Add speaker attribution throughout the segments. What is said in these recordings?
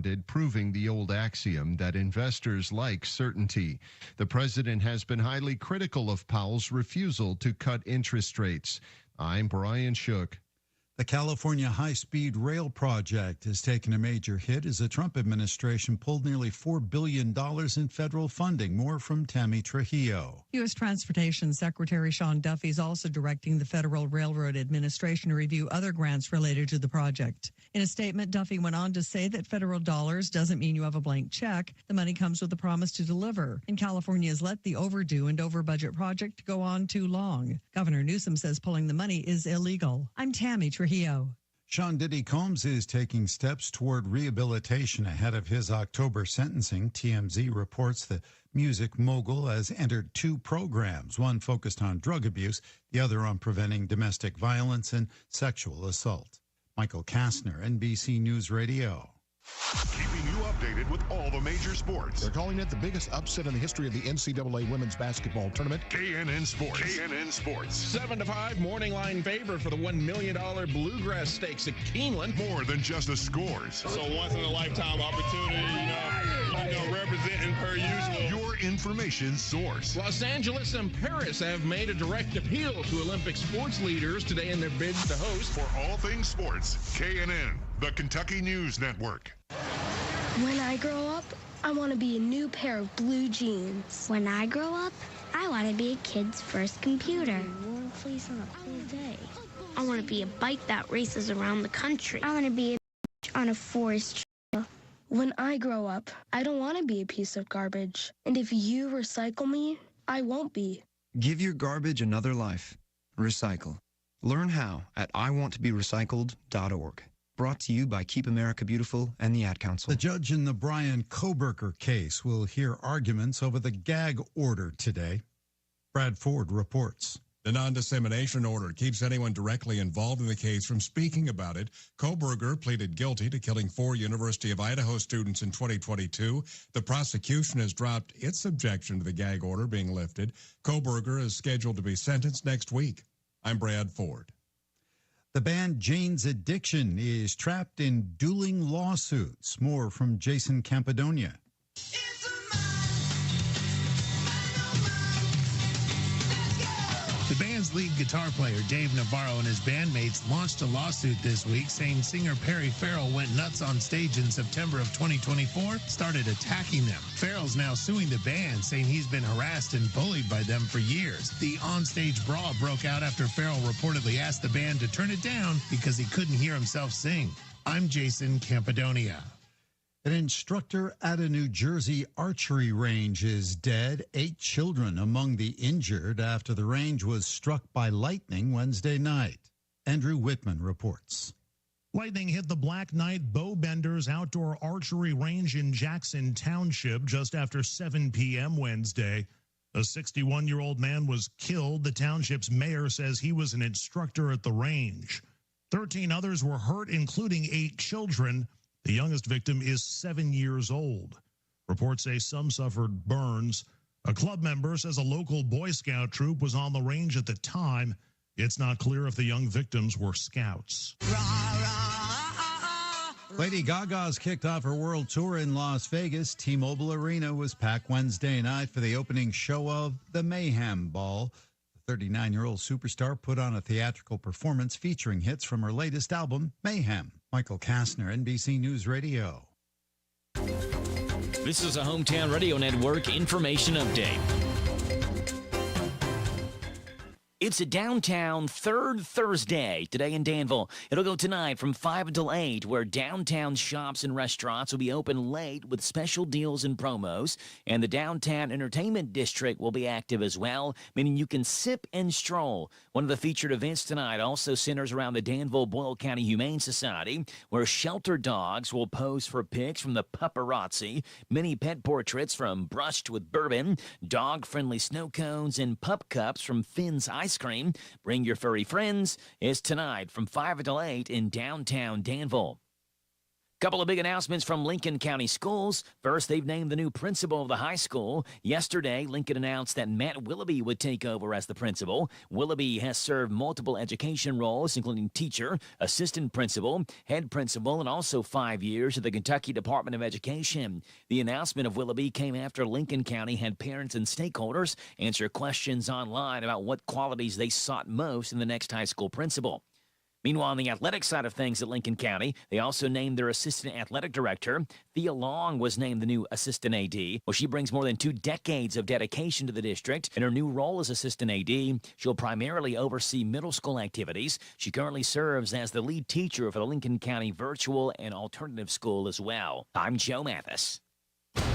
Speaker 1: responded, proving the old axiom that investors like certainty. The president has been highly critical of Powell's refusal to cut interest rates. I'm Brian Shook.
Speaker 2: The California high-speed rail project has taken a major hit as the Trump administration pulled nearly $4 billion in federal funding. More from Tammy Trujillo.
Speaker 3: U.S. Transportation Secretary Sean Duffy is also directing the Federal Railroad Administration to review other grants related to the project. In a statement, Duffy went on to say that federal dollars doesn't mean you have a blank check. The money comes with a promise to deliver. And California has let the overdue and over-budget project go on too long. Governor Newsom says pulling the money is illegal. I'm Tammy Trujillo.
Speaker 2: Sean Diddy Combs is taking steps toward rehabilitation ahead of his October sentencing. TMZ reports the music mogul has entered 2 programs, one focused on drug abuse, the other on preventing domestic violence and sexual assault. Michael Kastner, NBC News Radio.
Speaker 4: Keeping you updated with all the major sports.
Speaker 5: They're calling it the biggest upset in the history of the NCAA women's basketball tournament.
Speaker 4: KNN Sports. KNN Sports.
Speaker 6: 7-5 morning line favorite for the $1 million Bluegrass Stakes at Keeneland.
Speaker 4: More than just the scores.
Speaker 7: So once in a lifetime opportunity, representing per usual.
Speaker 4: Your information source.
Speaker 6: Los Angeles and Paris have made a direct appeal to Olympic sports leaders today in their bids to host.
Speaker 4: For all things sports, KNN, the Kentucky News Network.
Speaker 8: When I grow up, I want to be a new pair of blue jeans.
Speaker 9: When I grow up, I want to be a kid's first computer.
Speaker 8: A warm place on a cool day.
Speaker 9: I want to be a bike that races around the country.
Speaker 8: I want to be on a forest trail. When I grow up, I don't want to be a piece of garbage. And if you recycle me, I won't be.
Speaker 10: Give your garbage another life. Recycle. Learn how at iwanttoberecycled.org. Brought to you by Keep America Beautiful and the Ad Council.
Speaker 2: The judge in the Brian Koberger case will hear arguments over the gag order today. Brad Ford reports.
Speaker 11: The non-dissemination order keeps anyone directly involved in the case from speaking about it. Koberger pleaded guilty to killing 4 University of Idaho students in 2022. The prosecution has dropped its objection to the gag order being lifted. Koberger is scheduled to be sentenced next week. I'm Brad Ford.
Speaker 2: The band Jane's Addiction is trapped in dueling lawsuits. More from Jason Campidonia.
Speaker 12: The band's lead guitar player, Dave Navarro, and his bandmates launched a lawsuit this week saying singer Perry Farrell went nuts on stage in September of 2024, started attacking them. Farrell's now suing the band, saying he's been harassed and bullied by them for years. The onstage brawl broke out after Farrell reportedly asked the band to turn it down because he couldn't hear himself sing. I'm Jason Campidonia.
Speaker 2: An instructor at a New Jersey archery range is dead. 8 children among the injured after the range was struck by lightning Wednesday night. Andrew Whitman reports.
Speaker 13: Lightning hit the Black Knight Bowbenders outdoor archery range in Jackson Township just after 7 p.m. Wednesday. A 61-year-old man was killed. The township's mayor says he was an instructor at the range. 13 others were hurt, including 8 children. The youngest victim is 7 years old. Reports say some suffered burns. A club member says a local Boy Scout troop was on the range at the time. It's not clear if the young victims were scouts.
Speaker 2: Lady Gaga's kicked off her world tour in Las Vegas. T-Mobile Arena was packed Wednesday night for the opening show of the Mayhem Ball. The 39-year-old superstar put on a theatrical performance featuring hits from her latest album, Mayhem. Michael Kastner, NBC News Radio.
Speaker 14: This is a Hometown Radio Network information update. It's a downtown third Thursday today in Danville. It'll go tonight from 5 until 8, where downtown shops and restaurants will be open late with special deals and promos. And the downtown entertainment district will be active as well, meaning you can sip and stroll. One of the featured events tonight also centers around the Danville-Boyle County Humane Society, where shelter dogs will pose for pics from the paparazzi, mini pet portraits from Brushed with Bourbon, dog-friendly snow cones, and pup cups from Finn's Ice Cream. Bring your furry friends. It's tonight from 5 until 8 in downtown Danville. Couple of big announcements from Lincoln County Schools. First, they've named the new principal of the high school. Yesterday, Lincoln announced that Matt Willoughby would take over as the principal. Willoughby has served multiple education roles, including teacher, assistant principal, head principal, and also 5 years at the Kentucky Department of Education. The announcement of Willoughby came after Lincoln County had parents and stakeholders answer questions online about what qualities they sought most in the next high school principal. Meanwhile, on the athletic side of things at Lincoln County, they also named their assistant athletic director. Thea Long was named the new assistant AD. Well, she brings more than 2 decades of dedication to the district. In her new role as assistant AD, she'll primarily oversee middle school activities. She currently serves as the lead teacher for the Lincoln County Virtual and Alternative School as well. I'm Joe Mathis.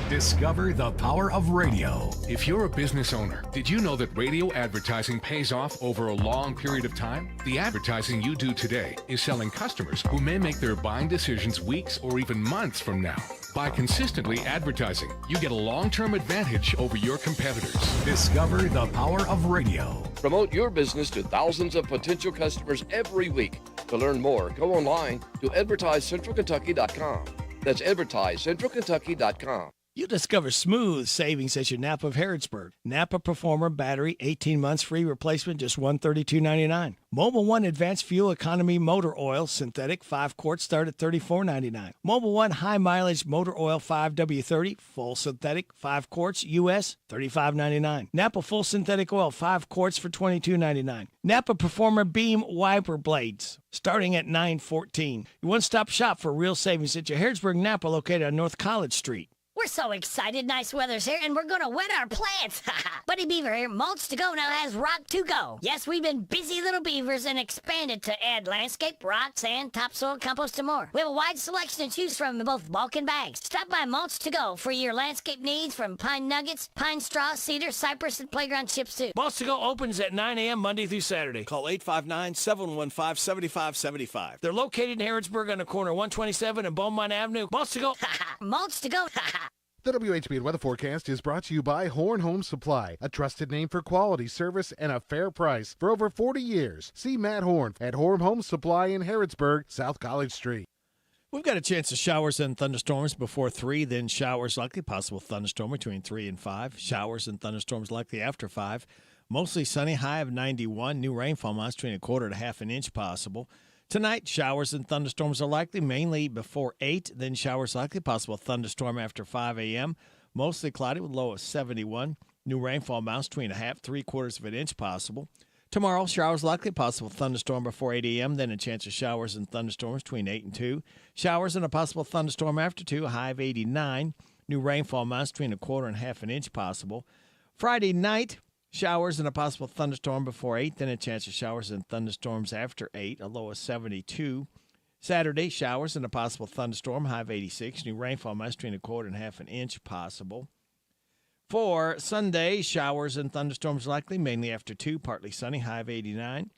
Speaker 15: Discover the power of radio. If you're a business owner, did you know that radio advertising pays off over a long period of time? The advertising you do today is selling customers who may make their buying decisions weeks or even months from now. By consistently advertising, you get a long-term advantage over your competitors. Discover the power of radio.
Speaker 16: Promote your business to thousands of potential customers every week. To learn more, go online to advertisecentralkentucky.com. That's advertisecentralkentucky.com.
Speaker 17: You'll discover smooth savings at your Napa of Harrodsburg. Napa Performer battery, 18 months free replacement, just $132.99. Mobile One Advanced Fuel Economy Motor Oil, synthetic, 5 quarts, start at $34.99. Mobile One High Mileage Motor Oil 5W30, full synthetic, 5 quarts, U.S., $35.99. Napa Full Synthetic Oil, 5 quarts for $22.99. Napa Performer Beam Wiper Blades, starting at $9.14. Your one-stop shop for real savings at your Harrodsburg Napa, located on North College Street.
Speaker 18: We're so excited. Nice weather's here, and we're going to wet our plants. Buddy Beaver here. Mulch to Go now has rock to go. Yes, we've been busy little beavers and expanded to add landscape, rock, sand, topsoil, compost, and more. We have a wide selection to choose from in both bulk and bags. Stop by Mulch to Go for your landscape needs, from pine nuggets, pine straw, cedar, cypress, and playground chips too.
Speaker 17: Mulch to Go opens at 9 a.m. Monday through Saturday. Call 859-715-7575. They're located in Harrodsburg on the corner of 127 and Beaumont Avenue. Mulch to Go.
Speaker 18: Mulch to Go.
Speaker 19: The WHBN weather forecast is brought to you by Horn Home Supply, a trusted name for quality service and a fair price for over 40 years. See Matt Horn at Horn Home Supply in Harrodsburg, South College Street.
Speaker 17: We've got a chance of showers and thunderstorms before 3, then showers likely, possible thunderstorm between 3 and 5. Showers and thunderstorms likely after 5. Mostly sunny, high of 91. New rainfall amounts between 1/4 to 1/2 an inch possible. Tonight, showers and thunderstorms are likely, mainly before 8, then showers likely, possible thunderstorm after 5 a.m. Mostly cloudy with low of 71. New rainfall amounts between 1/2 to 3/4 of an inch possible. Tomorrow, showers likely, possible thunderstorm before 8 a.m., then a chance of showers and thunderstorms between 8 and 2. Showers and a possible thunderstorm after 2, a high of 89. New rainfall amounts between 1/4 and 1/2 an inch possible. Friday night, showers and a possible thunderstorm before 8, then a chance of showers and thunderstorms after 8, a low of 72. Saturday, showers and a possible thunderstorm, high of 86. New rainfall amounts between 1/4 and 1/2 an inch possible. For Sunday, showers and thunderstorms likely, mainly after 2, partly sunny, high of 89.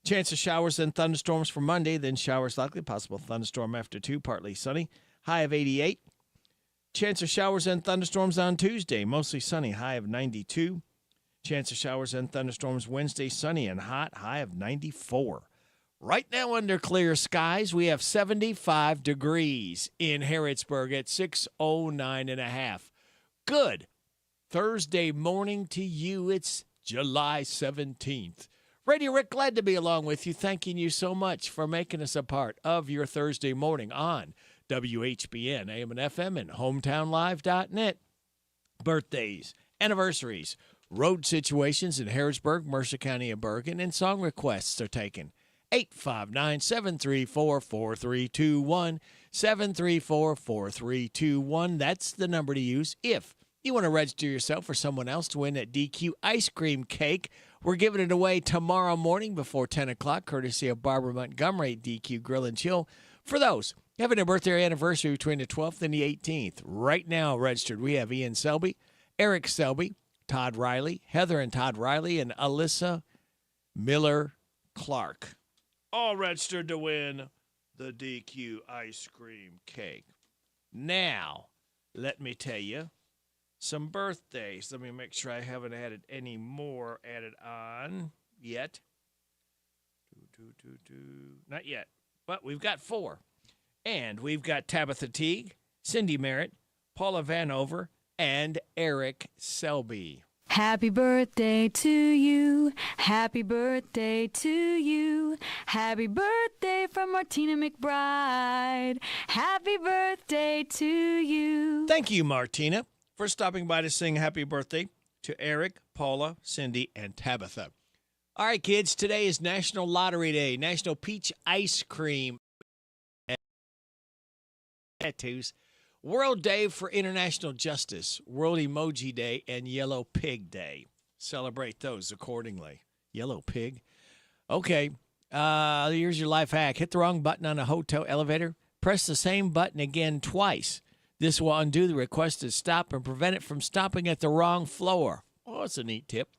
Speaker 17: Chance of showers and thunderstorms for Monday, then showers likely, possible thunderstorm after 2, partly sunny, high of 88. Chance of showers and thunderstorms on Tuesday, mostly sunny, high of 92. Chance of showers and thunderstorms Wednesday, sunny and hot, high of 94. Right now under clear skies, we have 75 degrees in Harrodsburg at 6:09.5. Good Thursday morning to you. It's July 17th. Radio Rick, glad to be along with you. Thanking you so much for making us a part of your Thursday morning on WHBN, AM and FM, and hometownlive.net. Birthdays, anniversaries, road situations in Harrodsburg, Mercer County, and Bergen, and song requests are taken. 859-734-4321, 734-4321. That's the number to use if you want to register yourself or someone else to win that DQ ice cream cake. We're giving it away tomorrow morning before 10 o'clock, courtesy of Barbara Montgomery at DQ Grill and Chill. For those having a birthday or anniversary between the 12th and the 18th, right now registered, we have Ian Selby, Eric Selby, Todd Riley, Heather and Todd Riley, and Alyssa Miller Clark. All registered to win the DQ ice cream cake. Now, let me tell you some birthdays. Let me make sure I haven't added any more added on yet. Not yet, but we've got 4. And we've got Tabitha Teague, Cindy Merritt, Paula Vanover, and Eric Selby.
Speaker 20: Happy birthday to you. Happy birthday to you. Happy birthday from Martina McBride. Happy birthday to you.
Speaker 17: Thank you, Martina, for stopping by to sing happy birthday to Eric, Paula, Cindy, and Tabitha. All right, kids, today is National Lottery Day, National Peach Ice Cream Tattoos, World Day for International Justice, World Emoji Day, and Yellow Pig Day. Celebrate those accordingly. Yellow pig. Okay, here's your life hack. Hit the wrong button on a hotel elevator. Press the same button again twice. This will undo the requested stop and prevent it from stopping at the wrong floor. Oh, it's a neat tip.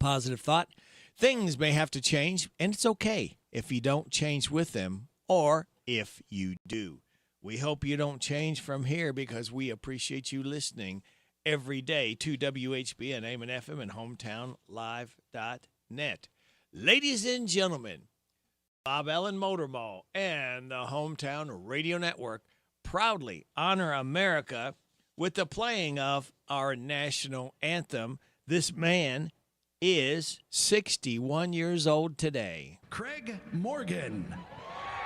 Speaker 17: Positive thought. Things may have to change, and it's okay if you don't change with them or if you do. We hope you don't change from here because we appreciate you listening every day to WHBN, AM and FM, and HometownLive.net. Ladies and gentlemen, Bob Allen Motor Mall and the Hometown Radio Network proudly honor America with the playing of our national anthem. This man is 61 years old today.
Speaker 12: Craig Morgan.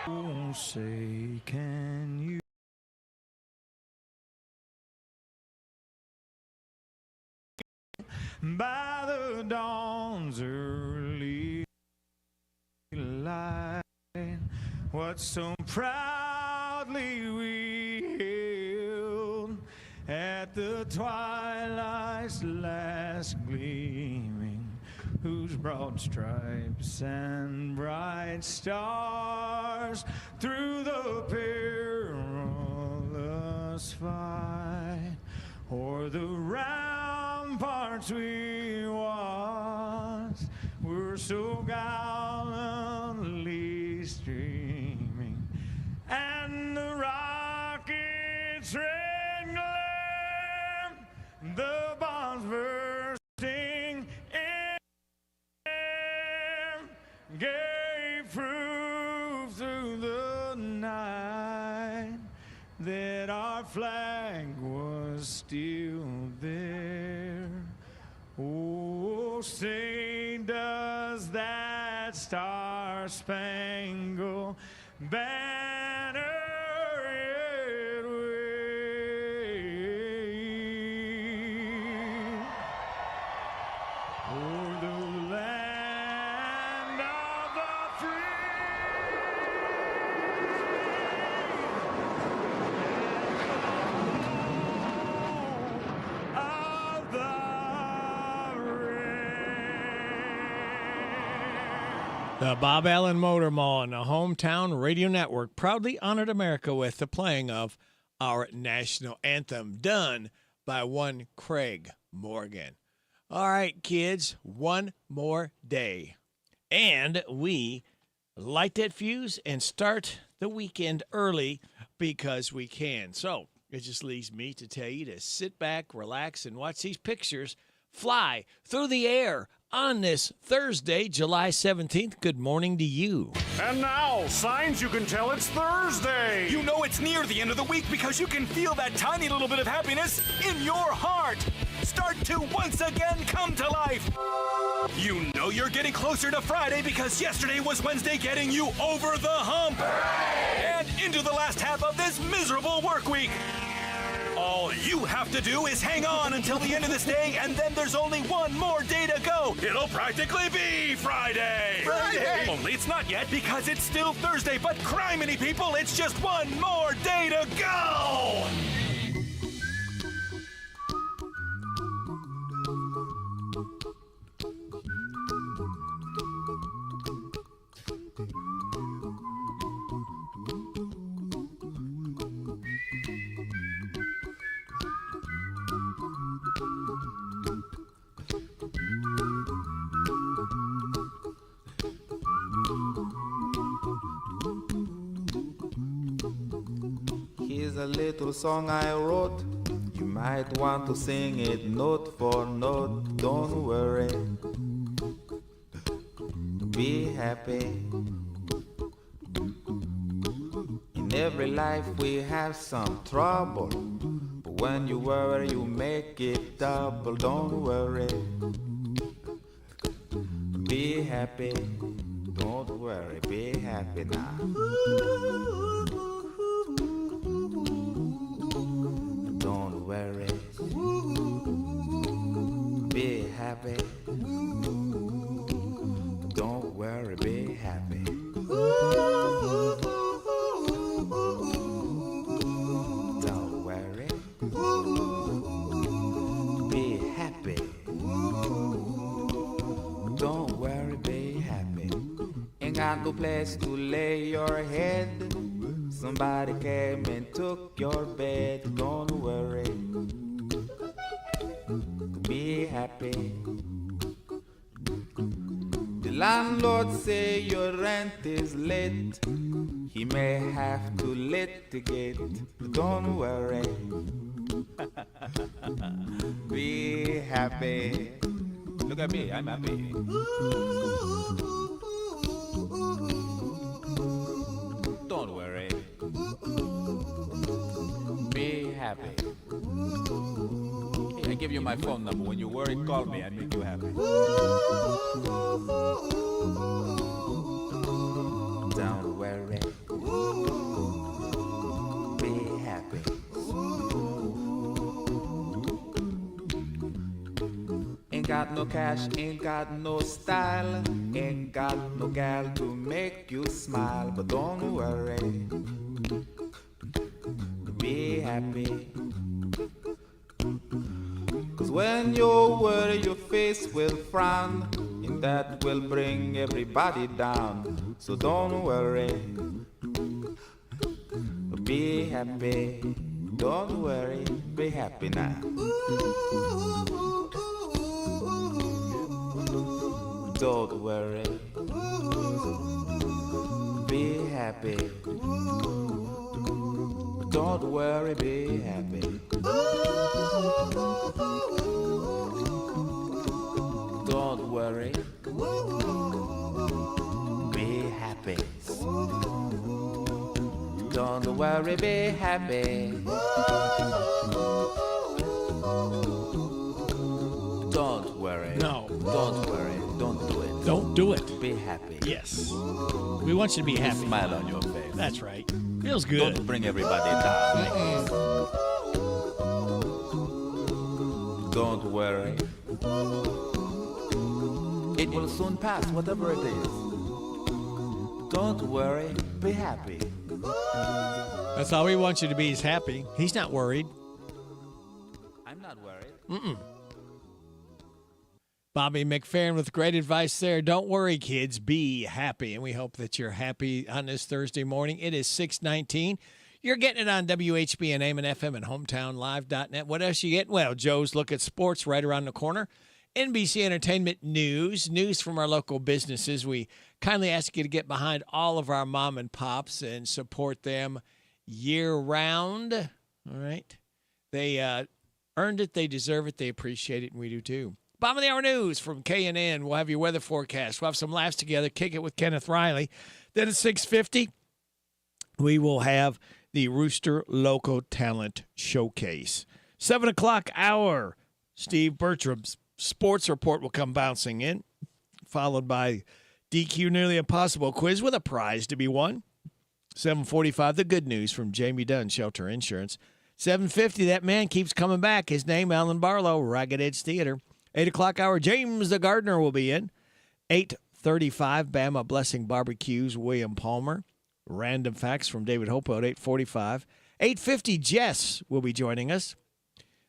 Speaker 17: Oh, say, can you?
Speaker 21: By the dawn's early light, what so proudly we hailed at the twilight's last gleaming, whose broad stripes and bright stars through the perilous fight o'er the ramparts we watched were so gallantly streaming, and the rockets' red glare, the bombs bursting in air, gave proof through the night that our flag was still there. Oh, say does that star-spangled banner yet wave o'er the land of the
Speaker 17: The Bob Allen Motor Mall and the Hometown Radio Network proudly honored America with the playing of our national anthem, done by one Craig Morgan. All right, kids, one more day. And we light that fuse and start the weekend early because we can. So it just leaves me to tell you to sit back, relax, and watch these pictures fly through the air on this Thursday, July 17th. Good morning to you.
Speaker 21: And now, signs you can tell it's Thursday.
Speaker 22: You know it's near the end of the week because you can feel that tiny little bit of happiness in your heart. Start to once again come to life. You know you're getting closer to Friday because yesterday was Wednesday, getting you over the hump. Hooray! And into the last half of this miserable work week. All you have to do is hang on until the end of this day, and then there's only one more day to go. It'll practically be Friday. Only it's not yet because it's still Thursday, but criminy people, it's just one more day to go.
Speaker 23: Here's a little song I wrote. You might want to sing it note for note. Don't worry. Be happy. In every life we have some trouble. But when you worry, you make it double. Don't worry. Be happy. Don't worry. Be happy now. Don't worry. Be happy. Don't worry. Be happy. Don't worry. Be happy. Don't worry, be happy. Ain't got no place to lay your head. Somebody came and took your bed. Don't worry. Be happy. The landlord say your rent is late. He may have to litigate. Don't worry. Be happy. Look at me, I'm happy. Don't worry. Be happy. Hey, I give you my phone number. When you worry, call me. I make you happy. Don't worry. Be happy. Ain't got no cash, ain't got no style, ain't got no gal to make you smile. But don't worry. Be happy. Cause when you worry, your face will frown, and that will bring everybody down. So don't worry. Be happy. Don't worry. Be happy now. Don't worry. Be happy. Don't worry, be happy. Don't worry. Be happy. Don't worry, be happy. Don't worry.
Speaker 17: No.
Speaker 23: Don't worry. Don't do it.
Speaker 17: Don't do it.
Speaker 23: Be happy.
Speaker 17: Yes. We want you to be happy.
Speaker 23: Smile on your face.
Speaker 17: That's right. Feels good.
Speaker 23: Don't bring everybody down. Don't worry. It will soon pass, whatever it is. Don't worry. Be happy.
Speaker 17: That's all we want you to be is happy. He's not worried.
Speaker 23: I'm not worried.
Speaker 17: Mm-mm. Bobby McFerrin with great advice there. Don't worry, kids. Be happy. And we hope that you're happy on this Thursday morning. It is 6:19. You're getting it on WHBN, AM and FM, and HometownLive.net. What else you getting? Well, Joe's Look at Sports right around the corner. NBC Entertainment news from our local businesses. We kindly ask you to get behind all of our mom and pops and support them year-round. All right? They earned it. They deserve it. They appreciate it, and we do too. Bottom of the hour news from K&N. We'll have your weather forecast. We'll have some laughs together. Kick it with Kenneth Riley. Then at 6:50, we will have the Rooster Local Talent Showcase. 7 o'clock hour, Steve Bertram's sports report will come bouncing in, followed by DQ Nearly Impossible quiz with a prize to be won. 7:45, the good news from Jamie Dunn, Shelter Insurance. 7:50, that man keeps coming back. His name, Alan Barlow, Ragged Edge Theater. 8 o'clock hour, James the Gardener will be in. 8:35, Bama Blessing Barbecues, William Palmer. Random Facts from David Hopo at 8:45. 8:50, Jess will be joining us.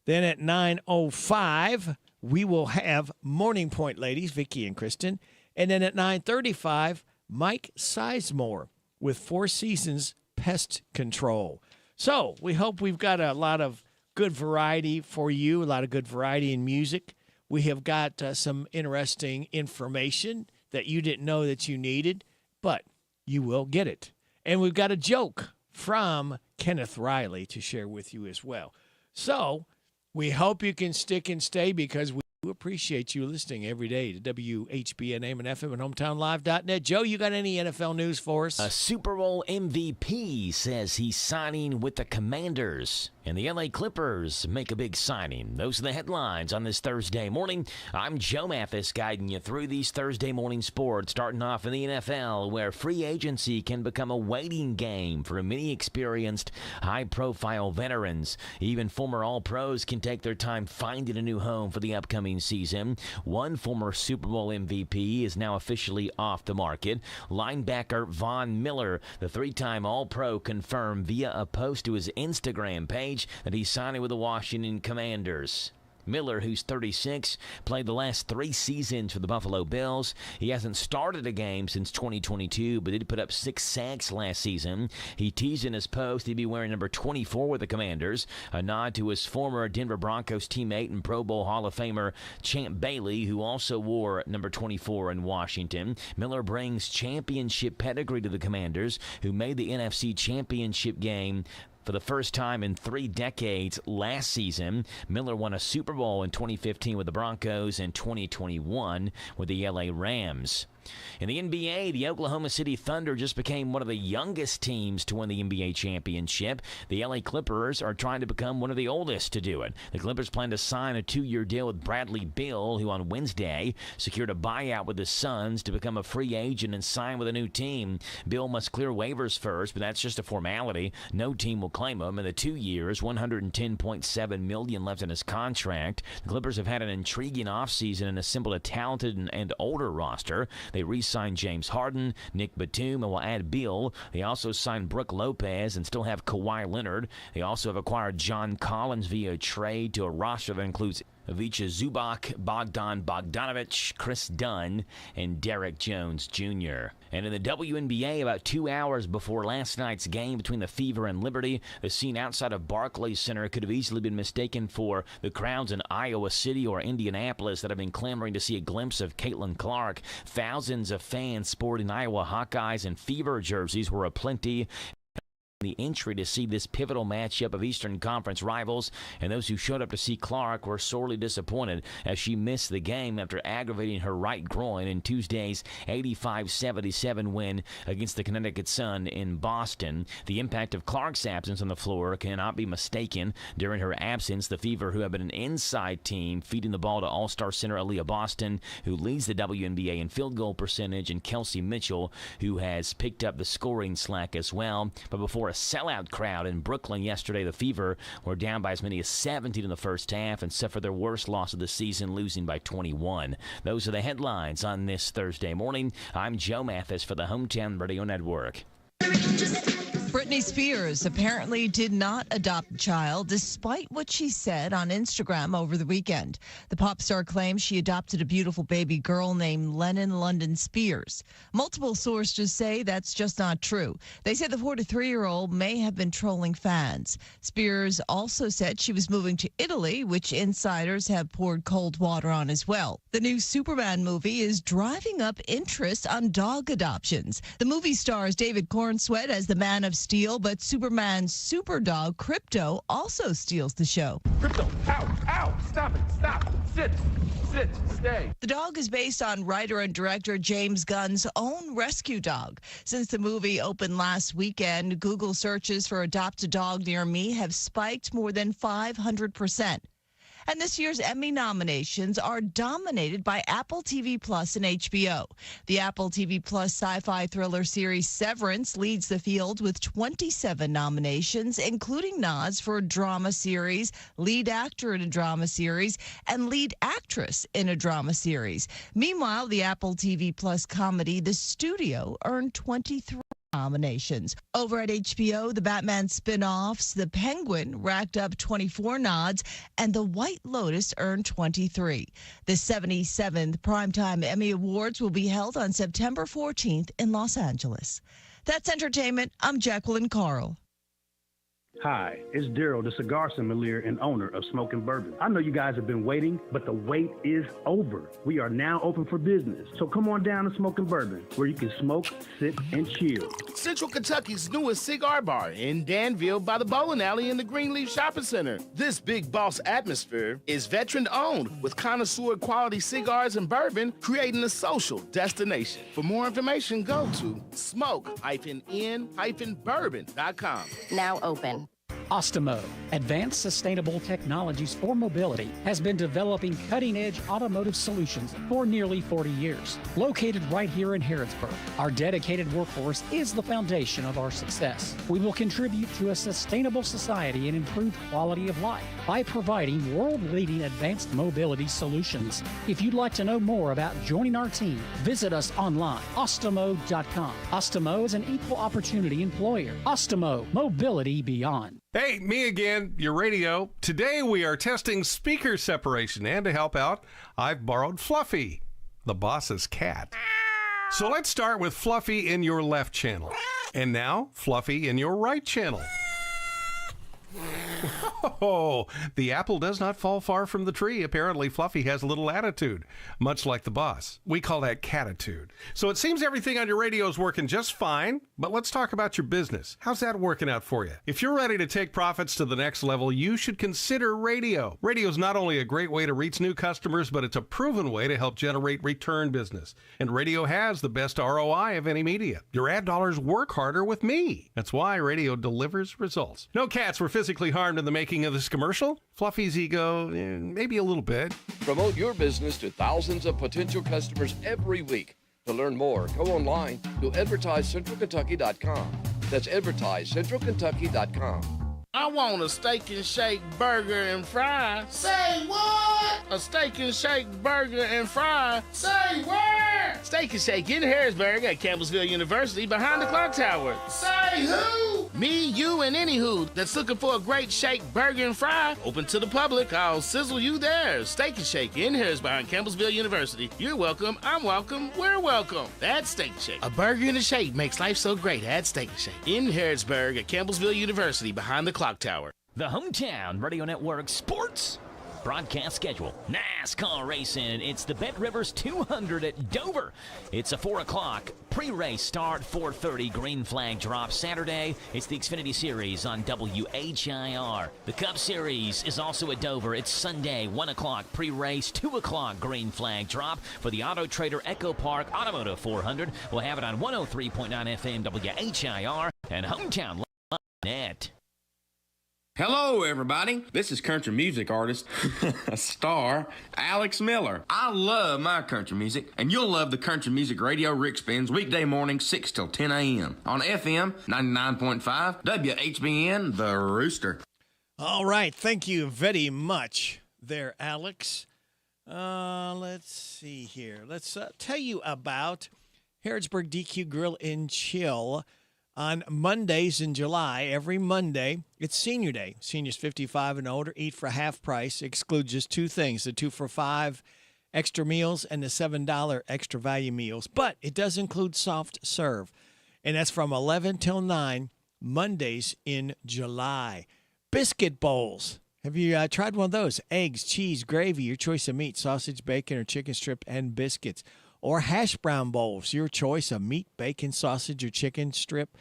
Speaker 17: Then at 9:05, we will have Morning Point ladies, Vicky and Kristen. And then at 9:35, Mike Sizemore with Four Seasons Pest Control. So we hope we've got a lot of good variety for you, a lot of good variety in music. We have got some interesting information that you didn't know that you needed, but you will get it. And we've got a joke from Kenneth Riley to share with you as well. So we hope you can stick and stay because we We appreciate you listening every day to WHBN, AM and FM, and HometownLive.net. Joe, you got any NFL news for us?
Speaker 14: A Super Bowl MVP says he's signing with the Commanders, and the LA Clippers make a big signing. Those are the headlines on this Thursday morning. I'm Joe Mathis, guiding you through these Thursday morning sports, starting off in the NFL, where free agency can become a waiting game for many experienced, high-profile veterans. Even former All-Pros can take their time finding a new home for the upcoming season. One former Super Bowl MVP is now officially off the market. Linebacker Von Miller, the three-time All-Pro, confirmed via a post to his Instagram page that he's signing with the Washington Commanders. Miller, who's 36, played the last 3 seasons for the Buffalo Bills. He hasn't started a game since 2022, but did put up 6 sacks last season. He teased in his post he'd be wearing number 24 with the Commanders, a nod to his former Denver Broncos teammate and Pro Bowl Hall of Famer Champ Bailey, who also wore number 24 in Washington. Miller brings championship pedigree to the Commanders, who made the NFC Championship game for the first time in 3 decades last season. Miller won a Super Bowl in 2015 with the Broncos and 2021 with the LA Rams. In the NBA, the Oklahoma City Thunder just became one of the youngest teams to win the NBA championship. The LA Clippers are trying to become one of the oldest to do it. The Clippers plan to sign a 2-year deal with Bradley Beal, who on Wednesday secured a buyout with the Suns to become a free agent and sign with a new team. Beal must clear waivers first, but that's just a formality. No team will claim him. In the 2 years, $110.7 million left in his contract. The Clippers have had an intriguing offseason and assembled a talented and older roster. They re-signed James Harden, Nick Batum, and will add Beal. They also signed Brook Lopez and still have Kawhi Leonard. They also have acquired John Collins via trade to a roster that includes Ivica Zubac, Bogdan Bogdanovic, Chris Dunn, and Derek Jones Jr. And in the WNBA, about 2 hours before last night's game between the Fever and Liberty, the scene outside of Barclays Center could have easily been mistaken for the crowds in Iowa City or Indianapolis that have been clamoring to see a glimpse of Caitlin Clark. Thousands of fans sporting Iowa Hawkeyes and Fever jerseys were aplenty. The entry to see this pivotal matchup of Eastern Conference rivals, and those who showed up to see Clark were sorely disappointed as she missed the game after aggravating her right groin in Tuesday's 85-77 win against the Connecticut Sun in Boston. The impact of Clark's absence on the floor cannot be mistaken. During her absence, the Fever, who have been an inside team, feeding the ball to All-Star center Aaliyah Boston, who leads the WNBA in field goal percentage, and Kelsey Mitchell, who has picked up the scoring slack as well. But before a sellout crowd in Brooklyn yesterday, the Fever were down by as many as 17 in the first half and suffered their worst loss of the season, losing by 21. Those are the headlines on this Thursday morning. I'm Joe Mathis for the Hometown Radio Network.
Speaker 1: Britney Spears apparently did not adopt a child, despite what she said on Instagram over the weekend. The pop star claims she adopted a beautiful baby girl named Lennon London Spears. Multiple sources say that's just not true. They say the 43-year-old may have been trolling fans. Spears also said she was moving to Italy, which insiders have poured cold water on as well. The new Superman movie is driving up interest on dog adoptions. The movie stars David Cornsweet as the Man of Steel, but Superman's super dog, Crypto, also steals the show.
Speaker 3: Crypto, ow, stop it, stop, sit, stay.
Speaker 1: The dog is based on writer and director James Gunn's own rescue dog. Since the movie opened last weekend, Google searches for adopt a dog near me have spiked more than 500%. And this year's Emmy nominations are dominated by Apple TV Plus and HBO. The Apple TV Plus sci-fi thriller series Severance leads the field with 27 nominations, including nods for a drama series, lead actor in a drama series, and lead actress in a drama series. Meanwhile, the Apple TV Plus comedy The Studio earned 23 nominations. Over at HBO, the Batman spin-offs The Penguin racked up 24 nods, and The White Lotus earned 23. The 77th Primetime Emmy Awards will be held on September 14th in Los Angeles. That's entertainment. I'm Jacqueline Carl.
Speaker 5: Hi, it's Daryl, the cigar sommelier and owner of Smokin' Bourbon. I know you guys have been waiting, but the wait is over. We are now open for business. So come on down to Smokin' Bourbon, where you can smoke, sip, and chill.
Speaker 6: Central Kentucky's newest cigar bar in Danville by the bowling alley in the Greenleaf Shopping Center. This big boss atmosphere is veteran-owned with connoisseur quality cigars and bourbon, creating a social destination. For more information, go to smoke-in-bourbon.com.
Speaker 7: Now open.
Speaker 24: Ostemo, Advanced Sustainable Technologies for Mobility, has been developing cutting-edge automotive solutions for nearly 40 years. Located right here in Harrodsburg, our dedicated workforce is the foundation of our success. We will contribute to a sustainable society and improved quality of life by providing world-leading advanced mobility solutions. If you'd like to know more about joining our team, visit us online, ostemo.com. Ostemo is an equal opportunity employer. Ostemo, mobility beyond.
Speaker 25: Hey, me again, your radio. Today we are testing speaker separation, and to help out, I've borrowed Fluffy, the boss's cat. So let's start with Fluffy in your left channel. And now, Fluffy in your right channel. Oh, the apple does not fall far from the tree. Apparently, Fluffy has a little attitude, much like the boss. We call that catitude. So it seems everything on your radio is working just fine, but let's talk about your business. How's that working out for you? If you're ready to take profits to the next level, you should consider radio. Radio is not only a great way to reach new customers, but it's a proven way to help generate return business. And radio has the best ROI of any media. Your ad dollars work harder with me. That's why radio delivers results. No cats were physically harmed in the making of this commercial. Fluffy's ego, maybe a little bit.
Speaker 16: Promote your business to thousands of potential customers every week. To learn more, go online to advertisecentralkentucky.com. That's advertisecentralkentucky.com.
Speaker 6: I want a steak and shake burger and fries. Say what? A steak and shake burger and fries. Say where? Steak and Shake in Harrodsburg at Campbellsville University behind the clock tower. Say who? Me, you, and any who that's looking for a great shake burger and fry. Open to the public. I'll sizzle you there. Steak and Shake in Harrodsburg at Campbellsville University. You're welcome. I'm welcome. We're welcome. That's Steak and Shake. A burger and a shake makes life so great. Add Steak and Shake in Harrodsburg at Campbellsville University behind the clock tower.
Speaker 14: The Hometown Radio Network Sports broadcast schedule. NASCAR racing. It's the Bet Rivers 200 at Dover. It's a 4 o'clock pre-race start, 4:30 green flag drop. Saturday, it's the Xfinity Series on WHIR. The Cup Series is also at Dover. It's Sunday, 1 o'clock pre-race, 2 o'clock green flag drop for the Auto Trader Echo Park Automotive 400. We'll have it on 103.9 FM WHIR and Hometown.net.
Speaker 26: Hello, everybody. This is country music artist, star, Alex Miller. I love my country music, and you'll love the country music radio Rick spins weekday mornings 6 till 10 a.m. on FM 99.5 WHBN, The Rooster.
Speaker 17: All right. Thank you very much there, Alex. Let's see here. Let's tell you about Harrodsburg DQ Grill and Chill. On Mondays in July, every Monday, it's Senior Day. Seniors 55 and older eat for half price. Excludes just two things, the 2 for $5 extra meals and the $7 extra value meals. But it does include soft serve. And that's from 11 till 9, Mondays in July. Biscuit bowls. Have you tried one of those? Eggs, cheese, gravy, your choice of meat, sausage, bacon, or chicken strip, and biscuits. Or hash brown bowls, your choice of meat, bacon, sausage, or chicken strip,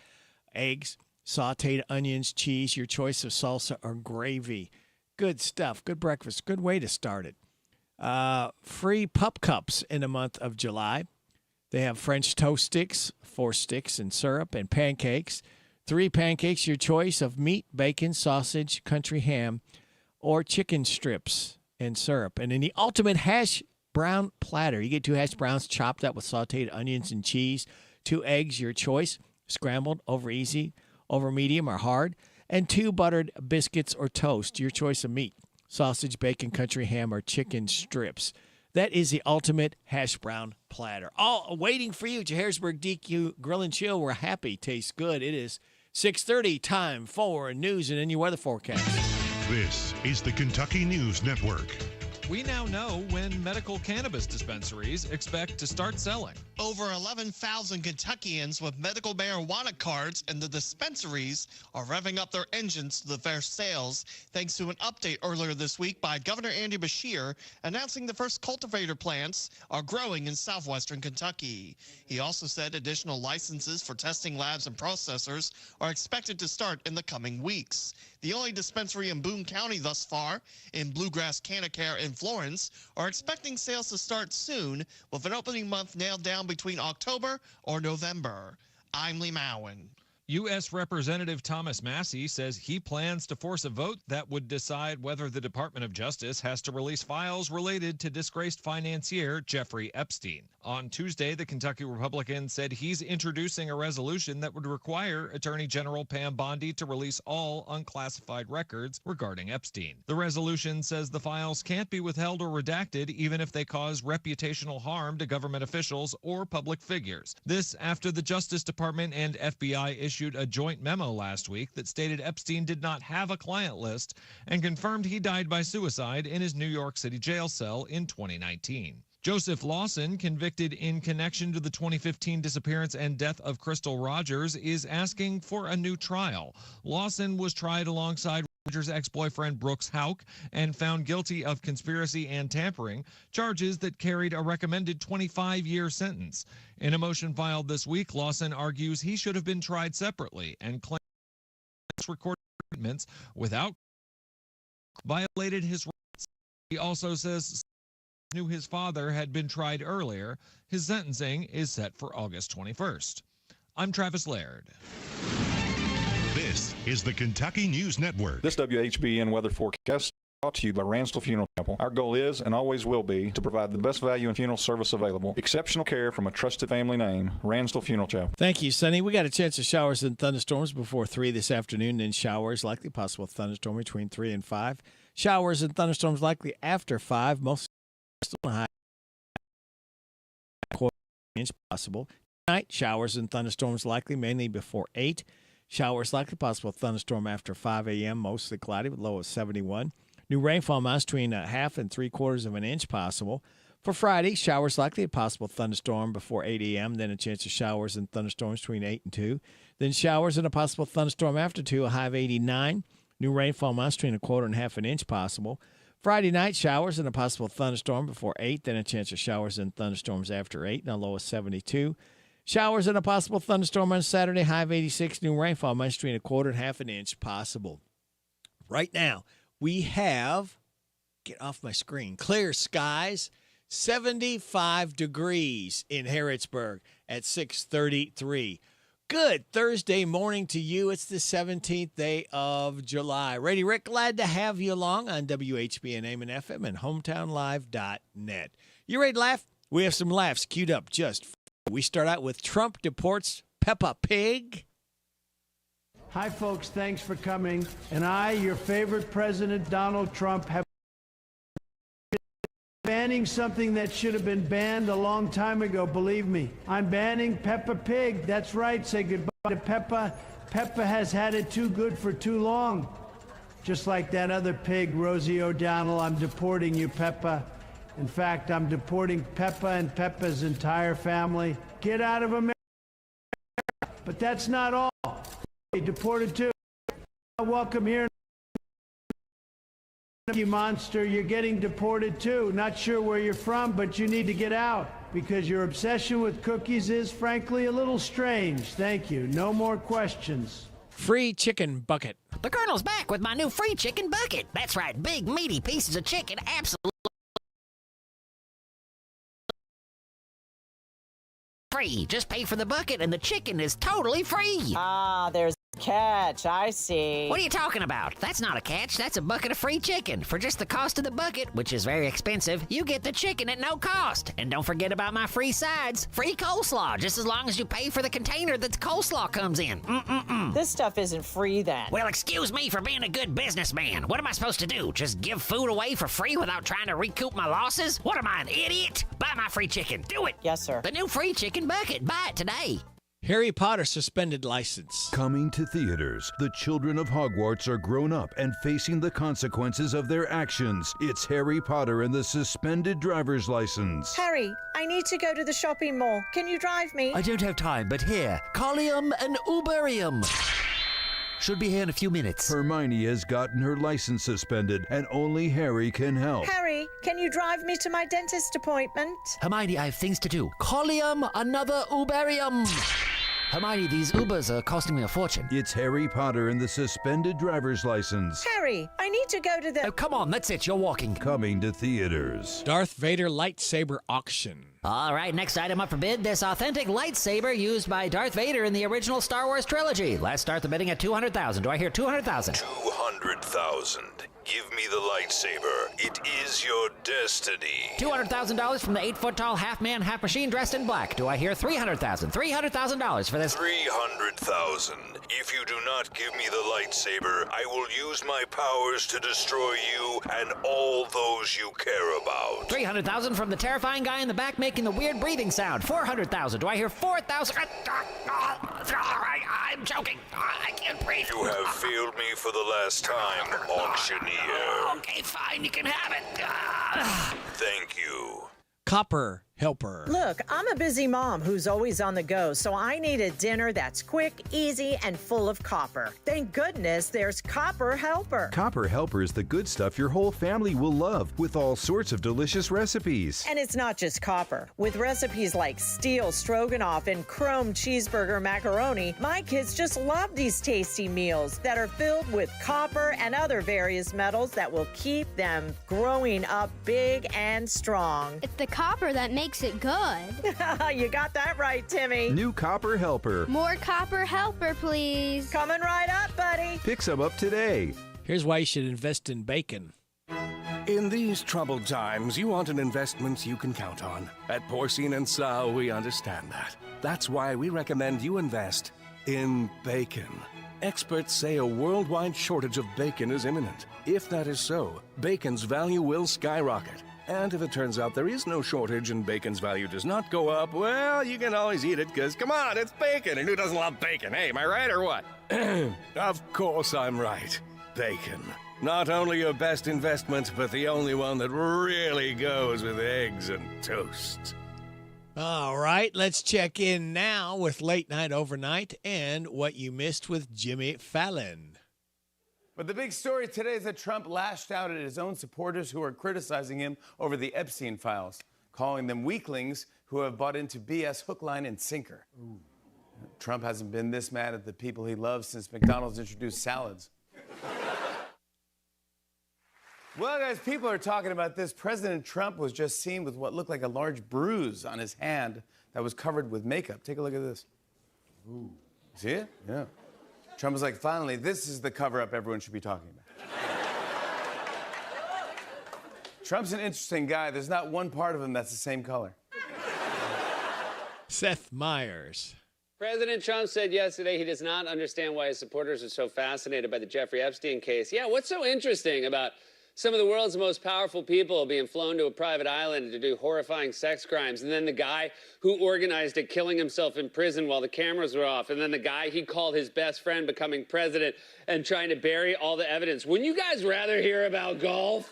Speaker 17: eggs, sauteed onions, cheese, your choice of salsa or gravy. Good stuff. Good breakfast. Good way to start it. Free pup cups in the month of July. They have French toast sticks, 4 sticks, and syrup, and pancakes. 3 pancakes, your choice of meat, bacon, sausage, country ham, or chicken strips and syrup. And in the ultimate hash brown platter, you get 2 hash browns chopped up with sauteed onions and cheese, 2 eggs, your choice, scrambled, over easy, over medium, or hard, and 2 buttered biscuits or toast, your choice of meat, sausage, bacon, country ham, or chicken strips. That is the ultimate hash brown platter. All waiting for you at your Harrodsburg DQ Grill and Chill. We're happy. Tastes good. It is 6:30, time for news and then your weather forecast.
Speaker 4: This is the Kentucky News Network.
Speaker 27: We now know when medical cannabis dispensaries expect to start selling.
Speaker 7: Over 11,000 Kentuckians with medical marijuana cards and the dispensaries are revving up their engines to the fair sales, thanks to an update earlier this week by Governor Andy Beshear announcing the first cultivator plants are growing in southwestern Kentucky. He also said additional licenses for testing labs and processors are expected to start in the coming weeks. The only dispensary in Boone County thus far, in Bluegrass Canacare in Florence, are expecting sales to start soon, with an opening month nailed down between October or November. I'm Lee Mowen.
Speaker 8: U.S. Representative Thomas Massie says he plans to force a vote that would decide whether the Department of Justice has to release files related to disgraced financier Jeffrey Epstein. On Tuesday, the Kentucky Republican said he's introducing a resolution that would require Attorney General Pam Bondi to release all unclassified records regarding Epstein. The resolution says the files can't be withheld or redacted even if they cause reputational harm to government officials or public figures. This after the Justice Department and FBI issued a joint memo last week that stated Epstein did not have a client list and confirmed he died by suicide in his New York City jail cell in 2019. Joseph Lawson, convicted in connection to the 2015 disappearance and death of Crystal Rogers, is asking for a new trial. Lawson was tried alongside Rogers' ex-boyfriend Brooks Houck and found guilty of conspiracy and tampering, charges that carried a recommended 25-year sentence. In a motion filed this week, Lawson argues he should have been tried separately and claims recorded statements without violated his rights. He also says he knew his father had been tried earlier. His sentencing is set for August 21st. I'm Travis Laird.
Speaker 4: This is the Kentucky News Network.
Speaker 9: This WHBN weather forecast brought to you by Ransdell Funeral Chapel. Our goal is and always will be to provide the best value in funeral service available. Exceptional care from a trusted family name, Ransdell Funeral Chapel.
Speaker 17: Thank you, Sonny. We got a chance of showers and thunderstorms before 3 this afternoon, then showers, likely possible thunderstorm between 3 and 5. Showers and thunderstorms likely after 5, mostly high inch possible. Tonight, showers and thunderstorms likely mainly before 8. Showers likely possible thunderstorm after 5 a.m., mostly cloudy with low of 71. New rainfall amounts between 1/2 and 3/4 of an inch possible. For Friday, showers likely, a possible thunderstorm before 8 a.m., then a chance of showers and thunderstorms between 8 and 2. Then showers and a possible thunderstorm after 2, a high of 89. New rainfall amounts between 1/4 and 1/2 an inch possible. Friday night, showers and a possible thunderstorm before 8, then a chance of showers and thunderstorms after 8, and a low of 72. Showers and a possible thunderstorm on Saturday, high of 86. New rainfall amounts between 1/4 and 1/2 an inch possible. Right now, we have, get off my screen, clear skies, 75 degrees in Harrodsburg at 6:33. Good Thursday morning to you. It's the 17th day of July. Ready, Rick, glad to have you along on WHBN AM and FM and hometownlive.net. You ready to laugh? We have some laughs queued up just for you. We start out with Trump deports Peppa Pig.
Speaker 10: Hi, folks. Thanks for coming. And I, your favorite President Donald Trump, have banning something that should have been banned a long time ago, believe me. I'm banning Peppa Pig. That's right. Say goodbye to Peppa. Peppa has had it too good for too long. Just like that other pig, Rosie O'Donnell. I'm deporting you, Peppa. In fact, I'm deporting Peppa and Peppa's entire family. Get out of America. But that's not all. Deported too. Welcome here. You monster, you're getting deported too. Not sure where you're from, but you need to get out because your obsession with cookies is, frankly, a little strange. Thank you. No more questions.
Speaker 17: Free chicken bucket.
Speaker 11: The Colonel's back with my new free chicken bucket. That's right, big, meaty pieces of chicken, absolutely free. Just pay for the bucket and the chicken is totally free.
Speaker 13: Ah, there's a catch. I see.
Speaker 11: What are you talking about? That's not a catch. That's a bucket of free chicken. For just the cost of the bucket, which is very expensive, you get the chicken at no cost. And don't forget about my free sides. Free coleslaw, just as long as you pay for the container that the coleslaw comes in.
Speaker 13: This stuff isn't free then.
Speaker 11: Well, excuse me for being a good businessman. What am I supposed to do? Just give food away for free without trying to recoup my losses? What am I, an idiot? Buy my free chicken. Do it.
Speaker 13: Yes, sir.
Speaker 11: The new free chicken bucket. Buy it today.
Speaker 17: Harry Potter suspended license.
Speaker 2: Coming to theaters, the children of Hogwarts are grown up and facing the consequences of their actions. It's Harry Potter and the suspended driver's license.
Speaker 13: Harry, I need to go to the shopping mall. Can you drive me?
Speaker 12: I don't have time, but here, Collium and Uberium. Should be here in a few minutes.
Speaker 2: Hermione has gotten her license suspended, and only Harry can help.
Speaker 13: Harry, can you drive me to my dentist appointment?
Speaker 12: Hermione, I have things to do. Collium, another Uberium. Hermione, these Ubers are costing me a fortune.
Speaker 2: It's Harry Potter and the suspended driver's license.
Speaker 13: Harry, I need to go to the...
Speaker 12: Oh, come on, that's it. You're walking.
Speaker 2: Coming to theaters.
Speaker 17: Darth Vader lightsaber auction.
Speaker 11: All right, next item up for bid, this authentic lightsaber used by Darth Vader in the original Star Wars trilogy. Let's start the bidding at $200,000. Do I hear $200,000?
Speaker 15: $200,000. Give me the lightsaber. It is your destiny.
Speaker 11: $200,000 from the 8-foot-tall half-man, half-machine dressed in black. Do I hear $300,000? $300,000 for this.
Speaker 15: $300,000. If you do not give me the lightsaber, I will use my powers to destroy you and all those you care about.
Speaker 11: $300,000 from the terrifying guy in the back making the weird breathing sound. $400,000. Do I hear $4,000? I'm choking. I can't breathe.
Speaker 15: You have failed me for the last time, auctioneer.
Speaker 11: Okay, fine. You can have it.
Speaker 15: Thank you.
Speaker 17: Copper helper.
Speaker 13: Look, I'm a busy mom who's always on the go, so I need a dinner that's quick, easy, and full of copper. Thank goodness there's Copper Helper.
Speaker 2: Copper Helper is the good stuff your whole family will love, with all sorts of delicious recipes.
Speaker 13: And it's not just copper. With recipes like steel stroganoff and chrome cheeseburger macaroni, my kids just love these tasty meals that are filled with copper and other various metals that will keep them growing up big and strong.
Speaker 18: It's the copper that makes it good.
Speaker 13: You got that right, Timmy.
Speaker 2: New Copper Helper.
Speaker 18: More Copper Helper, please.
Speaker 13: Coming right up, buddy.
Speaker 2: Pick some up today.
Speaker 17: Here's why you should invest in bacon.
Speaker 22: In these troubled times, you want an investment you can count on. At Porcine & Sao, we understand that. That's why we recommend you invest in bacon. Experts say a worldwide shortage of bacon is imminent. If that is so, bacon's value will skyrocket. And if it turns out there is no shortage and bacon's value does not go up, well, you can always eat it because, come on, it's bacon. And who doesn't love bacon? Hey, am I right or what? Of course I'm right. Bacon. Not only your best investment, but the only one that really goes with eggs and toast.
Speaker 17: All right, let's check in now with Late Night Overnight and what you missed with Jimmy Fallon.
Speaker 19: But the big story today is that Trump lashed out at his own supporters who are criticizing him over the Epstein files, calling them weaklings who have bought into BS hook, line, and sinker. Ooh. Trump hasn't been this mad at the people he loves since McDonald's introduced salads. Well, guys, people are talking about this. President Trump was just seen with what looked like a large bruise on his hand that was covered with makeup. Take a look at this. Ooh. See it? Yeah. Trump was like, finally, this is the cover-up everyone should be talking about. Trump's an interesting guy. There's not one part of him that's the same color.
Speaker 17: Seth Meyers.
Speaker 20: President Trump said yesterday he does not understand why his supporters are so fascinated by the Jeffrey Epstein case. Yeah, what's so interesting about some of the world's most powerful people being flown to a private island to do horrifying sex crimes, and then the guy who organized it killing himself in prison while the cameras were off, and then the guy he called his best friend becoming president and trying to bury all the evidence? Wouldn't you guys rather hear about golf?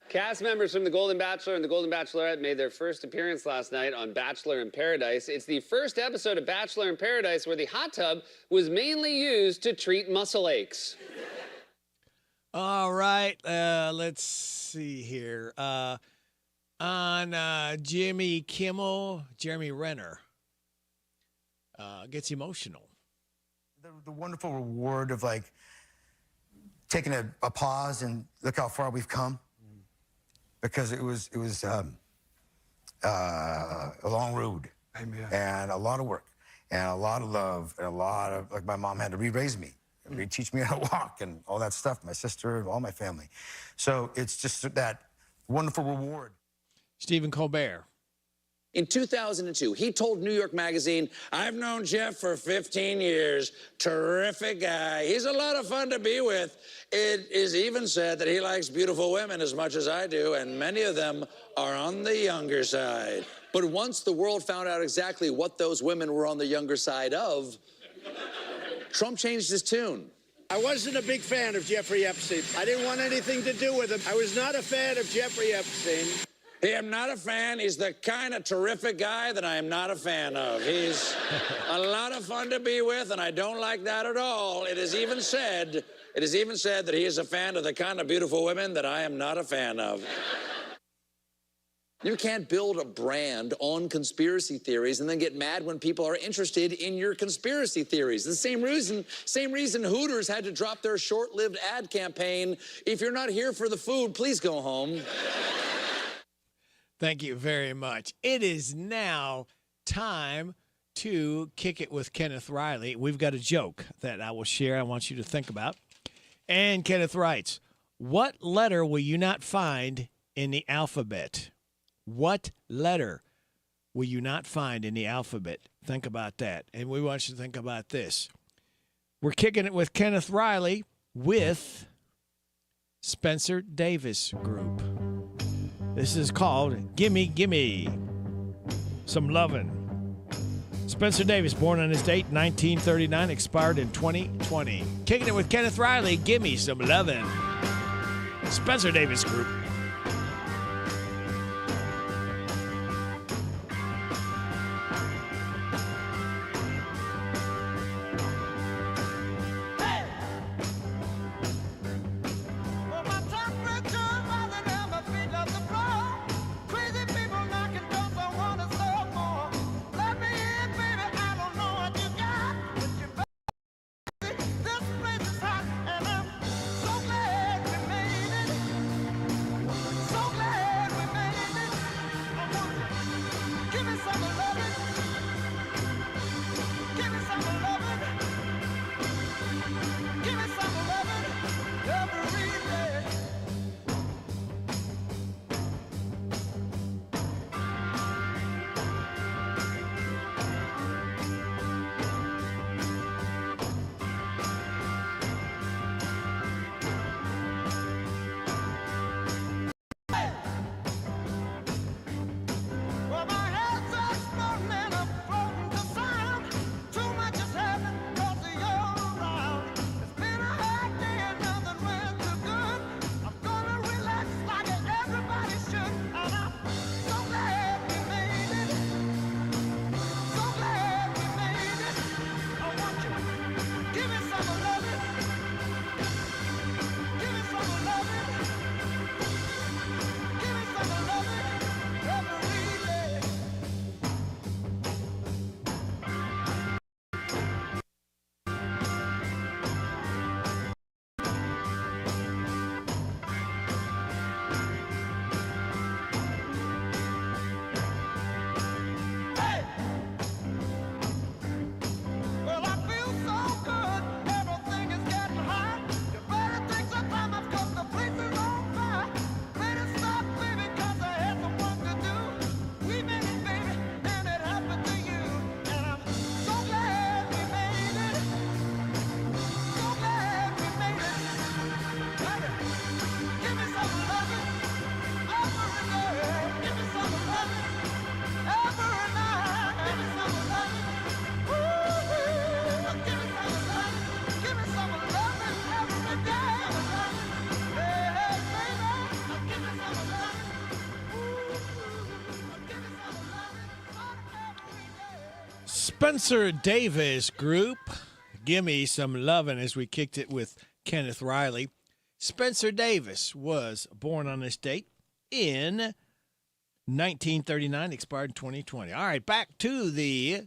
Speaker 20: Cast members from The Golden Bachelor and The Golden Bachelorette made their first appearance last night on Bachelor in Paradise. It's the first episode of Bachelor in Paradise where the hot tub was mainly used to treat muscle aches.
Speaker 17: All right, let's see here. On Jimmy Kimmel, Jeremy Renner gets emotional.
Speaker 27: The wonderful reward of, like, taking a pause and look how far we've come. Because it was a long road. Amen. And a lot of work and a lot of love and a lot of, like, my mom had to re-raise me. They teach me how to walk and all that stuff, my sister and all my family. So it's just that wonderful reward.
Speaker 17: Stephen Colbert.
Speaker 1: In 2002, he told New York Magazine, "I've known Jeff for 15 years. Terrific guy. He's a lot of fun to be with. It is even said that he likes beautiful women as much as I do, and many of them are on the younger side." But once the world found out exactly what those women were on the younger side of, Trump changed his tune.
Speaker 10: I wasn't a big fan of Jeffrey Epstein. I didn't want anything to do with him. I was not a fan of Jeffrey Epstein.
Speaker 1: I am not a fan. He's the kind of terrific guy that I am not a fan of. He's a lot of fun to be with, and I don't like that at all. It is even said that he is a fan of the kind of beautiful women that I am not a fan of. You can't build a brand on conspiracy theories and then get mad when people are interested in your conspiracy theories. The same reason Hooters had to drop their short-lived ad campaign, "If you're not here for the food, please go home."
Speaker 17: Thank you very much. It is now time to kick it with Kenneth Riley. We've got a joke that I will share. I want you to think about. And Kenneth writes, what letter will you not find in the alphabet? What letter will you not find in the alphabet? Think about that. And we want you to think about this. We're kicking it with Kenneth Riley with Spencer Davis Group. This is called Gimme Gimme Some Lovin'. Spencer Davis, born on his date, 1939, expired in 2020. Kicking it with Kenneth Riley, Gimme Some Lovin'. Spencer Davis Group. Spencer Davis Group, Gimme Some Lovin', as we kicked it with Kenneth Riley. Spencer Davis was born on this date in 1939, expired in 2020. All right, back to the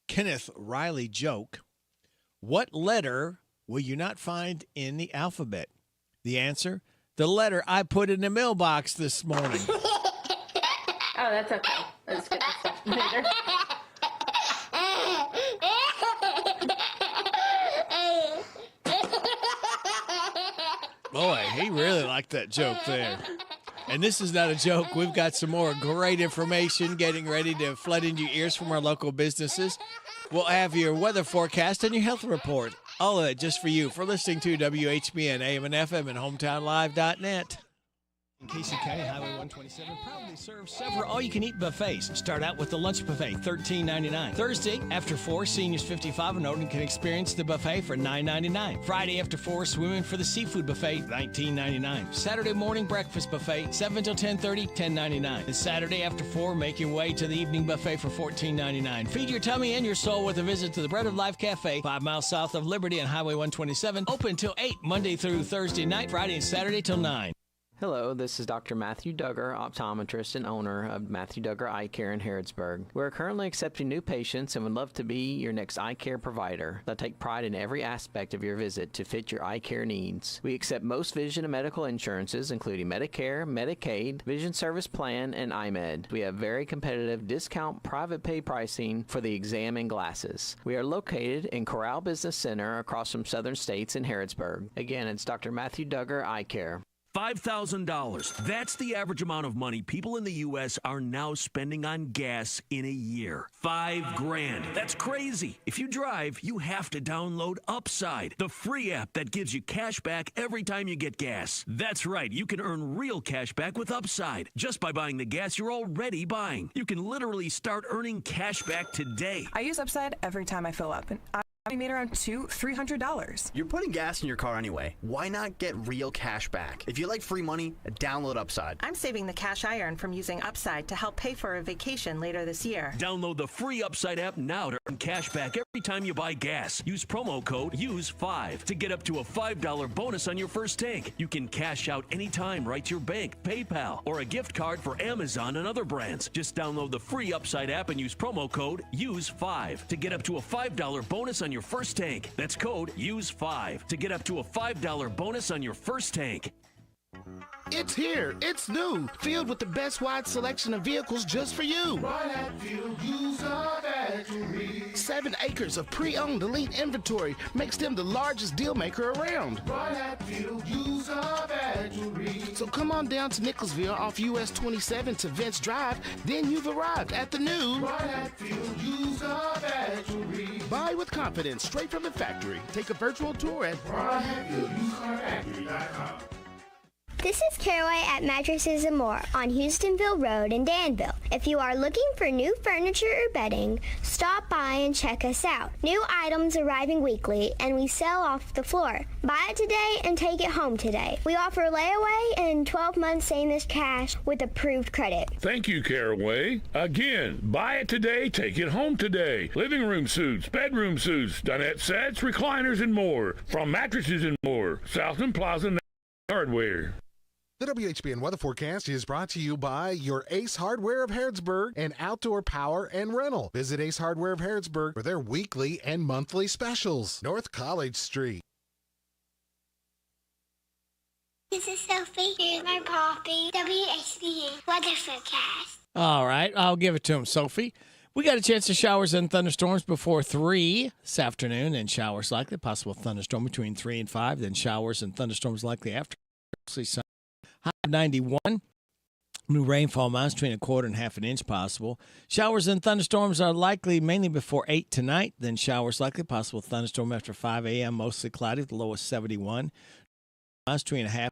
Speaker 17: Kenneth Riley joke. What letter will you not find in the alphabet? The answer, the letter I put in the mailbox this morning.
Speaker 3: Oh, that's okay. Let's get this stuff later.
Speaker 17: Boy, he really liked that joke there. And this is not a joke. We've got some more great information getting ready to flood into your ears from our local businesses. We'll have your weather forecast and your health report. All of it just for you for listening to WHBN, AM and FM, and HometownLive.net. In Casey County, Highway 127 proudly serves several all-you-can-eat buffets. Start out with the lunch buffet, $13.99. Thursday, after 4, seniors 55 and older can experience the buffet for $9.99. Friday, after 4, swimming for the seafood buffet, $19.99. Saturday morning breakfast buffet, 7 till 10:30, $10.99. And Saturday, after 4, make your way to the evening buffet for $14.99. Feed your tummy and your soul with a visit to the Bread of Life Cafe, 5 miles south of Liberty on Highway 127. Open till 8, Monday through Thursday night, Friday and Saturday till 9.
Speaker 5: Hello, this is Dr. Matthew Duggar, optometrist and owner of Matthew Duggar Eye Care in Harrodsburg. We're currently accepting new patients and would love to be your next eye care provider. They'll take pride in every aspect of your visit to fit your eye care needs. We accept most vision and medical insurances, including Medicare, Medicaid, Vision Service Plan, and iMed. We have very competitive discount private pay pricing for the exam and glasses. We are located in Corral Business Center across from Southern States in Harrodsburg. Again, it's Dr. Matthew Duggar Eye Care.
Speaker 6: $5,000. That's the average amount of money people in the U.S. are now spending on gas in a year. $5,000. That's crazy. If you drive, you have to download Upside, the free app that gives you cash back every time you get gas. That's right. You can earn real cash back with Upside just by buying the gas you're already buying. You can literally start earning cash back today.
Speaker 16: I use Upside every time I fill up, and I made around $300.
Speaker 21: You're putting gas in your car anyway. Why not get real cash back? If you like free money, download Upside.
Speaker 16: I'm saving the cash I earn from using Upside to help pay for a vacation later this year.
Speaker 6: Download the free Upside app now to earn cash back every time you buy gas. Use promo code USE5 to get up to a $5 bonus on your first tank. You can cash out anytime right to your bank, PayPal, or a gift card for Amazon and other brands. Just download the free Upside app and use promo code USE5 to get up to a $5 bonus on your first tank. That's code USE5 to get up to a $5 bonus on your first tank.
Speaker 23: It's here. It's new. Filled with the best wide selection of vehicles just for you. Right at Field User Factory. 7 acres of pre-owned elite inventory makes them the largest deal maker around. Right at Field User Factory. So come on down to Nicholsville off US 27 to Vince Drive. Then you've arrived at the new Right at Field User Factory. Buy with confidence straight from the factory. Take a virtual tour at RightAtFieldUserFactory.com.
Speaker 18: This is Caraway at Mattresses and More on Houstonville Road in Danville. If you are looking for new furniture or bedding, stop by and check us out. New items arriving weekly, and we sell off the floor. Buy it today and take it home today. We offer layaway and 12 months same-as cash with approved credit.
Speaker 24: Thank you, Caraway. Again, buy it today, take it home today. Living room suits, bedroom suits, dinette sets, recliners, and more. From Mattresses and More, Southland Plaza Hardware.
Speaker 25: The WHBN weather forecast is brought to you by your Ace Hardware of Harrodsburg and Outdoor Power and Rental. Visit Ace Hardware of Harrodsburg for their weekly and monthly specials. North College Street.
Speaker 18: This is Sophie. Here's my Poppy. WHBN weather forecast.
Speaker 17: All right, I'll give it to him, Sophie. We got a chance of showers and thunderstorms before 3 this afternoon, and showers likely. Possible thunderstorm between 3 and 5, then showers and thunderstorms likely after. High of 91. New rainfall amounts between 1/4 and 1/2 inch possible. Showers and thunderstorms are likely mainly before 8 tonight. Then showers likely. Possible thunderstorm after 5 a.m. Mostly cloudy. The low is 71. Amounts between 1/2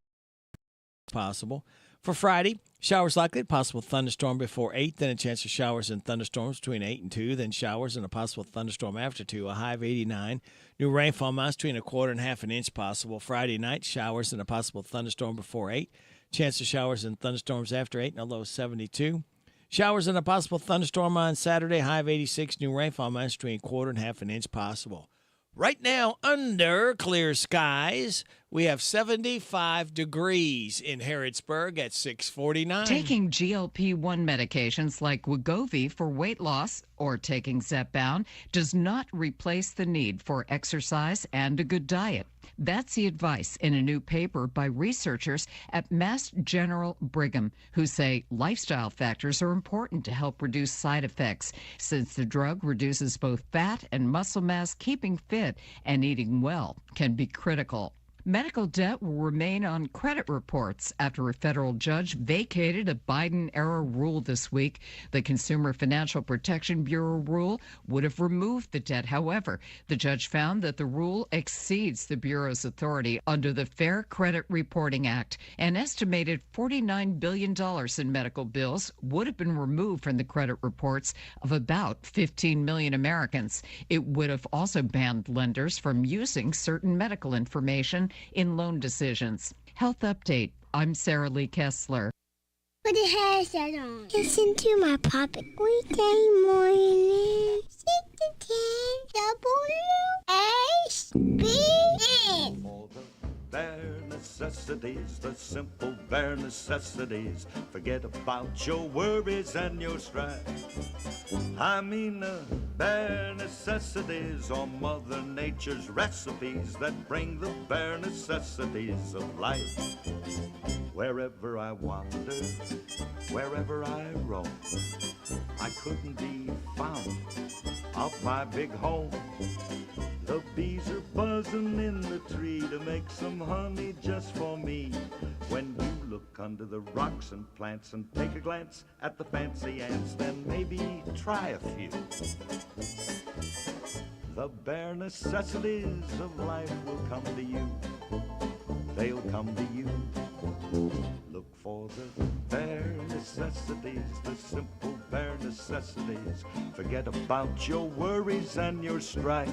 Speaker 17: possible. For Friday, showers likely. Possible thunderstorm before 8. Then a chance of showers and thunderstorms between 8 and 2. Then showers and a possible thunderstorm after 2. A high of 89. New rainfall amounts between 1/4 and 1/2 inch possible. Friday night, showers and a possible thunderstorm before 8. Chance of showers and thunderstorms after 8, and a low of 72. Showers and a possible thunderstorm on Saturday, high of 86. New rainfall amounts between 1/4 and 1/2 inch possible. Right now, under clear skies, we have 75 degrees in Harrodsburg at 6:49.
Speaker 28: Taking GLP-1 medications like Wegovy for weight loss or taking Zepbound does not replace the need for exercise and a good diet. That's the advice in a new paper by researchers at Mass General Brigham, who say lifestyle factors are important to help reduce side effects. Since the drug reduces both fat and muscle mass, keeping fit and eating well can be critical. Medical debt will remain on credit reports after a federal judge vacated a Biden-era rule this week. The Consumer Financial Protection Bureau rule would have removed the debt. However, the judge found that the rule exceeds the Bureau's authority under the Fair Credit Reporting Act. An estimated $49 billion in medical bills would have been removed from the credit reports of about 15 million Americans. It would have also banned lenders from using certain medical information in loan decisions. Health Update. I'm Sarah Lee Kessler.
Speaker 18: Put the headset on. Listen to my puppet weekday morning. 6 to 10 WHBN.
Speaker 4: All the bare necessities, the simple bare necessities. Forget about your worries and your strife. I mean the bare necessities are Mother Nature's recipes that bring the bare necessities of life. Wherever I wander, wherever I roam, I couldn't be found off my big home. The bees are buzzing in the tree to make some honey just for me. When you look under the rocks and plants and take a glance at the fancy ants, then maybe try a few. The bare necessities of life will come to you. They'll come to you. Look for the bare necessities, the simple bare necessities. Forget about your worries and your strife.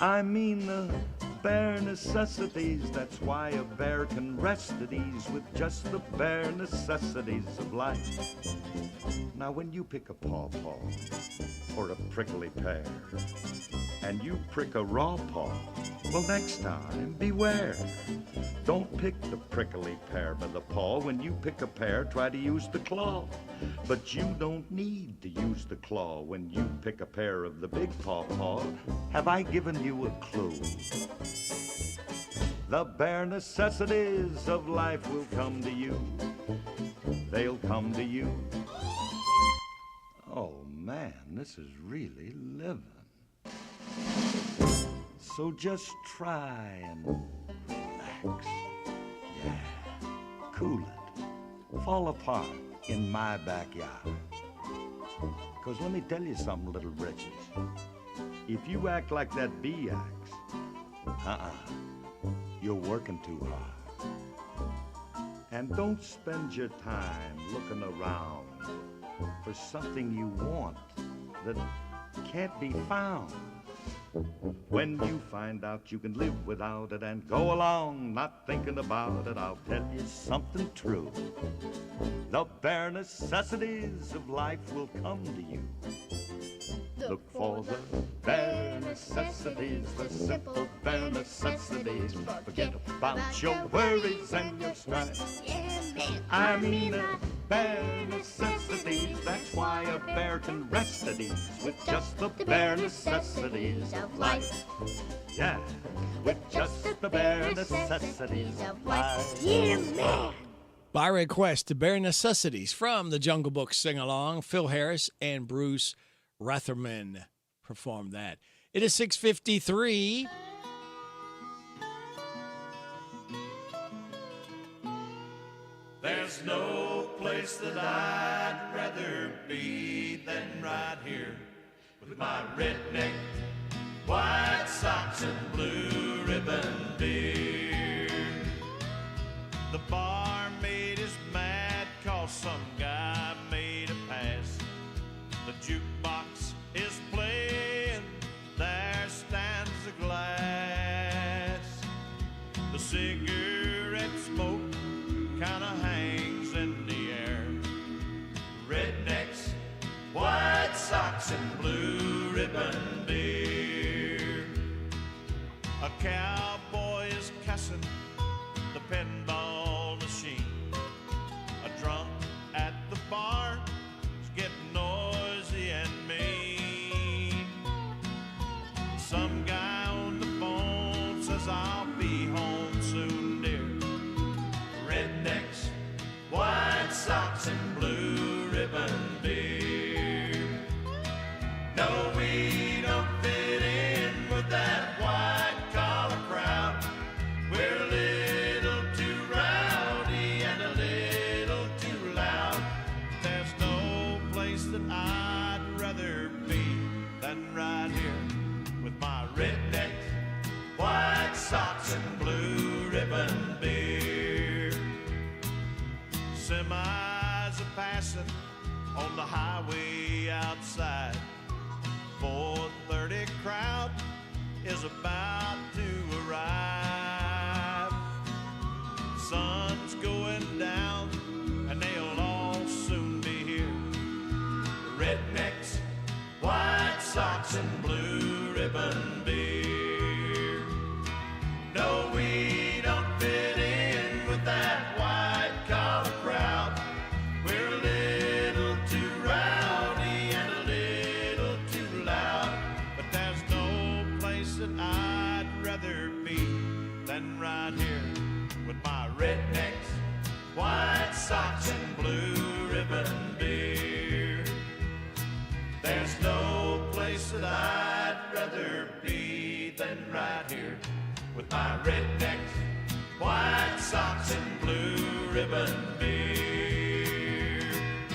Speaker 4: I mean the bare necessities. That's why a bear can rest at ease with just the bare necessities of life. Now when you pick a pawpaw or a prickly pear and you prick a raw paw, well, next time beware. Don't pick the prickly pear by the paw. When you pick a pear, try to use the claw. But you don't need to use the claw when you pick a pear of the big pawpaw. Have I given you a clue? The bare necessities of life will come to you. They'll come to you. Oh man, this is really living. So just try and relax. Yeah, cool it. Fall apart in my backyard. Because let me tell you something, little britches. If you act like that bee acts, you're working too hard. And don't spend your time looking around for something you want that can't be found. When you find out you can live without it and go along not thinking about it, I'll tell you something true. The bare necessities of life will come to you. Look for the bare necessities, the simple bare necessities. Forget about your worries and your strife. I mean the bare necessities. That's why a bear can rest at ease with just the bare necessities of life. Yeah, with just the bare necessities of life.
Speaker 18: Yeah, man.
Speaker 17: By request, the bare necessities from the Jungle Book sing-along. Phil Harris and Bruce Rutherman performed that. It is 6:53.
Speaker 7: There's no place that I'd rather be than right here with my redneck, white socks and blue ribbon beer. The barmaid is mad 'cause some guy made a pass. The jukebox is playing, there stands a glass. The cigarette smoke kinda hangs in the air. Rednecks, white socks and blue ribbon beer. A cowboy is cussing the pinball machine. A drunk at the bar is getting noisy and mean. Some guy on the phone says I'll be home soon. harassing on the highway outside. 4:30 crowd is about to arrive. Sun's going down and they'll all soon be here. The Rednecks, White Sox, and Blue Ribbon beer. No, we don't fit in with that white collar crowd. We're a little too rowdy and a little too loud. But there's no place that I'd rather be than right here with my Rednecks, White Sox, and Blue Ribbon beer. There's no place that I'd rather be than right here with my Rednecks, White Sox, and Blue Ribbon beer.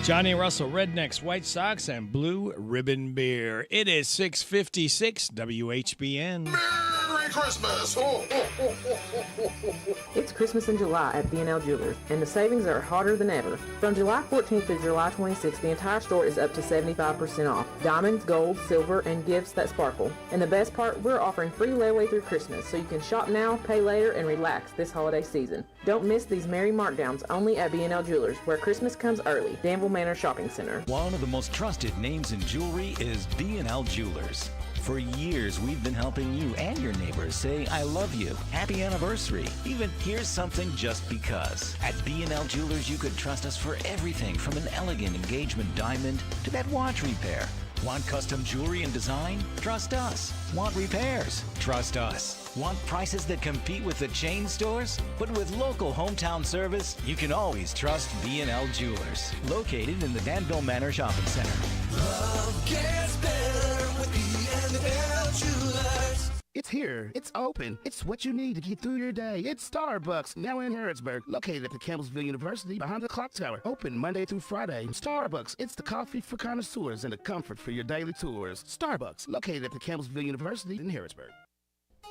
Speaker 17: Johnny Russell, Rednecks, White Sox, and Blue Ribbon Beer. It is 6:56 WHBN.
Speaker 8: Merry Christmas! Ho, ho, ho, ho, ho, ho, ho.
Speaker 9: It's Christmas in July at B&L Jewelers, and the savings are hotter than ever. From July 14th to July 26th, the entire store is up to 75% off. Diamonds, gold, silver, and gifts that sparkle. And the best part, we're offering free layaway through Christmas, so you can shop now, pay later, and relax this holiday season. Don't miss these merry markdowns only at B&L Jewelers, where Christmas comes early. Danville Manor Shopping Center.
Speaker 11: One of the most trusted names in jewelry is B&L Jewelers. For years, we've been helping you and your neighbors say, I love you, happy anniversary. Even here's something just because. At B&L Jewelers, you could trust us for everything from an elegant engagement diamond to that watch repair. Want custom jewelry and design? Trust us. Want repairs? Trust us. Want prices that compete with the chain stores? But with local hometown service, you can always trust B&L Jewelers. Located in the Danville Manor Shopping Center.
Speaker 23: Love gets better with B&L Jewelers. It's here. It's open. It's what you need to get through your day. It's Starbucks, now in Harrodsburg, located at the Campbellsville University behind the clock tower. Open Monday through Friday. Starbucks, it's the coffee for connoisseurs and the comfort for your daily tours. Starbucks, located at the Campbellsville University in Harrodsburg.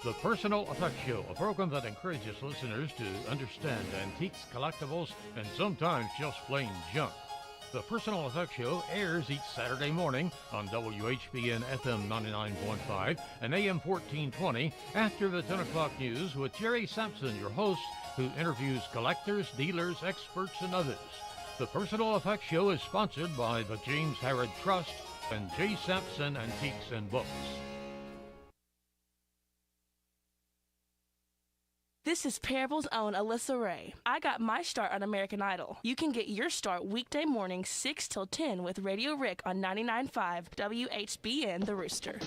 Speaker 12: The Personal Effects Show, a program that encourages listeners to understand antiques, collectibles, and sometimes just plain junk. The Personal Effects Show airs each Saturday morning on WHBN FM 99.5 and AM 1420 after the 10 o'clock news with Jerry Sampson, your host, who interviews collectors, dealers, experts, and others. The Personal Effects Show is sponsored by the James Harrod Trust and J. Sampson Antiques and Books.
Speaker 13: This is Parable's own Alyssa Ray. I got my start on American Idol. You can get your start weekday mornings 6 till 10 with Radio Rick on 99.5 WHBN The Rooster.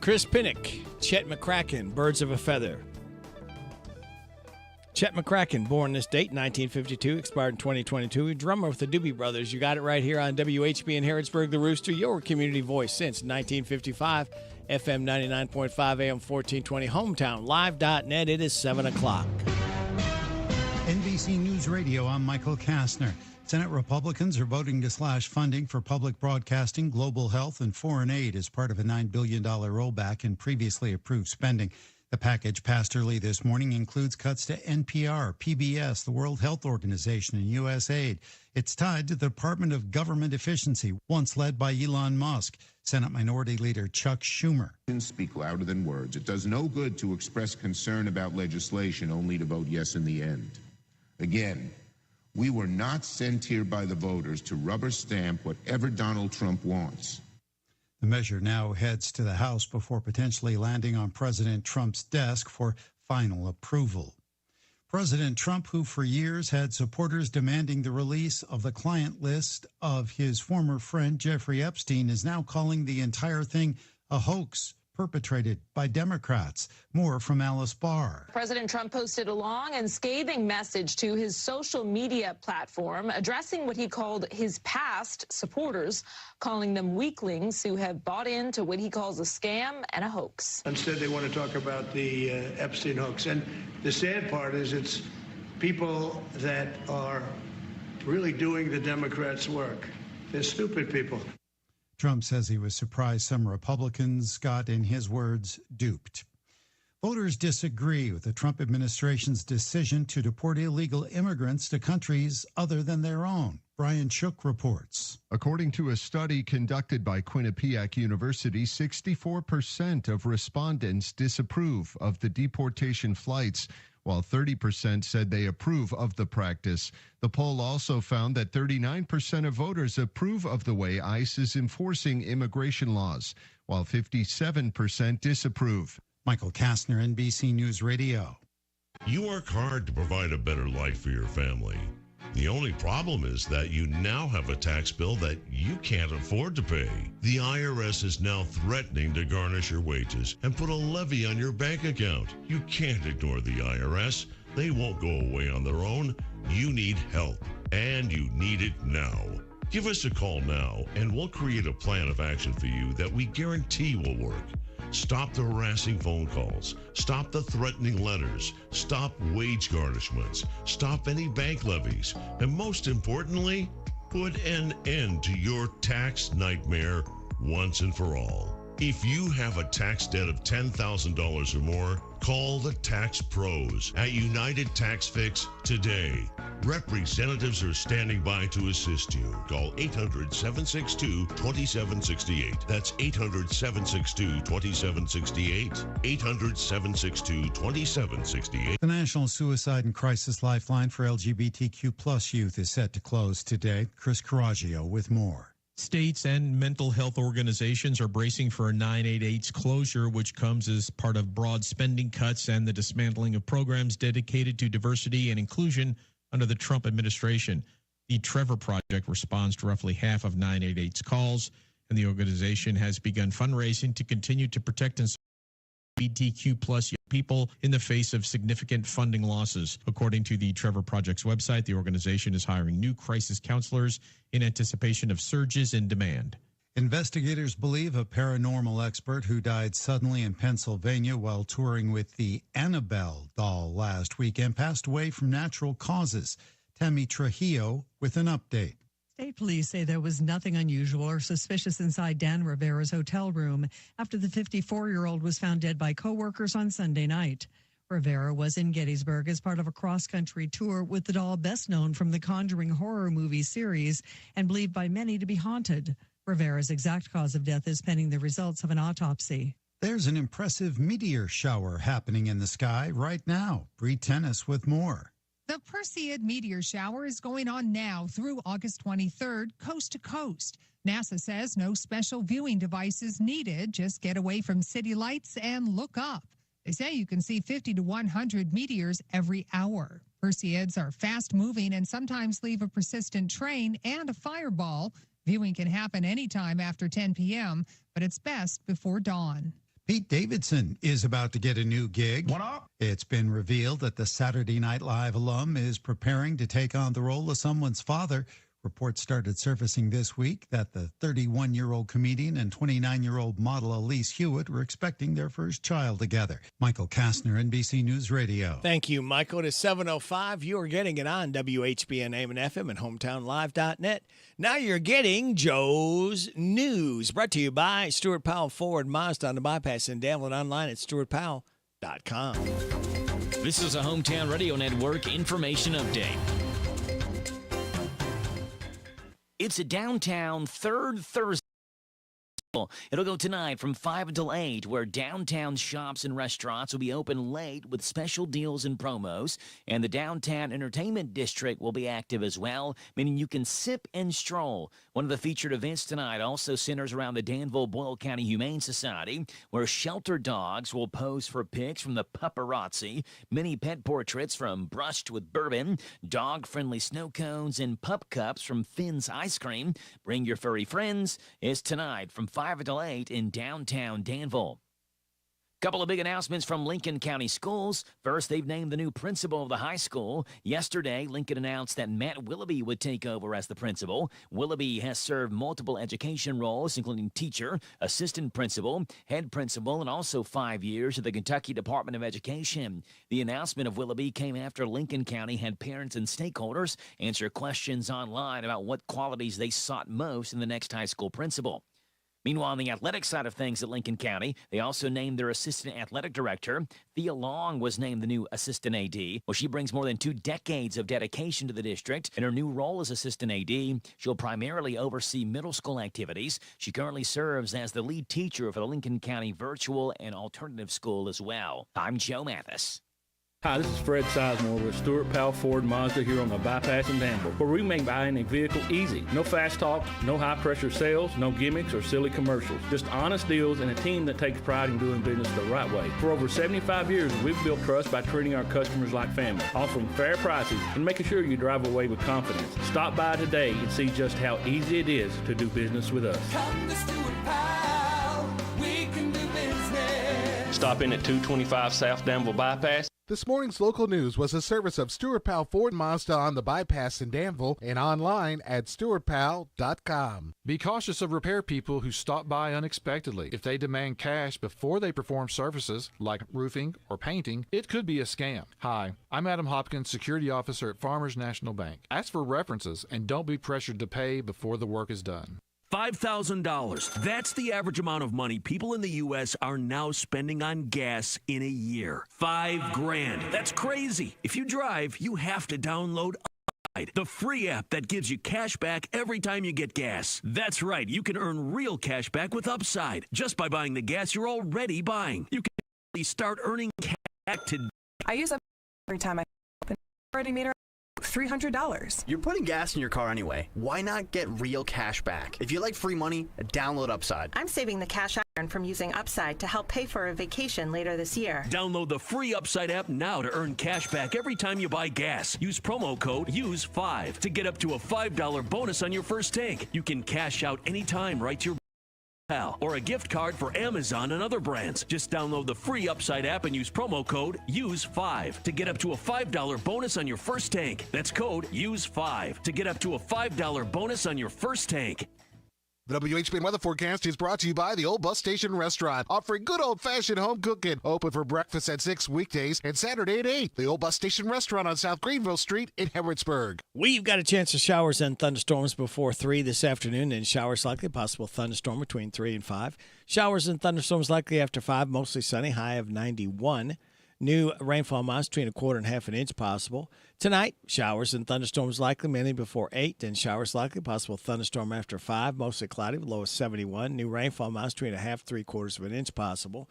Speaker 17: Chris Pinnock, Chet McCracken, Birds of a Feather. Chet McCracken, born this date, 1952, expired in 2022. Drummer with the Doobie Brothers. You got it right here on WHBN Harrodsburg, The Rooster, your community voice since 1955. FM 99.5, AM 1420, hometownlive.net. It is 7 o'clock.
Speaker 2: NBC News Radio, I'm Michael Kastner. Senate Republicans are voting to slash funding for public broadcasting, global health, and foreign aid as part of a $9 billion rollback in previously approved spending. The package passed early this morning includes cuts to NPR, PBS, the World Health Organization, and USAID. It's tied to the Department of Government Efficiency, once led by Elon Musk. Senate Minority Leader Chuck Schumer.
Speaker 14: Speak louder than words. It does no good to express concern about legislation only to vote yes in the end. Again, we were not sent here by the voters to rubber stamp whatever Donald Trump wants.
Speaker 2: The measure now heads to the House before potentially landing on President Trump's desk for final approval. President Trump, who for years had supporters demanding the release of the client list of his former friend Jeffrey Epstein, is now calling the entire thing a hoax perpetrated by Democrats. More from Alice Barr.
Speaker 15: President Trump posted a long and scathing message to his social media platform addressing what he called his past supporters, calling them weaklings who have bought into what he calls a scam and a hoax.
Speaker 10: Instead, they want to talk about the Epstein hoax. And the sad part is it's people that are really doing the Democrats' work. They're stupid people.
Speaker 2: Trump says he was surprised some Republicans got, in his words, duped. Voters disagree with the Trump administration's decision to deport illegal immigrants to countries other than their own. Brian Shook reports.
Speaker 19: According to a study conducted by Quinnipiac University, 64% of respondents disapprove of the deportation flights, while 30% said they approve of the practice. The poll also found that 39% of voters approve of the way ICE is enforcing immigration laws, while 57% disapprove.
Speaker 2: Michael Kastner, NBC News Radio.
Speaker 20: You work hard to provide a better life for your family. The only problem is that you now have a tax bill that you can't afford to pay. The IRS is now threatening to garnish your wages and put a levy on your bank account. You can't ignore the IRS. They won't go away on their own. You need help, and you need it now. Give us a call now, and we'll create a plan of action for you that we guarantee will work. Stop the harassing phone calls. Stop the threatening letters. Stop wage garnishments. Stop any bank levies. And most importantly, put an end to your tax nightmare once and for all. If you have a tax debt of $10,000 or more, call the Tax Pros at United Tax Fix today. Representatives are standing by to assist you. Call 800-762-2768. That's 800-762-2768. 800-762-2768.
Speaker 2: The National Suicide and Crisis Lifeline for LGBTQ+ youth is set to close today. Chris Carraggio with more.
Speaker 22: States and mental health organizations are bracing for a 988's closure, which comes as part of broad spending cuts and the dismantling of programs dedicated to diversity and inclusion under the Trump administration. The Trevor Project responds to roughly half of 988's calls, and the organization has begun fundraising to continue to protect and LGBTQ+ people in the face of significant funding losses. According to the Trevor Project's website, the organization is hiring new crisis counselors in anticipation of surges in demand.
Speaker 2: Investigators believe a paranormal expert who died suddenly in Pennsylvania while touring with the Annabelle doll last weekend passed away from natural causes. Tammy Trujillo with an update.
Speaker 26: State police say there was nothing unusual or suspicious inside Dan Rivera's hotel room after the 54-year-old was found dead by coworkers on Sunday night. Rivera was in Gettysburg as part of a cross-country tour with the doll best known from the Conjuring horror movie series and believed by many to be haunted. Rivera's exact cause of death is pending the results of an autopsy.
Speaker 2: There's an impressive meteor shower happening in the sky right now. Bree Tennis with more.
Speaker 27: The Perseid meteor shower is going on now through August 23rd, coast to coast. NASA says no special viewing devices needed. Just get away from city lights and look up. They say you can see 50 to 100 meteors every hour. Perseids are fast-moving and sometimes leave a persistent train and a fireball. Viewing can happen anytime after 10 p.m., but it's best before dawn.
Speaker 2: Pete Davidson is about to get a new gig.
Speaker 1: What up?
Speaker 2: It's been revealed that the Saturday Night Live alum is preparing to take on the role of someone's father. Reports started surfacing this week that the 31-year-old comedian and 29-year-old model Elise Hewitt were expecting their first child together. Michael Kastner, NBC News Radio.
Speaker 17: Thank you, Michael. It is 7:05. You are getting it on WHBN AM and FM and HometownLive.net. Now you're getting Joe's News, brought to you by Stuart Powell Ford Mazda on the bypass in Danville, online at stuartpowell.com.
Speaker 3: This is a Hometown Radio Network information update. It's a downtown third Thursday. It'll go tonight from 5 until 8, where downtown shops and restaurants will be open late with special deals and promos. And the downtown entertainment district will be active as well, meaning you can sip and stroll. One of the featured events tonight also centers around the Danville-Boyle County Humane Society, where shelter dogs will pose for pics from the paparazzi, mini pet portraits from Brushed with Bourbon, dog-friendly snow cones, and pup cups from Finn's Ice Cream. Bring your furry friends. It's tonight from 5 until 8 in downtown Danville. Couple of big announcements from Lincoln County Schools. First, they've named the new principal of the high school. Yesterday, Lincoln announced that Matt Willoughby would take over as the principal. Willoughby has served multiple education roles, including teacher, assistant principal, head principal, and also 5 years at the Kentucky Department of Education. The announcement of Willoughby came after Lincoln County had parents and stakeholders answer questions online about what qualities they sought most in the next high school principal. Meanwhile, on the athletic side of things at Lincoln County, they also named their assistant athletic director. Thea Long was named the new assistant AD. Well, she brings more than 2 decades of dedication to the district. In her new role as assistant AD, she'll primarily oversee middle school activities. She currently serves as the lead teacher for the Lincoln County Virtual and Alternative School as well. I'm Joe Mathis.
Speaker 5: Hi, this is Fred Sizemore with Stuart Powell Ford Mazda here on the bypass in Danville, where we make buying a vehicle easy. No fast talk, no high-pressure sales, no gimmicks or silly commercials. Just honest deals and a team that takes pride in doing business the right way. For over 75 years, we've built trust by treating our customers like family, offering fair prices, and making sure you drive away with confidence. Stop by today and see just how easy it is to do business with us.
Speaker 7: Come to Stuart Powell, we can do business.
Speaker 5: Stop in at 225 South Danville Bypass.
Speaker 6: This morning's local news was a service of Stuart Powell Ford Mazda on the bypass in Danville and online at stuartpowell.com.
Speaker 16: Be cautious of repair people who stop by unexpectedly. If they demand cash before they perform services like roofing or painting, it could be a scam. Hi, I'm Adam Hopkins, security officer at Farmers National Bank. Ask for references and don't be pressured to pay before the work is done.
Speaker 21: $5,000. That's the average amount of money people in the U.S. are now spending on gas in a year. $5,000. That's crazy. If you drive, you have to download Upside, the free app that gives you cash back every time you get gas. That's right. You can earn real cash back with Upside just by buying the gas you're already buying. You can start earning cash back today.
Speaker 24: I use Upside every time I open a ready meter. $300.
Speaker 25: You're putting gas in your car anyway. Why not get real cash back? If you like free money, download Upside.
Speaker 24: I'm saving the cash I earn from using Upside to help pay for a vacation later this year.
Speaker 21: Download the free Upside app now to earn cash back every time you buy gas. Use promo code USE5 to get up to a $5 bonus on your first tank. You can cash out anytime right to your PayPal or a gift card for Amazon and other brands. Just download the free Upside app and use promo code USE5 to get up to a $5 bonus on your first tank. That's code USE5 to get up to a $5 bonus on your first tank.
Speaker 6: The WHBN weather forecast is brought to you by the Old Bus Station Restaurant, offering good old-fashioned home cooking. Open for breakfast at 6 weekdays and Saturday at 8. The Old Bus Station Restaurant on South Greenville Street in Harrodsburg.
Speaker 17: We've got a chance of showers and thunderstorms before 3 this afternoon, and showers likely, possible thunderstorm between 3 and 5. Showers and thunderstorms likely after 5, mostly sunny, high of 91. New rainfall amounts between 1/4 and 1/2 inch possible. Tonight, showers and thunderstorms likely mainly before 8, then showers likely, possible thunderstorm after 5, mostly cloudy with low of 71. New rainfall amounts between 1/2 3/4 inch possible.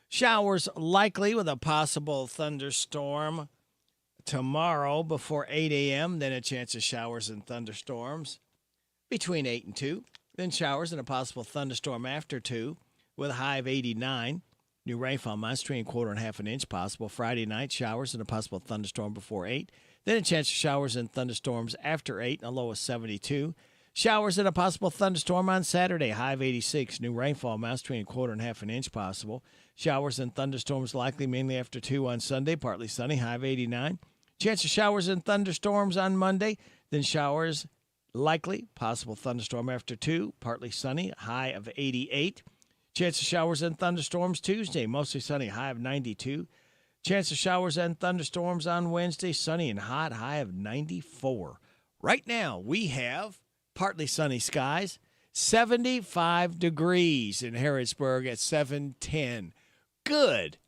Speaker 17: Showers likely with a possible thunderstorm tomorrow before 8 a.m., then a chance of showers and thunderstorms between 8 and 2. Then showers and a possible thunderstorm after 2 with a high of 89. New rainfall amounts between 1/4 and 1/2 inch possible. Friday night, showers and a possible thunderstorm before 8. Then a chance of showers and thunderstorms after 8 and a low of 72. Showers and a possible thunderstorm on Saturday, high of 86. New rainfall amounts between a quarter and half an inch possible. Showers and thunderstorms likely mainly after 2 on Sunday, partly sunny, high of 89. Chance of showers and thunderstorms on Monday, then showers likely, possible thunderstorm after 2, partly sunny, high of 88. Chance of showers and thunderstorms Tuesday, mostly sunny, high of 92. Chance of showers and thunderstorms on Wednesday, sunny and hot, high of 94. Right now, we have partly sunny skies, 75 degrees in Harrodsburg at 7:10. Good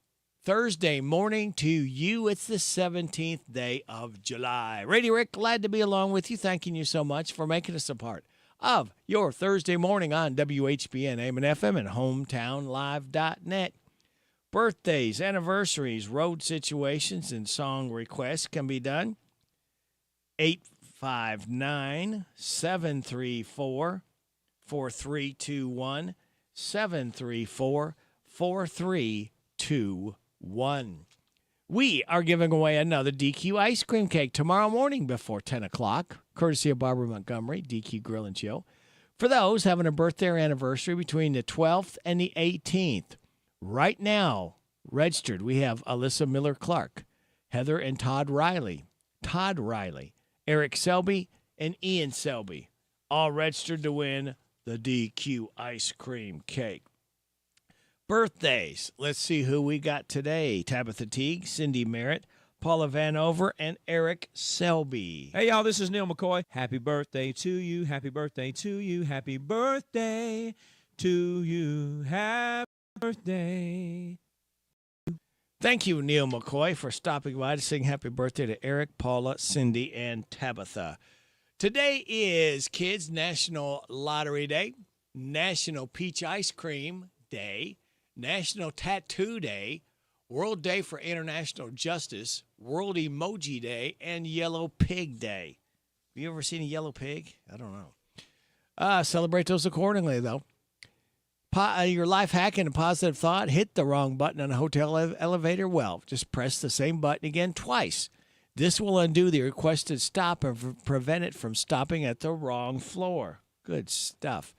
Speaker 17: Thursday morning to you. It's the 17th day of July. Radio Rick, glad to be along with you. Thanking you so much for making us a part of your Thursday morning on WHBN, AM and FM, and hometownlive.net. Birthdays, anniversaries, road situations, and song requests can be done. 859-734-4321, 734-4321. We are giving away another DQ ice cream cake tomorrow morning before 10 o'clock, courtesy of Barbara Montgomery, DQ Grill and Chill. For those having a birthday or anniversary between the 12th and the 18th, right now, registered, we have Alyssa Miller-Clark, Heather and Todd Riley, Eric Selby, and Ian Selby, all registered to win the DQ ice cream cake. Birthdays. Let's see who we got today. Tabitha Teague, Cindy Merritt, Paula Vanover, and Eric Selby.
Speaker 1: Hey, y'all, this is Neil McCoy. Happy birthday to you. Happy birthday to you. Happy birthday to you. Happy birthday.
Speaker 17: Thank you, Neil McCoy, for stopping by to sing happy birthday to Eric, Paula, Cindy, and Tabitha. Today is Kids National Lottery Day, National Peach Ice Cream Day, National Tattoo Day, World Day for International Justice, World Emoji Day, and Yellow Pig Day. Have you ever seen a yellow pig? I don't know. Celebrate those accordingly, though. Your life hack and a positive thought, hit the wrong button on a hotel elevator. Well, just press the same button again twice. This will undo the requested stop and prevent it from stopping at the wrong floor. Good stuff.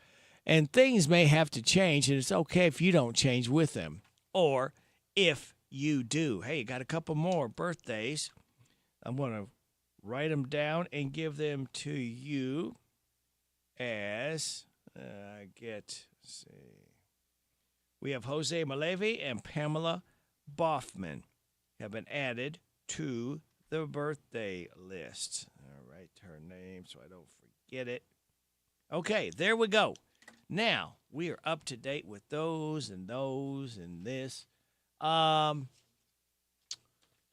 Speaker 17: And things may have to change, and it's okay if you don't change with them. Or if you do. Hey, got a couple more birthdays. I'm going to write them down and give them to you as I get, let's see. We have Jose Maleve and Pamela Boffman have been added to the birthday list. All right, her name so I don't forget it. Okay, there we go. Now, we are up to date with those and this.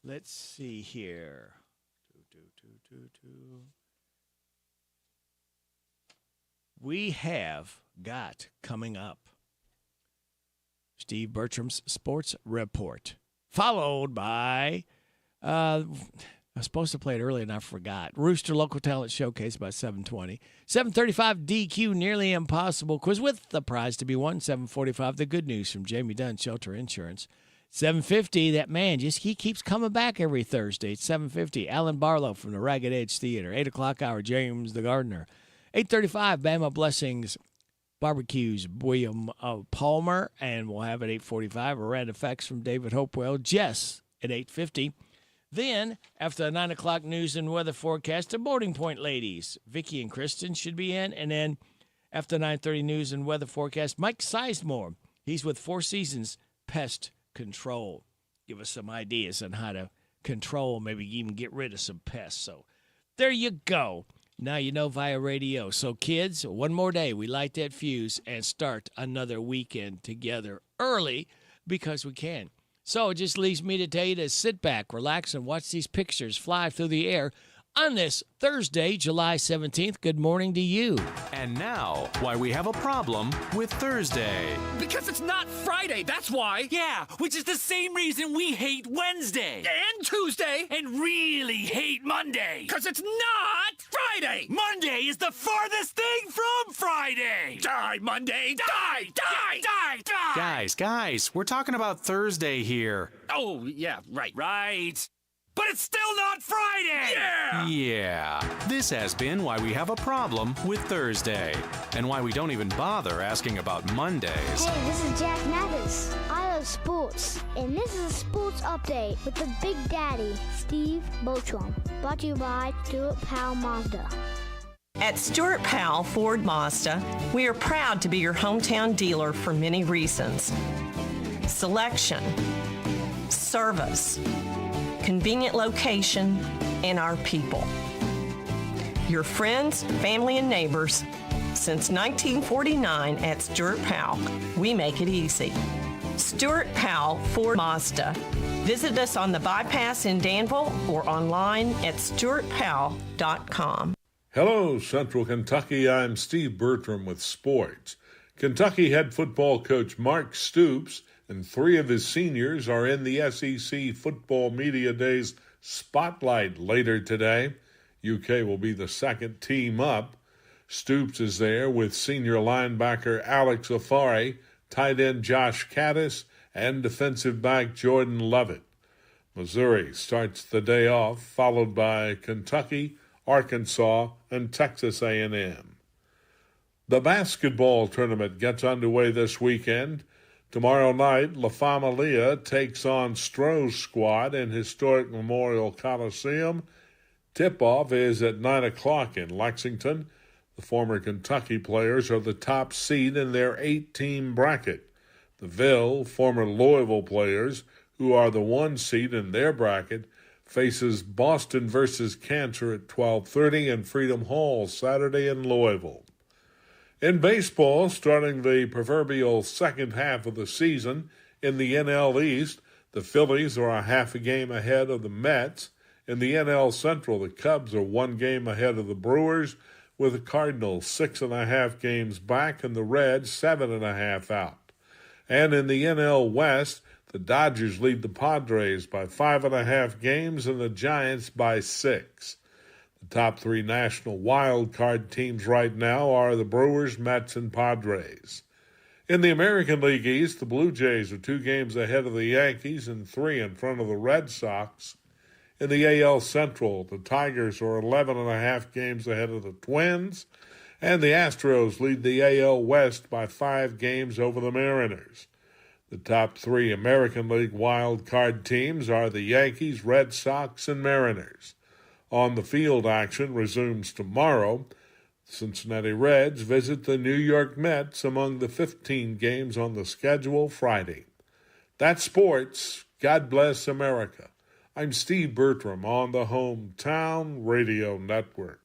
Speaker 17: Let's see here. We have got coming up Steve Bertram's Sports Report, followed by, I was supposed to play it earlier and I forgot, Rooster Local Talent Showcase by 7:20. 7:35 DQ Nearly Impossible Quiz with the prize to be won. 7:45 The Good News from Jamie Dunn, Shelter Insurance. 7:50 that man, he keeps coming back every Thursday. It's 7:50 Alan Barlow from the Ragged Edge Theater. 8 o'clock hour James the Gardener. 8:35 Bama Blessings Barbecues William Palmer, and we'll have at 8:45 a random facts from David Hopewell. Jess at 8:50. Then, after the 9 o'clock news and weather forecast, the Boarding Point ladies, Vicky and Kristen, should be in. And then, after 9:30 news and weather forecast, Mike Sizemore. He's with Four Seasons Pest Control. Give us some ideas on how to control, maybe even get rid of some pests. So, there you go. Now you know via radio. So, kids, one more day, we light that fuse and start another weekend together early because we can. So it just leaves me to tell you to sit back, relax, and watch these pictures fly through the air on this Thursday, July 17th. Good morning to you.
Speaker 4: And now, why we have a problem with Thursday.
Speaker 8: Because it's not Friday, that's why.
Speaker 21: Yeah, which is the same reason we hate Wednesday.
Speaker 8: And Tuesday.
Speaker 21: And really hate Monday.
Speaker 8: Because it's not Friday.
Speaker 21: Monday is the farthest thing from Friday.
Speaker 8: Die, Monday. Die, die, die, die.
Speaker 4: Guys, we're talking about Thursday here.
Speaker 8: Oh, yeah, right.
Speaker 21: Right. But it's still not Friday.
Speaker 8: exciting!
Speaker 4: Yeah, this has been why we have a problem with Thursday, and why we don't even bother asking about Mondays.
Speaker 9: Hey, this is Jack Navis. I love sports, and this is a sports update with the Big Daddy, Steve Bochum. Brought to you by Stuart Powell Mazda.
Speaker 11: At Stuart Powell Ford Mazda, we are proud to be your hometown dealer for many reasons. Selection, service, convenient location, and our people. Your friends, family, and neighbors. Since 1949 at Stuart Powell, we make it easy. Stuart Powell Ford Mazda. Visit us on the bypass in Danville or online at stuartpowell.com.
Speaker 12: Hello, Central Kentucky. I'm Steve Bertram with sports. Kentucky head football coach Mark Stoops and 3 of his seniors are in the SEC Football Media Days spotlight later today. UK will be the second team up. Stoops is there with senior linebacker Alex Afari, tight end Josh Caddis, and defensive back Jordan Lovett. Missouri starts the day off, followed by Kentucky, Arkansas, and Texas A&M. The basketball tournament gets underway this weekend. Tomorrow night, La Familia takes on Stroh's squad in historic Memorial Coliseum. Tip-off is at 9 o'clock in Lexington. The former Kentucky players are the top seed in their 8-team bracket. The Ville, former Louisville players, who are the 1 seed in their bracket, faces Boston versus Cancer at 12:30 in Freedom Hall Saturday in Louisville. In baseball, starting the proverbial second half of the season, in the NL East, the Phillies are a half a game ahead of the Mets. In the NL Central, the Cubs are 1 game ahead of the Brewers, with the Cardinals 6.5 games back and the Reds 7.5 out. And in the NL West, the Dodgers lead the Padres by 5.5 games and the Giants by 6. The top 3 national wild card teams right now are the Brewers, Mets, and Padres. In the American League East, the Blue Jays are 2 games ahead of the Yankees and 3 in front of the Red Sox. In the AL Central, the Tigers are 11.5 games ahead of the Twins, and the Astros lead the AL West by 5 games over the Mariners. The top 3 American League wild card teams are the Yankees, Red Sox, and Mariners. On-the-field action resumes tomorrow. Cincinnati Reds visit the New York Mets among the 15 games on the schedule Friday. That's sports. God bless America. I'm Steve Bertram on the Hometown Radio Network.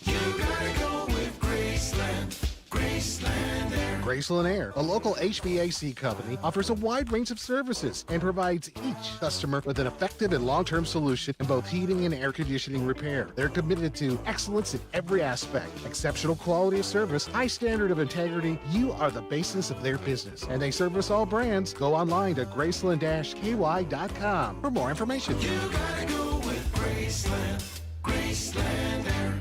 Speaker 7: You gotta go with Graceland. Graceland Air.
Speaker 6: Graceland Air, a local HVAC company, offers a wide range of services and provides each customer with an effective and long-term solution in both heating and air conditioning repair. They're committed to excellence in every aspect, exceptional quality of service, high standard of integrity. You are the basis of their business, and they service all brands. Go online to graceland-ky.com for more information.
Speaker 7: You gotta go with Graceland. Graceland Air.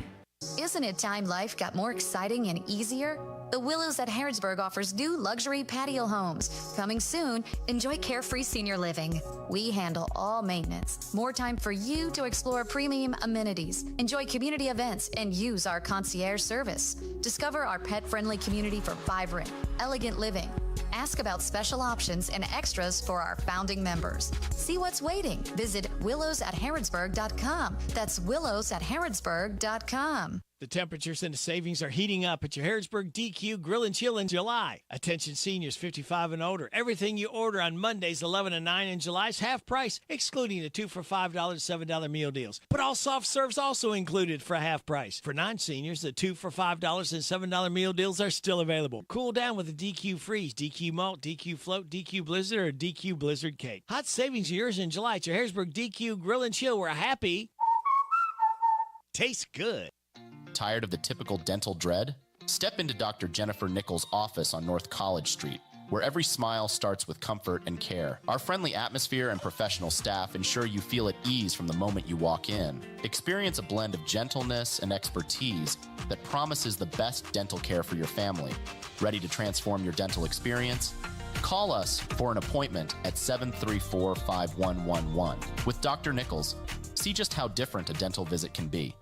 Speaker 13: Isn't it time life got more exciting and easier? The Willows at Harrodsburg offers new luxury patio homes. Coming soon, enjoy carefree senior living. We handle all maintenance. More time for you to explore premium amenities, enjoy community events, and use our concierge service. Discover our pet-friendly community for vibrant, elegant living. Ask about special options and extras for our founding members. See what's waiting. Visit willowsatharrodsburg.com. That's willowsatharrodsburg.com.
Speaker 17: The temperatures and the savings are heating up at your Harrodsburg DQ Grill and Chill in July. Attention seniors 55 and older. Everything you order on Mondays 11 and 9 in July is half price, excluding the 2 for $5, $7 meal deals. But all soft serves also included for half price. For non-seniors, the 2 for $5 and $7 meal deals are still available. Cool down with a DQ Freeze, DQ Malt, DQ Float, DQ Blizzard, or DQ Blizzard Cake. Hot savings are yours in July at your Harrodsburg DQ Grill and Chill, where happy tastes good.
Speaker 14: Tired of the typical dental dread? Step into Dr. Jennifer Nichols' office on North College Street, where every smile starts with comfort and care. Our friendly atmosphere and professional staff ensure you feel at ease from the moment you walk in. Experience a blend of gentleness and expertise that promises the best dental care for your family. Ready to transform your dental experience? Call us for an appointment at 734-5111. With Dr. Nichols, See just how different a dental visit can be.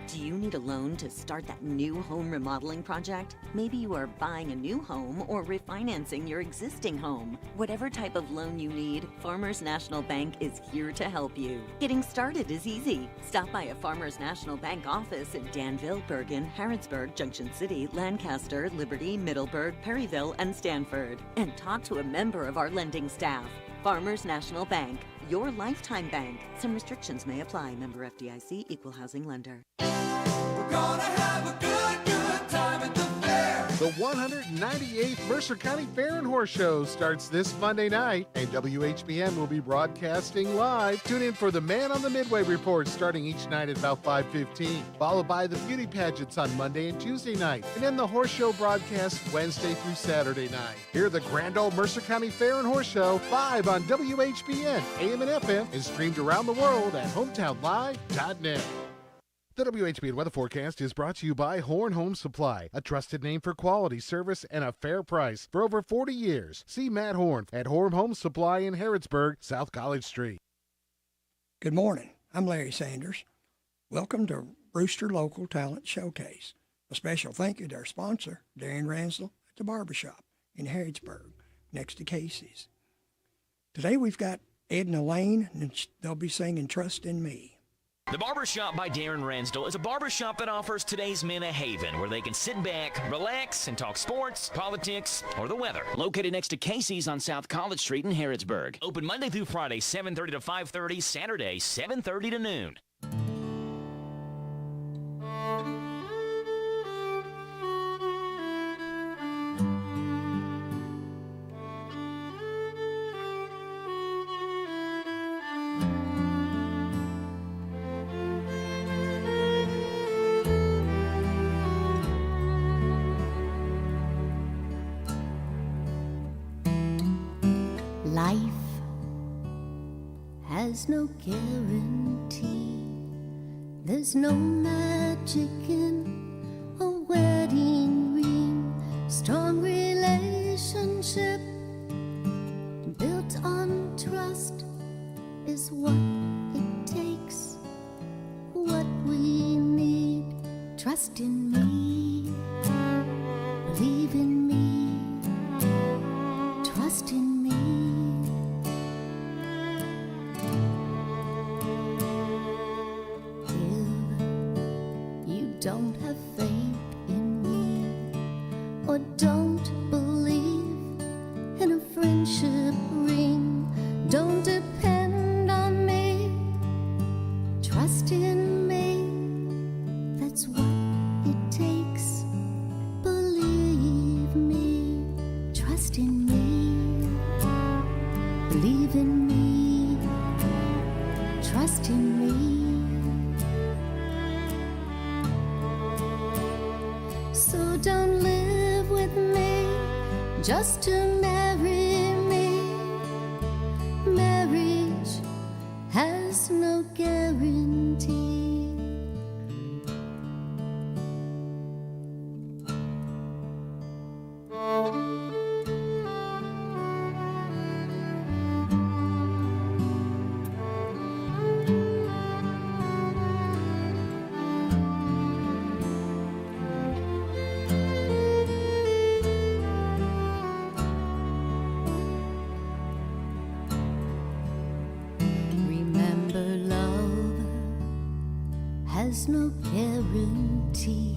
Speaker 10: Do you need a loan to start that new home remodeling project? Maybe you are buying a new home or refinancing your existing home. Whatever type of loan you need, Farmers National Bank is here to help you. Getting started is easy. Stop by a Farmers National Bank office in Danville, Bergen, Harrodsburg, Junction City, Lancaster, Liberty, Middleburg, Perryville, and Stanford, and talk to a member of our lending staff. Farmers National Bank, your lifetime bank. Some restrictions may apply. Member FDIC, Equal Housing Lender.
Speaker 7: We're gonna have a good time at the fair.
Speaker 6: The 198th Mercer County Fair and Horse Show starts this Monday night, and WHBN will be broadcasting live. Tune in for the Man on the Midway report starting each night at about 5:15, followed by the beauty pageants on Monday and Tuesday night, and then the Horse Show broadcast Wednesday through Saturday night. Hear the Grand Old Mercer County Fair and Horse Show live on WHBN, AM and FM, and streamed around the world at hometownlive.net. The WHBN weather forecast is brought to you by Horn Home Supply, a trusted name for quality service and a fair price for over 40 years. See Matt Horn at Horn Home Supply in Harrodsburg, South College Street.
Speaker 15: Good morning. I'm Larry Sanders. Welcome to Brewster Local Talent Showcase. A special thank you to our sponsor, Darren Ransdell at the Barbershop in Harrodsburg, next to Casey's. Today we've got Edna Lane, and they'll be singing Trust in Me.
Speaker 3: The Barbershop by Darren Ransdell is a barbershop that offers today's men a haven where they can sit back, relax, and talk sports, politics, or the weather. Located next to Casey's on South College Street in Harrodsburg. Open Monday through Friday, 7:30 to 5:30, Saturday, 7:30 to noon.
Speaker 18: Life has no guarantee. There's no magic in a wedding ring. Strong relationship built on trust is what it takes. What we need, trust in me, believe in me, trust in me. Don't have faith in me, or don't believe in a friendship ring. Don't depend on me, trust in me. That's what it takes. Believe me, trust in me. Believe in me, trust in me. So don't live with me just to marry me. Marriage has no guarantee. There's no guarantee.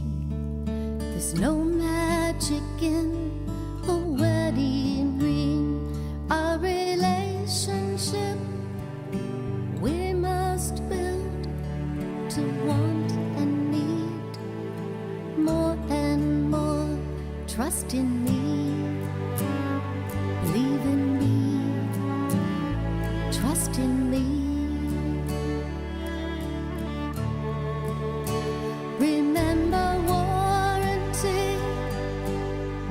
Speaker 18: There's no magic in a wedding ring. Our relationship we must build to want and need more and more. Trust in me, believe in me, trust in me. Remember warranty,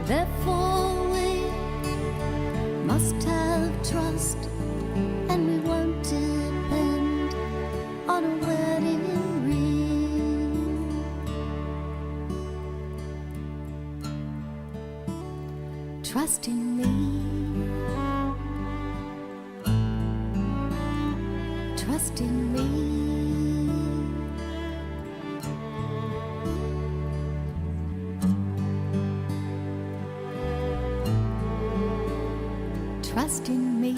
Speaker 18: therefore we must have trust, and we won't depend on a wedding ring. Trust in me, trust in me. trust in me.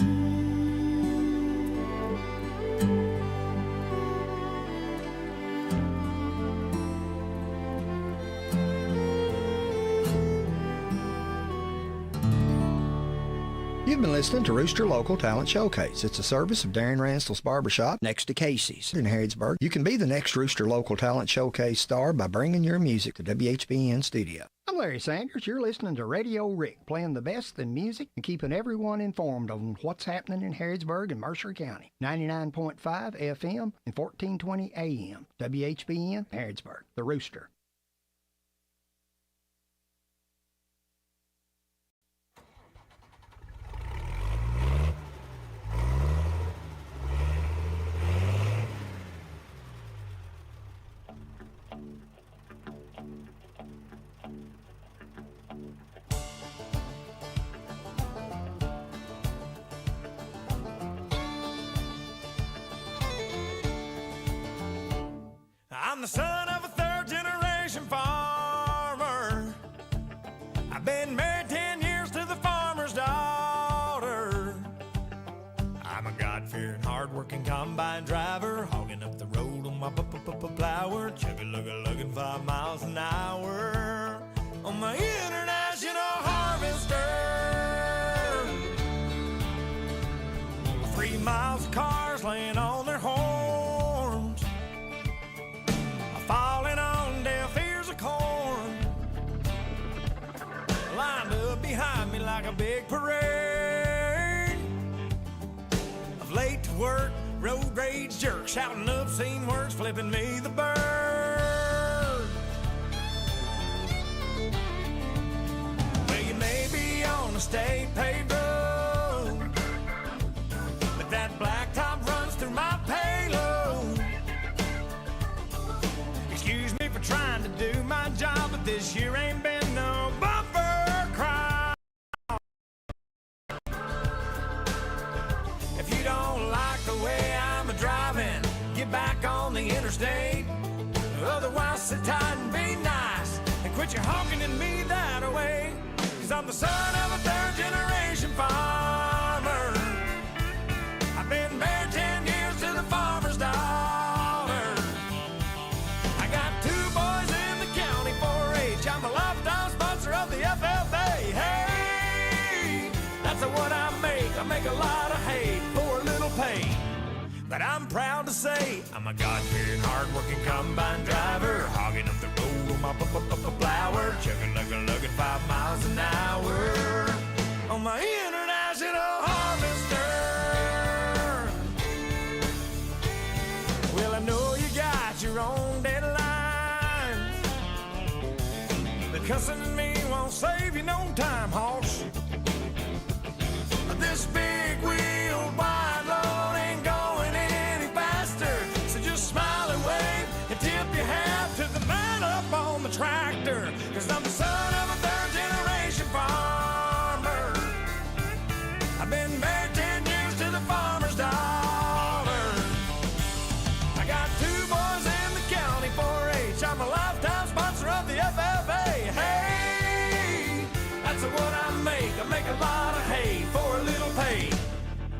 Speaker 15: You've been listening to Rooster Local Talent Showcase. It's a service of Darren Ransel's Barbershop next to Casey's in Harrodsburg. You can be the next Rooster Local Talent Showcase star by bringing your music to WHBN studio. I'm Larry Sanders. You're listening to Radio Rick, playing the best in music and keeping everyone informed on what's happening in Harrodsburg and Mercer County. 99.5 FM and 1420 AM. WHBN, Harrodsburg, the Rooster.
Speaker 7: I'm the son of a third-generation farmer. I've been married 10 years to the farmer's daughter. I'm a God-fearing, hard-working combine driver, hogging up the road on my plower, chugga-lugga-lugging 5 miles an hour on my international harvester. 3 miles of cars laying on their horns, falling on deaf ears of corn, lined up behind me like a big parade of late to work, road rage jerks, shouting obscene words, flipping me the bird. Well, you may be on a state paved road, but that blacktop runs through my payload. Excuse me for trying to do my job, but this year ain't been no bumper crop. If you don't like the way I'm a-driving, get back on the interstate. Otherwise, sit tight and be nice and quit your honking at me that way. 'Cause I'm the son of a third-generation farmer. I've been married 10 years to the farmer's daughter. I got 2 boys in the county 4-H. I'm a lifetime sponsor of the FFA. Hey, that's what I make. I make a lot of hay for a little pay. But I'm proud to say I'm a God-fearing, hard-working combine driver, hogging up the road on my plower, chugga-lugga-lugging 5 miles an hour on my international harvester. Well, I know you got your own deadlines, but cussing at me won't save you no time, hoss. This big wheel wide load ain't going any faster, so just smile and wave and tip your hat to the man up on the tractor. 'Cause I'm the son of a third-generation farmer. I've been married 10 years to the farmer's daughter. I got 2 boys in the county 4-H. I'm a lifetime sponsor of the FFA. Hey, that's what I make. I make a lot of hay for a little pay.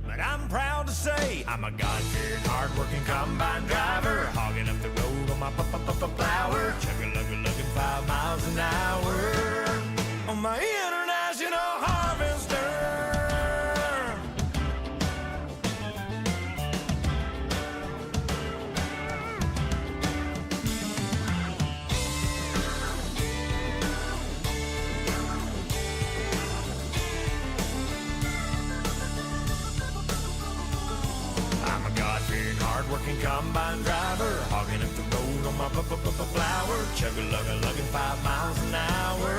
Speaker 7: But I'm proud to say I'm a God-fearing, hard-working combine driver, hogging up the road on my plower, chugga-lugga-lugging 5 miles an hour on my international harvester. I'm a God-fearing, hard-working combine driver, hogging up the road on my plower, chugga-lugga-lugging 5 miles an hour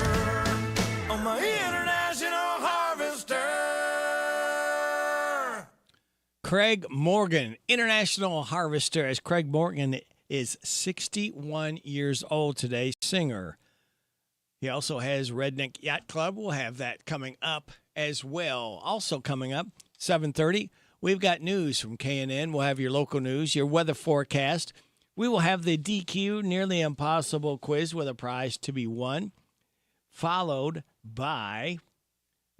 Speaker 7: on my international harvester.
Speaker 17: Craig Morgan, international harvester, as Craig Morgan is 61 years old today, singer. He also has Redneck Yacht Club. We'll have that coming up as well. Also coming up, 7:30, we've got news from KNN. We'll have your local news, your weather forecast. We will have the DQ Nearly Impossible quiz with a prize to be won, followed by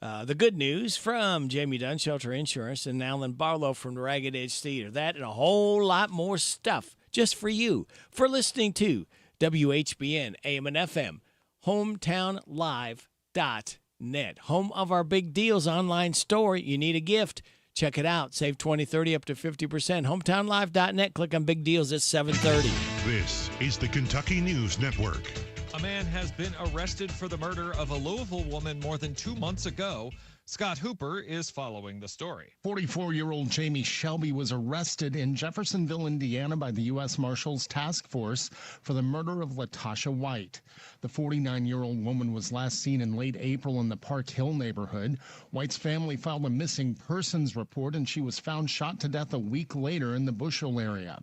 Speaker 17: The good news from Jamie Dunn, Shelter Insurance, and Alan Barlow from the Ragged Edge Theater. That and a whole lot more stuff just for you for listening to WHBN, AM and FM, hometownlive.net, home of our big deals online store. You need a gift. Check it out. Save 20, 30, up to 50%. Hometownlive.net. Click on big deals at 7:30.
Speaker 2: This is the Kentucky News Network.
Speaker 19: A man has been arrested for the murder of a Louisville woman more than 2 months ago. Scott Hooper is following the story.
Speaker 20: 44-year-old Jamie Shelby was arrested in Jeffersonville, Indiana by the U.S. Marshals Task Force for the murder of Latasha White. The 49-year-old woman was last seen in late April in the Park Hill neighborhood. White's family filed a missing persons report, and she was found shot to death a week later in the Bushel area.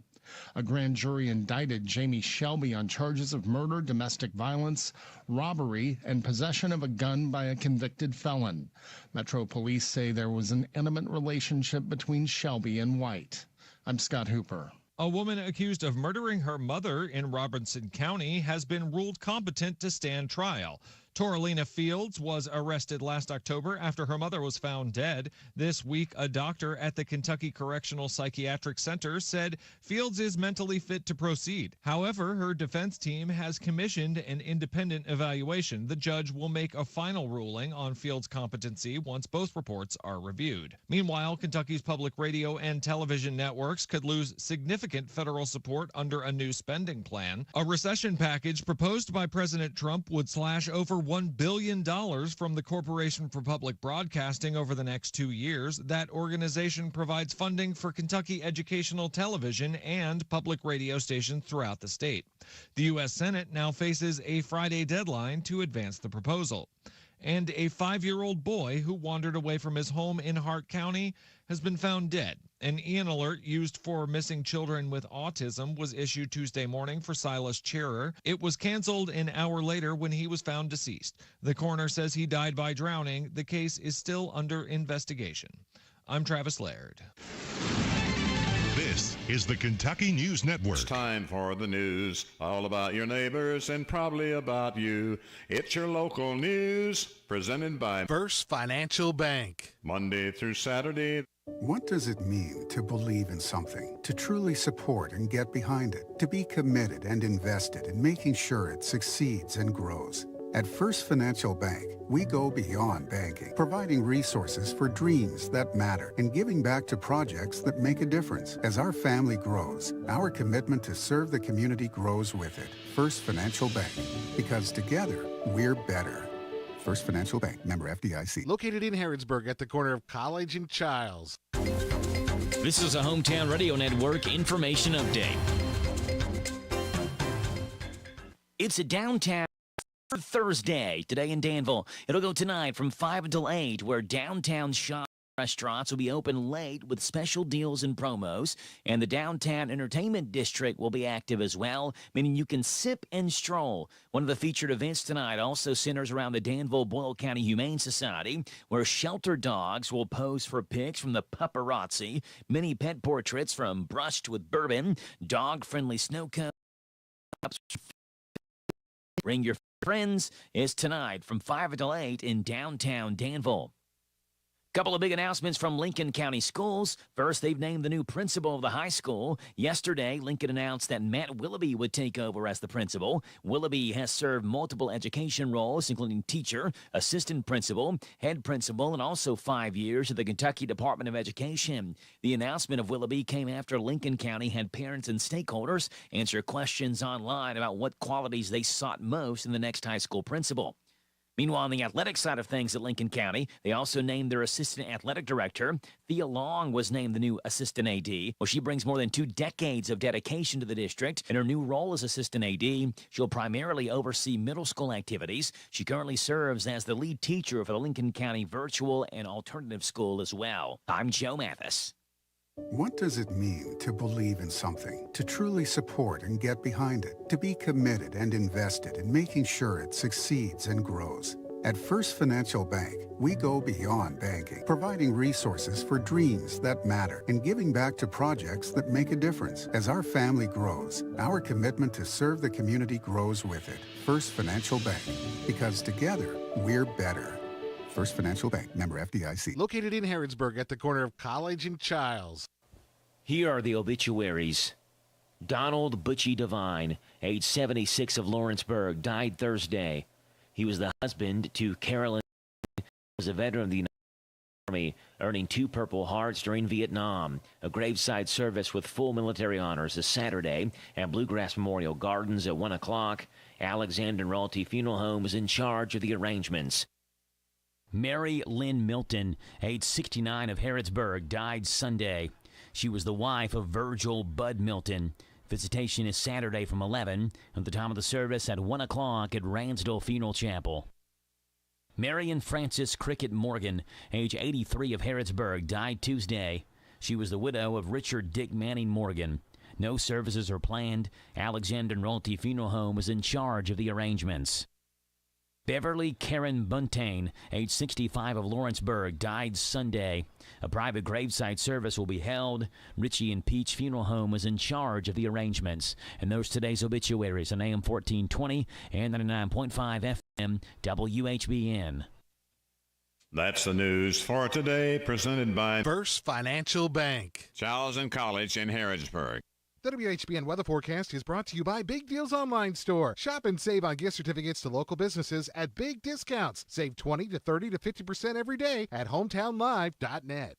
Speaker 20: A grand jury indicted Jamie Shelby on charges of murder, domestic violence, robbery, and possession of a gun by a convicted felon. Metro Police say there was an intimate relationship between Shelby and White. I'm Scott Hooper.
Speaker 19: A woman accused of murdering her mother in Robertson County has been ruled competent to stand trial. Toralina Fields was arrested last October after her mother was found dead. This week, a doctor at the Kentucky Correctional Psychiatric Center said Fields is mentally fit to proceed. However, her defense team has commissioned an independent evaluation. The judge will make a final ruling on Fields' competency once both reports are reviewed. Meanwhile, Kentucky's public radio and television networks could lose significant federal support under a new spending plan. A recession package proposed by President Trump would slash over $1 billion from the Corporation for Public Broadcasting over the next 2 years. That organization provides funding for Kentucky educational television and public radio stations throughout the state. The U.S. Senate now faces a Friday deadline to advance the proposal. And a 5-year-old boy who wandered away from his home in Hart County has been found dead. An Ian alert used for missing children with autism was issued Tuesday morning for Silas Cherer. It was canceled an hour later when he was found deceased. The coroner says he died by drowning. The case is still under investigation. I'm Travis Laird.
Speaker 2: This is the Kentucky News Network.
Speaker 22: It's time for the news, all about your neighbors and probably about you. It's your local news, presented by
Speaker 23: First Financial Bank.
Speaker 22: Monday through Saturday.
Speaker 26: What does it mean to believe in something, to truly support and get behind it, to be committed and invested in making sure it succeeds and grows? At First Financial Bank, we go beyond banking, providing resources for dreams that matter and giving back to projects that make a difference. As our family grows, our commitment to serve the community grows with it. First Financial Bank, because together, we're better. First Financial Bank, member FDIC.
Speaker 6: Located in Harrodsburg at the corner of College and Childs.
Speaker 3: This is a Hometown Radio Network information update. It's a downtown Thursday today in Danville. It'll go tonight from 5 until 8, where downtown shops and restaurants will be open late with special deals and promos, and the downtown entertainment district will be active as well, meaning you can sip and stroll. One of the featured events tonight also centers around the Danville-Boyle County Humane Society, where shelter dogs will pose for pics from the paparazzi, mini pet portraits from Brushed with Bourbon, dog-friendly snow cones. Bring your friends is tonight from 5 until 8 in downtown Danville. Couple of big announcements from Lincoln County Schools. First, they've named the new principal of the high school. Yesterday, Lincoln announced that Matt Willoughby would take over as the principal. Willoughby has served multiple education roles, including teacher, assistant principal, head principal, and also 5 years at the Kentucky Department of Education. The announcement of Willoughby came after Lincoln County had parents and stakeholders answer questions online about what qualities they sought most in the next high school principal. Meanwhile, on the athletic side of things at Lincoln County, they also named their assistant athletic director. Thea Long was named the new assistant AD. Well, she brings more than 2 decades of dedication to the district. In her new role as assistant AD, she'll primarily oversee middle school activities. She currently serves as the lead teacher for the Lincoln County Virtual and Alternative School as well. I'm Joe Mathis.
Speaker 26: What does it mean to believe in something, to truly support and get behind it, to be committed and invested in making sure it succeeds and grows? At First Financial Bank, we go beyond banking, providing resources for dreams that matter and giving back to projects that make a difference. As our family grows, our commitment to serve the community grows with it. First Financial Bank, because together, we're better. First Financial Bank, member FDIC.
Speaker 6: Located in Harrodsburg at the corner of College and Childs.
Speaker 3: Here are the obituaries. Donald Butchie Devine, age 76 of Lawrenceburg, died Thursday. He was the husband to Carolyn, who was a veteran of the United Army, earning 2 Purple Hearts during Vietnam. A graveside service with full military honors is Saturday at Bluegrass Memorial Gardens at 1 o'clock. Alexander Royalty Funeral Home is in charge of the arrangements. Mary Lynn Milton, age 69 of Harrodsburg, died Sunday. She was the wife of Virgil Bud Milton. Visitation is Saturday from 11 at the time of the service at 1 o'clock at Ransdell Funeral Chapel. Marion Frances Cricket Morgan, age 83 of Harrodsburg, died Tuesday. She was the widow of Richard Dick Manning Morgan. No services are planned. Alexander Royalty Funeral Home is in charge of the arrangements. Beverly Karen Buntain, age 65 of Lawrenceburg, died Sunday. A private graveside service will be held. Richie and Peach Funeral Home is in charge of the arrangements. And those today's obituaries on AM 1420 and 99.5 FM WHBN.
Speaker 22: That's the news for today, presented by
Speaker 23: First Financial Bank.
Speaker 22: Charles and College in Harrodsburg.
Speaker 6: The WHBN weather forecast is brought to you by Big Deals Online Store. Shop and save on gift certificates to local businesses at big discounts. Save 20 to 30 to 50% every day at hometownlive.net.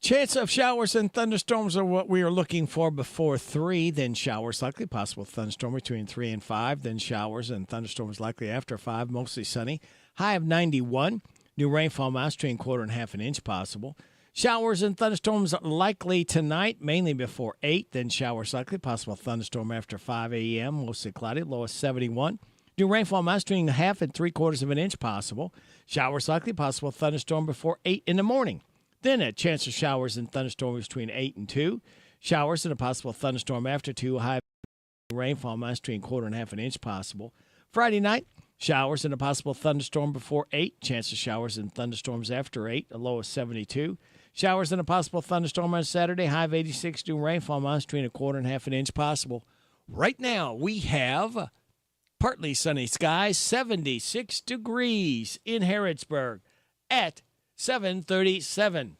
Speaker 17: Chance of showers and thunderstorms are what we are looking for before 3. Then showers likely. Possible thunderstorm between 3 and 5. Then showers and thunderstorms likely after 5. Mostly sunny. High of 91. New rainfall amounts between 1/4 and 1/2 inch possible. Showers and thunderstorms likely tonight, mainly before 8. Then showers likely. Possible thunderstorm after 5 a.m. Mostly cloudy. Low of 71. New rainfall amounts between 1/2 and 3/4 inch possible. Showers likely. Possible thunderstorm before 8 in the morning. Then a chance of showers and thunderstorms between 8 and 2. Showers and a possible thunderstorm after 2. High rainfall amounts between 1/4 and 1/2 inch possible. Friday night, showers and a possible thunderstorm before 8. Chance of showers and thunderstorms after 8. A low of 72. Showers and a possible thunderstorm on Saturday. High of 86. New rainfall amounts between 1/4 and 1/2 inch possible. Right now, we have partly sunny skies, 76 degrees in Harrodsburg at 7:37.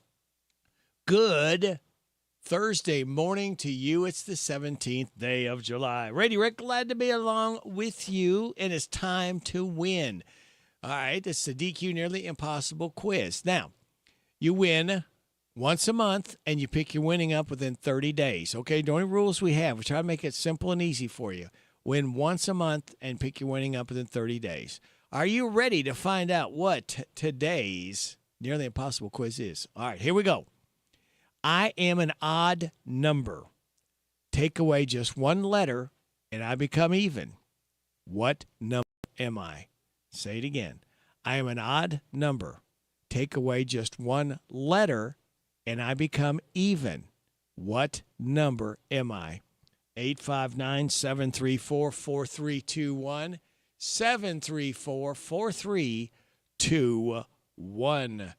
Speaker 17: Good Thursday morning to you. It's the 17th day of July. Brady Rick, glad to be along with you, and it's time to win. All right, it's the DQ Nearly Impossible quiz. Now, you win once a month, and you pick your winning up within 30 days. Okay, the only rules we have, we try to make it simple and easy for you. Win once a month and pick your winning up within 30 days. Are you ready to find out what today's Nearly Impossible quiz is? All right, here we go. I am an odd number. Take away just one letter, and I become even. What number am I? Say it again. I am an odd number. Take away just one letter, and I become even. What number am I? 859-734-4321. 734-4321.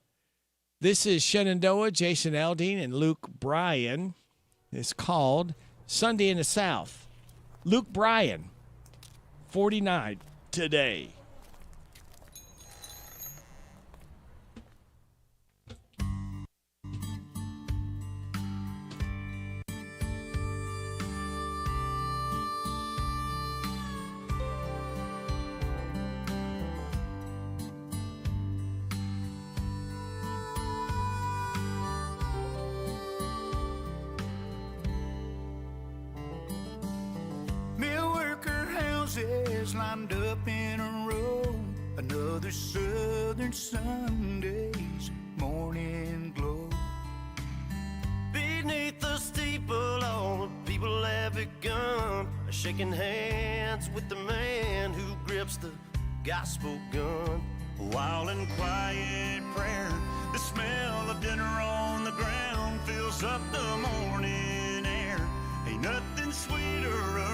Speaker 17: This is Shenandoah, Jason Aldean, and Luke Bryan. It's called Sunday in the South. Luke Bryan, 49 today.
Speaker 7: Lined up in a row, another southern Sunday's morning glow. Beneath the steeple, all the people have begun shaking hands with the man who grips the gospel gun. While in quiet prayer, the smell of dinner on the ground fills up the morning air. Ain't nothing sweeter around.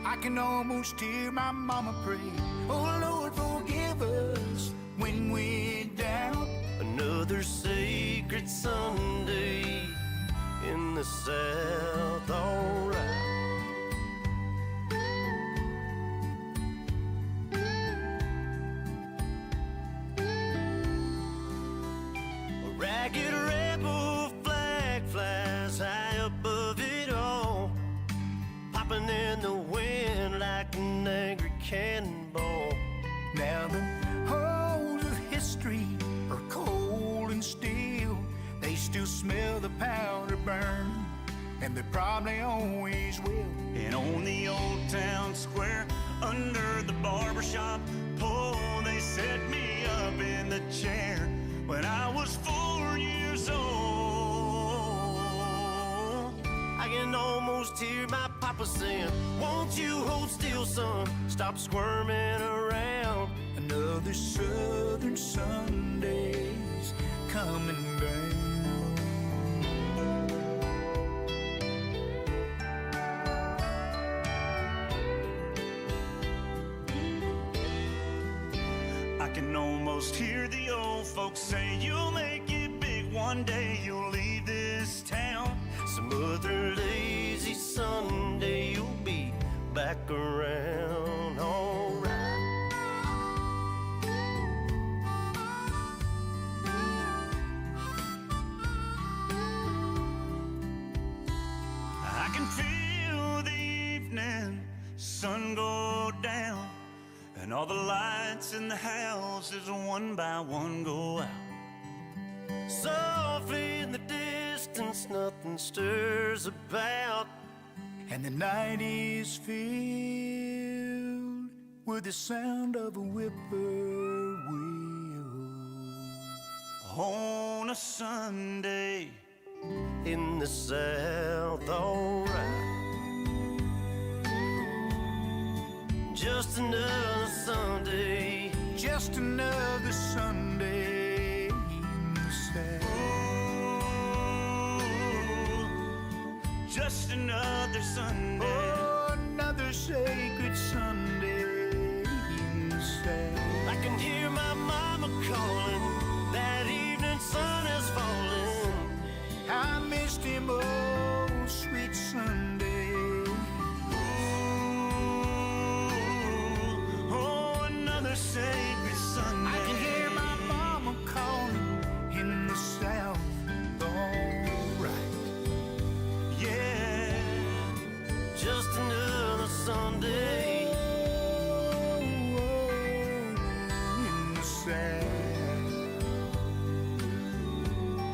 Speaker 7: I can almost hear my mama pray, oh Lord, forgive us when we're down. Another sacred Sunday in the South, all right. gunpowder burn, and they probably always will. And on the old town square, under the barbershop pole, they set me up in the chair when I was 4 years old. I can almost hear my papa saying, won't you hold still, son? Stop squirming around. Another southern Sunday's coming down. I can almost hear the old folks say, you'll make it big one day, you'll leave this town. Some other lazy Sunday you'll be back around, alright. I can feel the evening sun go down, and all the lights in the houses one by one go out. Softly in the distance, nothing stirs about, and the night is filled with the sound of a whippoorwill. On a Sunday in the South, alright. Just another Sunday, just another Sunday in the South. Just another Sunday. Oh, another sacred Sunday in the South. I can hear my mama calling, that evening sun is falling. I missed him, oh, sweet Sunday. Sacred Sunday. I can hear my mama calling in the South, alright. Yeah, just another Sunday in the South.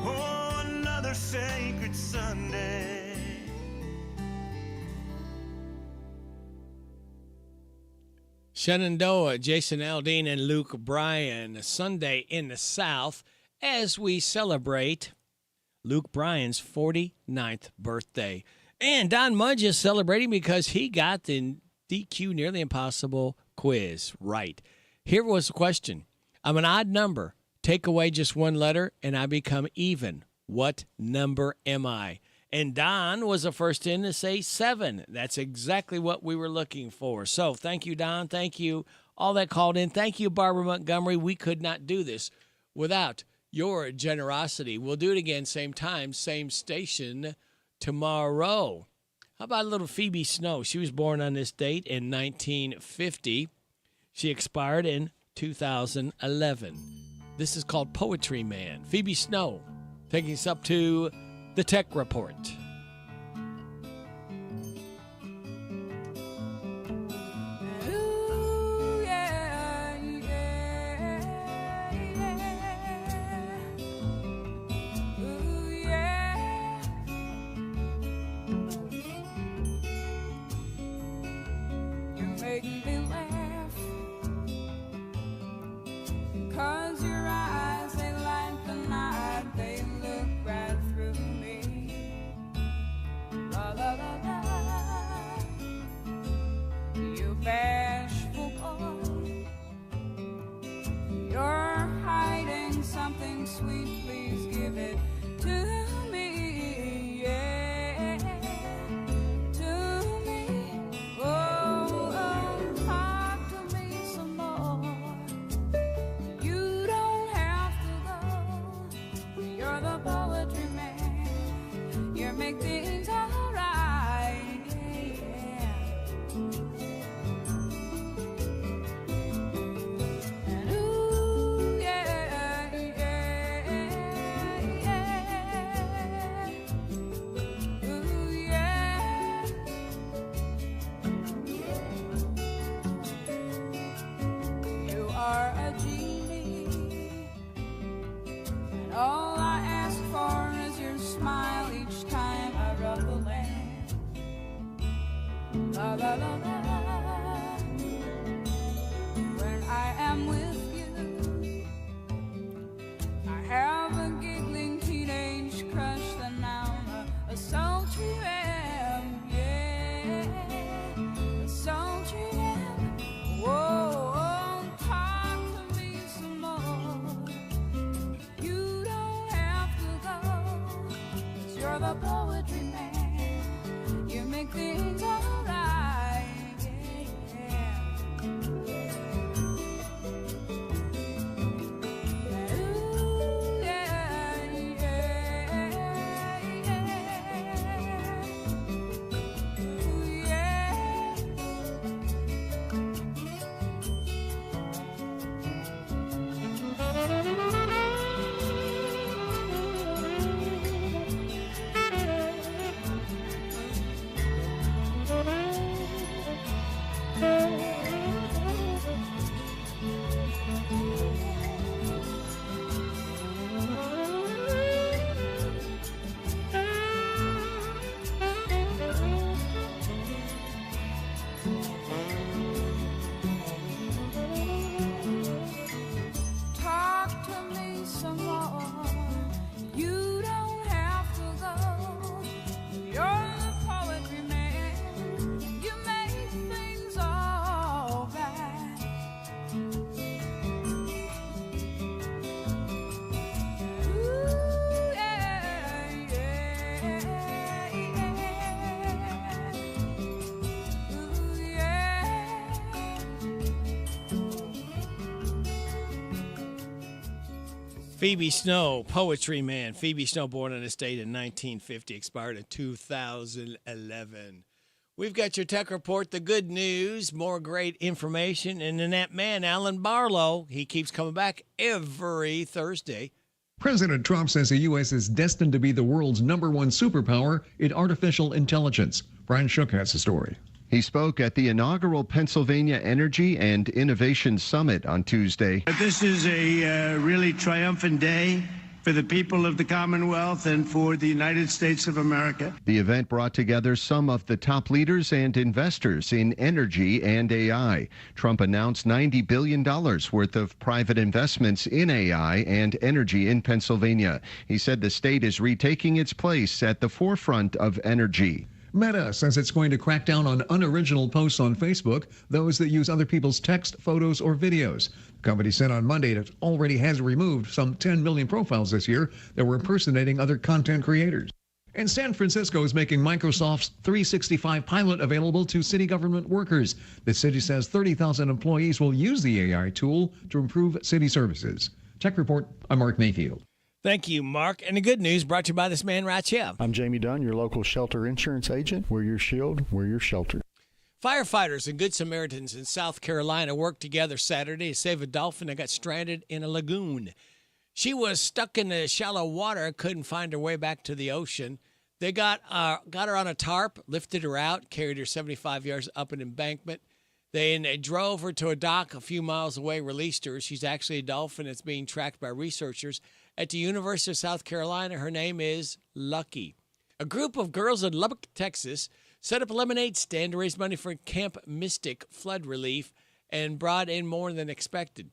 Speaker 7: Oh, another sacred Sunday.
Speaker 17: Shenandoah, Jason Aldean and Luke Bryan, Sunday in the South, as we celebrate Luke Bryan's 49th birthday. And Don Mudge is celebrating because he got the DQ Nearly Impossible quiz right. Here was the question. I'm an odd number. Take away just one letter, and I become even. What number am I? And Don was the first in to say 7. That's exactly what we were looking for. So thank you, Don. Thank you, all that called in. Thank you, Barbara Montgomery. We could not do this without your generosity. We'll do it again, same time, same station tomorrow. How about a little Phoebe Snow? She was born on this date in 1950. She expired in 2011. This is called Poetry Man. Phoebe Snow taking us up to the Tech Report.
Speaker 1: Ooh, yeah, yeah, yeah. Ooh, yeah. You make me laugh, 'cause your eyes, they light the night, they look right through me. La la la la. You bashful boy, you're hiding something sweet. Please give it to me, yeah, to me. Oh, oh, La la la la. When I am with you, I have a giggling teenage crush that now a sultry am, yeah, a sultry am. Whoa, talk to me some more. You don't have to go, 'cause you're the poetry man. You make things alright, yeah. Ooh, yeah, yeah, yeah. Ooh, yeah. Talk to me some more. You don't have to go. You're the poetry man. You make things all right. Ooh, yeah, yeah, yeah. Ooh, yeah.
Speaker 17: Phoebe Snow, Poetry Man. Phoebe Snow, born on this date in 1950, expired in 2011. We've got your tech report, the good news, more great information, and then that man, Alan Barlow, he keeps coming back every Thursday.
Speaker 5: President Trump says the U.S. is destined to be the world's #1 superpower in artificial intelligence. Brian Shook has the story.
Speaker 8: He spoke at the inaugural Pennsylvania Energy and Innovation Summit on Tuesday.
Speaker 16: This is a really triumphant day for the people of the Commonwealth and for the United States of America.
Speaker 8: The event brought together some of the top leaders and investors in energy and AI. Trump announced $90 billion worth of private investments in AI and energy in Pennsylvania. He said the state is retaking its place at the forefront of energy.
Speaker 5: Meta says it's going to crack down on unoriginal posts on Facebook, those that use other people's text, photos, or videos. The company said on Monday it already has removed some 10 million profiles this year that were impersonating other content creators. And San Francisco is making Microsoft's 365 pilot available to city government workers. The city says 30,000 employees will use the AI tool to improve city services. Tech Report, I'm Mark Mayfield.
Speaker 17: Thank you, Mark. And the good news brought to you by this man right here.
Speaker 21: I'm Jamie Dunn, your local shelter insurance agent. We're your shield, we're your shelter.
Speaker 17: Firefighters and Good Samaritans in South Carolina worked together Saturday to save a dolphin that got stranded in a lagoon. She was stuck in the shallow water, couldn't find her way back to the ocean. They got her on a tarp, lifted her out, carried her 75 yards up an embankment. They drove her to a dock a few miles away, released her. She's actually a dolphin that's being tracked by researchers at the University of South Carolina. Her name is Lucky. A group of girls in Lubbock, Texas, set up a lemonade stand to raise money for Camp Mystic flood relief and brought in more than expected.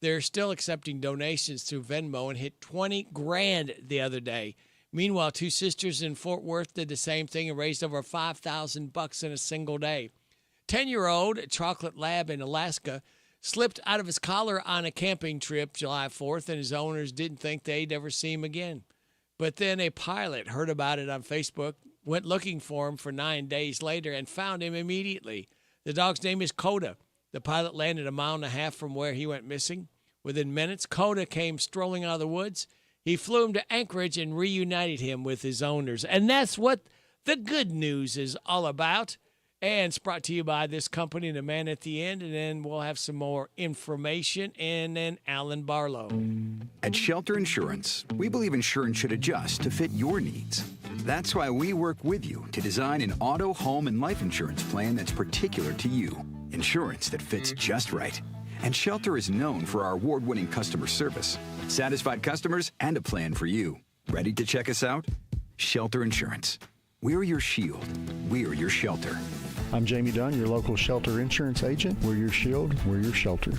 Speaker 17: They're still accepting donations through Venmo and hit $20,000 the other day. Meanwhile, two sisters in Fort Worth did the same thing and raised over $5,000 in a single day. 10-year-old Chocolate Lab in Alaska slipped out of his collar on a camping trip July 4th, and his owners didn't think they'd ever see him again. But then a pilot heard about it on Facebook, went looking for him for 9 days later, and found him immediately. The dog's name is Coda. The pilot landed 1.5 miles from where he went missing. Within minutes, Coda came strolling out of the woods. He flew him to Anchorage and reunited him with his owners. And that's what the good news is all about. And it's brought to you by this company, the man at the end, and then we'll have some more information, and then Alan Barlow.
Speaker 24: At Shelter Insurance, we believe insurance should adjust to fit your needs. That's why we work with you to design an auto, home, and life insurance plan that's particular to you. Insurance that fits just right. And Shelter is known for our award-winning customer service, satisfied customers, and a plan for you. Ready to check us out? Shelter Insurance. We're your shield. We're your shelter.
Speaker 21: I'm Jamie Dunn, your local shelter insurance agent. We're your shield, we're your shelter.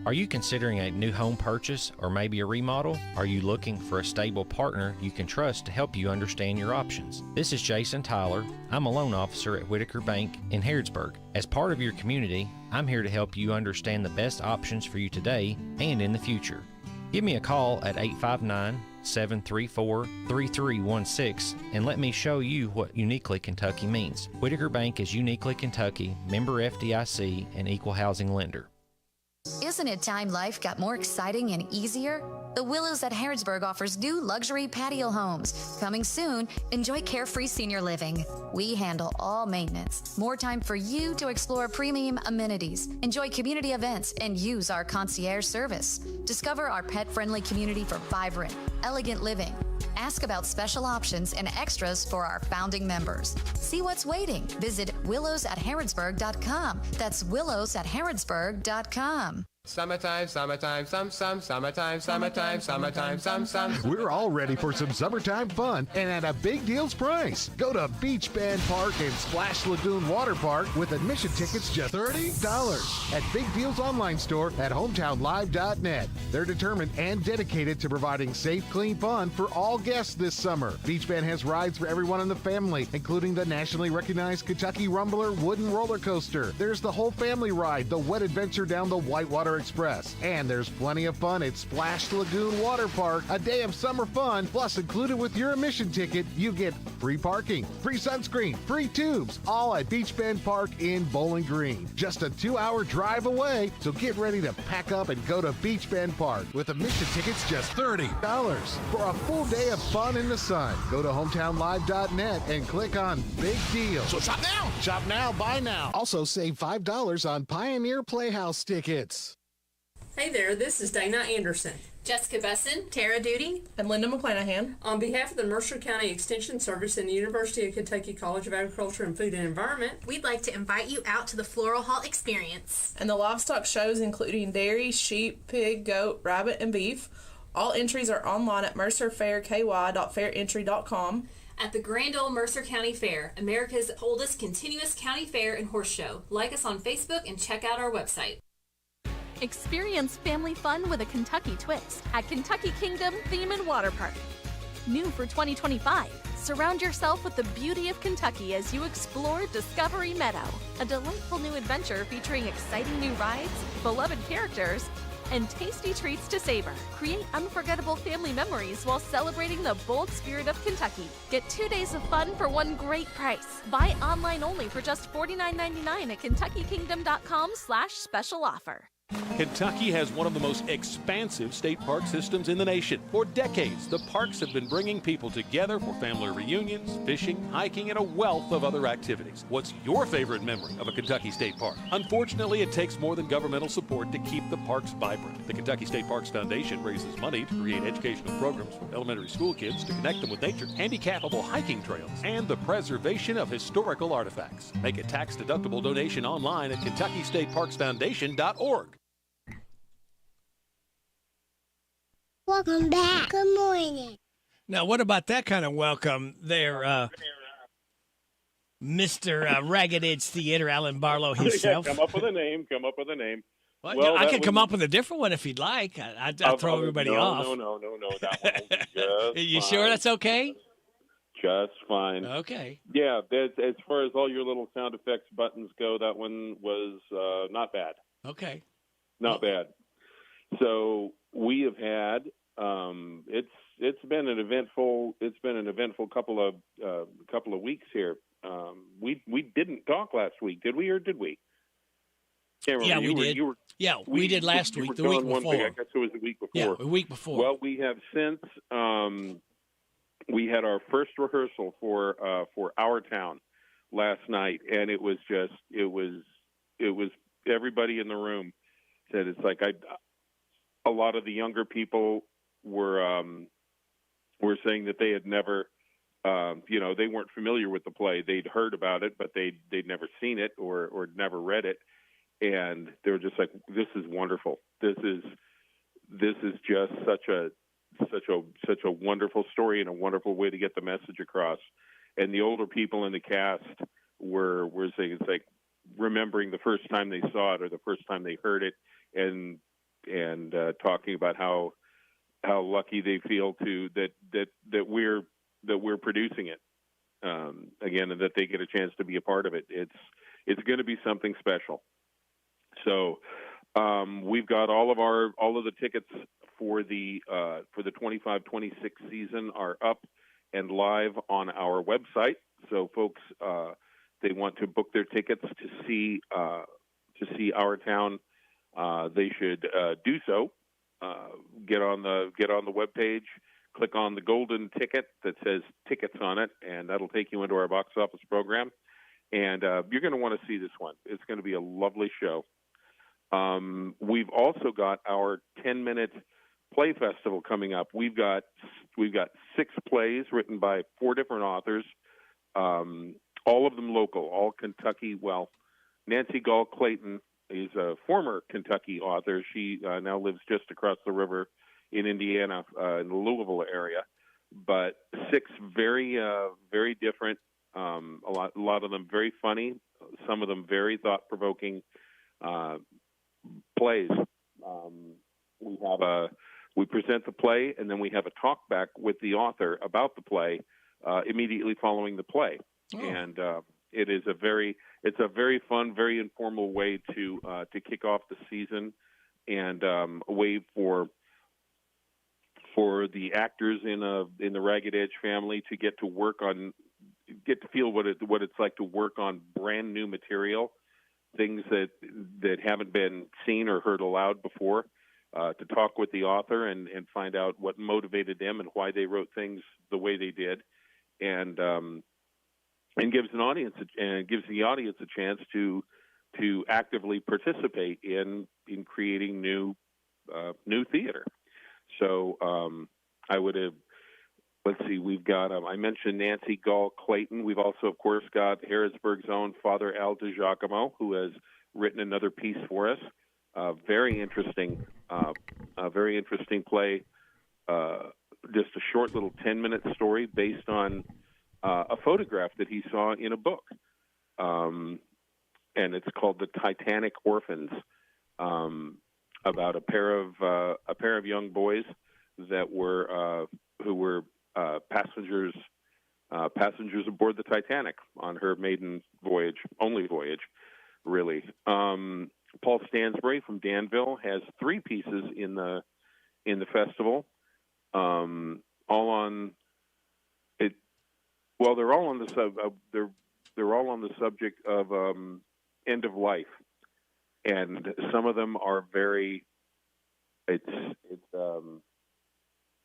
Speaker 4: Are you considering a new home purchase or maybe a remodel? Are you looking for a stable partner you can trust to help you understand your options? This is Jason Tyler. I'm a loan officer at Whitaker Bank in Harrodsburg. As part of your community, I'm here to help you understand the best options for you today and in the future. Give me a call at 859-734-3316 and let me show you what Uniquely Kentucky means. Whitaker Bank is Uniquely Kentucky, member FDIC, and equal housing lender.
Speaker 9: Isn't it time life got more exciting and easier? The Willows at Harrodsburg offers new luxury patio homes. Coming soon, enjoy carefree senior living. We handle all maintenance. More time for you to explore premium amenities, enjoy community events, and use our concierge service. Discover our pet-friendly community for vibrant, elegant living. Ask about special options and extras for our founding members. See what's waiting. Visit willowsatharrodsburg.com. That's willowsatharrodsburg.com.
Speaker 11: Summertime, summertime, summertime, summertime.
Speaker 6: We're all ready for some summertime fun and at a big deals price. Go to Beach Bend Park and Splash Lagoon Water Park with admission tickets just $30 at Big Deals online store at hometownlive.net. They're determined and dedicated to providing safe, clean fun for all guests this summer. Beach Bend has rides for everyone in the family, including the nationally recognized Kentucky Rumbler wooden roller coaster. There's the whole family ride, the wet adventure down the Whitewater Express. And there's plenty of fun at Splash Lagoon Water Park, a day of summer fun. Plus, included with your admission ticket, you get free parking, free sunscreen, free tubes, all at Beach Bend Park in Bowling Green. Just a 2-hour drive away, so get ready to pack up and go to Beach Bend Park with admission tickets just $30 for a full day of fun in the sun. Go to hometownlive.net and click on Big Deal.
Speaker 11: So shop now!
Speaker 6: Shop now, buy now. Also save $5 on Pioneer Playhouse tickets.
Speaker 12: Hey there, this is Dana Anderson,
Speaker 13: Jessica Besson,
Speaker 12: Tara Duty,
Speaker 13: and Linda McClanahan.
Speaker 12: On behalf of the Mercer County Extension Service and the University of Kentucky College of Agriculture and Food and Environment,
Speaker 13: We'd like to invite you out to the Floral Hall Experience
Speaker 25: and the livestock shows including dairy, sheep, pig, goat, rabbit, and beef. All entries are online at mercerfairky.fairentry.com.
Speaker 13: at the Grand Ole Mercer County Fair, America's oldest continuous county fair and horse show. Like us on Facebook and check out our website.
Speaker 27: Experience family fun with a Kentucky twist at Kentucky Kingdom Theme and Water Park. New for 2025, surround yourself with the beauty of Kentucky as you explore Discovery Meadow, a delightful new adventure featuring exciting new rides, beloved characters, and tasty treats to savor. Create unforgettable family memories while celebrating the bold spirit of Kentucky. Get 2 days of fun for one great price. Buy online only for just $49.99 at KentuckyKingdom.com/special offer.
Speaker 28: Kentucky has one of the most expansive state park systems in the nation. For decades, the parks have been bringing people together for family reunions, fishing, hiking, and a wealth of other activities. What's your favorite memory of a Kentucky state park? Unfortunately, it takes more than governmental support to keep the parks vibrant. The Kentucky State Parks Foundation raises money to create educational programs for elementary school kids to connect them with nature, handicapable hiking trails, and the preservation of historical artifacts. Make a tax-deductible donation online at KentuckyStateParksFoundation.org.
Speaker 18: Welcome back. Good morning.
Speaker 17: Now, what about that kind of welcome there, Mr. Ragged Edge Theater, Alan Barlow himself?
Speaker 29: Yeah, come up with a name.
Speaker 17: Well, I could come up with a different one if you'd like. I'd throw everybody off.
Speaker 29: No. That one will be just
Speaker 17: You
Speaker 29: fine.
Speaker 17: sure that's okay?
Speaker 29: Just fine.
Speaker 17: Okay.
Speaker 29: Yeah, as far as all your little sound effects buttons go, that one was not bad.
Speaker 17: Okay.
Speaker 29: Not bad. So we have had it's been an eventful couple of weeks here. We didn't talk last week, did we, or did we? Can't remember.
Speaker 17: Yeah, we did. We did last week. The week before.
Speaker 29: I guess it was the week before.
Speaker 17: Yeah, the week before.
Speaker 29: Well, we have since we had our first rehearsal for Our Town last night, and it was everybody in the room said it's like a lot of the younger people were saying that they had never, they weren't familiar with the play. They'd heard about it, but they'd never seen it or never read it, and they were just like, "This is wonderful. This is just such a wonderful story and a wonderful way to get the message across." the older people in the cast were saying it's like remembering the first time they saw it or the first time they heard it, and talking about how lucky they feel that we're producing it again, and that they get a chance to be a part of it. It's going to be something special. So we've got all of the tickets for the 25-26 season are up and live on our website. So folks, they want to book their tickets to see our town. They should do so. Get on the webpage, click on the golden ticket that says tickets on it, and that'll take you into our box office program. And you're going to want to see this one. It's going to be a lovely show. We've also got our 10-minute play festival coming up. We've got 6 plays written by 4 different authors, all of them local, all Kentucky. Well, Nancy Gall Clayton is a former Kentucky author. She now lives just across the river in Indiana, in the Louisville area. But 6 very different. A lot of them very funny. Some of them very thought-provoking plays. We present the play, and then we have a talk back with the author about the play immediately following the play. Oh. And it's a very fun, very informal way to kick off the season, and a way for the actors in the Ragged Edge family to get to feel what it's like to work on brand new material, things that haven't been seen or heard aloud before, to talk with the author and find out what motivated them and why they wrote things the way they did, and gives the audience a chance to actively participate in creating new theater. So I would have. Let's see, we've got, I mentioned Nancy Gall Clayton. We've also, of course, got Harrodsburg's own Father Al DiGiacomo, who has written another piece for us. Very interesting play. Just a short little 10-minute story based on a photograph that he saw in a book. And it's called The Titanic Orphans, about a pair of young boys that who were passengers aboard the Titanic on her maiden voyage, only voyage, really. Paul Stansbury from Danville has 3 pieces in the festival, all on it. Well, they're all on the subject of end of life, and some of them are very. It's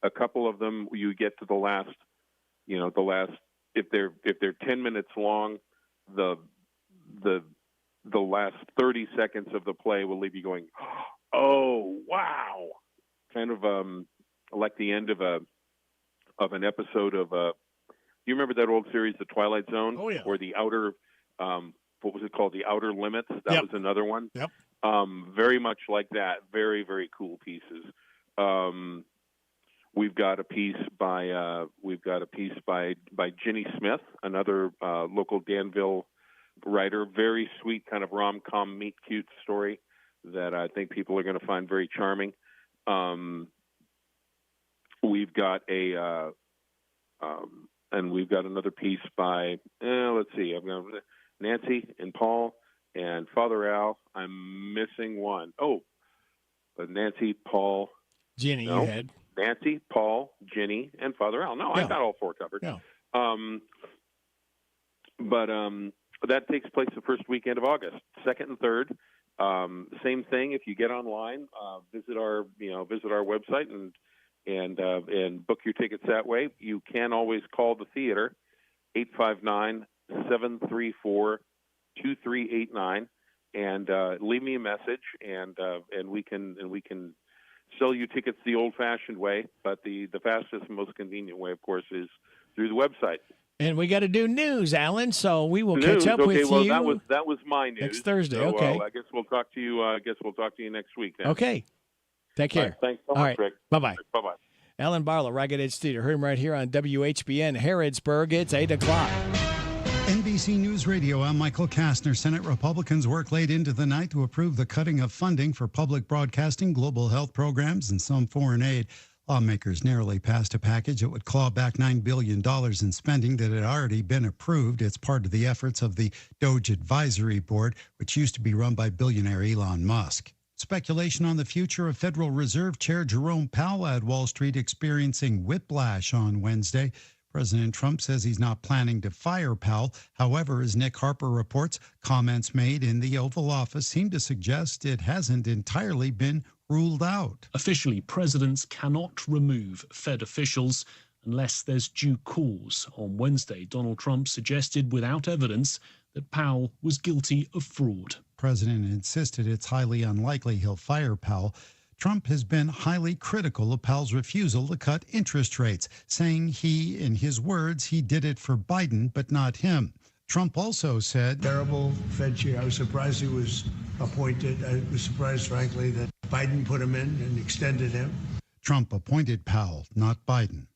Speaker 29: a couple of them, you get to the last, if they're 10 minutes long, the last 30 seconds of the play will leave you going, oh, wow. Kind of like the end of an episode of, you remember that old series, The Twilight Zone?
Speaker 17: Oh, yeah.
Speaker 29: Or The Outer, what was it called? The Outer Limits? That
Speaker 17: Yep.
Speaker 29: was another one.
Speaker 17: Yep.
Speaker 29: Very much like that. Very, very cool pieces. We've got a piece by Ginny Smith, another local Danville writer. Very sweet, kind of rom-com, meet-cute story that I think people are going to find very charming. We've got and we've got another piece by let's see, I've got Nancy and Paul and Father Al. I'm missing one. Oh, Nancy, Paul,
Speaker 17: Ginny,
Speaker 29: no.
Speaker 17: You had.
Speaker 29: Nancy, Paul, Ginny, and Father Al. No,
Speaker 17: Yeah.
Speaker 29: I've got all 4 covered.
Speaker 17: Yeah.
Speaker 29: But that takes place the first weekend of August, 2nd and 3rd. Same thing. If you get online, visit our website and book your tickets that way. You can always call the theater, 859-734-2389, and leave me a message, and we can sell you tickets the old-fashioned way, but the fastest and most convenient way, of course, is through the website.
Speaker 17: And we got to do news, Alan. So we will catch up with
Speaker 29: well,
Speaker 17: you.
Speaker 29: that was my news
Speaker 17: next Thursday.
Speaker 29: So,
Speaker 17: okay.
Speaker 29: I guess we'll talk to you. Next week. Then.
Speaker 17: Okay. Take care.
Speaker 29: All right, thanks so
Speaker 17: All
Speaker 29: much,
Speaker 17: right.
Speaker 29: Rick.
Speaker 17: Bye-bye.
Speaker 29: Bye-bye.
Speaker 17: Ellen Barlow, Ragged Edge Theater. Heard him right here on WHBN Harrodsburg. It's 8 o'clock.
Speaker 2: NBC News Radio, I'm Michael Kastner. Senate Republicans work late into the night to approve the cutting of funding for public broadcasting, global health programs, and some foreign aid. Lawmakers narrowly passed a package that would claw back $9 billion in spending that had already been approved. It's part of the efforts of the DOGE Advisory Board, which used to be run by billionaire Elon Musk. Speculation on the future of Federal Reserve Chair Jerome Powell had Wall Street experiencing whiplash on Wednesday. President Trump says he's not planning to fire Powell. However, as Nick Harper reports, comments made in the Oval Office seem to suggest it hasn't entirely been ruled out.
Speaker 3: Officially, presidents cannot remove Fed officials unless there's due cause. On Wednesday, Donald Trump suggested without evidence that Powell was guilty of fraud.
Speaker 2: The president insisted it's highly unlikely he'll fire Powell. Trump has been highly critical of Powell's refusal to cut interest rates, saying he, in his words, he did it for Biden, but not him. Trump also said,
Speaker 16: Terrible Fed chair. I was surprised he was appointed. I was surprised, frankly, that Biden put him in and extended him.
Speaker 2: Trump appointed Powell, not Biden.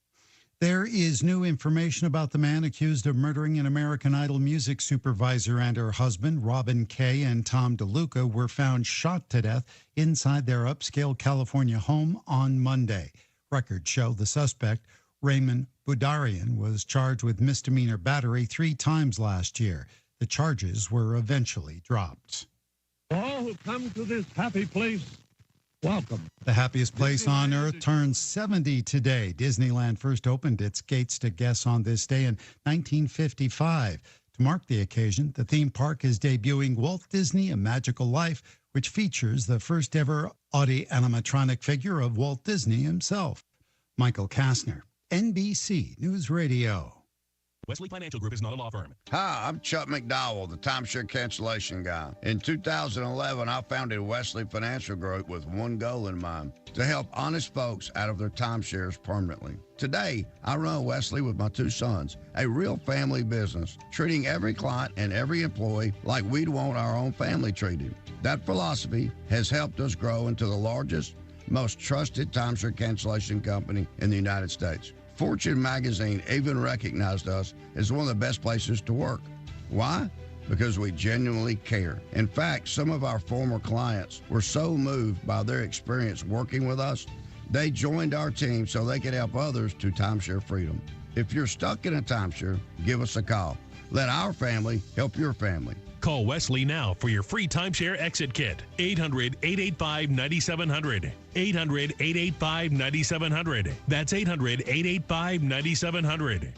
Speaker 2: There is new information about the man accused of murdering an American Idol music supervisor and her husband. Robin Kay and Tom DeLuca were found shot to death inside their upscale California home on Monday. Records show the suspect, Raymond Budarian, was charged with misdemeanor battery 3 times last year. The charges were eventually dropped.
Speaker 10: All who come to this happy place, welcome.
Speaker 2: The happiest place on earth turns 70 today. Disneyland first opened its gates to guests on this day in 1955. To mark the occasion, the theme park is debuting Walt Disney: A Magical Life, which features the first ever Audi animatronic figure of Walt Disney himself. Michael Kastner, NBC News Radio.
Speaker 14: Wesley Financial Group is not a law firm.
Speaker 15: Hi, I'm Chuck McDowell, the timeshare cancellation guy. In 2011, I founded Wesley Financial Group with one goal in mind: to help honest folks out of their timeshares permanently. Today, I run Wesley with my 2 sons, a real family business, treating every client and every employee like we'd want our own family treated. That philosophy has helped us grow into the largest, most trusted timeshare cancellation company in the United States. Fortune magazine even recognized us as one of the best places to work. Why? Because we genuinely care. In fact, some of our former clients were so moved by their experience working with us, they joined our team so they could help others to timeshare freedom. If you're stuck in a timeshare, give us a call. Let our family help your family.
Speaker 14: Call Wesley now for your free timeshare exit kit. 800-885-9700. 800-885-9700. That's 800-885-9700.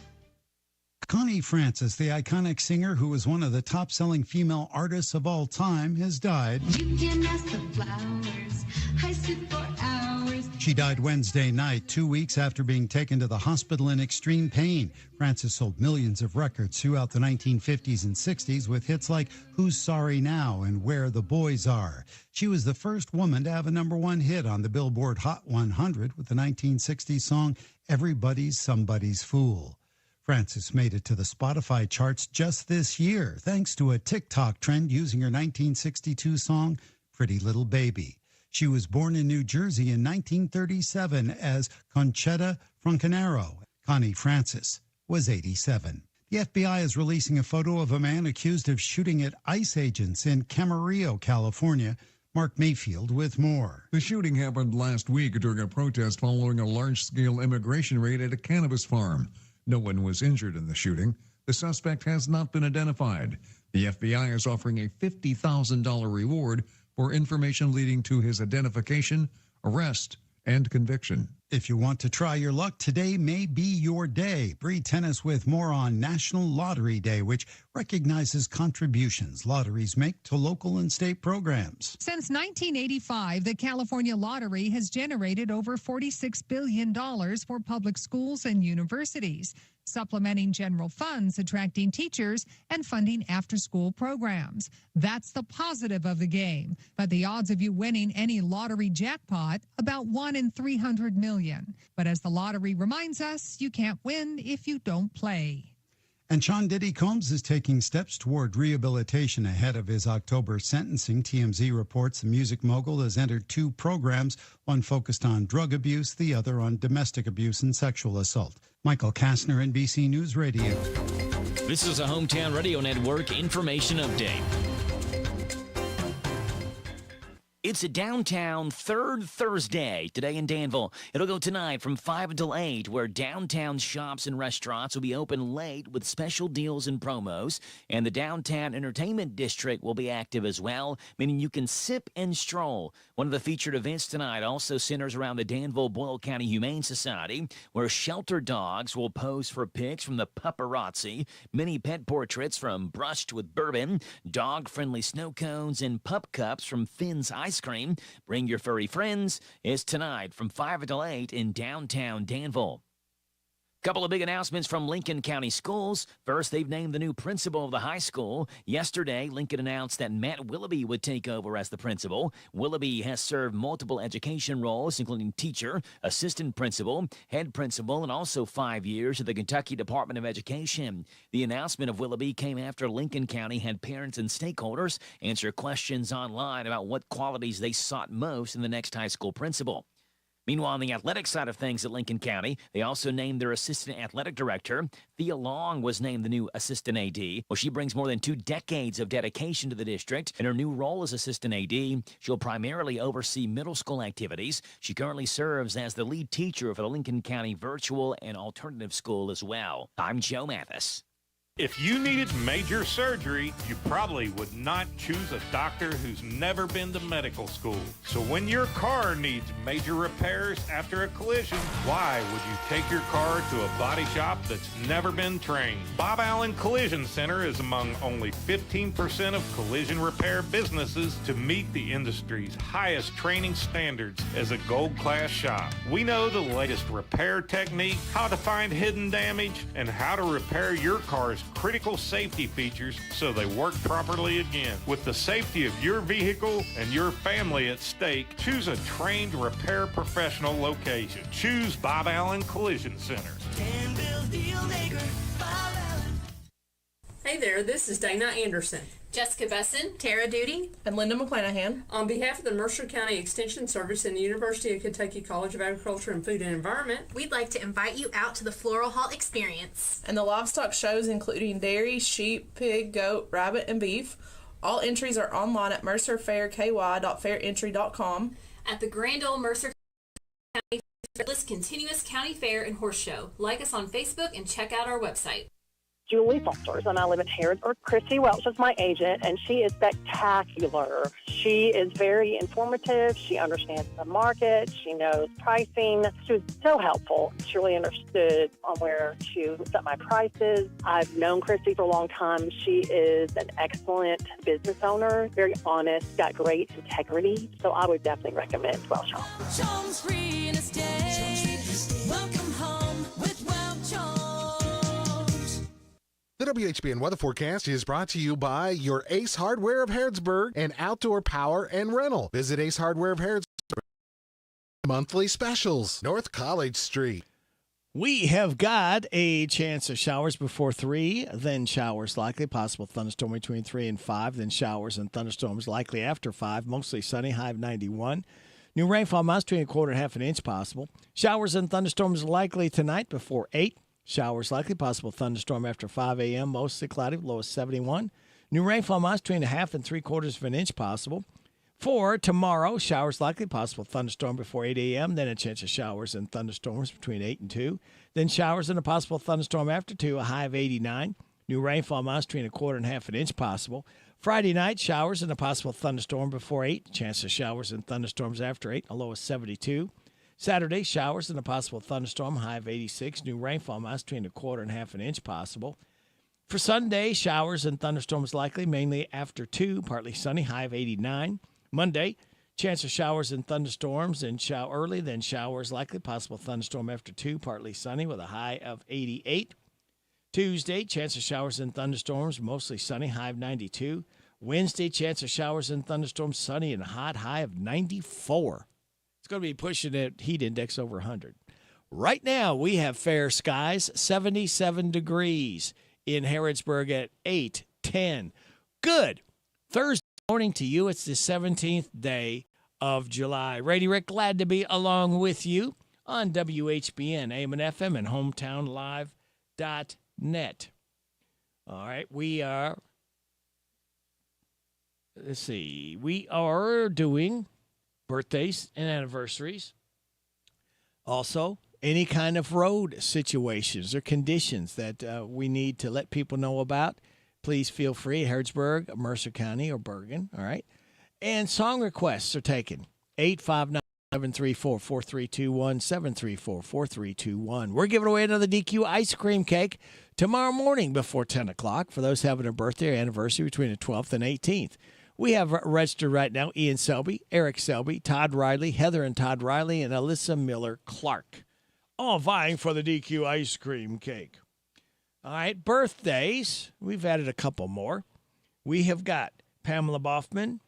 Speaker 2: Connie Francis, the iconic singer who was one of the top-selling female artists of all time, has died.
Speaker 1: You can ask the flowers, I sit for hours.
Speaker 2: She died Wednesday night, 2 weeks after being taken to the hospital in extreme pain. Francis sold millions of records throughout the 1950s and 60s with hits like Who's Sorry Now and Where the Boys Are. She was the first woman to have a #1 hit on the Billboard Hot 100 with the 1960 song Everybody's Somebody's Fool. Francis made it to the Spotify charts just this year, thanks to a TikTok trend using her 1962 song, Pretty Little Baby. She was born in New Jersey in 1937 as Conchetta Francanaro. Connie Francis was 87. The FBI is releasing a photo of a man accused of shooting at ICE agents in Camarillo, California. Mark Mayfield with more.
Speaker 5: The shooting happened last week during a protest following a large-scale immigration raid at a cannabis farm. No one was injured in the shooting. The suspect has not been identified. The FBI is offering a $50,000 reward for information leading to his identification, arrest, and conviction.
Speaker 2: If you want to try your luck, today may be your day. Bree Tennis with more on National Lottery Day, which recognizes contributions lotteries make to local and state programs.
Speaker 19: Since 1985, the California Lottery has generated over $46 billion for public schools and universities, supplementing general funds, attracting teachers, and funding after-school programs. That's the positive of the game. But the odds of you winning any lottery jackpot, about 1 in 300 million. But as the lottery reminds us, you can't win if you don't play.
Speaker 2: And Sean Diddy Combs is taking steps toward rehabilitation ahead of his October sentencing. TMZ reports the music mogul has entered 2 programs, one focused on drug abuse, the other on domestic abuse and sexual assault. Michael Kastner, NBC News Radio.
Speaker 4: This is a Hometown Radio Network information update. It's a downtown third Thursday today in Danville. It'll go tonight from 5 until 8, where downtown shops and restaurants will be open late with special deals and promos. And the downtown entertainment district will be active as well, meaning you can sip and stroll. One of the featured events tonight also centers around the Danville-Boyle County Humane Society, where shelter dogs will pose for pics from the paparazzi, mini pet portraits from Brushed with Bourbon, dog-friendly snow cones, and pup cups from Finn's Ice Cream. Bring your furry friends. It's tonight from 5 until 8 in downtown Danville. Couple of big announcements from Lincoln County Schools. First, they've named the new principal of the high school. Yesterday, Lincoln announced that Matt Willoughby would take over as the principal. Willoughby has served multiple education roles, including teacher, assistant principal, head principal, and also 5 years at the Kentucky Department of Education. The announcement of Willoughby came after Lincoln County had parents and stakeholders answer questions online about what qualities they sought most in the next high school principal. Meanwhile, on the athletic side of things at Lincoln County, they also named their assistant athletic director. Thea Long was named the new assistant AD. Well, she brings more than 2 decades of dedication to the district. In her new role as assistant AD, she'll primarily oversee middle school activities. She currently serves as the lead teacher for the Lincoln County Virtual and Alternative School as well. I'm Joe Mathis.
Speaker 10: If you needed major surgery, you probably would not choose a doctor who's never been to medical school. So when your car needs major repairs after a collision, why would you take your car to a body shop that's never been trained? Bob Allen Collision Center is among only 15% of collision repair businesses to meet the industry's highest training standards as a gold class shop. We know the latest repair technique, how to find hidden damage, and how to repair your car's critical safety features so they work properly again. With the safety of your vehicle and your family at stake, choose a trained repair professional location. Choose Bob Allen Collision Center.
Speaker 12: Hey there, this is Dana Anderson,
Speaker 13: Jessica Besson, Tara Duty,
Speaker 25: and Linda McClanahan.
Speaker 12: on behalf of the Mercer County Extension Service and the University of Kentucky College of Agriculture and Food and Environment.
Speaker 13: We'd like to invite you out to the Floral Hall experience.
Speaker 25: And the livestock shows including dairy, sheep, pig, goat, rabbit, and beef. All entries are online at mercerfairky.fairentry.com.
Speaker 13: At the Grand Ole Mercer County Continuous County Fair and Horse Show. Like us on Facebook and check out our website.
Speaker 7: Julie Salters, and I live in Harrodsburg. Christy Welch is my agent, and she is spectacular. She is very informative. She understands the market. She knows pricing. She was so helpful. She really understood on where to set my prices. I've known Christy for a long time. She is an excellent business owner, very honest, got great integrity. So I would definitely recommend Welch Home.
Speaker 1: Jones Real Estate. Welcome home with Welch Jones.
Speaker 6: The WHBN weather forecast is brought to you by your Ace Hardware of Harrodsburg and Outdoor Power and Rental. Visit Ace Hardware of Harrodsburg. Monthly specials, North College Street.
Speaker 17: We have got a chance of showers before 3, then showers likely, possible thunderstorm between 3 and 5, then showers and thunderstorms likely after 5, mostly sunny, high of 91. New rainfall amounts between a quarter and half an inch possible. Showers and thunderstorms likely tonight before 8. Showers likely, possible thunderstorm after 5 a.m., mostly cloudy, low of 71. New rainfall amounts between a half and 3/4 of an inch possible. For tomorrow, showers likely, possible thunderstorm before 8 a.m., then a chance of showers and thunderstorms between 8 and 2. Then showers and a possible thunderstorm after 2, a high of 89. New rainfall amounts between a quarter and half an inch possible. Friday night, showers and a possible thunderstorm before 8. Chance of showers and thunderstorms after 8, a low of 72. Saturday, showers and a possible thunderstorm, high of 86. New rainfall amounts between a quarter and half an inch possible. For Sunday, showers and thunderstorms likely, mainly after 2, partly sunny, high of 89. Monday, chance of showers and thunderstorms and early, then showers likely, possible thunderstorm after 2, partly sunny with a high of 88. Tuesday, chance of showers and thunderstorms, mostly sunny, high of 92. Wednesday, chance of showers and thunderstorms, sunny and hot, high of 94. It's going to be pushing that heat index over 100. Right now, we have fair skies, 77 degrees. in Harrodsburg at 8:10. Good Thursday morning to you. It's the 17th day of July. Brady Rick, glad to be along with you on WHBN, AM and FM, and hometownlive.net. All right, we are doing birthdays and anniversaries. Also, any kind of road situations or conditions that we need to let people know about, please feel free. Harrodsburg, Mercer County, or Bergen, all right? And song requests are taken. 859-734-4321, 734-4321. We're giving away another DQ ice cream cake tomorrow morning before 10 o'clock for those having a birthday or anniversary between the 12th and 18th. We have registered right now Ian Selby, Eric Selby, Todd Riley, Heather and Todd Riley, and Alyssa Miller-Clark, all vying for the DQ ice cream cake. All right, birthdays. We've added a couple more. We have got Pamela Boffman,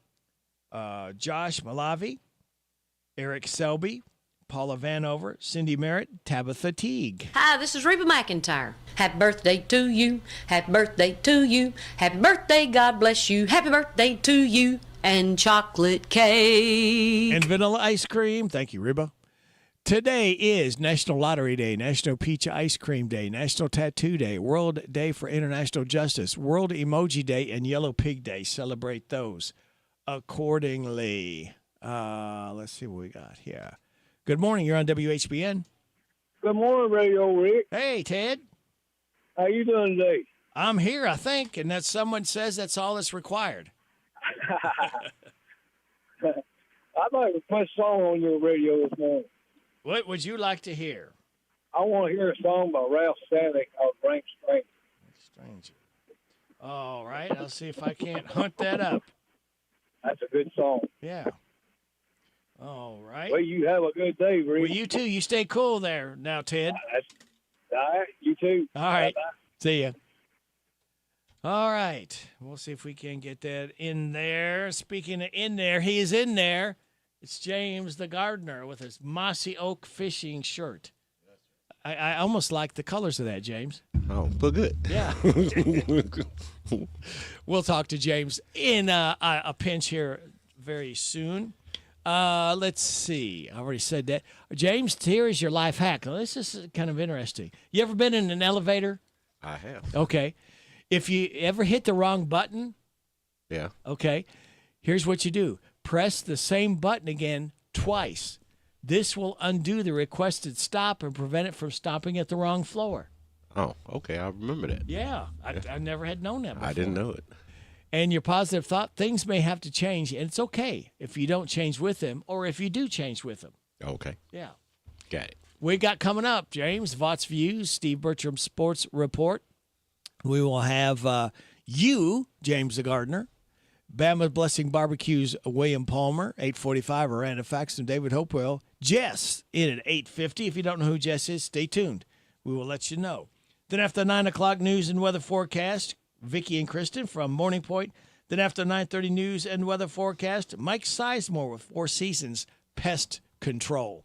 Speaker 17: Josh Malavi, Eric Selby, Paula Vanover, Cindy Merritt, Tabitha Teague.
Speaker 8: Hi, this is Reba McIntyre. Happy birthday to you. Happy birthday to you. Happy birthday, God bless you. Happy birthday to you. And chocolate cake.
Speaker 17: And vanilla ice cream. Thank you, Reba. Today is National Lottery Day, National Peach Ice Cream Day, National Tattoo Day, World Day for International Justice, World Emoji Day, and Yellow Pig Day. Celebrate those accordingly. Let's see what we got here. Good morning. You're on WHBN.
Speaker 9: Good morning, Radio Rick.
Speaker 17: Hey, Ted.
Speaker 9: How you doing today?
Speaker 17: I'm here, I think, and that someone says that's all that's required.
Speaker 9: I'd like to put a song on your radio this morning.
Speaker 17: What would you like to hear?
Speaker 9: I want to hear a song by Ralph Stanley called Frank Stranger.
Speaker 17: Stranger. All right. I'll see if I can't hunt that up.
Speaker 9: That's a good song.
Speaker 17: Yeah. All right.
Speaker 9: Well, you have a good day, Rick.
Speaker 17: Well, you too. You stay cool there now, Ted.
Speaker 9: All right. You too.
Speaker 17: All right.
Speaker 9: Bye-bye.
Speaker 17: See ya. All right. We'll see if we can get that in there. Speaking of in there, he is in there. It's James the gardener with his mossy oak fishing shirt. I almost like the colors of that, James.
Speaker 11: Oh, well, good.
Speaker 17: Yeah. We'll talk to James in a pinch here very soon. Let's see. I already said that. James, here is your life hack. Now, this is kind of interesting. You ever been in an elevator?
Speaker 11: I have.
Speaker 17: Okay. If you ever hit the wrong button,
Speaker 11: yeah.
Speaker 17: Okay, here's what you do. Press the same button again twice. This will undo the requested stop and prevent it from stopping at the wrong floor.
Speaker 11: Oh, okay. I remember that.
Speaker 17: Yeah. I never had known that before.
Speaker 11: I didn't know it.
Speaker 17: And your positive thought, things may have to change, and it's okay if you don't change with them or if you do change with them.
Speaker 11: Okay.
Speaker 17: Yeah.
Speaker 11: Got it.
Speaker 17: We got coming up, James, Vaught's Views, Steve Bertram Sports Report. We will have you, James the gardener, Bama Blessing Barbecue's William Palmer, 8:45, Miranda Faxon, David Hopewell, Jess in at 8:50. If you don't know who Jess is, stay tuned. We will let you know. Then after 9 o'clock news and weather forecast, Vicki and Kristen from Morning Point. Then after 9:30 news and weather forecast, Mike Sizemore with Four Seasons Pest Control.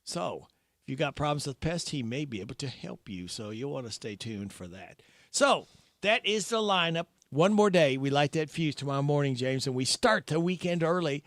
Speaker 17: So if you got problems with pests, he may be able to help you. So you'll want to stay tuned for that. So that is the lineup. One more day. We light that fuse tomorrow morning, James, and we start the weekend early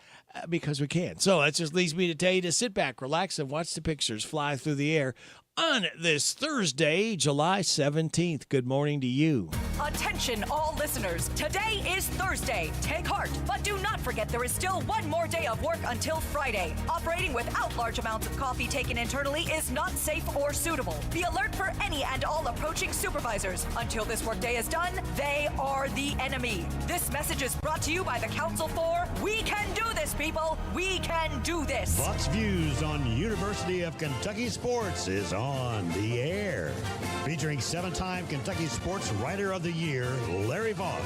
Speaker 17: because we can. So that just leads me to tell you to sit back, relax, and watch the pictures fly through the air on this Thursday, July 17th. Good morning to you.
Speaker 20: Attention, all listeners. Today is Thursday. Take heart, but do not forget there is still one more day of work until Friday. Operating without large amounts of coffee taken internally is not safe or suitable. Be alert for any and all approaching supervisors. Until this workday is done, they are the enemy. This message is brought to you by the Council for We Can Do This, people. We can do this.
Speaker 21: Fox Views on University of Kentucky Sports is on the air, featuring 7-time Kentucky Sports Writer of the Year, Larry Vaught.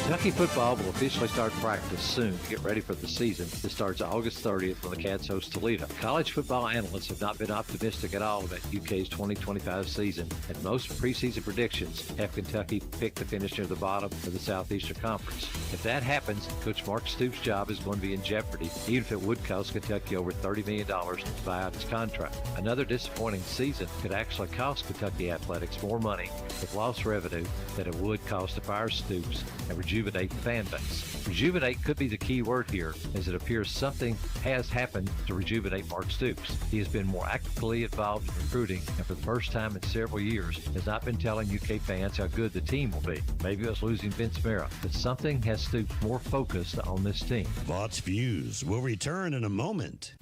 Speaker 3: Kentucky football will officially start practice soon to get ready for the season. It starts August 30th when the Cats host Toledo. College football analysts have not been optimistic at all about UK's 2025 season, and most preseason predictions have Kentucky picked to finish near the bottom of the Southeastern Conference. If that happens, Coach Mark Stoops' job is going to be in jeopardy, even if it would cost Kentucky over $30 million to buy out his contract. Another disappointing season could actually cost Kentucky athletics more money with lost revenue than it would cost to fire Stoops and rejuvenate the fan base. Rejuvenate could be the key word here, as it appears something has happened to rejuvenate Mark Stoops. He has been more actively involved in recruiting, and for the first time in several years has not been telling UK fans how good the team will be. Maybe it was losing Vince Mera, but something has Stoops more focused on this team.
Speaker 21: Lots Views will return in a moment.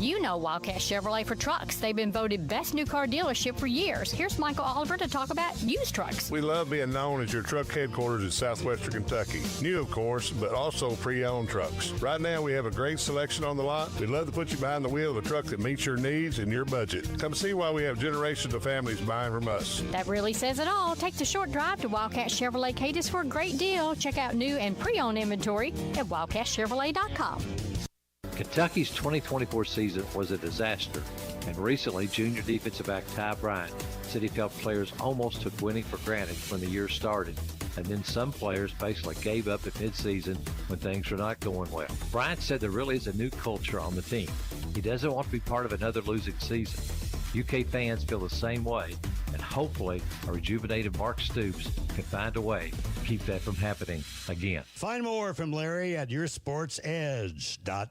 Speaker 18: You know Wildcat Chevrolet for trucks. They've been voted best new car dealership for years. Here's Michael Oliver to talk about used trucks.
Speaker 22: We love being known as your truck headquarters in southwestern Kentucky. New, of course, but also pre-owned trucks. Right now, we have a great selection on the lot. We'd love to put you behind the wheel of a truck that meets your needs and your budget. Come see why we have generations of families buying from us.
Speaker 18: That really says it all. Take the short drive to Wildcat Chevrolet Cadiz for a great deal. Check out new and pre-owned inventory at wildcatchevrolet.com.
Speaker 3: Kentucky's 2024 season was a disaster, and recently junior defensive back Ty Bryant said he felt players almost took winning for granted when the year started, and then some players basically gave up at midseason when things were not going well. Bryant said there really is a new culture on the team. He doesn't want to be part of another losing season. UK fans feel the same way, and hopefully a rejuvenated Mark Stoops can find a way to keep that from happening again.
Speaker 21: Find more from Larry at yoursportsedge.com.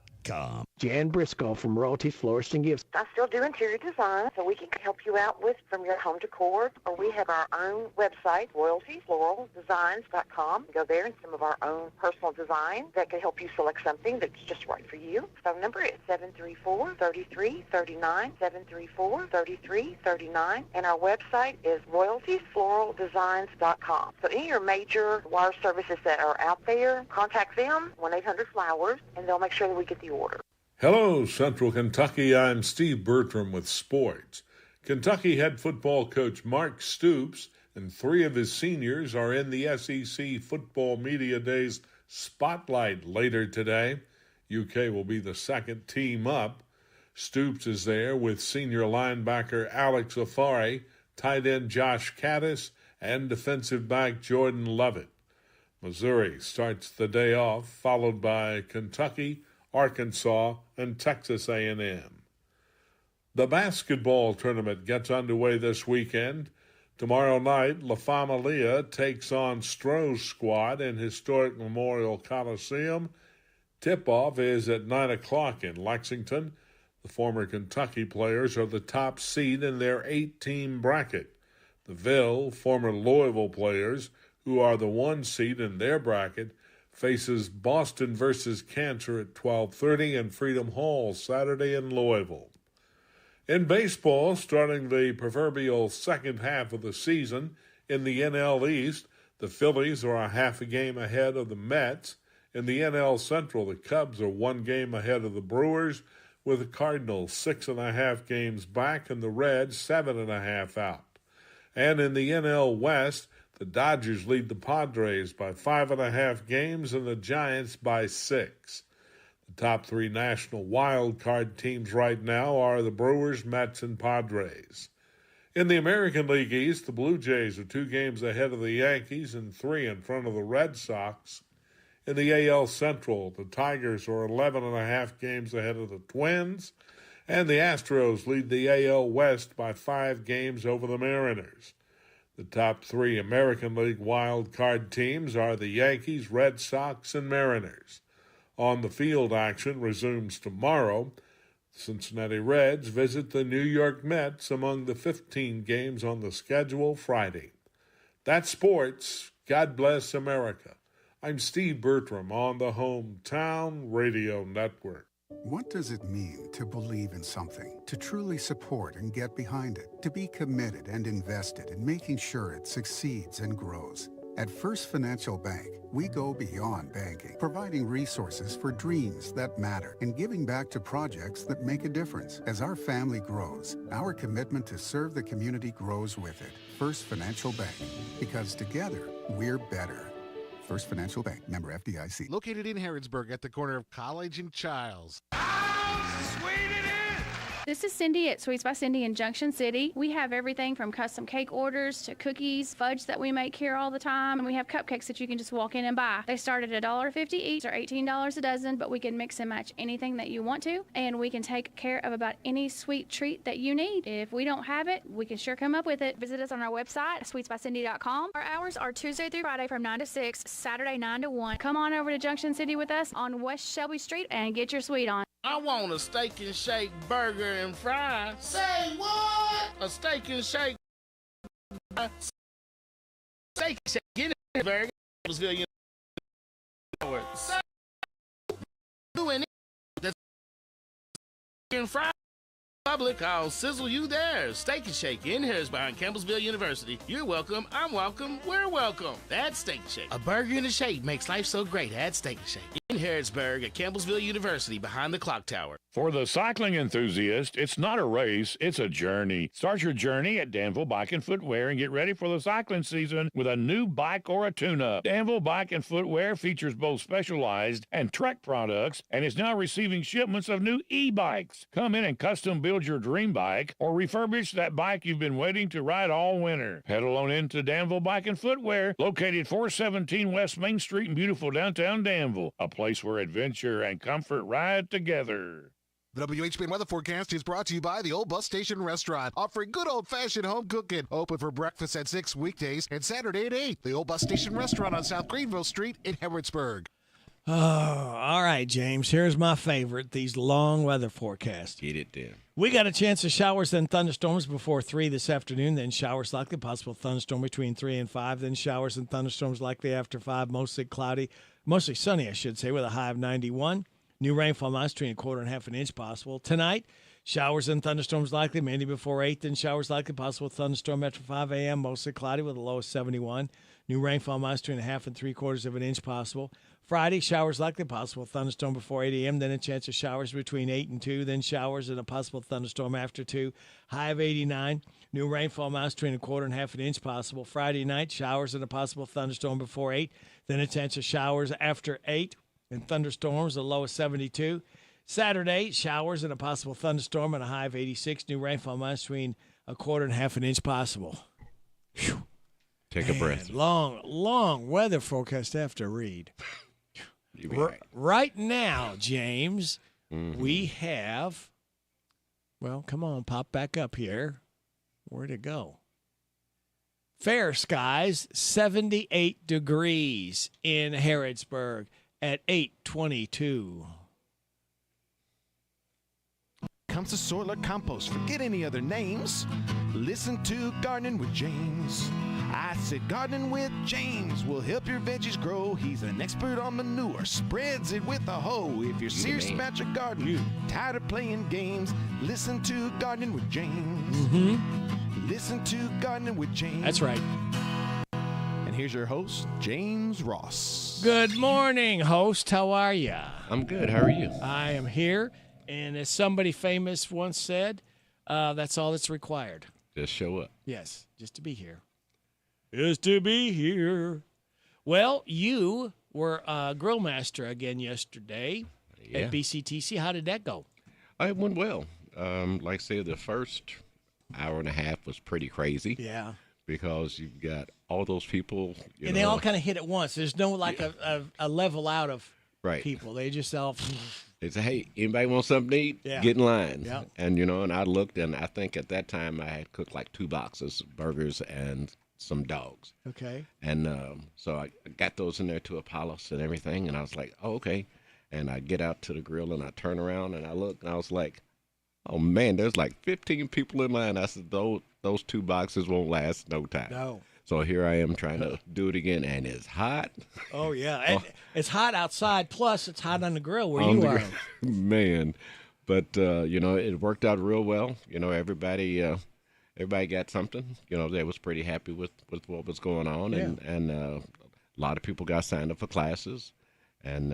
Speaker 23: Jan Briscoe from Royalty Florist and Gifts.
Speaker 24: I still do interior design, so we can help you out with from your home decor, or we have our own website, royaltyfloraldesigns.com. Go there and some of our own personal design that can help you select something that's just right for you. Phone number is 734-3339, 734-3339, and our website is royaltyfloraldesigns.com. So any of your major wire services that are out there, contact them, 1-800-FLOWERS, and they'll make sure that we get the order.
Speaker 26: Hello, Central Kentucky. I'm Steve Bertram with sports. Kentucky head football coach Mark Stoops and 3 of his seniors are in the SEC Football Media Days spotlight later today. UK will be the second team up. Stoops is there with senior linebacker Alex Afari, tight end Josh Caddis, and defensive back Jordan Lovett. Missouri starts the day off, followed by Kentucky, Arkansas, and Texas A&M. The basketball tournament gets underway this weekend. Tomorrow night, La Familia takes on Stroh's squad in historic Memorial Coliseum. Tip-off is at 9 o'clock in Lexington. The former Kentucky players are the top seed in their 8-team bracket. The Ville, former Louisville players, who are the 1 seed in their bracket, faces Boston versus Cancer at 12:30 in Freedom Hall Saturday in Louisville. In baseball, starting the proverbial second half of the season, in the NL East, the Phillies are a half a game ahead of the Mets. In the NL Central, the Cubs are 1 game ahead of the Brewers, with the Cardinals 6.5 games back and the Reds 7.5 out. And in the NL West, the Dodgers lead the Padres by 5.5 games and the Giants by 6. The top 3 national wild card teams right now are the Brewers, Mets, and Padres. In the American League East, the Blue Jays are 2 games ahead of the Yankees and 3 in front of the Red Sox. In the AL Central, the Tigers are 11.5 games ahead of the Twins, and the Astros lead the AL West by 5 games over the Mariners. The top 3 American League wild card teams are the Yankees, Red Sox, and Mariners. On-the-field action resumes tomorrow. The Cincinnati Reds visit the New York Mets among the 15 games on the schedule Friday. That's sports. God bless America. I'm Steve Bertram on the Hometown Radio Network.
Speaker 27: What does it mean to believe in something, to truly support and get behind it, to be committed and invested in making sure it succeeds and grows? At First Financial Bank, we go beyond banking, providing resources for dreams that matter and giving back to projects that make a difference. As our family grows, our commitment to serve the community grows with it. First Financial Bank, because together, we're better. First Financial Bank, member FDIC.
Speaker 6: Located in Harrodsburg at the corner of College and Childs.
Speaker 2: This is Cindy at Sweets by Cindy in Junction City. We have everything from custom cake orders to cookies, fudge that we make here all the time, and we have cupcakes that you can just walk in and buy. They start at $1.50 each or $18 a dozen, but we can mix and match anything that you want to, and we can take care of about any sweet treat that you need. If we don't have it, we can sure come up with it. Visit us on our website, sweetsbycindy.com. Our hours are Tuesday through Friday from 9 to 6, Saturday 9 to 1. Come on over to Junction City with us on West Shelby Street and get your sweet on.
Speaker 4: I want a steak and shake burger and fries. Say what? A steak and shake. Steak and shake. Get it, burger. Hamilsville, doing it. That's and fries. Public, I'll sizzle you there. Steak and Shake in Harrodsburg on Campbellsville University. You're welcome. I'm welcome. We're welcome. That's Steak and Shake. A burger and a shake makes life so great. Add Steak and Shake in Harrodsburg at Campbellsville University behind the clock tower.
Speaker 10: For the cycling enthusiast, it's not a race, it's a journey. Start your journey at Danville Bike and Footwear and get ready for the cycling season with a new bike or a tune-up. Danville Bike and Footwear features both specialized and Trek products and is now receiving shipments of new e-bikes. Come in and custom build your dream bike or refurbish that bike you've been waiting to ride all winter. Pedal on into Danville Bike and Footwear, located 417 West Main Street in beautiful downtown Danville, a place where adventure and comfort ride together.
Speaker 6: The WHBN weather forecast is brought to you by the Old Bus Station Restaurant, offering good old-fashioned home cooking. Open for breakfast at 6 weekdays and Saturday at 8. The Old Bus Station Restaurant on South Greenville Street in Harrodsburg.
Speaker 17: Oh, all right, James. Here's my favorite, these long weather forecasts.
Speaker 11: Get it then.
Speaker 17: We got a chance of showers and thunderstorms before 3 this afternoon, then showers likely, possible thunderstorm between 3 and 5, then showers and thunderstorms likely after 5, mostly cloudy, mostly sunny, I should say, with a high of 91. New rainfall amounts between 1/4 and 1/2 inch possible. Tonight, showers and thunderstorms likely, mainly before 8, then showers likely, possible thunderstorm after 5 a.m., mostly cloudy with a low of 71. New rainfall amounts between 1/2 and 3/4 inch possible. Friday, showers likely, possible thunderstorm before 8 a.m., then a chance of showers between 8 and 2, then showers and a possible thunderstorm after 2, high of 89. New rainfall amounts between 1/4 and 1/2 inch possible. Friday night, showers and a possible thunderstorm before 8, then a chance of showers after 8, and thunderstorms, a low of 72. Saturday, showers and a possible thunderstorm and a high of 86. New rainfall amounts between 1/4 and 1/2 inch possible. Whew.
Speaker 11: Take a breath.
Speaker 17: Long weather forecast I have to read. Right now, James, we have, well, come on, pop back up here. Where'd it go? Fair skies, 78 degrees in Harrodsburg at 8:22.
Speaker 5: Comes to soil or compost, forget any other names. Listen to Gardening with James. I said Gardening with James will help your veggies grow. He's an expert on manure, spreads it with a hoe. If you're serious about your garden, tired of playing games, listen to Gardening with James. Listen to Gardening with James.
Speaker 17: That's right.
Speaker 5: And here's your host, James Ross.
Speaker 17: Good morning, host. How are you?
Speaker 11: I'm good. How are you?
Speaker 17: I am here. And as somebody famous once said, that's all that's required.
Speaker 11: Just show up.
Speaker 17: Yes, just to be here. Just to be here. Well, you were a grill master again yesterday at BCTC. How did that go?
Speaker 11: It went well. Like I said, the first hour and a half was pretty crazy.
Speaker 17: Yeah.
Speaker 11: Because you've got all those people.
Speaker 17: And they all kind of hit at once. There's no a level out of people. They just all...
Speaker 11: They say, hey, anybody want something to eat?
Speaker 17: Yeah.
Speaker 11: Get in line.
Speaker 17: Yeah.
Speaker 11: And, and I looked, and I think at that time I had cooked like 2 boxes of burgers and some dogs.
Speaker 17: Okay.
Speaker 11: And so I got those in there to a polish and everything, and I was like, oh, okay. And I get out to the grill, and I turn around, and I look, and I was like, oh, man, there's like 15 people in line. I said, those 2 boxes won't last no time.
Speaker 17: No.
Speaker 11: So here I am trying to do it again, and it's hot.
Speaker 17: Oh, yeah. And it's hot outside, plus it's hot on the grill where you are.
Speaker 11: Man. But, it worked out real well. Everybody got something. They was pretty happy with what was going on.
Speaker 17: Yeah.
Speaker 11: And a lot of people got signed up for classes. And,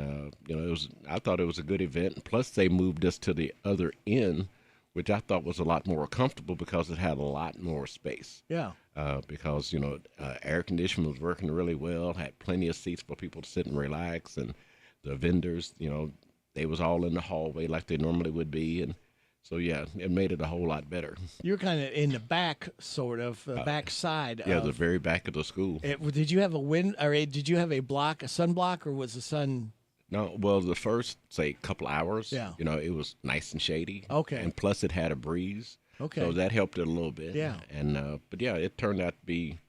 Speaker 11: I thought it was a good event. Plus, they moved us to the other end which I thought was a lot more comfortable because it had a lot more space.
Speaker 17: Yeah.
Speaker 11: Because, air conditioning was working really well, had plenty of seats for people to sit and relax, and the vendors, they was all in the hallway like they normally would be, and so, yeah, it made it a whole lot better.
Speaker 17: You're kind of in the back, sort of, back side.
Speaker 11: Yeah, the very back of the school.
Speaker 17: Did you have did you have a sunblock, or was the sun?
Speaker 11: No, well, the first, say, couple hours,
Speaker 17: yeah.
Speaker 11: It was nice and shady.
Speaker 17: Okay.
Speaker 11: And plus it had a breeze.
Speaker 17: Okay.
Speaker 11: So that helped it a little bit.
Speaker 17: Yeah.
Speaker 11: And, but yeah, it turned out to be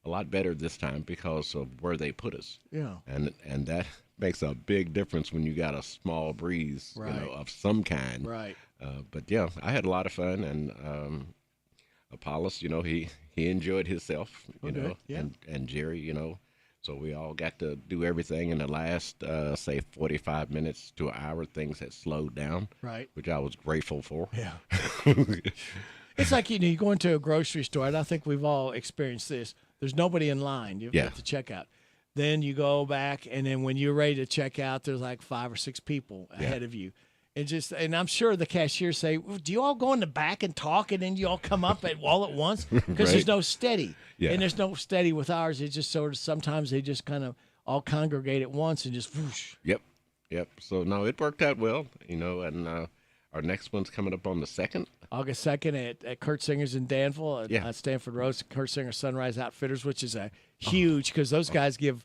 Speaker 11: a lot better this time because of where they put us.
Speaker 17: Yeah.
Speaker 11: And that makes a big difference when you got a small breeze,
Speaker 17: right.
Speaker 11: Of some kind.
Speaker 17: Right.
Speaker 11: But yeah, I had a lot of fun, and Apollos, he enjoyed himself,
Speaker 17: yeah.
Speaker 11: and Jerry, so we all got to do everything in the last, say, 45 minutes to an hour. Things had slowed down,
Speaker 17: right?
Speaker 11: Which I was grateful for.
Speaker 17: Yeah. It's like, you go into a grocery store, and I think we've all experienced this. There's nobody in line. You've got to check out. Then you go back, and then when you're ready to check out, there's like 5 or 6 people ahead of you. And I'm sure the cashiers say, do you all go in the back and talk, and then you all come up all at once? Because there's no steady.
Speaker 11: Yeah.
Speaker 17: And there's no steady with ours. It's just sort of sometimes they just kind of all congregate at once and just whoosh.
Speaker 11: Yep. So, no, it worked out well, and our next one's coming up on the 2nd.
Speaker 17: August 2nd at Kurt Singer's in Danville at Stanford Road, Kurt Singer Sunrise Outfitters, which is a huge, because those guys give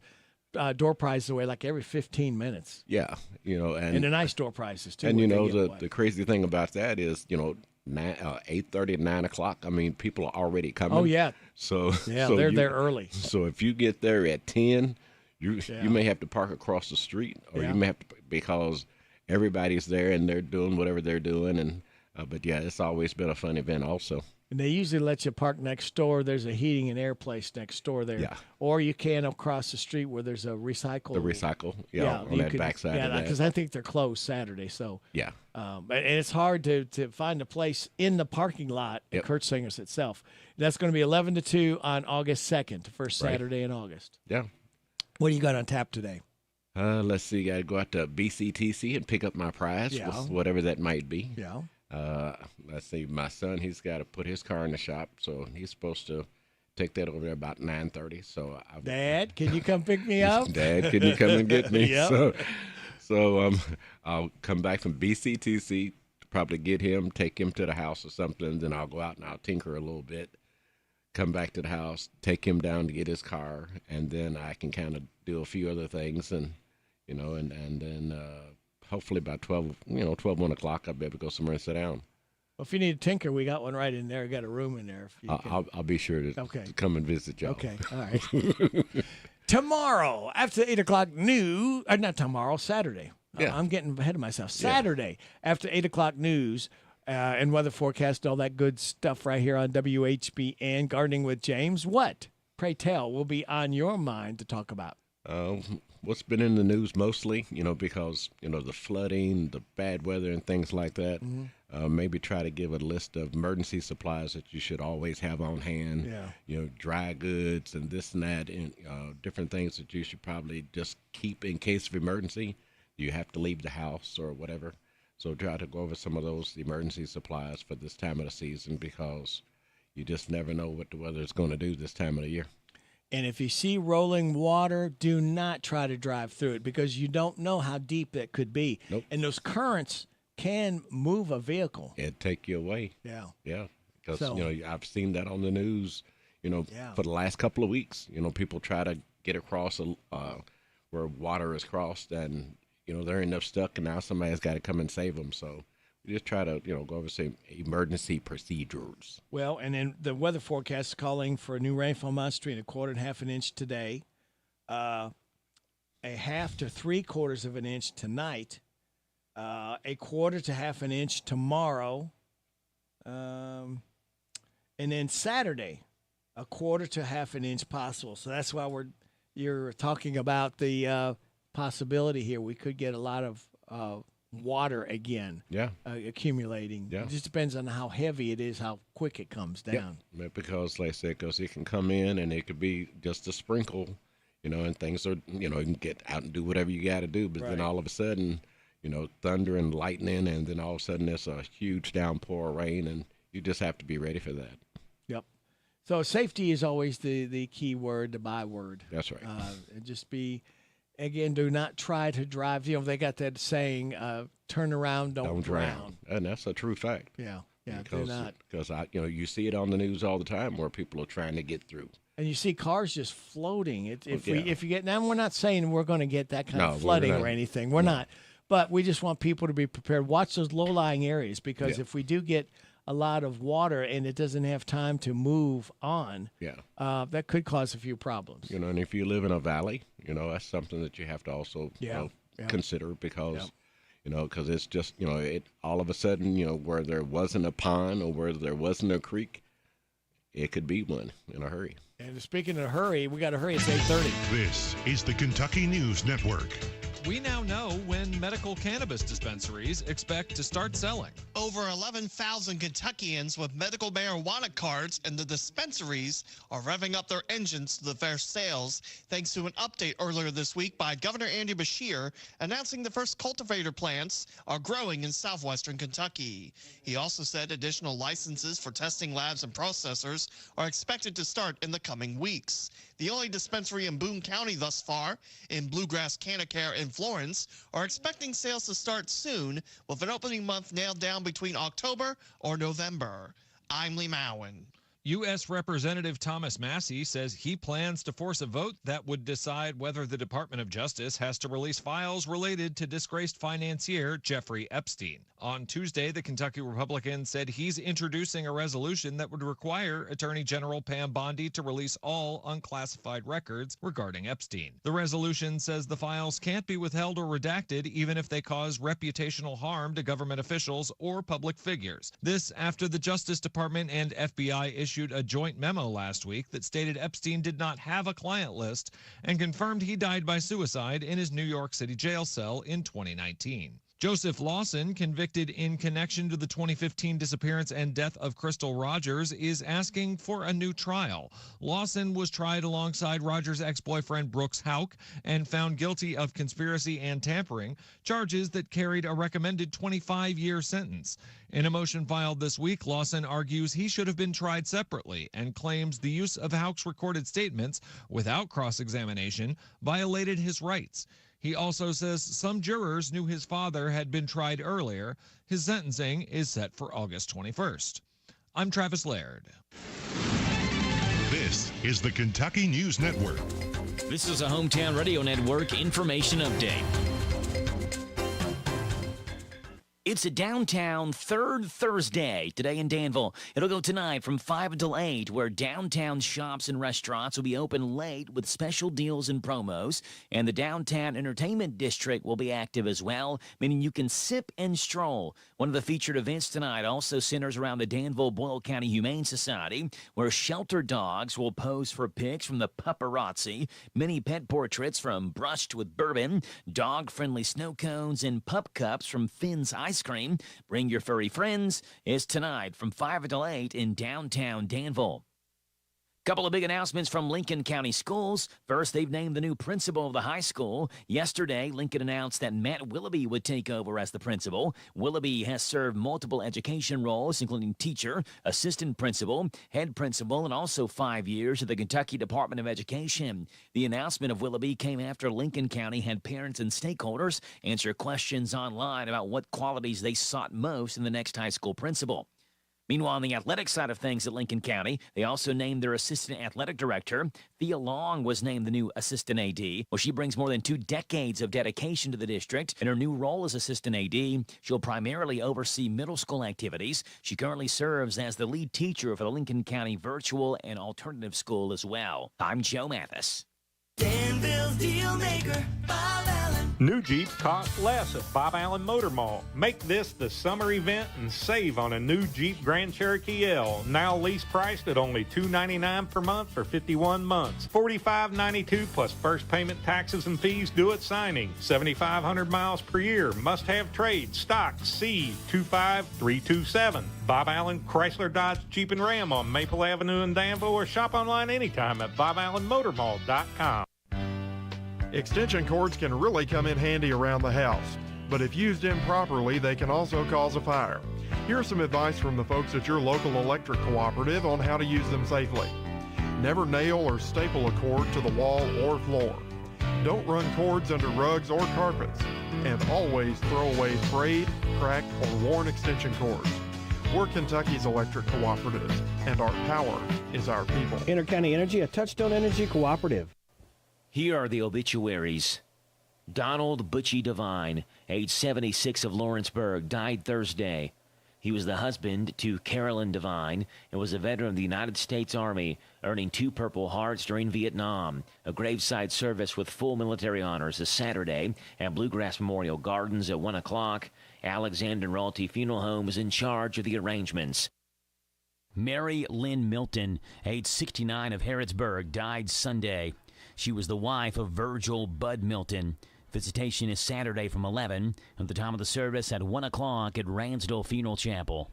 Speaker 17: door prizes away like every 15 minutes.
Speaker 11: Yeah, and
Speaker 17: the nice door prizes too.
Speaker 11: And the crazy thing about that is, 8:30 to 9 o'clock. I mean, people are already coming.
Speaker 17: Oh yeah.
Speaker 11: So
Speaker 17: they're there early.
Speaker 11: So if you get there at 10, you may have to park across the street, or you may have to, because everybody's there and they're doing whatever they're doing. And but yeah, it's always been a fun event also.
Speaker 17: And they usually let you park next door. There's a heating and air place next door there.
Speaker 11: Yeah.
Speaker 17: Or you can across the street where there's a recycle.
Speaker 11: The recycle, on that backside of that.
Speaker 17: Because I think they're closed Saturday. So
Speaker 11: yeah.
Speaker 17: And it's hard to find a place in the parking lot at Kurt Singer's itself. That's going to be 11 to 2 on August 2nd, the first Saturday in August.
Speaker 11: Yeah.
Speaker 17: What do you got on tap today?
Speaker 11: Let's see. I go out to BCTC and pick up my prize, whatever that might be.
Speaker 17: Yeah.
Speaker 11: Let's see, my son, he's got to put his car in the shop, so he's supposed to take that over there about 9:30. So,
Speaker 17: Dad, can you come pick me up?
Speaker 11: Dad, can you come and get me?
Speaker 17: Yep.
Speaker 11: So I'll come back from BCTC to probably get him, take him to the house or something. Then I'll go out and I'll tinker a little bit, come back to the house, take him down to get his car, and then I can kind of do a few other things, and then hopefully by 12, 1 o'clock, I'll be able to go somewhere and sit down.
Speaker 17: Well, if you need a tinker, we got one right in there. We got a room in there. If you
Speaker 11: I'll be sure to come and visit y'all.
Speaker 17: Okay, all right. Tomorrow, after the 8 o'clock news, not tomorrow, Saturday.
Speaker 11: Yeah.
Speaker 17: I'm getting ahead of myself. Saturday, after 8 o'clock news and weather forecast, all that good stuff right here on WHBN, Gardening with James. What, pray tell, will be on your mind to talk about?
Speaker 11: What's been in the news mostly, because, the flooding, the bad weather and things like that.
Speaker 17: Mm-hmm.
Speaker 11: Maybe try to give a list of emergency supplies that you should always have on hand.
Speaker 17: Yeah.
Speaker 11: Dry goods and this and that, and different things that you should probably just keep in case of emergency. You have to leave the house or whatever. So try to go over some of those emergency supplies for this time of the season, because you just never know what the weather is going to do this time of the year.
Speaker 17: And if you see rolling water, do not try to drive through it, because you don't know how deep it could be.
Speaker 11: Nope.
Speaker 17: And those currents can move a vehicle.
Speaker 11: It'd take you away.
Speaker 17: Yeah.
Speaker 11: Yeah. Because, I've seen that on the news, for the last couple of weeks. People try to get across where water is crossed, and, they're end up stuck, and now somebody's got to come and save them. So we just try to, go over some emergency procedures.
Speaker 17: Well, and then the weather forecast is calling for a new rainfall amount between 1/4 and 1/2 inch today, 1/2 to 3/4 of an inch tonight, 1/4 to 1/2 inch tomorrow, and then Saturday, 1/4 to 1/2 inch possible. So that's why you're talking about the possibility here. We could get a lot of water again.
Speaker 11: Yeah.
Speaker 17: Accumulating.
Speaker 11: Yeah.
Speaker 17: It just depends on how heavy it is, how quick it comes down.
Speaker 11: Yeah. Because, like I said, it can come in and it could be just a sprinkle, and things are, you can get out and do whatever you got to do. But then all of a sudden, thunder and lightning, and then all of a sudden there's a huge downpour of rain, and you just have to be ready for that.
Speaker 17: Yep. So safety is always the key word, the byword.
Speaker 11: That's right.
Speaker 17: Just be, again, do not try to drive. They got that saying, turn around, don't drown.
Speaker 11: And that's a true fact.
Speaker 17: Yeah, do not.
Speaker 11: Because you see it on the news all the time where people are trying to get through.
Speaker 17: And you see cars just floating. If you get, now we're not saying we're going to get that kind of flooding or anything. We're not. But we just want people to be prepared. Watch those low-lying areas, because if we do get a lot of water and it doesn't have time to move on, that could cause a few problems.
Speaker 11: And if you live in a valley, that's something that you have to also consider, because because it's just it all of a sudden where there wasn't a pond or where there wasn't a creek, it could be one in a hurry.
Speaker 17: And speaking of hurry, we got to hurry. It's 8:30.
Speaker 21: This is the Kentucky News Network.
Speaker 12: We now know when medical cannabis dispensaries expect to start selling.
Speaker 13: Over 11,000 Kentuckians with medical marijuana cards and the dispensaries are revving up their engines to the first sales, thanks to an update earlier this week by Governor Andy Beshear announcing the first cultivator plants are growing in southwestern Kentucky. He also said additional licenses for testing labs and processors are expected to start in the coming weeks. The only dispensary in Boone County thus far, in Bluegrass, Canacare, and Florence, are expecting sales to start soon, with an opening month nailed down between October or November. I'm Lee Mowen.
Speaker 12: U.S. Representative Thomas Massey says he plans to force a vote that would decide whether the Department of Justice has to release files related to disgraced financier Jeffrey Epstein. On Tuesday, the Kentucky Republican said he's introducing a resolution that would require Attorney General Pam Bondi to release all unclassified records regarding Epstein. The resolution says the files can't be withheld or redacted even if they cause reputational harm to government officials or public figures. This after the Justice Department and FBI issued a joint memo last week that stated Epstein did not have a client list and confirmed he died by suicide in his New York City jail cell in 2019. Joseph Lawson, convicted in connection to the 2015 disappearance and death of Crystal Rogers, is asking for a new trial. Lawson was tried alongside Rogers' ex-boyfriend Brooks Houck and found guilty of conspiracy and tampering, charges that carried a recommended 25-year sentence. In a motion filed this week, Lawson argues he should have been tried separately and claims the use of Houck's recorded statements without cross-examination violated his rights. He also says some jurors knew his father had been tried earlier. His sentencing is set for August 21st. I'm Travis Laird.
Speaker 21: This is the Kentucky News Network.
Speaker 14: This is a Hometown Radio Network information update. It's a downtown third Thursday today in Danville. It'll go tonight from 5 until 8, where downtown shops and restaurants will be open late with special deals and promos. And the downtown entertainment district will be active as well, meaning you can sip and stroll. One of the featured events tonight also centers around the Danville-Boyle County Humane Society, where shelter dogs will pose for pics from the paparazzi, mini pet portraits from Brushed with Bourbon, dog-friendly snow cones, and pup cups from Finn's Ice Cream. Bring your furry friends. Is tonight from 5 until 8 in downtown Danville. Couple of big announcements from Lincoln County Schools. First, they've named the new principal of the high school. Yesterday, Lincoln announced that Matt Willoughby would take over as the principal. Willoughby has served multiple education roles, including teacher, assistant principal, head principal, and also 5 years at the Kentucky Department of Education. The announcement of Willoughby came after Lincoln County had parents and stakeholders answer questions online about what qualities they sought most in the next high school principal. Meanwhile, on the athletic side of things at Lincoln County, they also named their assistant athletic director. Thea Long was named the new assistant AD. Well, she brings more than 2 decades of dedication to the district. In her new role as assistant AD, she'll primarily oversee middle school activities. She currently serves as the lead teacher for the Lincoln County Virtual and Alternative School as well. I'm Joe Mathis.
Speaker 15: Danville's deal maker, Bob Allen.
Speaker 10: New Jeeps cost less at Bob Allen Motor Mall. Make this the summer event and save on a new Jeep Grand Cherokee L. Now lease priced at only $299 per month for 51 months. $45.92 plus first payment, taxes, and fees due at signing. 7,500 miles per year. Must have trade. Stock C25327. Bob Allen Chrysler Dodge Jeep and Ram on Maple Avenue in Danville, or shop online anytime at BobAllenMotorMall.com.
Speaker 16: Extension cords can really come in handy around the house.
Speaker 1: but if used improperly, they can also cause a fire. Here's some advice from the folks at your local electric cooperative on how to use them safely. Never nail or staple a cord to the wall or floor. Don't run cords under rugs or carpets. And always throw away frayed, cracked, or worn extension cords. We're Kentucky's electric cooperative, and our power is our people.
Speaker 23: Intercounty Energy, a Touchstone Energy cooperative.
Speaker 14: Here are the obituaries. Donald Butchie Devine, age 76 of Lawrenceburg, died Thursday. He was the husband to Carolyn Devine and was a veteran of the United States Army, earning 2 Purple Hearts during Vietnam. A graveside service with full military honors is Saturday at Bluegrass Memorial Gardens at 1 o'clock. Alexander Royalty Funeral Home is in charge of the arrangements. Mary Lynn Milton, age 69 of Harrodsburg, died Sunday. She was the wife of Virgil Bud Milton. Visitation is Saturday from 11 at the time of the service at 1 o'clock at Ransdell Funeral Chapel.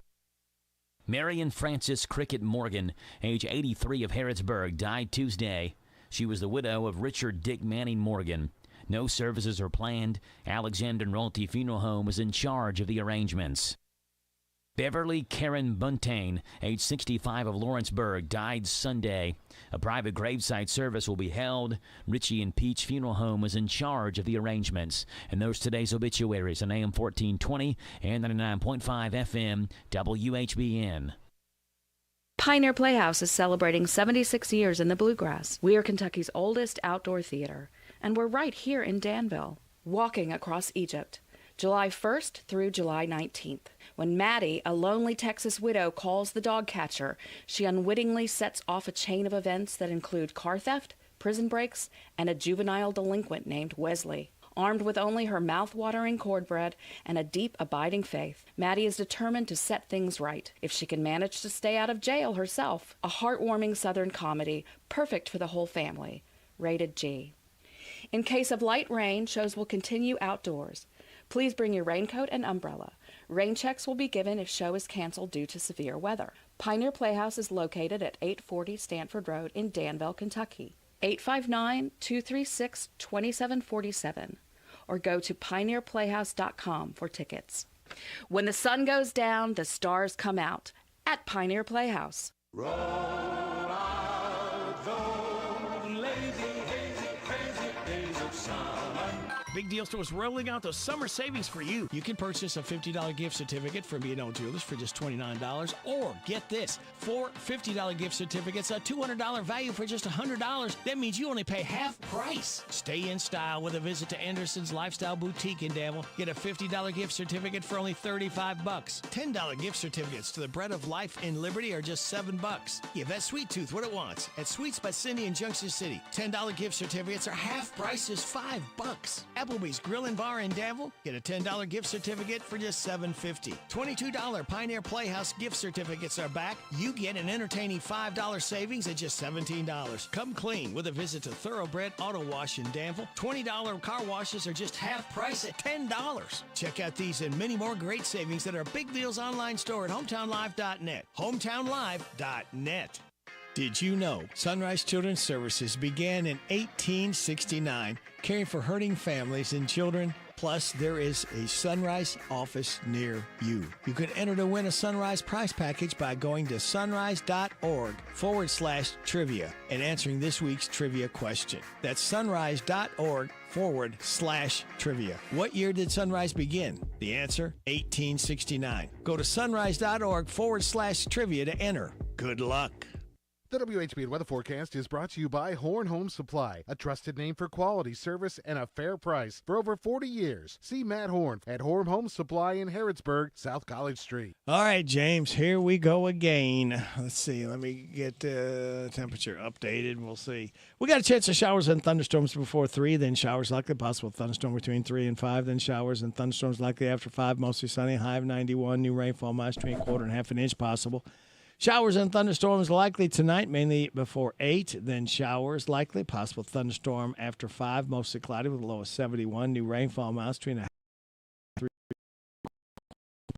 Speaker 14: Marion Frances Cricket Morgan, age 83 of Harrodsburg, died Tuesday. She was the widow of Richard Dick Manning Morgan. No services are planned. Alexander Royalty Funeral Home is in charge of the arrangements. Beverly Karen Buntain, age 65 of Lawrenceburg, died Sunday. A private graveside service will be held. Richie and Peach Funeral Home is in charge of the arrangements. And those today's obituaries on AM 1420 and 99.5 FM WHBN.
Speaker 7: Pioneer Playhouse is celebrating 76 years in the Bluegrass. We are Kentucky's oldest outdoor theater, and we're right here in Danville, walking across Egypt, July 1st through July 19th. When Maddie, a lonely Texas widow, calls the dog catcher, she unwittingly sets off a chain of events that include car theft, prison breaks, and a juvenile delinquent named Wesley. Armed with only her mouth-watering cornbread and a deep, abiding faith, Maddie is determined to set things right, if she can manage to stay out of jail herself. A heartwarming Southern comedy, perfect for the whole family. Rated G. In case of light rain, shows will continue outdoors. Please bring your raincoat and umbrella. Rain checks will be given if show is canceled due to severe weather. Pioneer Playhouse is located at 840 Stanford Road in Danville, Kentucky. 859-236-2747. Or go to pioneerplayhouse.com for tickets. When the sun goes down, the stars come out at Pioneer Playhouse.
Speaker 15: Roll out those lazy, hazy, crazy days of summer.
Speaker 17: Big Deal Store is rolling out those summer savings for you. You can purchase a $50 gift certificate from B&O Jewelers for just $29, or get this, 4 $50 gift certificates, a $200 value for just $100. That means you only pay half price. Stay in style with a visit to Anderson's Lifestyle Boutique in Danville. Get a $50 gift certificate for only $35. $10 gift certificates to the Bread of Life in Liberty are just $7. Give that sweet tooth what it wants at Sweets by Cindy in Junction City. $10 gift certificates are half price, is $5. Applebee's Grill and Bar in Danville, get a $10 gift certificate for just $7.50. $22 Pioneer Playhouse gift certificates are back. You get an entertaining $5 savings at just $17. Come clean with a visit to Thoroughbred Auto Wash in Danville. $20 car washes are just half price at $10. Check out these and many more great savings at our Big Deals online store at hometownlive.net. hometownlive.net. Did you know Sunrise Children's Services began in 1869, caring for hurting families and children? Plus, there is a Sunrise office near you. You can enter to win a Sunrise prize package by going to sunrise.org/trivia and answering this week's trivia question. That's sunrise.org/trivia. What year did Sunrise begin? The answer, 1869. Go to sunrise.org/trivia to enter. Good luck.
Speaker 6: The WHBN weather forecast is brought to you by Horn Home Supply, a trusted name for quality service and a fair price for over 40 years. See Matt Horn at Horn Home Supply in Harrodsburg, South College Street.
Speaker 17: All right, James, here we go again. Let's see. Let me get the temperature updated. We'll see. We got a chance of showers and thunderstorms before 3, then showers likely, possible thunderstorm between 3 and 5, then showers and thunderstorms likely after 5, mostly sunny, high of 91, new rainfall miles between a quarter and half an inch possible. Showers and thunderstorms likely tonight, mainly before 8. Then showers likely, possible thunderstorm after 5, mostly cloudy with a low of 71. New rainfall amounts between a 3.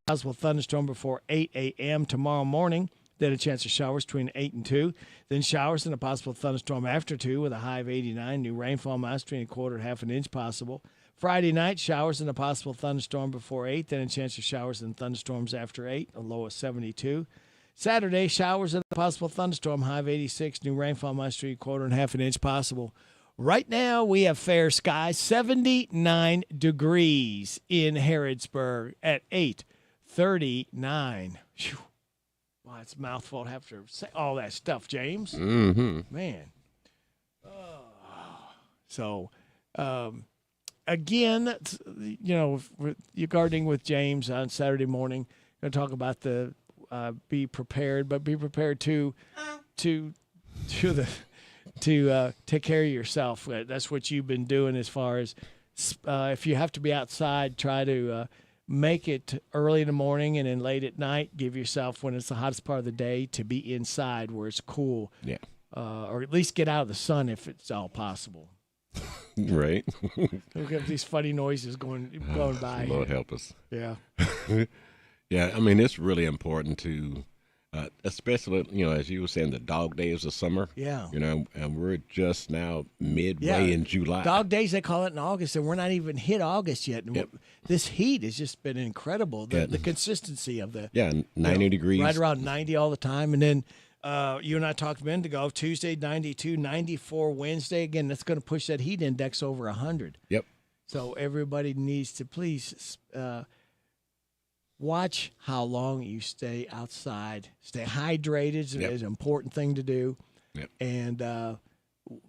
Speaker 17: Possible thunderstorm before 8 a.m. tomorrow morning. Then a chance of showers between 8 and 2. Then showers and a possible thunderstorm after 2 with a high of 89. New rainfall amounts between a quarter and half an inch possible. Friday night, showers and a possible thunderstorm before 8. Then a chance of showers and thunderstorms after 8, a low of 72. Saturday, showers and a possible thunderstorm, high of 86. New rainfall amounts between a quarter and half an inch possible. Right now, we have fair skies, 79 degrees in Harrodsburg at 8:39. Whew. Wow, it's a mouthful to have to say all that stuff, James.
Speaker 11: Mm-hmm.
Speaker 17: Man. So, again, you're gardening with James on Saturday morning. Going to talk about the be prepared, but be prepared to take care of yourself. That's what you've been doing as far as if you have to be outside, try to make it early in the morning and then late at night. Give yourself, when it's the hottest part of the day, to be inside where it's cool.
Speaker 11: Yeah.
Speaker 17: Or at least get out of the sun if it's all possible.
Speaker 11: Right.
Speaker 17: Look at these funny noises going by.
Speaker 11: Lord help us.
Speaker 17: Yeah.
Speaker 11: Yeah, I mean, it's really important to, especially, as you were saying, the dog days of summer.
Speaker 17: Yeah.
Speaker 11: And we're just now midway in July.
Speaker 17: Dog days, they call it in August, and we're not even hit August yet. And this heat has just been incredible. The consistency of the
Speaker 11: 90 degrees.
Speaker 17: Right around 90 all the time. And then you and I talked a minute ago, Tuesday, 92, 94 Wednesday. Again, that's going to push that heat index over 100.
Speaker 11: Yep.
Speaker 17: So everybody needs to please watch how long you stay outside. Stay hydrated is an important thing to do.
Speaker 11: Yep.
Speaker 17: And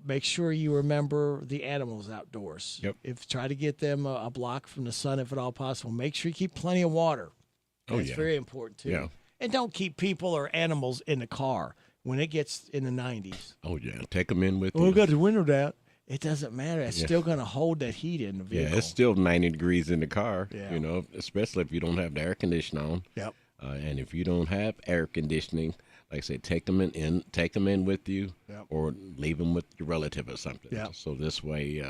Speaker 17: make sure you remember the animals outdoors.
Speaker 11: Yep.
Speaker 17: Try to get them a block from the sun if at all possible. Make sure you keep plenty of water. That's very important too.
Speaker 11: Yeah.
Speaker 17: And don't keep people or animals in the car when it gets in the 90s.
Speaker 11: Oh, yeah. Take them in with you.
Speaker 17: We got the window down. It doesn't matter. It's still going to hold that heat in the vehicle.
Speaker 11: Yeah, it's still 90 degrees in the car,
Speaker 17: Yeah.
Speaker 11: Especially if you don't have the air conditioning on.
Speaker 17: Yep.
Speaker 11: And if you don't have air conditioning, like I said, take them in with you, or leave them with your relative or something.
Speaker 17: Yep.
Speaker 11: So this way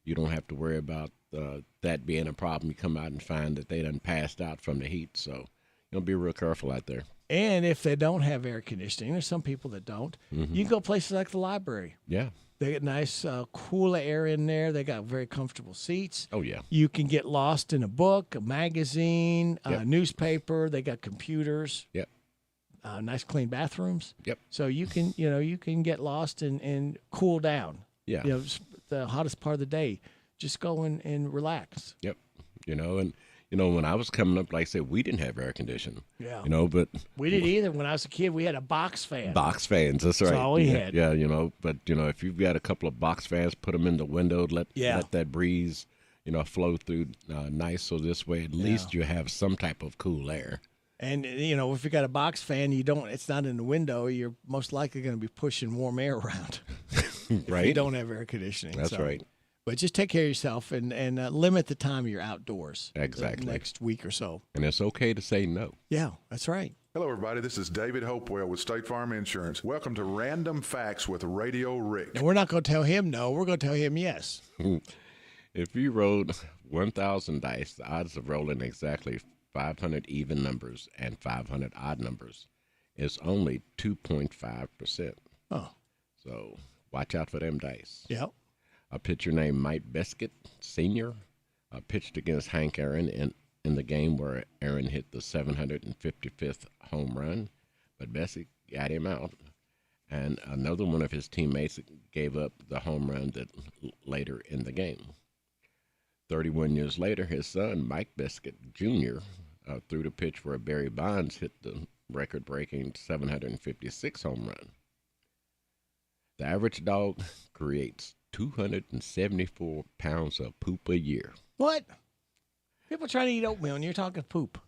Speaker 11: you don't have to worry about that being a problem. You come out and find that they done passed out from the heat. So be real careful out there.
Speaker 17: And if they don't have air conditioning, there's some people that don't, you can go places like the library.
Speaker 11: Yeah.
Speaker 17: They get nice, cool air in there. They got very comfortable seats.
Speaker 11: Oh, yeah.
Speaker 17: You can get lost in a book, a magazine, a newspaper. They got computers.
Speaker 11: Yep.
Speaker 17: Nice, clean bathrooms.
Speaker 11: Yep.
Speaker 17: So you can get lost and cool down.
Speaker 11: Yeah.
Speaker 17: The hottest part of the day. Just go and relax.
Speaker 11: Yep. When I was coming up, like I said, we didn't have air conditioning.
Speaker 17: Yeah.
Speaker 11: But
Speaker 17: we didn't either. When I was a kid, we had a box fan.
Speaker 11: Box fans, that's right.
Speaker 17: That's all we had.
Speaker 11: Yeah, but if you've got a couple of box fans, put them in the window, let that breeze, flow through nice. So this way, at least you have some type of cool air.
Speaker 17: And if you got a box fan, it's not in the window. You're most likely going to be pushing warm air around.
Speaker 11: Right.
Speaker 17: If you don't have air conditioning.
Speaker 11: That's right.
Speaker 17: But just take care of yourself and limit the time you're outdoors.
Speaker 11: Exactly.
Speaker 17: The next week or so.
Speaker 11: And it's okay to say no.
Speaker 17: Yeah, that's right.
Speaker 8: Hello, everybody. This is David Hopewell with State Farm Insurance. Welcome to Random Facts with Radio Rick.
Speaker 17: And we're not going to tell him no. We're going to tell him yes.
Speaker 11: If you rolled 1,000 dice, the odds of rolling exactly 500 even numbers and 500 odd numbers is only 2.5%.
Speaker 17: Oh.
Speaker 11: So watch out for them dice.
Speaker 17: Yep.
Speaker 11: A pitcher named Mike Beskett Sr. Pitched against Hank Aaron in the game where Aaron hit the 755th home run, but Beskett got him out. And another one of his teammates gave up the home run later in the game. 31 years later, his son, Mike Beskett Jr., threw the pitch where Barry Bonds hit the record-breaking 756 home run. The average dog creates 274 pounds of poop a year.
Speaker 17: What? People trying to eat oatmeal and you're talking poop.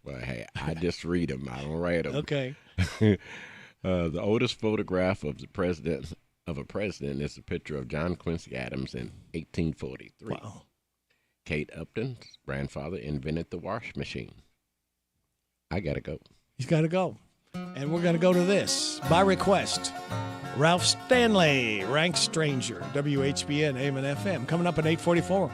Speaker 11: Well, hey, I just read them. I don't write them.
Speaker 17: Okay.
Speaker 11: The oldest photograph of a president is a picture of John Quincy Adams in 1843.
Speaker 17: Wow.
Speaker 11: Kate Upton's grandfather invented the wash machine. I got to go.
Speaker 17: He's got to go. And we're going to go to this, by request. Ralph Stanley, Rank Stranger, WHBN, AM and FM, coming up at 8:44.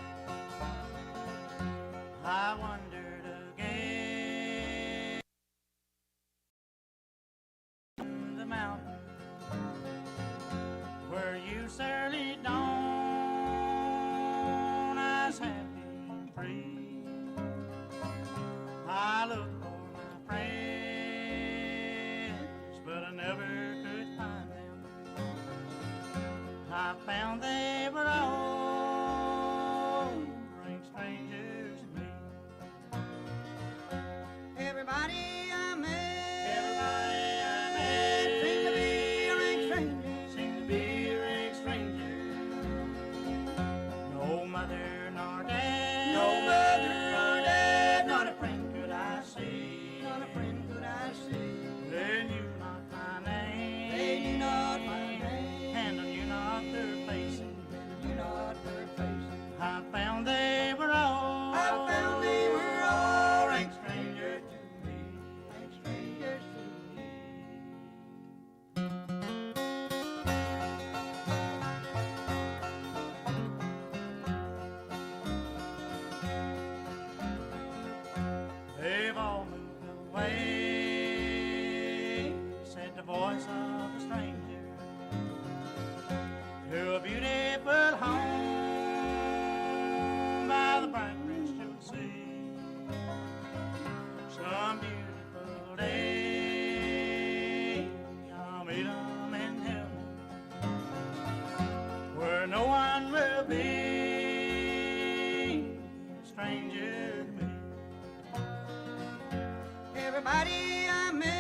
Speaker 15: mother nor dad. No mother nor dad. Not a friend could I see. Not a friend could I see. They knew not my name. They knew not my name. And I knew not their faces. I knew not their faces. I found they were all. I found they were all rank strangers to me. Rank strangers to me. They've all moved away, said the voice of a stranger, to a beautiful home by the bright Christian sea. Some beautiful day, I'll meet 'em in heaven, where no one will be a stranger to me. Everybody I met,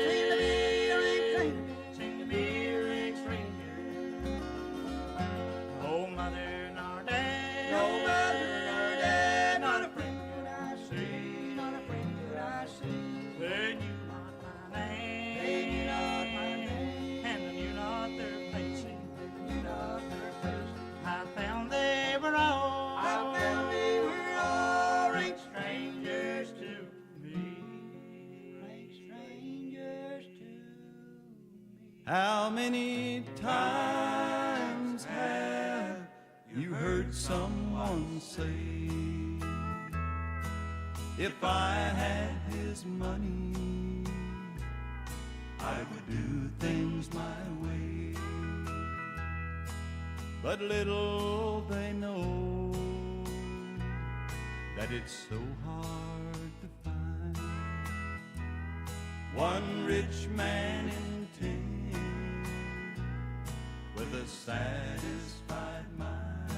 Speaker 15: seemed to be a ring stranger, seemed to be a ring stranger. No mother nor dad, no mother nor dad, not a friend could I see, not a friend could I see. They knew not my name, they knew not my name, and I knew not their faces, they knew not their faces. I found they were all, I found they were all rank strangers to me, rank strangers to me.
Speaker 9: How many times have you heard someone say, if I had his money, I would do things my way. But little they know that it's so hard to find one rich man in 10 with a satisfied mind.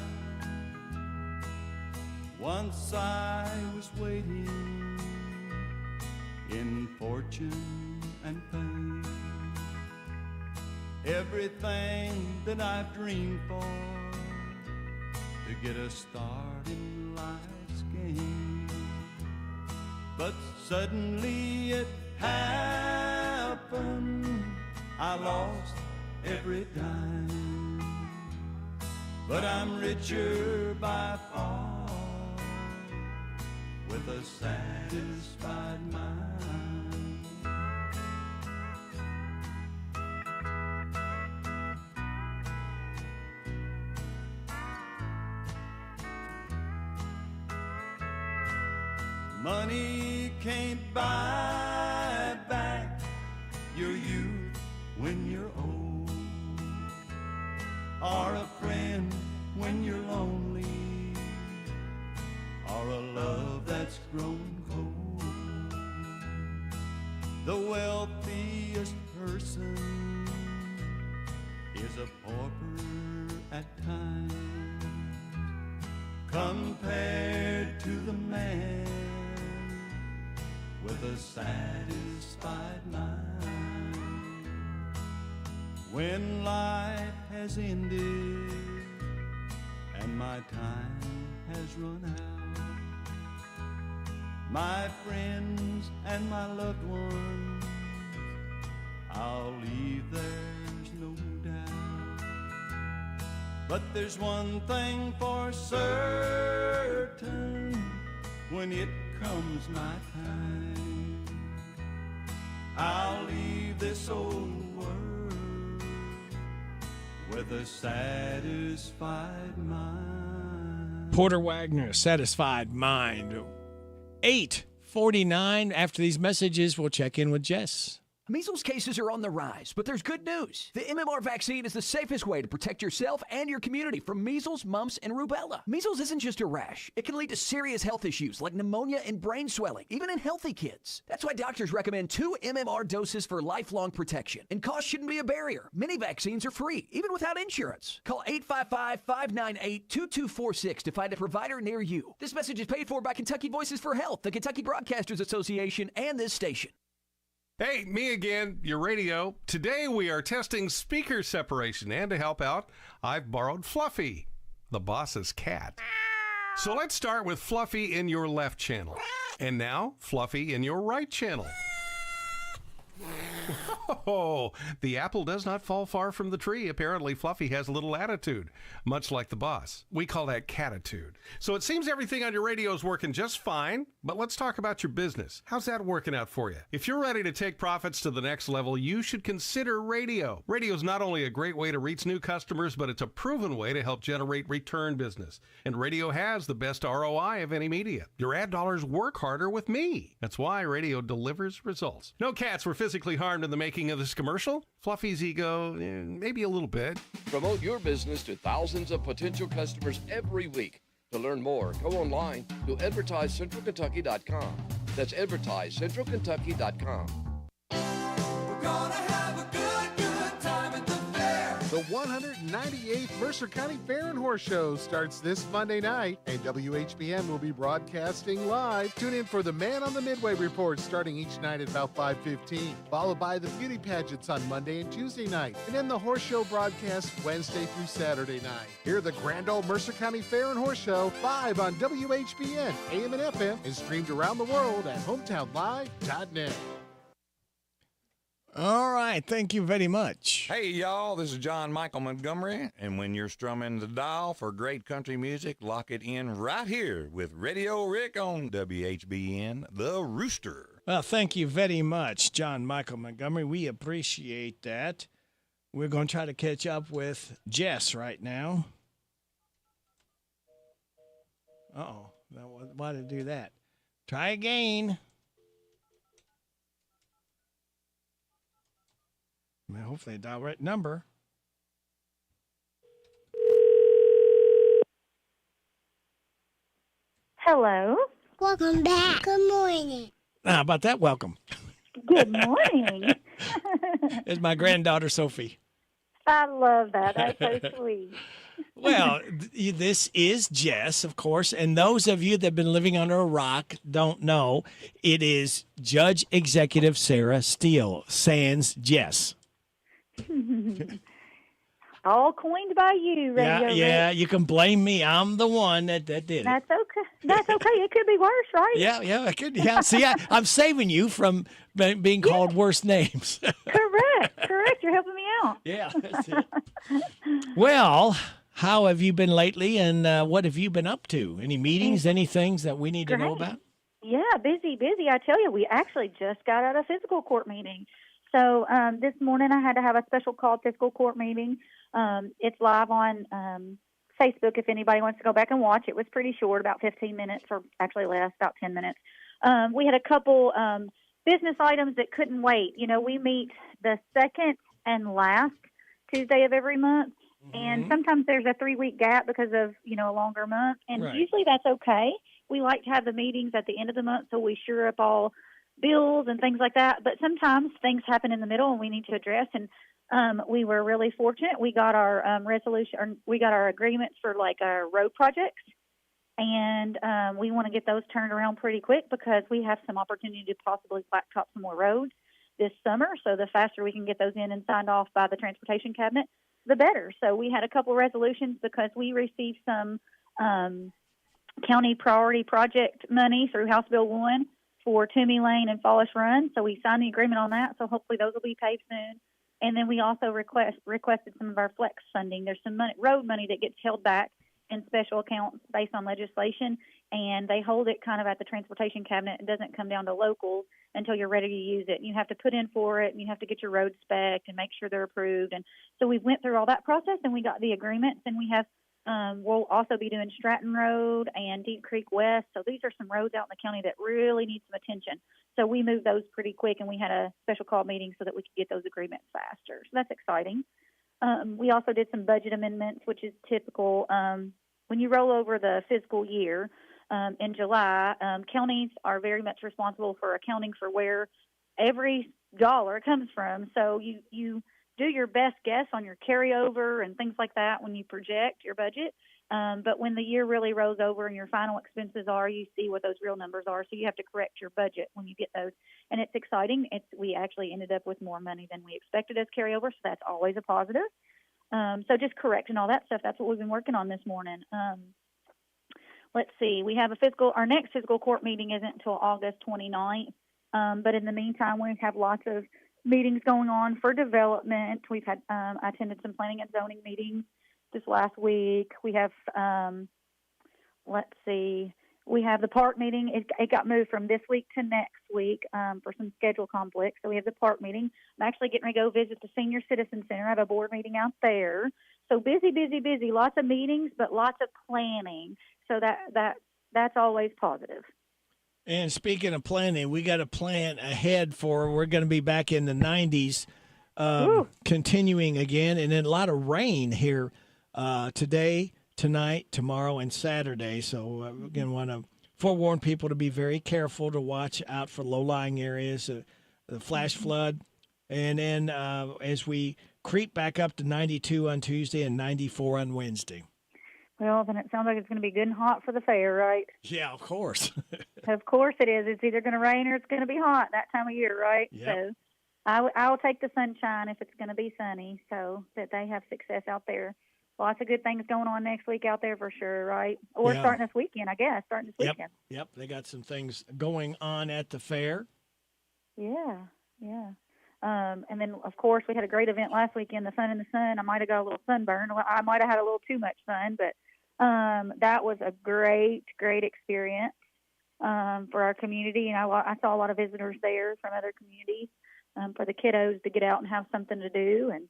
Speaker 9: Once I was waiting in fortune and fame, everything that I've dreamed for to get a start in life's game. But suddenly it happened, I lost every dime. But I'm richer by far with a satisfied mind. Money can't buy back your youth when you're old, or a friend when you're lonely, or a love that's grown cold. The wealthiest person is a pauper at times compared to the man with a satisfied mind. When life has ended and my time has run out, my friends and my loved ones I'll leave, there's no doubt. But there's one thing for certain, when it comes my time, I'll leave this old world with a satisfied mind.
Speaker 17: Porter Wagner, Satisfied Mind. 8:49. After these messages, we'll check in with Jess.
Speaker 16: Measles cases are on the rise, but there's good news. The MMR vaccine is the safest way to protect yourself and your community from measles, mumps, and rubella. Measles isn't just a rash. It can lead to serious health issues like pneumonia and brain swelling, even in healthy kids. That's why doctors recommend 2 MMR doses for lifelong protection. And cost shouldn't be a barrier. Many vaccines are free, even without insurance. Call 855-598-2246 to find a provider near you. This message is paid for by Kentucky Voices for Health, the Kentucky Broadcasters Association, and this station.
Speaker 18: Hey, me again, your radio. Today we are testing speaker separation, and to help out, I've borrowed Fluffy. the boss's cat. So let's start with Fluffy in your left channel. And now, Fluffy in your right channel. Oh, the apple does not fall far from the tree. Apparently, Fluffy has a little attitude, much like the boss. We call that catitude. So it seems everything on your radio is working just fine, but let's talk about your business. How's that working out for you? If you're ready to take profits to the next level, you should consider radio. Radio is not only a great way to reach new customers, but it's a proven way to help generate return business. And radio has the best ROI of any media. Your ad dollars work harder with me. That's why radio delivers results. No cats were physically harmed in the making of this commercial. Fluffy's ego, maybe a little bit.
Speaker 3: Promote your business to thousands of potential customers every week. To learn more, go online to advertisecentralkentucky.com. That's advertisecentralkentucky.com.
Speaker 9: We're gonna have a good time at the fair.
Speaker 6: The 198th Mercer County Fair and Horse Show starts this Monday night, and WHBN will be broadcasting live. Tune in for the Man on the Midway report starting each night at about 5:15, followed by the beauty pageants on Monday and Tuesday night, and then the Horse Show broadcast Wednesday through Saturday night. Hear the grand old Mercer County Fair and Horse Show live on WHBN, AM and FM, and streamed around the world at hometownlive.net.
Speaker 17: All right, thank you very much.
Speaker 19: Hey, y'all, this is John Michael Montgomery, and when you're strumming the dial for great country music, lock it in right here with Radio Rick on WHBN, The Rooster.
Speaker 17: Well, thank you very much, John Michael Montgomery. We appreciate that. We're going to try to catch up with Jess right now. Uh-oh, why did it do that? Try again. Hopefully, they dial right number.
Speaker 20: Hello. Welcome back. Good morning.
Speaker 17: How about that welcome?
Speaker 20: Good morning.
Speaker 17: It's my granddaughter, Sophie.
Speaker 20: I love that. That's so sweet.
Speaker 17: Well, this is Jess, of course, and those of you that have been living under a rock don't know, it is Judge Executive Sarah Steele, sans Jess.
Speaker 20: All coined by you, Radio Rick.
Speaker 17: Yeah, you can blame me. I'm the one that did it.
Speaker 20: That's okay. That's okay. It could be worse, right?
Speaker 17: Yeah, I could. Yeah, see, I'm saving you from being called worse names.
Speaker 20: Correct. You're helping me out.
Speaker 17: Yeah, that's it. Well, how have you been lately, and what have you been up to? Any meetings, any things that we need to know about?
Speaker 20: Yeah, busy. I tell you, we actually just got out of physical court meeting. So this morning I had to have a special called fiscal court meeting. It's live on Facebook if anybody wants to go back and watch. It was pretty short, about 15 minutes, or actually less, about 10 minutes. We had a couple business items that couldn't wait. You know, we meet the second and last Tuesday of every month, and sometimes there's a 3-week gap because of, a longer month, and usually that's okay. We like to have the meetings at the end of the month so we sure up all bills and things like that, but sometimes things happen in the middle and we need to address, and we were really fortunate. We got our we got our agreements for our road projects, and we want to get those turned around pretty quick because we have some opportunity to possibly blacktop some more roads this summer, so the faster we can get those in and signed off by the transportation cabinet, the better. So we had a couple resolutions because we received some county priority project money through House Bill 1 for Toomey Lane and Fallish Run. So we signed the agreement on that. So hopefully those will be paid soon. And then we also requested some of our flex funding. There's some road money that gets held back in special accounts based on legislation, and they hold it kind of at the transportation cabinet. It doesn't come down to locals until you're ready to use it. You have to put in for it, and you have to get your roads spec'd and make sure they're approved. And so we went through all that process, and we got the agreements, and we have we'll also be doing Stratton Road and Deep Creek West. So these are some roads out in the county that really need some attention. So we moved those pretty quick, and we had a special call meeting so that we could get those agreements faster. So that's exciting. We also did some budget amendments, which is typical. When you roll over the fiscal year in July, counties are very much responsible for accounting for where every dollar comes from. So you do your best guess on your carryover and things like that when you project your budget. But when the year really rolls over and your final expenses are, you see what those real numbers are. So you have to correct your budget when you get those. And it's exciting. We actually ended up with more money than we expected as carryover, so that's always a positive. So just correcting all that stuff. That's what we've been working on this morning. Let's see. We have our next physical court meeting isn't until August 29th. But in the meantime, we have lots of meetings going on for development. We've had, I attended some planning and zoning meetings this last week. We have, let's see, we have the park meeting. It got moved from this week to next week for some schedule conflicts. So we have the park meeting. I'm actually getting ready to go visit the Senior Citizen Center. I have a board meeting out there. So busy, busy, busy. Lots of meetings, but lots of planning. So that's always positive.
Speaker 17: And speaking of planning, we got a plan ahead we're going to be back in the 90s, continuing again, and then a lot of rain here today, tonight, tomorrow, and Saturday. So again, want to forewarn people to be very careful, to watch out for low-lying areas, the flash flood, and then as we creep back up to 92 on Tuesday and 94 on Wednesday.
Speaker 20: Well, then it sounds like it's going to be good and hot for the fair, right?
Speaker 17: Yeah, of course.
Speaker 20: Of course it is. It's either going to rain or it's going to be hot that time of year, right?
Speaker 17: Yep.
Speaker 20: So I'll take the sunshine if it's going to be sunny, so that they have success out there. Lots of good things going on next week out there for sure, right? Or starting this weekend, I guess. Weekend.
Speaker 17: Yep, they got some things going on at the fair.
Speaker 20: Yeah. And then, of course, we had a great event last weekend, the Fun in the Sun. I might have got a little sunburn. I might have had a little too much sun, but that was a great experience for our community. And I saw a lot of visitors there from other communities for the kiddos to get out and have something to do. And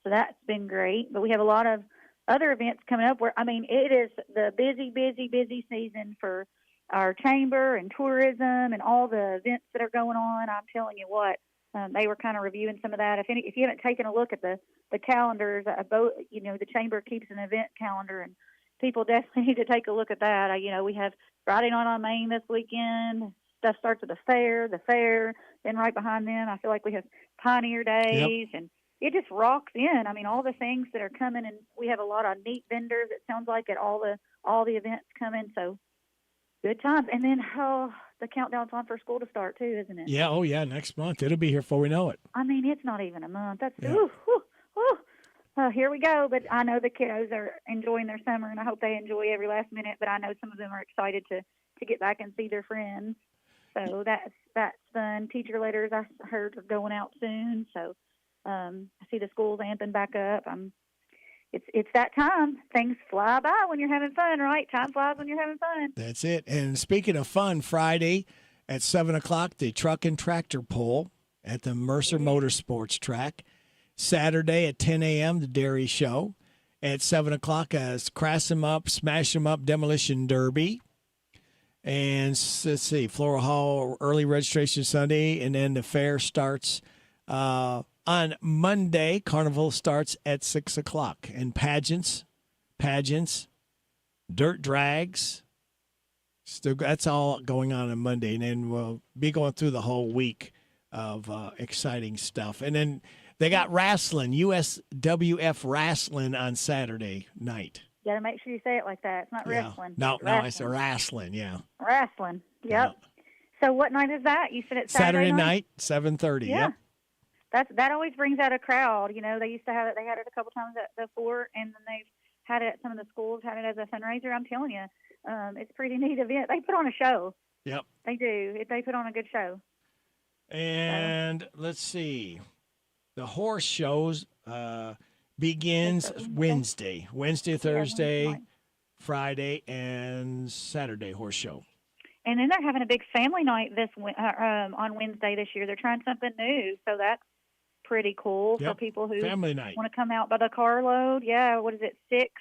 Speaker 20: so that's been great. But we have a lot of other events coming up it is the busy season for our chamber and tourism and all the events that are going on. I'm telling you what. They were kind of reviewing some of that. If you haven't taken a look at the calendars, the chamber keeps an event calendar, and people definitely need to take a look at that. We have Friday Night on Main this weekend. Stuff starts at the fair, then right behind them, I feel like we have Pioneer Days, and it just rocks in. All the things that are coming, and we have a lot of neat vendors. It sounds like at all the events coming. So good times, and then the countdown's on for school to start too, isn't it?
Speaker 17: Yeah. Oh, yeah. Next month, it'll be here before we know it.
Speaker 20: It's not even a month. That's here we go. But I know the kiddos are enjoying their summer, and I hope they enjoy every last minute. But I know some of them are excited to get back and see their friends. So that's fun. Teacher letters I heard are going out soon. So I see the schools amping back up. It's that time. Things fly by when you're having fun, right? Time flies when you're having fun.
Speaker 17: That's it. And speaking of fun, Friday at 7 o'clock, the truck and tractor pull at the Mercer Motorsports track. Saturday at 10 a.m., the Dairy Show. At 7 o'clock, Crass 'em Up, Smash 'em Up Demolition Derby. And let's see, Floral Hall early registration Sunday. And then the fair starts on Monday. Carnival starts at 6 o'clock. And pageants, dirt drags. That's all going on Monday. And then we'll be going through the whole week of exciting stuff. And then they got wrestling, USWF wrestling on Saturday night.
Speaker 20: You got to make sure you say it like that. It's not wrestling.
Speaker 17: No, I said wrestling, yeah.
Speaker 20: Wrestling, yep. Yeah. So what night is that? You said it's
Speaker 17: Saturday night, 7:30,
Speaker 20: yeah.
Speaker 17: Yep.
Speaker 20: That always brings out a crowd. They used to have it. They had it a couple times at the fort, and then they've had it at some of the schools, had it as a fundraiser. I'm telling you, it's a pretty neat event. They put on a show.
Speaker 17: Yep.
Speaker 20: They do. They put on a good show.
Speaker 17: And let's see. The horse shows begins Wednesday, Thursday, Friday, and Saturday horse show.
Speaker 20: And then they're having a big family night on Wednesday this year. They're trying something new, so that's pretty cool for people who
Speaker 17: family night
Speaker 20: want to come out by the carload. Yeah, what is it? Six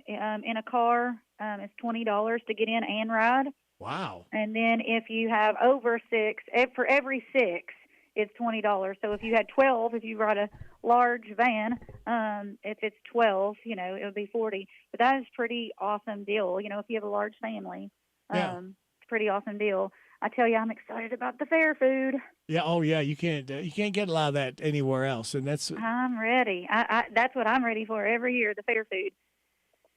Speaker 20: in a car. It's $20 to get in and ride.
Speaker 17: Wow.
Speaker 20: And then if you have over 6, for every 6, it's $20. So if you had 12, if you ride a large van, if it's 12, it would be $40. But that is a pretty awesome deal. If you have a large family, it's a pretty awesome deal. I tell you, I'm excited about the fair food.
Speaker 17: Yeah. Oh, yeah. You can't get a lot of that anywhere else, and that's.
Speaker 20: I'm ready. That's what I'm ready for every year. The fair food.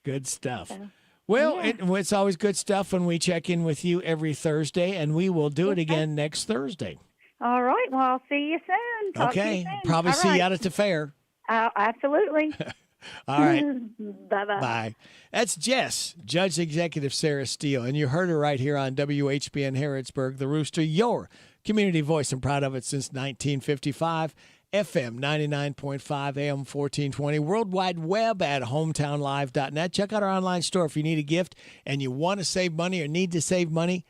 Speaker 17: Good stuff. Well, it's always good stuff when we check in with you every Thursday, and we will do it again next Thursday.
Speaker 20: All right. Well, I'll see you soon. Talk to you soon.
Speaker 17: Probably see you out at the fair.
Speaker 20: Absolutely.
Speaker 17: All right.
Speaker 20: Bye-bye.
Speaker 17: Bye. That's Jess, Judge Executive Sarah Steele. And you heard her right here on WHBN Harrodsburg, the Rooster, your community voice, and proud of it since 1955. FM 99.5, AM 1420, World Wide Web at hometownlive.net. Check out our online store if you need a gift and you want to save money or need to save money.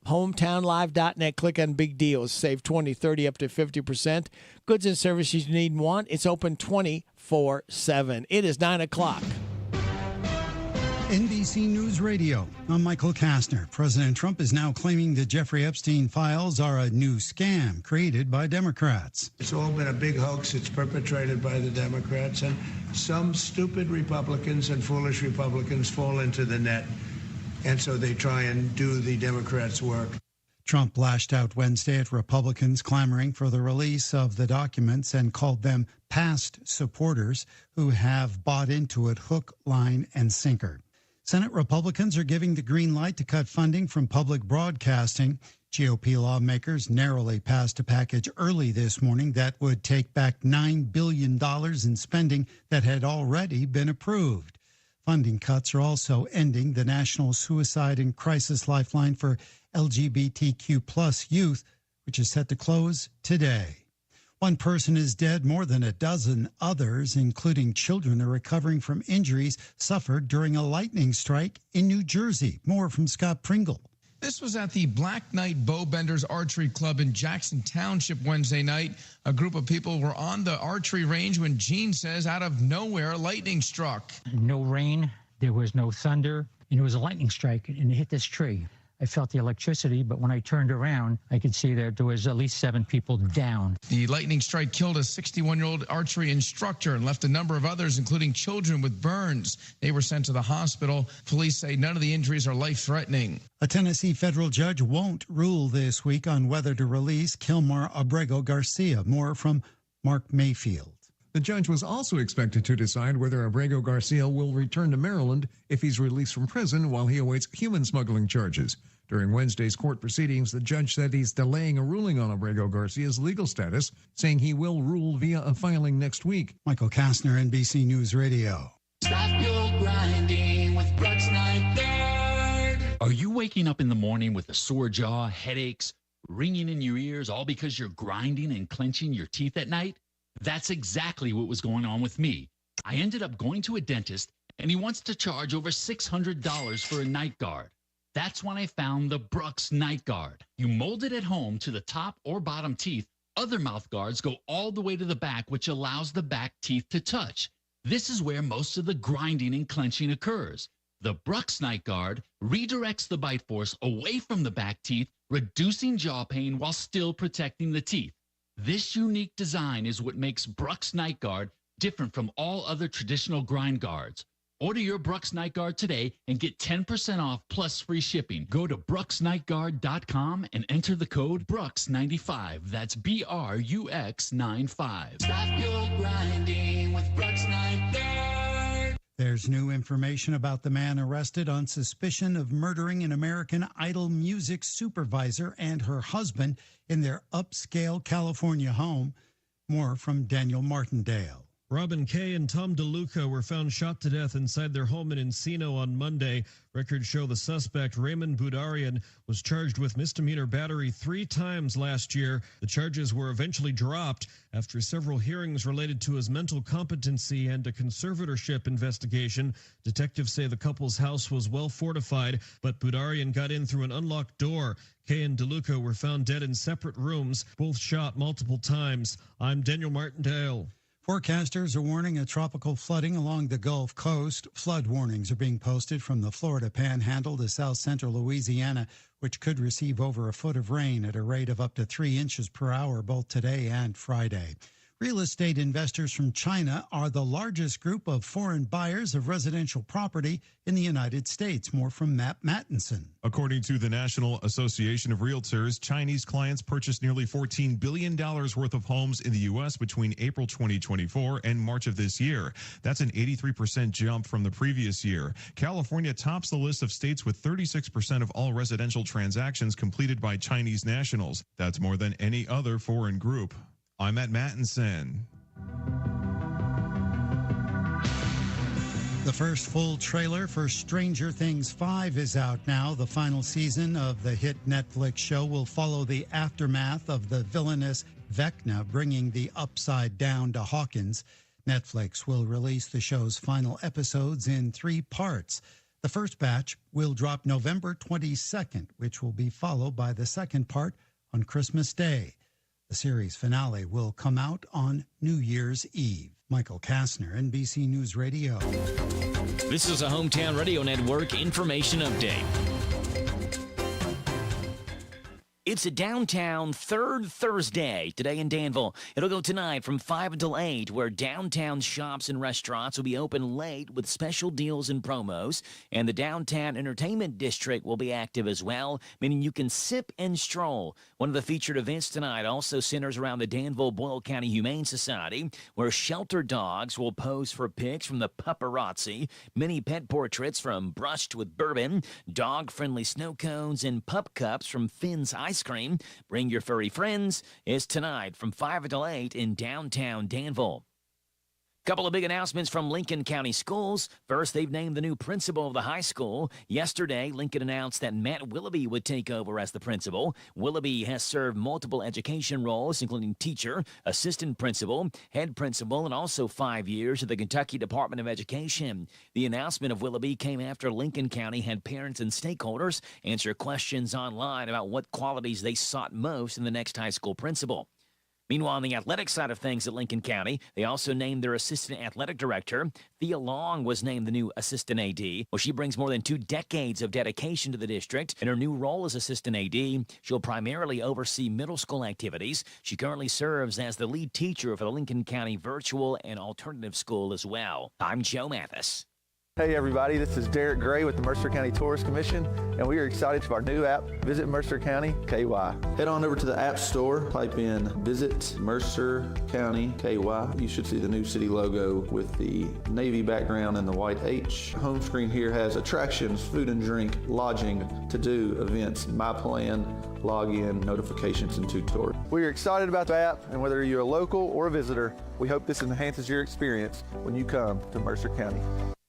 Speaker 17: hometownlive.net. Click on big deals. Save 20, 30, up to 50%. Goods and services you need and want. It's open 24/7. It is 9 o'clock.
Speaker 2: NBC News Radio. I'm Michael Kastner. President Trump is now claiming the Jeffrey Epstein files are a new scam created by Democrats.
Speaker 4: It's all been a big hoax. It's perpetrated by the Democrats, and some stupid Republicans and foolish Republicans fall into the net, and so they try and do the Democrats' work.
Speaker 2: Trump lashed out Wednesday at Republicans clamoring for the release of the documents and called them past supporters who have bought into it hook, line, and sinker. Senate Republicans are giving the green light to cut funding from public broadcasting. GOP lawmakers narrowly passed a package early this morning that would take back $9 billion in spending that had already been approved. Funding cuts are also ending the National Suicide and Crisis Lifeline for LGBTQ plus youth, which is set to close today. One person is dead. More than a dozen others, including children, are recovering from injuries suffered during a lightning strike in New Jersey. More from Scott Pringle.
Speaker 22: This was at the Black Knight Bowbenders Archery Club in Jackson Township Wednesday night. A group of people were on the archery range when Gene says out of nowhere, lightning struck.
Speaker 24: No rain, there was no thunder, and it was a lightning strike, and it hit this tree. I felt the electricity, but when I turned around, I could see that there was at least 7 people down.
Speaker 22: The lightning strike killed a 61-year-old archery instructor and left a number of others, including children, with burns. They were sent to the hospital. Police say none of the injuries are life-threatening.
Speaker 2: A Tennessee federal judge won't rule this week on whether to release Kilmar Abrego Garcia. More from Mark Mayfield.
Speaker 25: The judge was also expected to decide whether Abrego Garcia will return to Maryland if he's released from prison while he awaits human smuggling charges. During Wednesday's court proceedings, the judge said he's delaying a ruling on Abrego Garcia's legal status, saying he will rule via a filing next week.
Speaker 2: Michael Kastner, NBC News Radio.
Speaker 26: Stop your grinding with Brooks Night. Are you waking up in the morning with a sore jaw, headaches, ringing in your ears, all because you're grinding and clenching your teeth at night? That's exactly what was going on with me. I ended up going to a dentist, and he wants to charge over $600 for a night guard. That's when I found the Brooks Night Guard. You mold it at home to the top or bottom teeth. Other mouth guards go all the way to the back, which allows the back teeth to touch. This is where most of the grinding and clenching occurs. The Brooks Night Guard redirects the bite force away from the back teeth, reducing jaw pain while still protecting the teeth. This unique design is what makes Brooks Night Guard different from all other traditional grind guards. Order your Brooks Night Guard today and get 10% off plus free shipping. Go to brooksnightguard.com and enter the code Brooks95. That's BRUX95. Stop your grinding with Brooks Night Guard.
Speaker 2: There's new information about the man arrested on suspicion of murdering an American Idol music supervisor and her husband in their upscale California home. More from Daniel Martindale.
Speaker 27: Robin Kay and Tom DeLuca were found shot to death inside their home in Encino on Monday. Records show the suspect, Raymond Budarian, was charged with misdemeanor battery 3 times last year. The charges were eventually dropped after several hearings related to his mental competency and a conservatorship investigation. Detectives say the couple's house was well fortified, but Budarian got in through an unlocked door. Kay and DeLuca were found dead in separate rooms, both shot multiple times. I'm Daniel Martindale.
Speaker 2: Forecasters are warning of tropical flooding along the Gulf Coast. Flood warnings are being posted from the Florida Panhandle to south central Louisiana, which could receive over a foot of rain at a rate of up to 3 inches per hour both today and Friday. Real estate investors from China are the largest group of foreign buyers of residential property in the United States. More from Matt Mattinson.
Speaker 28: According to the National Association of Realtors, Chinese clients purchased nearly $14 billion worth of homes in the U.S. between April 2024 and March of this year. That's an 83% jump from the previous year. California tops the list of states with 36% of all residential transactions completed by Chinese nationals. That's more than any other foreign group. I'm at Mattinson.
Speaker 2: The first full trailer for Stranger Things 5 is out now. The final season of the hit Netflix show will follow the aftermath of the villainous Vecna bringing the Upside Down to Hawkins. Netflix will release the show's final episodes in 3 parts. The first batch will drop November 22nd, which will be followed by the second part on Christmas Day. The series finale will come out on New Year's Eve. Michael Kastner, NBC News Radio.
Speaker 1: This is a Hometown Radio Network information update. It's a downtown third Thursday today in Danville. It'll go tonight from 5 until 8, where downtown shops and restaurants will be open late with special deals and promos. And the downtown entertainment district will be active as well, meaning you can sip and stroll. One of the featured events tonight also centers around the Danville-Boyle County Humane Society, where shelter dogs will pose for pics from the paparazzi, mini pet portraits from Brushed with Bourbon, dog-friendly snow cones, and pup cups from Finn's Ice Cream. Bring your furry friends is tonight from 5 until 8 in downtown Danville. Couple of big announcements from Lincoln County Schools. First, they've named the new principal of the high school. Yesterday, Lincoln announced that Matt Willoughby would take over as the principal. Willoughby has served multiple education roles, including teacher, assistant principal, head principal, and also 5 years at the Kentucky Department of Education. The announcement of Willoughby came after Lincoln County had parents and stakeholders answer questions online about what qualities they sought most in the next high school principal. Meanwhile, on the athletic side of things at Lincoln County, they also named their assistant athletic director. Thea Long was named the new assistant AD. Well, she brings more than 2 decades of dedication to the district. In her new role as assistant AD, she'll primarily oversee middle school activities. She currently serves as the lead teacher for the Lincoln County Virtual and Alternative School as well. I'm Joe Mathis.
Speaker 5: Hey everybody, this is Derek Gray with the Mercer County Tourist Commission, and we are excited for our new app, Visit Mercer County KY. Head on over to the App Store, type in Visit Mercer County KY. You should see the new city logo with the navy background and the white H. Home screen here has attractions, food and drink, lodging, to-do, events, my plan, login, notifications, and tutorials. We are excited about the app, and whether you're a local or a visitor, we hope this enhances your experience when you come to Mercer County.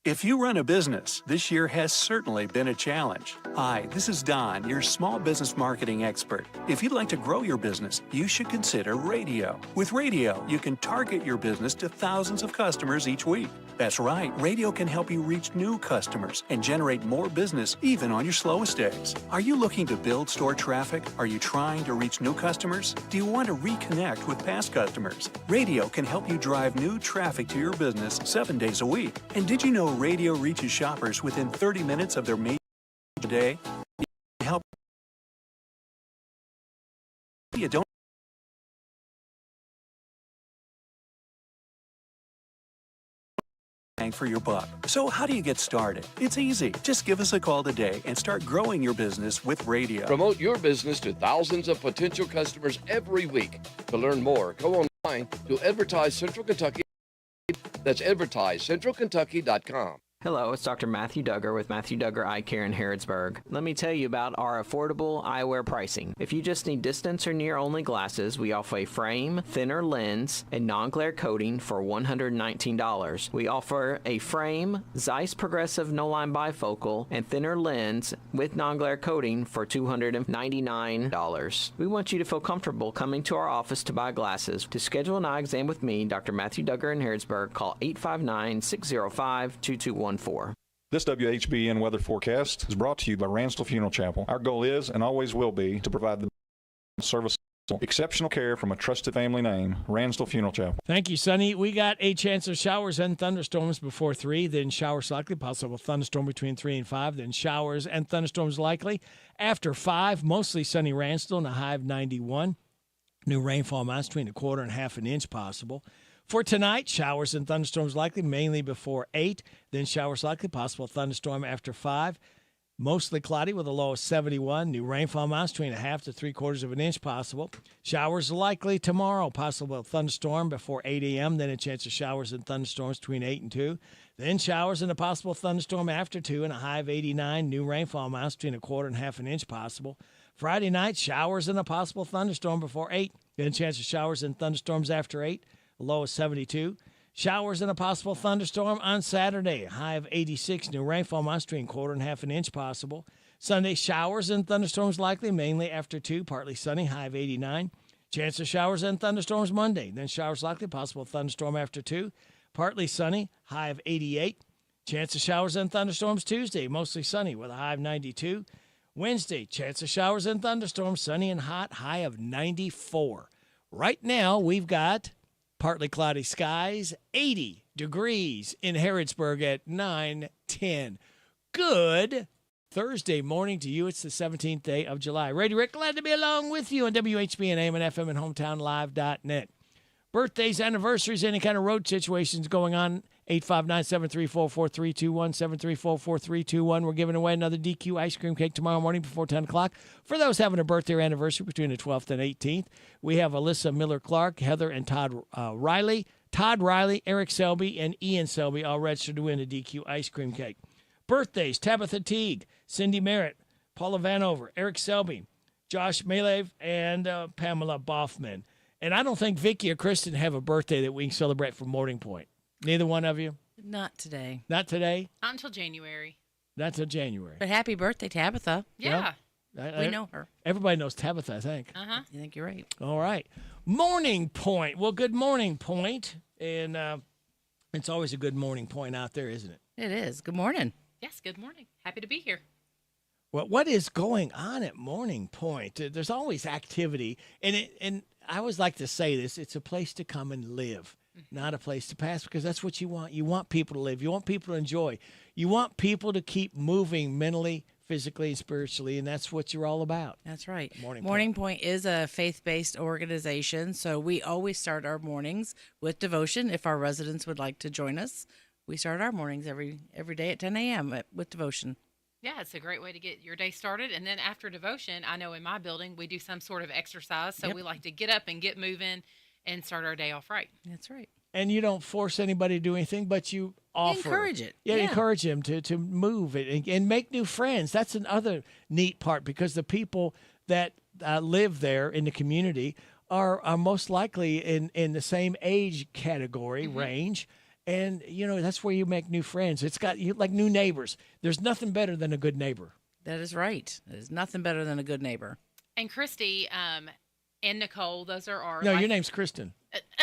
Speaker 10: If you run a business, this year has certainly been a challenge. Hi, this is Don, your small business marketing expert. If you'd like to grow your business, you should consider radio. With radio, you can target your business to thousands of customers each week. That's right, radio can help you reach new customers and generate more business even on your slowest days. Are you looking to build store traffic? Are you trying to reach new customers? Do you want to reconnect with past customers? Radio can help you drive new traffic to your business 7 days a week. And did you know radio reaches shoppers within 30 minutes of their major day? It can help you don't for your buck. So how do you get started? It's easy. Just give us a call today and start growing your business with radio.
Speaker 3: Promote your business to thousands of potential customers every week. To learn more, go online to Advertise Central Kentucky. That's AdvertiseCentralKentucky.com.
Speaker 12: Hello, it's Dr. Matthew Duggar with Matthew Duggar Eye Care in Harrodsburg. Let me tell you about our affordable eyewear pricing. If you just need distance or near only glasses, we offer a frame, thinner lens, and non-glare coating for $119. We offer a frame, Zeiss Progressive No-Line Bifocal, and thinner lens with non-glare coating for $299. We want you to feel comfortable coming to our office to buy glasses. To schedule an eye exam with me, Dr. Matthew Duggar in Harrodsburg, call 859-605-2214.
Speaker 13: This WHBN weather forecast is brought to you by Ransdell Funeral Chapel. Our goal is and always will be to provide the service, exceptional care from a trusted family name, Ransdell Funeral Chapel.
Speaker 17: Thank you, Sonny. We got a chance of showers and thunderstorms before 3, then showers likely, possible thunderstorm between 3 and 5, then showers and thunderstorms likely. After 5, mostly sunny Ransdell and a high of 91. New rainfall amounts between 1/4 and 1/2 an inch possible. For tonight, showers and thunderstorms likely, mainly before 8. Then showers likely, possible thunderstorm after 5. Mostly cloudy with a low of 71. New rainfall amounts between 1/2 to 3/4 of an inch possible. Showers likely tomorrow, possible thunderstorm before 8 a.m. Then a chance of showers and thunderstorms between 8 and 2. Then showers and a possible thunderstorm after 2 and a high of 89. New rainfall amounts between 1/4 and 1/2 an inch possible. Friday night, showers and a possible thunderstorm before 8. Then a chance of showers and thunderstorms after 8. Low of 72. Showers and a possible thunderstorm on Saturday. High of 86. New rainfall on stream, quarter and half an inch possible. Sunday, showers and thunderstorms likely, mainly after 2. Partly sunny, high of 89. Chance of showers and thunderstorms Monday. Then showers likely, possible thunderstorm after 2. Partly sunny, high of 88. Chance of showers and thunderstorms Tuesday, mostly sunny with a high of 92. Wednesday, chance of showers and thunderstorms, sunny and hot, high of 94. Right now, we've got partly cloudy skies, 80 degrees in Harrodsburg at 9:10. Good Thursday morning to you. It's the 17th day of July. Radio Rick, glad to be along with you on WHBN, AM and FM and HometownLive.net. Birthdays, anniversaries, any kind of road situations going on, 859-734-4321, 734-4321. We're giving away another DQ ice cream cake tomorrow morning before 10 o'clock. For those having a birthday or anniversary between the 12th and 18th, we have Alyssa Miller-Clark, Heather and Todd Riley, Eric Selby, and Ian Selby all registered to win a DQ ice cream cake. Birthdays, Tabitha Teague, Cindy Merritt, Paula Vanover, Eric Selby, Josh Malev, and Pamela Boffman. And I don't think Vicky or Kristen have a birthday that we can celebrate from Morning Point. Neither one of you?
Speaker 7: Not today.
Speaker 17: Not today?
Speaker 8: Not until January.
Speaker 17: Not until January.
Speaker 7: But happy birthday, Tabitha.
Speaker 8: Yeah.
Speaker 7: We know her.
Speaker 17: Everybody knows Tabitha, I think.
Speaker 8: Uh-huh.
Speaker 7: I think you're right.
Speaker 17: All right. Morning Point. Well, good morning, Point. And it's always a good morning point out there, isn't it?
Speaker 7: It is. Good morning.
Speaker 8: Yes, good morning. Happy to be here.
Speaker 17: Well, what is going on at Morning Point? There's always activity. And I always like to say this, it's a place to come and live, not a place to pass, because that's what you want. You want people to live. You want people to enjoy. You want people to keep moving mentally, physically, and spiritually, and that's what you're all about.
Speaker 7: That's right.
Speaker 17: Morning
Speaker 7: Point is a faith-based organization, so we always start our mornings with devotion. If our residents would like to join us, we start our mornings every day at 10 a.m. with devotion.
Speaker 8: Yeah, it's a great way to get your day started. And then after devotion, I know in my building we do some sort of exercise. So we like to get up and get moving and start our day off right.
Speaker 7: That's right.
Speaker 17: And you don't force anybody to do anything, but you offer.
Speaker 7: Encourage it.
Speaker 17: Yeah, encourage them to move it and make new friends. That's another neat part, because the people that live there in the community are most likely in the same age category range. And, that's where you make new friends. It's got like new neighbors. There's nothing better than a good neighbor.
Speaker 7: That is right. There's nothing better than a good neighbor.
Speaker 8: And Christy and Nicole, those are our...
Speaker 17: No, your name's Kristen.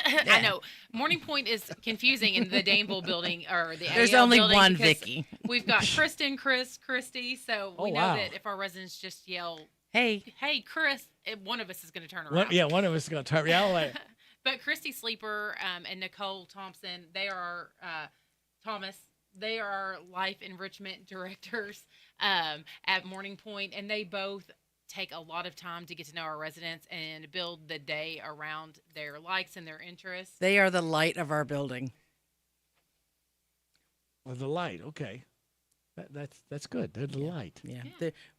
Speaker 8: I know. Morning Point is confusing in the Danville building or the
Speaker 7: There's
Speaker 8: AL
Speaker 7: only
Speaker 8: building
Speaker 7: one
Speaker 8: because
Speaker 7: Vicky.
Speaker 8: We've got Kristen, Christy, so we know that if our residents just yell,
Speaker 7: hey,
Speaker 8: Chris, one of us is going to turn around.
Speaker 17: One of us is going to turn around.
Speaker 8: But Christy Sleeper and Nicole Thompson, they are Thomas. They are life enrichment directors at Morning Point, and they both take a lot of time to get to know our residents and build the day around their likes and their interests.
Speaker 7: They are the light of our building.
Speaker 17: Well, the light, okay. That's good. They're the light.
Speaker 7: Yeah.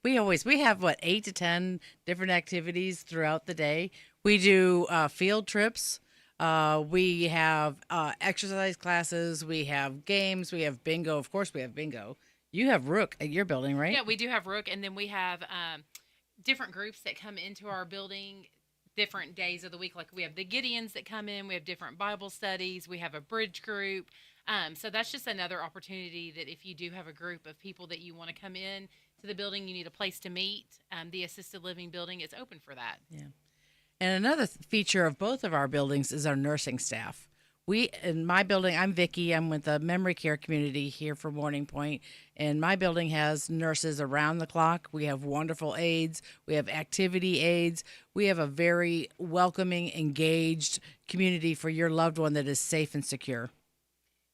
Speaker 7: We have 8 to 10 different activities throughout the day. We do field trips. We have exercise classes. We have games. We have bingo. Of course, we have bingo. You have Rook at your building, right?
Speaker 8: Yeah, we do have Rook, and then we have different groups that come into our building different days of the week. Like we have the Gideons that come in. We have different Bible studies. We have a bridge group. So that's just another opportunity that if you do have a group of people that you want to come in to the building, you need a place to meet. The assisted living building is open for that.
Speaker 7: Yeah. And another feature of both of our buildings is our nursing staff. In my building, I'm Vicki. I'm with the memory care community here for Morning Point, and my building has nurses around the clock. We have wonderful aides. We have activity aides. We have a very welcoming, engaged community for your loved one that is safe and secure.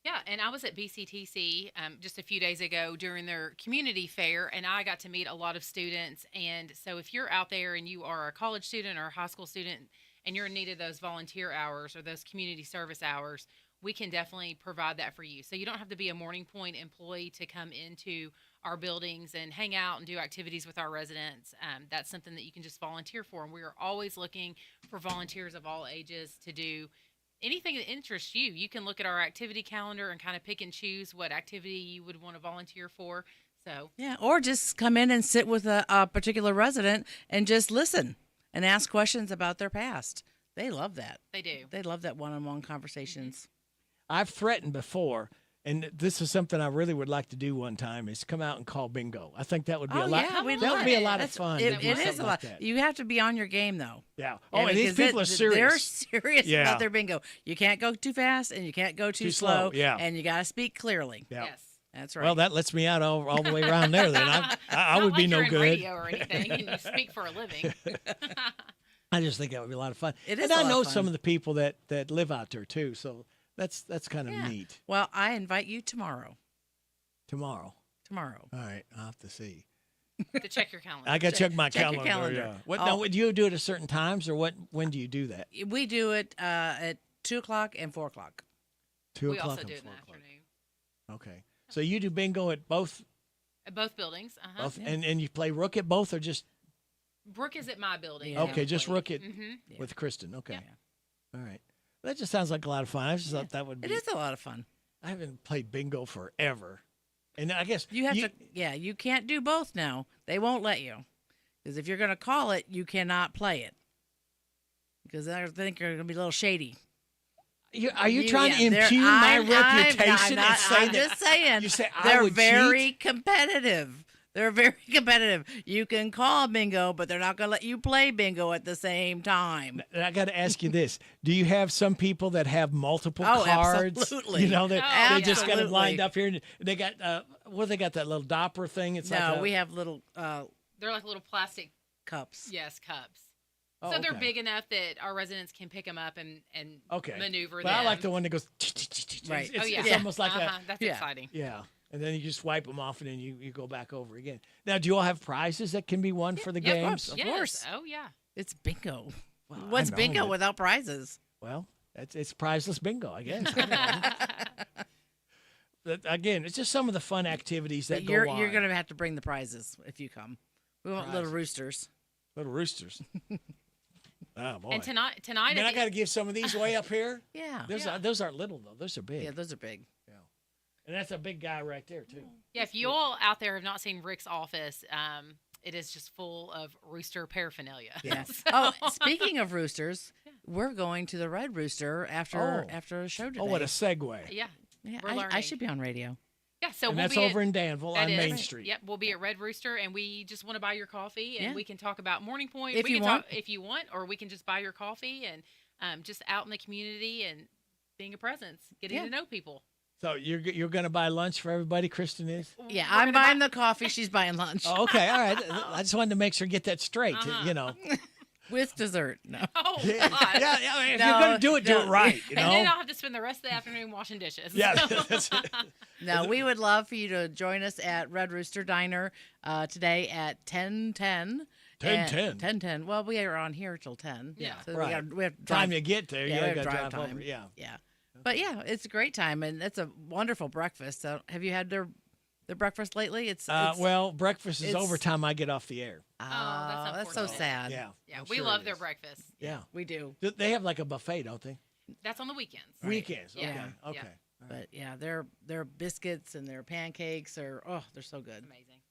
Speaker 8: Yeah, and I was at BCTC just a few days ago during their community fair, and I got to meet a lot of students. And so if you're out there and you are a college student or a high school student and you're in need of those volunteer hours or those community service hours, we can definitely provide that for you. So you don't have to be a Morning Point employee to come into our buildings and hang out and do activities with our residents. That's something that you can just volunteer for. And we are always looking for volunteers of all ages to do anything that interests you. You can look at our activity calendar and kind of pick and choose what activity you would want to volunteer for. So
Speaker 7: or just come in and sit with a particular resident and just listen and ask questions about their past. They love that.
Speaker 8: They do.
Speaker 7: They love that one-on-one conversations.
Speaker 17: I've threatened before, and this is something I really would like to do one time, is come out and call bingo. I think that would be a lot.
Speaker 7: Yeah,
Speaker 17: that would be a lot of fun.
Speaker 7: It
Speaker 17: to do
Speaker 7: is
Speaker 17: something
Speaker 7: a
Speaker 17: like
Speaker 7: lot.
Speaker 17: that.
Speaker 7: You have to be on your game, though.
Speaker 17: Yeah.
Speaker 7: I mean,
Speaker 17: And these
Speaker 7: 'cause
Speaker 17: people are serious.
Speaker 7: They're serious
Speaker 17: Yeah.
Speaker 7: about their bingo. You can't go too fast, and you can't go too
Speaker 17: slow, yeah.
Speaker 7: And you got to speak clearly.
Speaker 17: Yeah.
Speaker 8: Yes.
Speaker 7: That's right.
Speaker 17: Well, that lets me out all the way around there. Then I would
Speaker 8: Not
Speaker 17: be
Speaker 8: like
Speaker 17: no
Speaker 8: you're in
Speaker 17: good.
Speaker 8: radio or anything, and you speak for a living.
Speaker 17: I just think that would be a lot of fun.
Speaker 7: It is
Speaker 17: and
Speaker 7: a
Speaker 17: I
Speaker 7: lot
Speaker 17: know
Speaker 7: of fun.
Speaker 17: some of the people that live out there too, so that's kind of
Speaker 7: Yeah.
Speaker 17: neat.
Speaker 7: Well, I invite you tomorrow.
Speaker 17: Tomorrow.
Speaker 7: Tomorrow.
Speaker 17: All right, I'll have to see.
Speaker 8: To check your calendar.
Speaker 17: I got to check my
Speaker 7: check
Speaker 17: calendar.
Speaker 7: your calendar.
Speaker 17: Yeah. What
Speaker 7: Oh.
Speaker 17: now? Do you do it at certain times, or when do you do that?
Speaker 7: We do it at 2:00 and 4:00.
Speaker 17: 2
Speaker 8: We
Speaker 17: o'clock
Speaker 8: also
Speaker 17: and
Speaker 8: do it in
Speaker 17: 4
Speaker 8: the
Speaker 17: o'clock.
Speaker 8: afternoon.
Speaker 17: Okay, so you do bingo at both,
Speaker 8: At both buildings. Uh-huh.
Speaker 17: both and you play rook at both, or just
Speaker 8: Brooke is at my building.
Speaker 7: Yeah.
Speaker 17: okay, just rook it
Speaker 8: Mm-hmm.
Speaker 17: with Kristen. Okay,
Speaker 8: Yeah.
Speaker 17: all right. That just sounds like a lot of fun. I just thought that would be.
Speaker 7: It is a lot of fun.
Speaker 17: I haven't played bingo forever, and I guess
Speaker 7: You have to. Yeah, you can't do both now. They won't let you, because if you're going to call it, you cannot play it, because I think you're going to be a little shady.
Speaker 17: Are you trying to
Speaker 7: they're-
Speaker 17: impugn my
Speaker 7: I'm
Speaker 17: reputation
Speaker 7: not-
Speaker 17: and say
Speaker 7: I'm
Speaker 17: that
Speaker 7: just saying.
Speaker 17: you say I
Speaker 7: they're
Speaker 17: would
Speaker 7: very
Speaker 17: cheat?
Speaker 7: competitive. They're very competitive. You can call bingo, but they're not going to let you play bingo at the same time.
Speaker 17: And I got to ask you this: do you have some people that have multiple
Speaker 7: Oh,
Speaker 17: cards?
Speaker 7: absolutely.
Speaker 17: You know,
Speaker 7: Oh,
Speaker 17: they just got them
Speaker 7: absolutely.
Speaker 17: lined up here, and they got they got that little dopper thing. It's
Speaker 7: No,
Speaker 17: like
Speaker 7: we have little
Speaker 8: They're like little plastic,
Speaker 7: cups.
Speaker 8: yes, cups.
Speaker 17: Oh,
Speaker 8: So they're
Speaker 17: okay.
Speaker 8: big enough that our residents can pick them up and
Speaker 17: okay.
Speaker 8: maneuver
Speaker 17: But
Speaker 8: them.
Speaker 17: I like the one that goes.
Speaker 7: Right.
Speaker 17: It's,
Speaker 8: Oh, yeah.
Speaker 17: it's almost like
Speaker 8: That's
Speaker 7: yeah.
Speaker 8: exciting.
Speaker 17: yeah. And then you just wipe them off, and then you go back over again. Now, do you all have prizes that can be won for the
Speaker 8: Yeah,
Speaker 17: games?
Speaker 7: Of
Speaker 8: Yes.
Speaker 7: course.
Speaker 8: Oh, yeah.
Speaker 7: It's bingo.
Speaker 17: Well, I
Speaker 7: What's
Speaker 17: know,
Speaker 7: bingo
Speaker 17: but-
Speaker 7: without prizes?
Speaker 17: Well, it's prizeless bingo, I guess. I don't know. But again, it's just some of the fun activities that
Speaker 7: But you're
Speaker 17: go on.
Speaker 7: going to have to bring the prizes if you come. We want little roosters.
Speaker 17: Little roosters. Oh boy!
Speaker 8: And tonight,
Speaker 17: I mean, I got to give some of these way up here.
Speaker 7: Yeah.
Speaker 17: Those aren't little though; those are big.
Speaker 7: Yeah, those are big.
Speaker 17: And that's a big guy right there too.
Speaker 8: Yeah, if you all out there have not seen Rick's office, it is just full of rooster paraphernalia.
Speaker 7: Yeah.
Speaker 8: So-
Speaker 7: Oh, speaking of roosters, we're going to the Red Rooster after a show today.
Speaker 17: Oh, what a segue!
Speaker 8: yeah.
Speaker 7: Yeah,
Speaker 8: we're
Speaker 7: I
Speaker 8: learning.
Speaker 7: should be on radio.
Speaker 8: Yeah, so
Speaker 17: And
Speaker 8: we'll
Speaker 17: that's
Speaker 8: be
Speaker 17: over
Speaker 8: at,
Speaker 17: in Danville
Speaker 8: that
Speaker 17: on
Speaker 8: is.
Speaker 17: Main Street.
Speaker 8: Yep, we'll be at Red Rooster, and we just want to buy your coffee, and
Speaker 7: Yeah.
Speaker 8: we can talk about Morning Point.
Speaker 7: If
Speaker 8: we
Speaker 7: you
Speaker 8: can
Speaker 7: want.
Speaker 8: talk if you want, or we can just buy your coffee and just out in the community and being a presence, getting to know people.
Speaker 17: So you're going to buy lunch for everybody? Kristen is.
Speaker 7: Yeah,
Speaker 8: We're
Speaker 7: I'm
Speaker 8: gonna
Speaker 7: buying the coffee. She's buying lunch.
Speaker 17: Oh, okay, all right. I just wanted to make sure get that straight. You know.
Speaker 7: With dessert. No.
Speaker 8: Oh,
Speaker 17: Yeah,
Speaker 8: God.
Speaker 17: yeah. I mean, if
Speaker 7: No,
Speaker 17: you're going to do it, do
Speaker 7: no.
Speaker 17: it right. You know.
Speaker 8: And then I'll have to spend the rest of the afternoon washing dishes.
Speaker 17: Yeah,
Speaker 8: So-
Speaker 17: that's it.
Speaker 7: No, we would love for you to join us at Red Rooster Diner today at 10:10.
Speaker 17: 10:10.
Speaker 7: 10:10. Well, we are on here till 10.
Speaker 8: Yeah.
Speaker 7: So
Speaker 17: Right.
Speaker 7: we have
Speaker 17: Time
Speaker 7: drive-
Speaker 17: you get there,
Speaker 7: Yeah,
Speaker 17: you
Speaker 7: we have
Speaker 17: got to
Speaker 7: drive
Speaker 17: drive
Speaker 7: time.
Speaker 17: over. Yeah.
Speaker 7: Yeah. But yeah, it's a great time, and it's a wonderful breakfast. So have you had their breakfast lately? It's
Speaker 17: Well, breakfast is
Speaker 7: it's-
Speaker 17: over time I get off the air.
Speaker 7: that's
Speaker 8: unfortunate.
Speaker 7: so sad.
Speaker 17: Yeah.
Speaker 8: Yeah,
Speaker 17: I'm
Speaker 8: we
Speaker 17: sure
Speaker 8: love
Speaker 17: it
Speaker 8: their
Speaker 17: is.
Speaker 8: breakfast.
Speaker 17: Yeah.
Speaker 7: We do.
Speaker 17: They have like a buffet, don't they?
Speaker 8: That's on the weekends.
Speaker 17: Weekends. Okay.
Speaker 8: Yeah.
Speaker 17: Okay.
Speaker 8: Yeah.
Speaker 7: But yeah, their biscuits and their pancakes are they're so good.
Speaker 8: Amazing.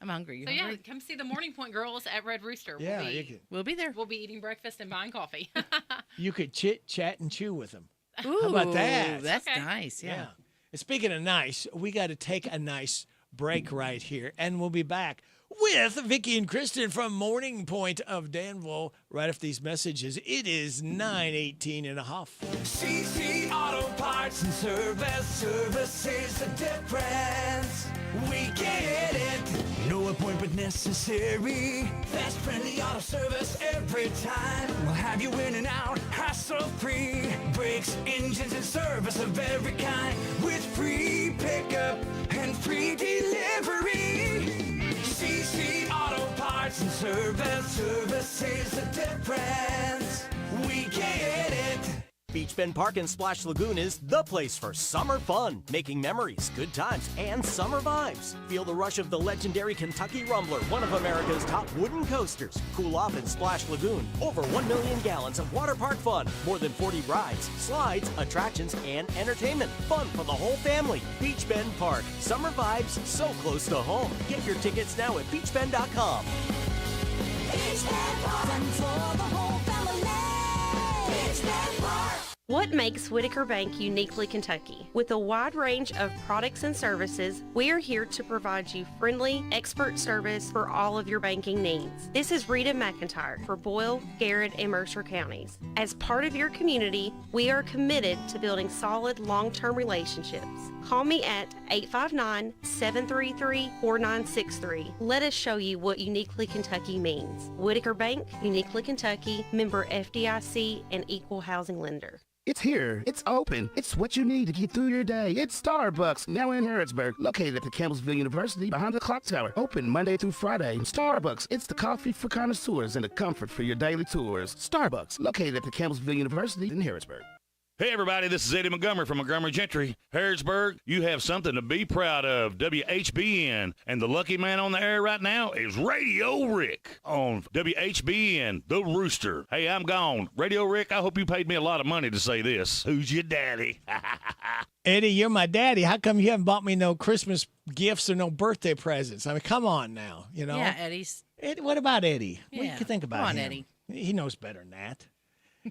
Speaker 7: I'm hungry. You
Speaker 8: So yeah,
Speaker 7: hungry?
Speaker 8: come see the Morning Point girls at Red Rooster.
Speaker 17: Yeah,
Speaker 8: we'll be,
Speaker 17: you could.
Speaker 7: We'll be there.
Speaker 8: We'll be eating breakfast and buying coffee.
Speaker 17: You could chit, chat, and chew with them.
Speaker 7: Ooh,
Speaker 17: How about that?
Speaker 7: That's
Speaker 8: Okay.
Speaker 7: nice. Yeah.
Speaker 17: And speaking of nice, we got to take a nice break right here, and we'll be back with Vicki and Kristen from Morning Point of Danville right after these messages. It is 9:18 and a half.
Speaker 9: CC Auto Parts and Service is the difference. We get it. No appointment necessary. Fast, friendly auto service every time. We'll have you in and out, hassle-free. Brakes, engines, and service of every kind. With free pickup and free delivery. CC Auto Parts and Service is the difference. We get it.
Speaker 11: Beach Bend Park and Splash Lagoon is the place for summer fun, making memories, good times, and summer vibes. Feel the rush of the legendary Kentucky Rumbler, one of America's top wooden coasters. Cool off in Splash Lagoon. Over 1 million gallons of water park fun. More than 40 rides, slides, attractions, and entertainment. Fun for the whole family. Beach Bend Park. Summer vibes so close to home. Get your tickets now at beachbend.com.
Speaker 9: Beach Bend Park. Fun for the whole family. Beach Bend Park.
Speaker 6: What makes Whitaker Bank uniquely Kentucky? With a wide range of products and services, we are here to provide you friendly, expert service for all of your banking needs. This is Rita McIntyre for Boyle, Garrett, and Mercer counties. As part of your community, we are committed to building solid, long-term relationships. Call me at 859-733-4963. Let us show you what uniquely Kentucky means. Whitaker Bank, uniquely Kentucky, member FDIC, and equal housing lender.
Speaker 14: It's here. It's open. It's what you need to get through your day. It's Starbucks, now in Harrodsburg, located at the Campbellsville University behind the clock tower. Open Monday through Friday. Starbucks, it's the coffee for connoisseurs and the comfort for your daily tours. Starbucks, located at the Campbellsville University in Harrodsburg.
Speaker 15: Hey, everybody, this is Eddie Montgomery from Montgomery Gentry. Harrodsburg, you have something to be proud of. WHBN. And the lucky man on the air right now is Radio Rick on WHBN, The Rooster. Hey, I'm gone. Radio Rick, I hope you paid me a lot of money to say this. Who's your daddy?
Speaker 17: Eddie, you're my daddy. How come you haven't bought me no Christmas gifts or no birthday presents? I mean, come on now, you know?
Speaker 7: Yeah, Eddie's.
Speaker 17: What about Eddie? What do
Speaker 7: Yeah.
Speaker 17: you think about
Speaker 7: Come on,
Speaker 17: him?
Speaker 7: Eddie.
Speaker 17: He knows better than that.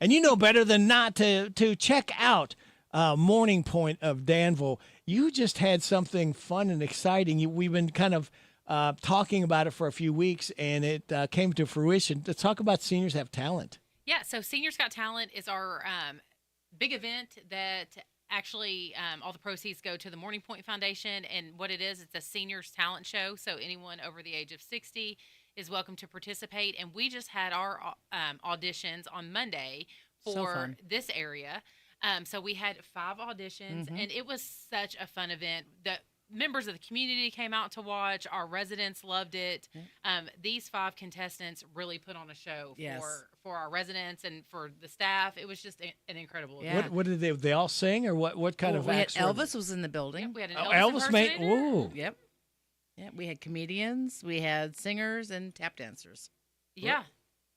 Speaker 17: And you know better than not to check out Morning Point of Danville. You just had something fun and exciting. We've been kind of talking about it for a few weeks, and it came to fruition. Let's talk about Seniors Have Talent.
Speaker 8: Yeah, so Seniors Got Talent is our big event that actually all the proceeds go to the Morning Point Foundation. And what it is, it's a seniors talent show. So anyone over the age of 60 is welcome to participate. And we just had our auditions on Monday for this area. So we had 5 auditions, and it was such a fun event. The members of the community came out to watch. Our residents loved it. These 5 contestants really put on a show for our residents and for the staff. It was just an incredible event.
Speaker 17: What did they all sing, or what kind of
Speaker 7: we had
Speaker 17: acts? were
Speaker 7: Elvis was in the building.
Speaker 8: Yep, we had an
Speaker 17: Elvis made. Ooh.
Speaker 7: Yep. Yeah, we had comedians, we had singers, and tap dancers.
Speaker 8: Yeah.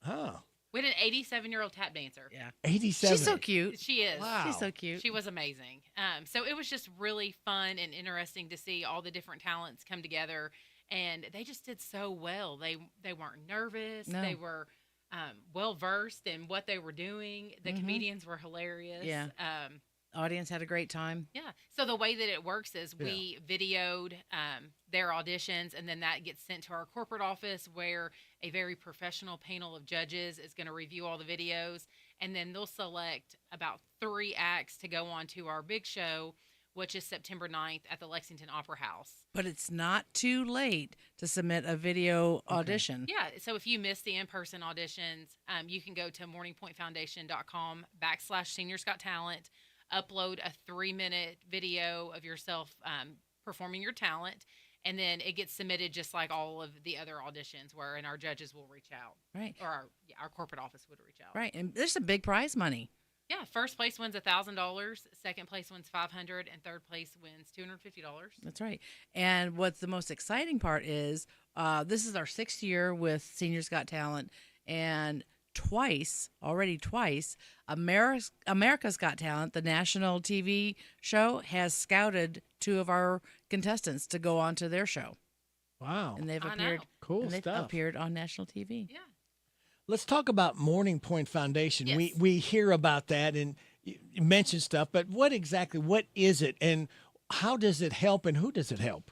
Speaker 17: Oh.
Speaker 8: We had an 87-year-old tap dancer.
Speaker 7: Yeah.
Speaker 17: 87.
Speaker 7: She's so cute.
Speaker 8: She is.
Speaker 17: Wow.
Speaker 7: She's so cute.
Speaker 8: She was amazing. So it was just really fun and interesting to see all the different talents come together, and they just did so well. They weren't nervous.
Speaker 7: No.
Speaker 8: They were well versed in what they were doing. The comedians were hilarious.
Speaker 7: Yeah. Audience had a great time.
Speaker 8: Yeah. So the way that it works is we videoed their auditions, and then that gets sent to our corporate office where a very professional panel of judges is going to review all the videos, and then they'll select about 3 acts to go on to our big show, which is September 9th at the Lexington Opera House.
Speaker 7: But it's not too late to submit a video audition.
Speaker 8: Yeah. So if you miss the in-person auditions, you can go to morningpointfoundation.com/Seniors Got Talent, upload a 3-minute video of yourself performing your talent, and then it gets submitted just like all of the other auditions and our judges will reach out.
Speaker 7: Right.
Speaker 8: Or our corporate office would reach out.
Speaker 7: Right. And there's some big prize money.
Speaker 8: Yeah, first place wins $1,000, second place wins $500, and third place wins $250. That's
Speaker 7: right. And what's the most exciting part is this is our 6th year with Seniors Got Talent, and already twice, America's Got Talent, the national TV show, has scouted 2 of our contestants to go on to their show.
Speaker 17: Wow.
Speaker 7: And they've
Speaker 8: I
Speaker 7: appeared
Speaker 8: know.
Speaker 17: Cool
Speaker 7: and they've
Speaker 17: stuff.
Speaker 7: appeared on national TV.
Speaker 8: Yeah.
Speaker 17: Let's talk about Morning Point Foundation.
Speaker 8: Yes.
Speaker 17: We hear about that and you mention stuff, but what is it, and how does it help, and who does it help?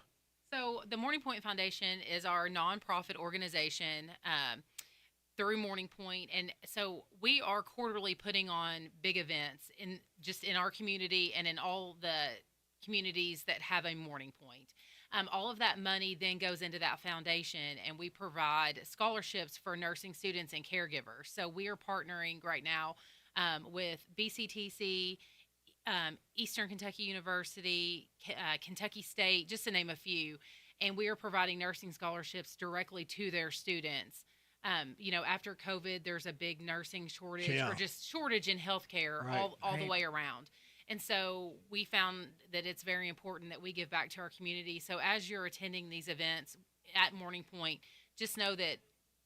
Speaker 8: So the Morning Point Foundation is our nonprofit organization through Morning Point, and so we are quarterly putting on big events in our community and in all the communities that have a Morning Point. All of that money then goes into that foundation, and we provide scholarships for nursing students and caregivers. So we are partnering right now with BCTC, Eastern Kentucky University, Kentucky State, just to name a few, and we are providing nursing scholarships directly to their students. After COVID, there's a big nursing shortage or just shortage in healthcare all the way around. And so we found that it's very important that we give back to our community. So as you're attending these events at Morning Point, just know that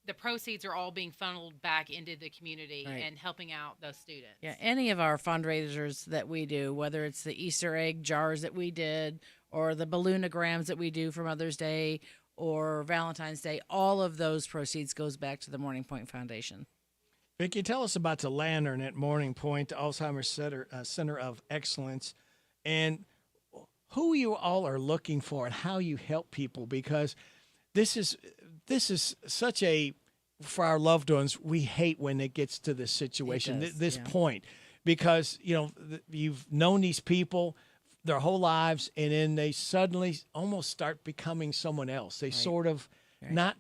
Speaker 8: the proceeds are all being funneled back into the community and helping out those students.
Speaker 7: Yeah, any of our fundraisers that we do, whether it's the Easter egg jars that we did or the balloonograms that we do for Mother's Day or Valentine's Day, all of those proceeds goes back to the Morning Point Foundation.
Speaker 17: Vicki, tell us about the Lantern at Morning Point, the Alzheimer's Center of Excellence, and who you all are looking for and how you help people, because this is such a, for our loved ones, we hate when it gets to this situation, this point, because you've known these people their whole lives, and then they suddenly almost start becoming someone else. They sort of not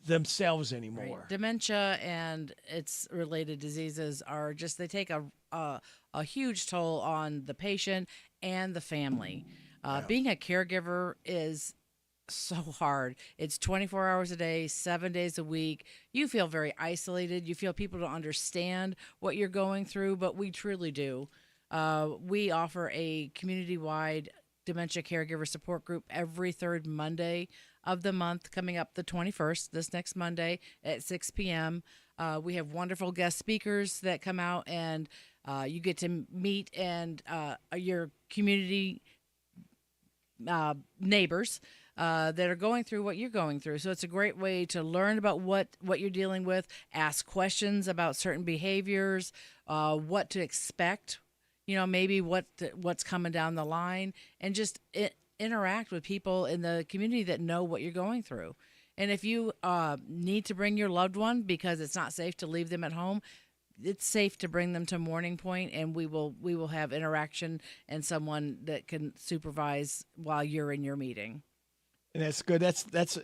Speaker 17: themselves anymore.
Speaker 7: Right. Dementia and its related diseases are just, they take a huge toll on the patient and the family. Being a caregiver is so hard. It's 24 hours a day, 7 days a week. You feel very isolated. You feel people don't understand what you're going through, but we truly do. We offer a community-wide dementia caregiver support group every third Monday of the month, coming up the 21st, this next Monday at 6 p.m. We have wonderful guest speakers that come out, and you get to meet and your community neighbors that are going through what you're going through. So it's a great way to learn about what you're dealing with, ask questions about certain behaviors, what to expect, maybe what's coming down the line, and just interact with people in the community that know what you're going through. And if you need to bring your loved one because it's not safe to leave them at home, it's safe to bring them to Morning Point, and we will have interaction and someone that can supervise while you're in your meeting.
Speaker 17: And that's good. That's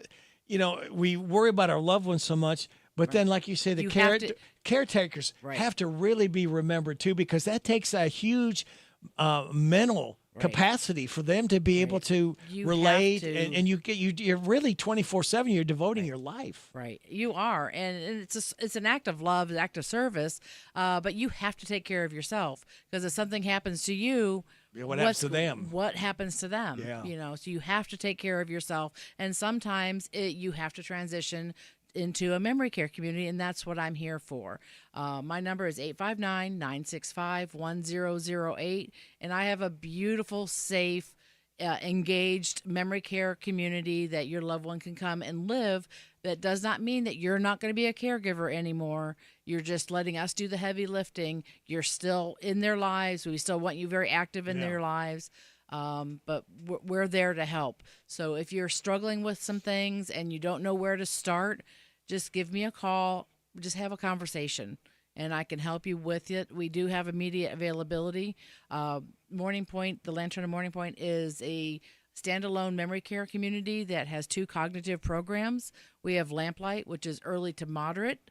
Speaker 17: we worry about our loved ones so much, but then, like you say, the caretakers have to really be remembered too, because that takes a huge mental capacity for them to be able to relate, and you're really 24/7. You're devoting your life.
Speaker 7: Right, you are, and it's an act of love, an act of service. But you have to take care of yourself, because if something happens to you,
Speaker 17: what happens to them?
Speaker 7: What happens to them?
Speaker 17: Yeah.
Speaker 7: So you have to take care of yourself, and sometimes you have to transition into a memory care community, and that's what I'm here for. My number is 859-965-1008, and I have a beautiful, safe, engaged memory care community that your loved one can come and live. That does not mean that you're not going to be a caregiver anymore. You're just letting us do the heavy lifting. You're still in their lives. We still want you very active in their lives. But we're there to help. So if you're struggling with some things and you don't know where to start, just give me a call. Just have a conversation, and I can help you with it. We do have immediate availability. Morning Point, the Lantern of Morning Point, is a standalone memory care community that has 2 cognitive programs. We have Lamplight, which is early to moderate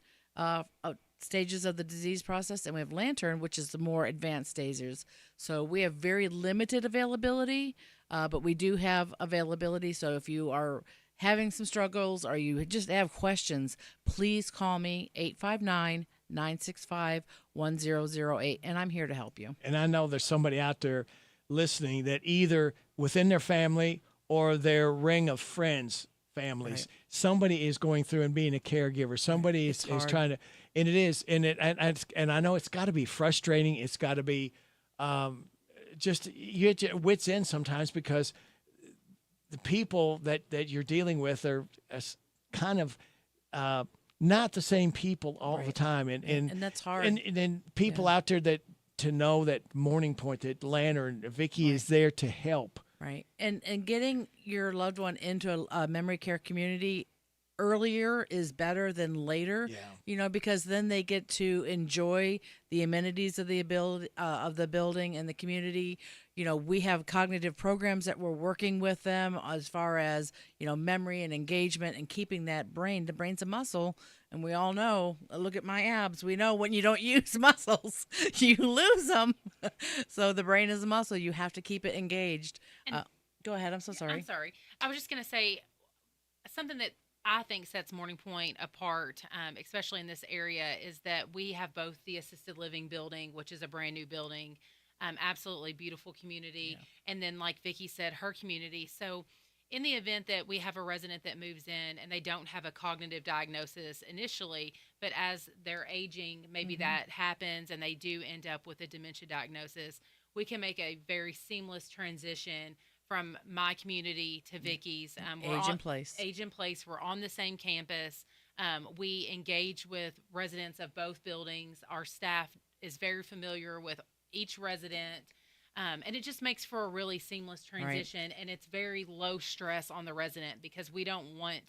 Speaker 7: stages of the disease process, and we have Lantern, which is the more advanced stages. So we have very limited availability, but we do have availability. So if you are having some struggles or you just have questions, please call me, 859-965-1008, and I'm here to help you.
Speaker 17: And I know there's somebody out there listening that either within their family or their ring of families, somebody is going through and being a caregiver. Somebody is trying to, and it is, and I know it's got to be frustrating. It's got to be just, you get your wits end sometimes, because the people that you're dealing with are kind of not the same people all the time, and
Speaker 7: that's hard.
Speaker 17: And then people out there that to know that Morning Point, that Lantern, Vicki is there to help.
Speaker 7: Right, and getting your loved one into a memory care community earlier is better than later. Because then they get to enjoy the amenities of the building and the community. We have cognitive programs that we're working with them as far as, memory and engagement and keeping that brain. The brain's a muscle, and we all know, look at my abs. We know when you don't use muscles, you lose them. So the brain is a muscle. You have to keep it engaged. Go ahead. I'm so sorry.
Speaker 8: I'm sorry. I was just going to say something that I think sets Morning Point apart, especially in this area, is that we have both the assisted living building, which is a brand new building, absolutely beautiful community, and then, like Vicki said, her community. So in the event that we have a resident that moves in and they don't have a cognitive diagnosis initially, but as they're aging, maybe that happens and they do end up with a dementia diagnosis, we can make a very seamless transition from my community to Vicki's.
Speaker 7: Age in place.
Speaker 8: Age in place. We're on the same campus. We engage with residents of both buildings. Our staff is very familiar with each resident. And it just makes for a really seamless transition, and it's very low stress on the resident because we don't want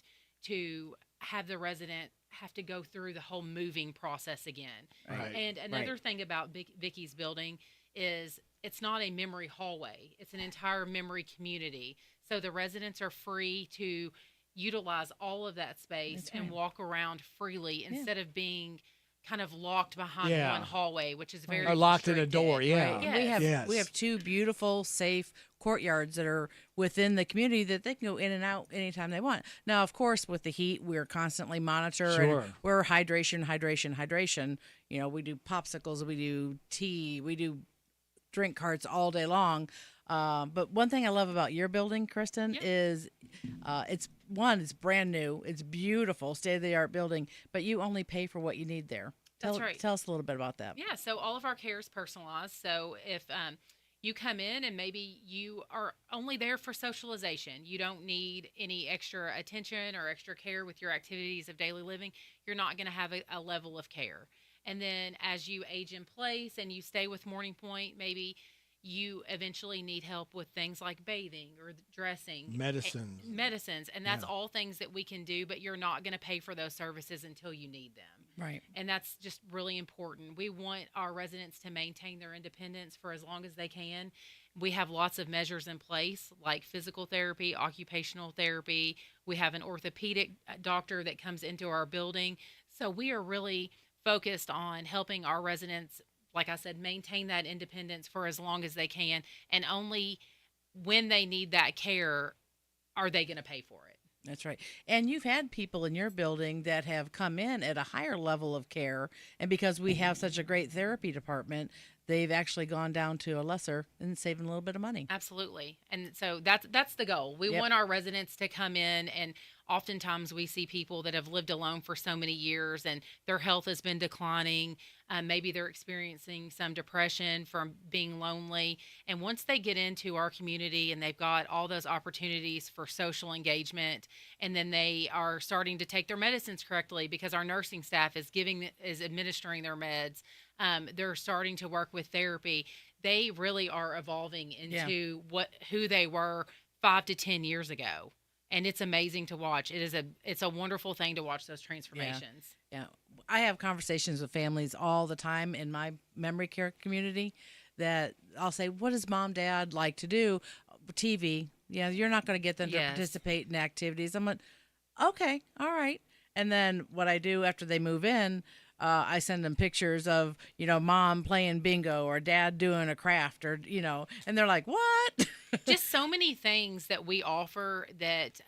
Speaker 8: to have the resident have to go through the whole moving process again.
Speaker 7: Right.
Speaker 8: And another thing about Vicky's building is it's not a memory hallway. It's an entire memory community. So the residents are free to utilize all of that space and walk around freely instead of being kind of locked behind one hallway, which is very
Speaker 17: or locked in a
Speaker 8: restricted.
Speaker 17: door. Yeah,
Speaker 7: Right. We have two beautiful, safe courtyards that are within the community that they can go in and out anytime they want. Now, of course, with the heat, we're constantly monitoring.
Speaker 17: Sure.
Speaker 7: We're hydration. You know, we do popsicles, we do tea, we do drink carts all day long. But one thing I love about your building, Kristen, is it's brand new. It's beautiful, state-of-the-art building, but you only pay for what you need there.
Speaker 8: That's right.
Speaker 7: Tell us a little bit about that.
Speaker 8: Yeah, so all of our care is personalized. So if you come in and maybe you are only there for socialization, you don't need any extra attention or extra care with your activities of daily living, you're not going to have a level of care. And then as you age in place and you stay with Morning Point, maybe you eventually need help with things like bathing or dressing. Medicines. And that's all things that we can do, but you're not going to pay for those services until you need them.
Speaker 7: Right.
Speaker 8: And that's just really important. We want our residents to maintain their independence for as long as they can. We have lots of measures in place like physical therapy, occupational therapy. We have an orthopedic doctor that comes into our building. So we are really focused on helping our residents, like I said, maintain that independence for as long as they can. And only when they need that care are they going to pay for it.
Speaker 7: That's right. And you've had people in your building that have come in at a higher level of care. And because we have such a great therapy department, they've actually gone down to a lesser and saving a little bit of money.
Speaker 8: Absolutely. And so that's the goal. We want our residents to come in, and oftentimes we see people that have lived alone for so many years and their health has been declining. Maybe they're experiencing some depression from being lonely. And once they get into our community and they've got all those opportunities for social engagement, and then they are starting to take their medicines correctly because our nursing staff is administering their meds, they're starting to work with therapy. They really are evolving into who they were 5 to 10 years ago. And it's amazing to watch. It's a wonderful thing to watch those transformations.
Speaker 7: Yeah. I have conversations with families all the time in my memory care community that I'll say, what does mom, dad like to do? TV. Yeah, you're not going to get them to participate in activities. I'm like, okay, all right. And then what I do after they move in, I send them pictures of, mom playing bingo or dad doing a craft or, and they're like, what?
Speaker 8: Just so many things that we offer that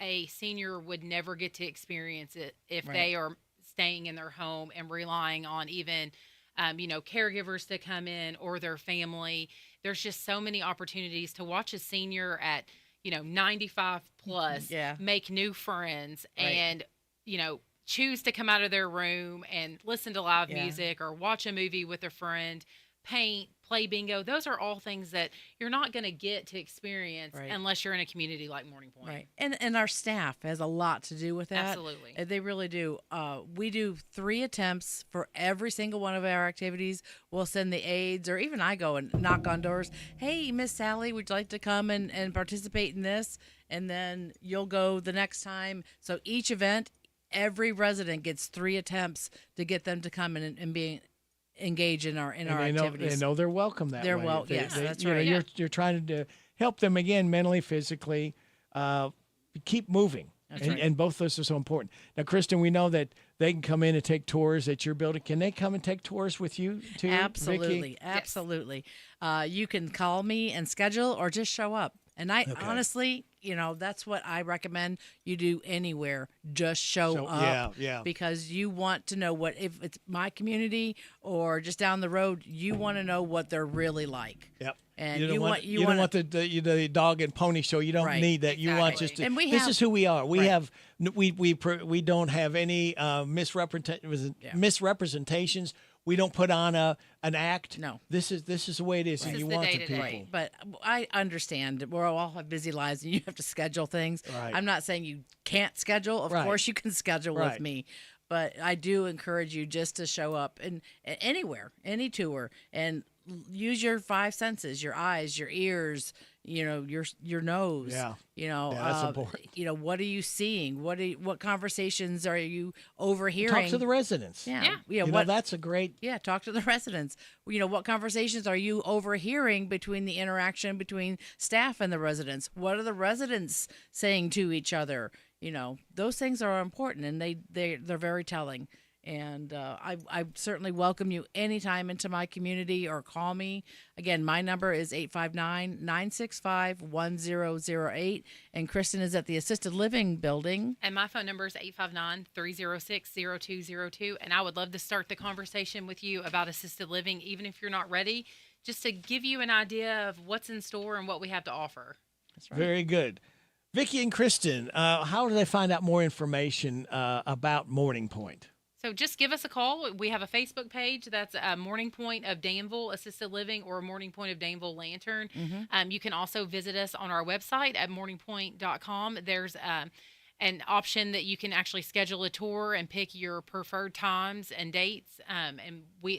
Speaker 8: a senior would never get to experience it if they are staying in their home and relying on even, caregivers to come in or their family. There's just so many opportunities to watch a senior at, 95 plus, make new friends and, choose to come out of their room and listen to live music or watch a movie with a friend, paint, play bingo. Those are all things that you're not going to get to experience unless you're in a community like Morning Point.
Speaker 7: Right. And our staff has a lot to do with that.
Speaker 8: Absolutely.
Speaker 7: They really do. We do 3 attempts for every single one of our activities. We'll send the aides, or even I go and knock on doors. Hey, Miss Sally, would you like to come and participate in this? And then you'll go the next time. So each event, every resident gets 3 attempts to get them to come in and be engaged in our activities.
Speaker 17: They know they're welcome that way.
Speaker 7: That's right.
Speaker 17: You're trying to help them again, mentally, physically, keep moving. And both of those are so important. Now, Kristen, we know that they can come in and take tours at your building. Can they come and take tours with you too?
Speaker 7: Absolutely.
Speaker 17: Vicki?
Speaker 7: Absolutely. You can call me and schedule or just show up. And honestly, that's what I recommend you do anywhere. Just show up.
Speaker 17: Yeah.
Speaker 7: Because you want to know if it's my community or just down the road, you want to know what they're really like.
Speaker 17: Yep.
Speaker 7: And
Speaker 17: you don't want the dog and pony show. You don't need that. You want just to,
Speaker 7: and
Speaker 17: this is who we are. We have we don't have any misrepresentations. we don't put on an act.
Speaker 7: No.
Speaker 17: This is the way it is, and you want the people.
Speaker 7: Right. But I understand we all have busy lives and you have to schedule things.
Speaker 17: Right.
Speaker 7: I'm not saying you can't schedule. Of course you can schedule with me. But I do encourage you just to show up and anywhere, any tour, and use your five senses, your eyes, your ears, your nose.
Speaker 17: Yeah.
Speaker 7: Yeah,
Speaker 17: that's important.
Speaker 7: What are you seeing? What conversations are you overhearing?
Speaker 17: Talk to the residents.
Speaker 7: Yeah.
Speaker 17: That's a great.
Speaker 7: Yeah, talk to the residents. What conversations are you overhearing between the interaction between staff and the residents? What are the residents saying to each other? Those things are important, and they're very telling. And I certainly welcome you anytime into my community, or call me. Again, my number is 859-965-1008. And Kristen is at the Assisted Living Building.
Speaker 8: And my phone number is 859-306-0202. And I would love to start the conversation with you about assisted living, even if you're not ready, just to give you an idea of what's in store and what we have to offer.
Speaker 7: That's right.
Speaker 17: Very good. Vicki and Kristen, how do they find out more information about Morning Point?
Speaker 8: So just give us a call. We have a Facebook page that's Morning Point of Danville Assisted Living, or Morning Point of Danville Lantern.
Speaker 7: Mm-hmm.
Speaker 8: You can also visit us on our website at morningpoint.com. There's an option that you can actually schedule a tour and pick your preferred times and dates. And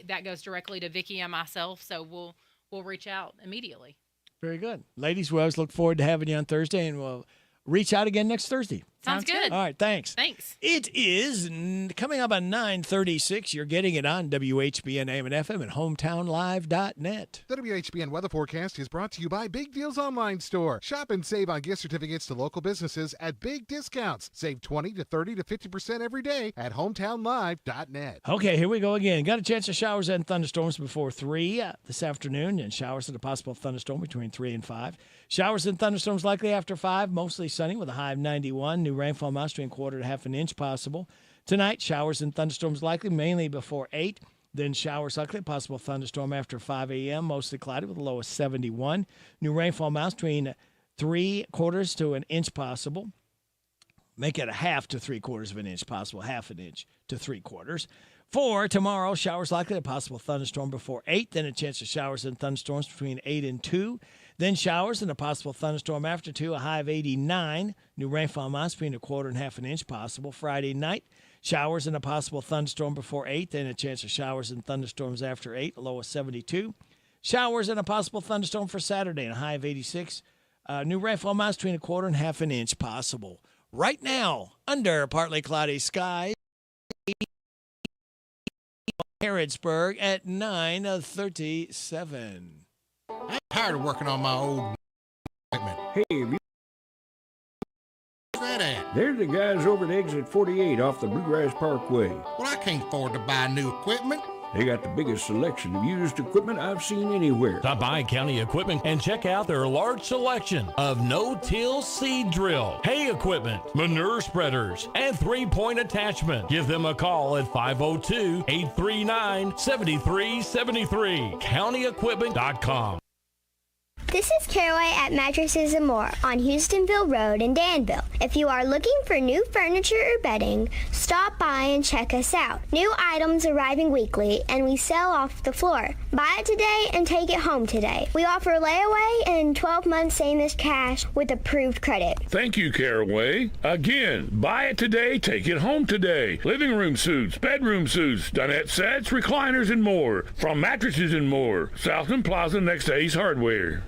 Speaker 8: that goes directly to Vicki and myself. So we'll reach out immediately.
Speaker 17: Very good. Ladies, we always look forward to having you on Thursday, and we'll reach out again next Thursday.
Speaker 8: Sounds good.
Speaker 17: All right, thanks.
Speaker 8: Thanks.
Speaker 17: It is coming up at 9:36. You're getting it on WHBN AM and FM and hometownlive.net.
Speaker 4: The WHBN weather forecast is brought to you by Big Deals Online Store. Shop and save on gift certificates to local businesses at big discounts. Save 20 to 30 to 50% every day at hometownlive.net.
Speaker 17: Okay, here we go again. Got a chance of showers and thunderstorms before 3 this afternoon, and showers and a possible thunderstorm between 3 and 5. Showers and thunderstorms likely after 5, mostly sunny with a high of 91. New rainfall amounts between quarter to half an inch possible. Tonight, showers and thunderstorms likely mainly before 8. Then showers likely, possible thunderstorm after 5 a.m., mostly cloudy with a low of 71. New rainfall amounts between 3/4 to an inch possible. Make it a half to 3/4 of an inch possible, half an inch to 3/4. For tomorrow, showers likely, a possible thunderstorm before 8. Then a chance of showers and thunderstorms between 8 and 2. Then showers and a possible thunderstorm after 2, a high of 89. New rainfall amounts between 1/4 and half an inch possible. Friday night, showers and a possible thunderstorm before 8. Then a chance of showers and thunderstorms after 8, a low of 72. Showers and a possible thunderstorm for Saturday, and a high of 86. New rainfall amounts between 1/4 and half an inch possible. Right now, under partly cloudy skies, Harrodsburg at 9:37.
Speaker 16: I'm tired of working on my old equipment.
Speaker 18: Hey,
Speaker 16: where's that at?
Speaker 18: they're the guys over at exit 48 off the Bluegrass Parkway.
Speaker 16: Well, I can't afford to buy new equipment.
Speaker 18: They got the biggest selection of used equipment I've seen anywhere.
Speaker 19: Stop by County Equipment and check out their large selection of no-till seed drill, hay equipment, manure spreaders, and 3-point attachment. Give them a call at 502-839-7373. CountyEquipment.com.
Speaker 20: This is Caraway at Mattresses and More on Houstonville Road in Danville. If you are looking for new furniture or bedding, stop by and check us out. New items arriving weekly, and we sell off the floor. Buy it today and take it home today. We offer layaway and 12 months same-as cash with approved credit.
Speaker 15: Thank you, Caraway. Again, buy it today, take it home today. Living room suits, bedroom suits, dinette sets, recliners, and more. From Mattresses and More, Southland Plaza next to Ace Hardware.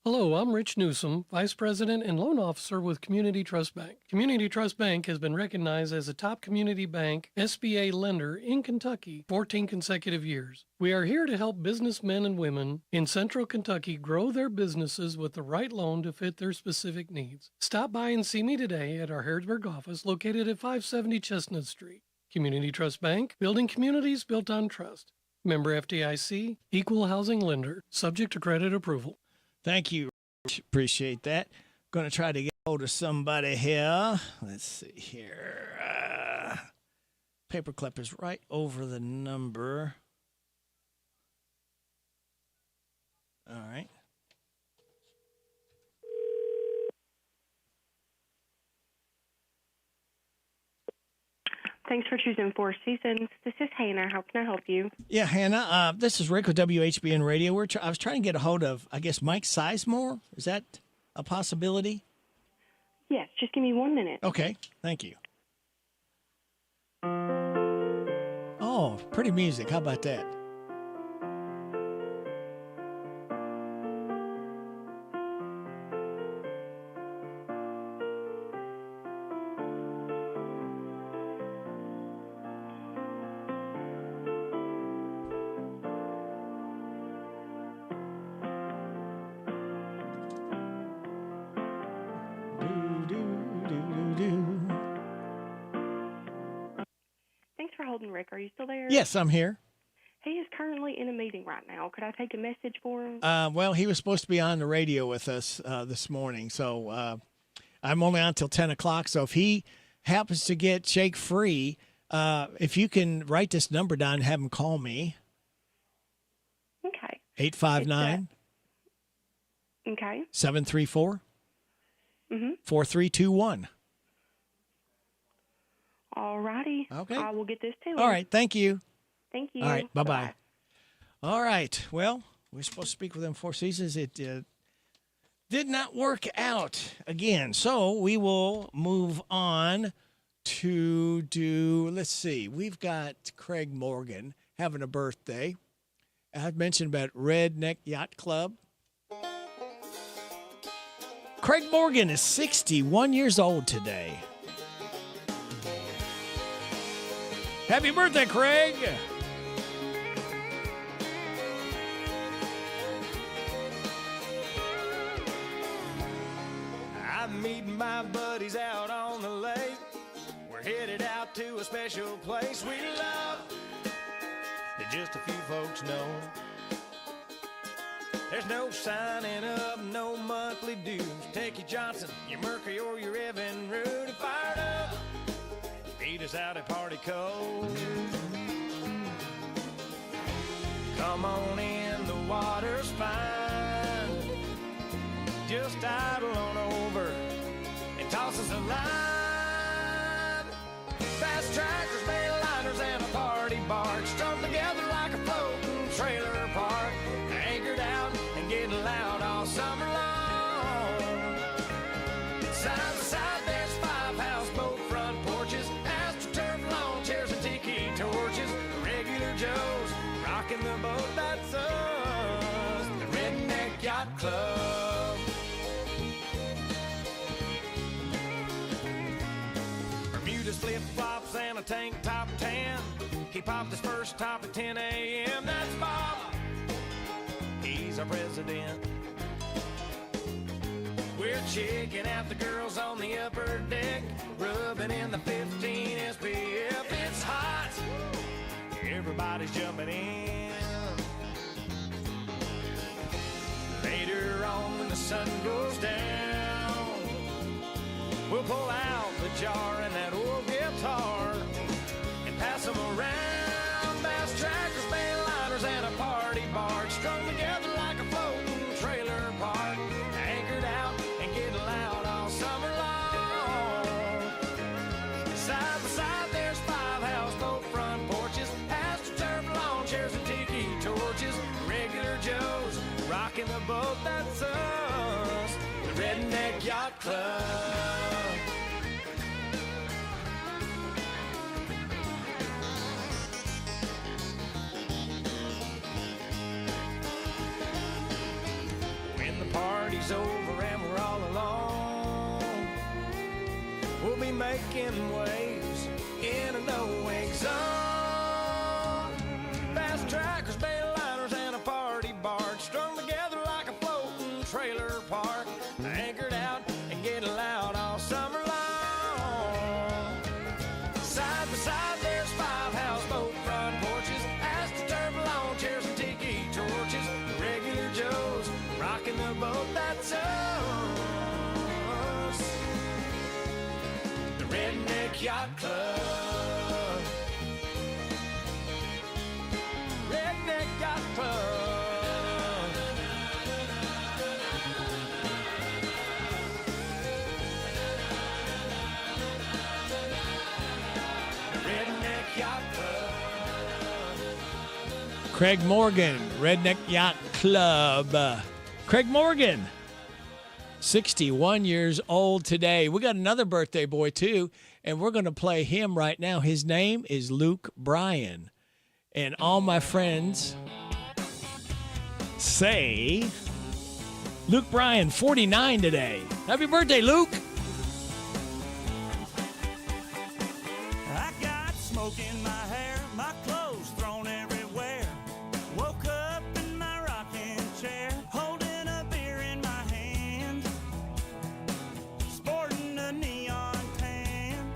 Speaker 21: Hello, I'm Rich Newsom, Vice President and Loan Officer with Community Trust Bank. Community Trust Bank has been recognized as a top community bank SBA lender in Kentucky 14 consecutive years. We are here to help businessmen and women in Central Kentucky grow their businesses with the right loan to fit their specific needs. Stop by and see me today at our Harrodsburg office located at 570 Chestnut Street. Community Trust Bank, building communities built on trust. Member FDIC, equal housing lender, subject to credit approval.
Speaker 17: Thank you, Rich. Appreciate that. Going to try to get hold of somebody here. Let's see here. Paperclip is right over the number. All right.
Speaker 2: Thanks for choosing Four Seasons. This is Hannah. How can I help you?
Speaker 17: Yeah, Hannah, this is Rick with WHBN Radio. I was trying to get a hold of, I guess, Mike Sizemore. Is that a possibility?
Speaker 2: Yes, just give me 1 minute.
Speaker 17: Okay, thank you. Oh, pretty music. How about that?
Speaker 2: Thanks for holding, Rick. Are you still there?
Speaker 17: Yes, I'm here.
Speaker 2: He is currently in a meeting right now. Could I take a message for him?
Speaker 17: Well, he was supposed to be on the radio with us this morning, so I'm only on till 10 o'clock. So if he happens to get shake free, if you can write this number down and have him call me.
Speaker 2: Okay.
Speaker 17: 859
Speaker 2: Okay.
Speaker 17: 734
Speaker 2: Mm-hmm.
Speaker 17: 4321.
Speaker 2: All righty.
Speaker 17: Okay.
Speaker 2: I will get this to him.
Speaker 17: All right. Thank you.
Speaker 2: Thank you.
Speaker 17: All right. Bye-bye. All right. Well, we're supposed to speak with them Four Seasons. It did not work out again. So we will move on to let's see. We've got Craig Morgan having a birthday. I've mentioned about Redneck Yacht Club. Craig Morgan is 61 years old today. Happy birthday, Craig!
Speaker 9: I'm meeting my buddies out on the lake. We're headed out to a special place we love that just a few folks know. There's no signing up, no monthly dues. Take your Johnson, your Mercury, or your Evan Rudy fired up. Meet us out at Party Cove. Come on in, the water's fine. Just idle on over and toss us a line. Fast tractors, mainliners, and a party barge strung together like a floating trailer park. Anchored out and getting loud all summer long. Side by side, there's 5 houseboat front porches, astroturf lawn chairs and tiki torches. Regular Joes rocking the boat, that's us, the Redneck Yacht Club. Bermuda's flip-flops and a tank top tan. He popped his first top at 10 a.m. That's Bob. He's our president. We're checking out the girls on the upper deck, rubbing in the 15 SPF. It's hot. Everybody's jumping in. Later on when the sun goes down, we'll pull out the jar and that old guitar and pass them around. Bass trackers, mainliners, and a party barge strung together like a floating trailer park. Anchored out and getting loud all summer long. Side by side, there's 5 houseboat front porches, astroturf lawn chairs and tiki torches. Regular Joes rocking the boat, that's us, the Redneck Yacht Club. When the party's over and we're all alone, we'll be making waves in a no-wake zone. Fast trackers, mainliners, and a party barge strung together like a floating trailer park. Anchored out and getting loud all summer long. Side by side, there's 5 houseboat front porches, astroturf lawn chairs and tiki torches. Regular Joes rocking the boat, that's us, the Redneck Yacht Club. Redneck Yacht Club. The Redneck
Speaker 17: Craig Morgan, Redneck Yacht Club. Craig Morgan, 61 years old today. We got another birthday boy, too, and we're going to play him right now. His name is Luke Bryan. And all my friends say, Luke Bryan, 49 today. Happy birthday, Luke.
Speaker 9: I got smoke in my hair, my clothes thrown everywhere. Woke up in my rocking chair, holding a beer in my hand, sporting a neon tan.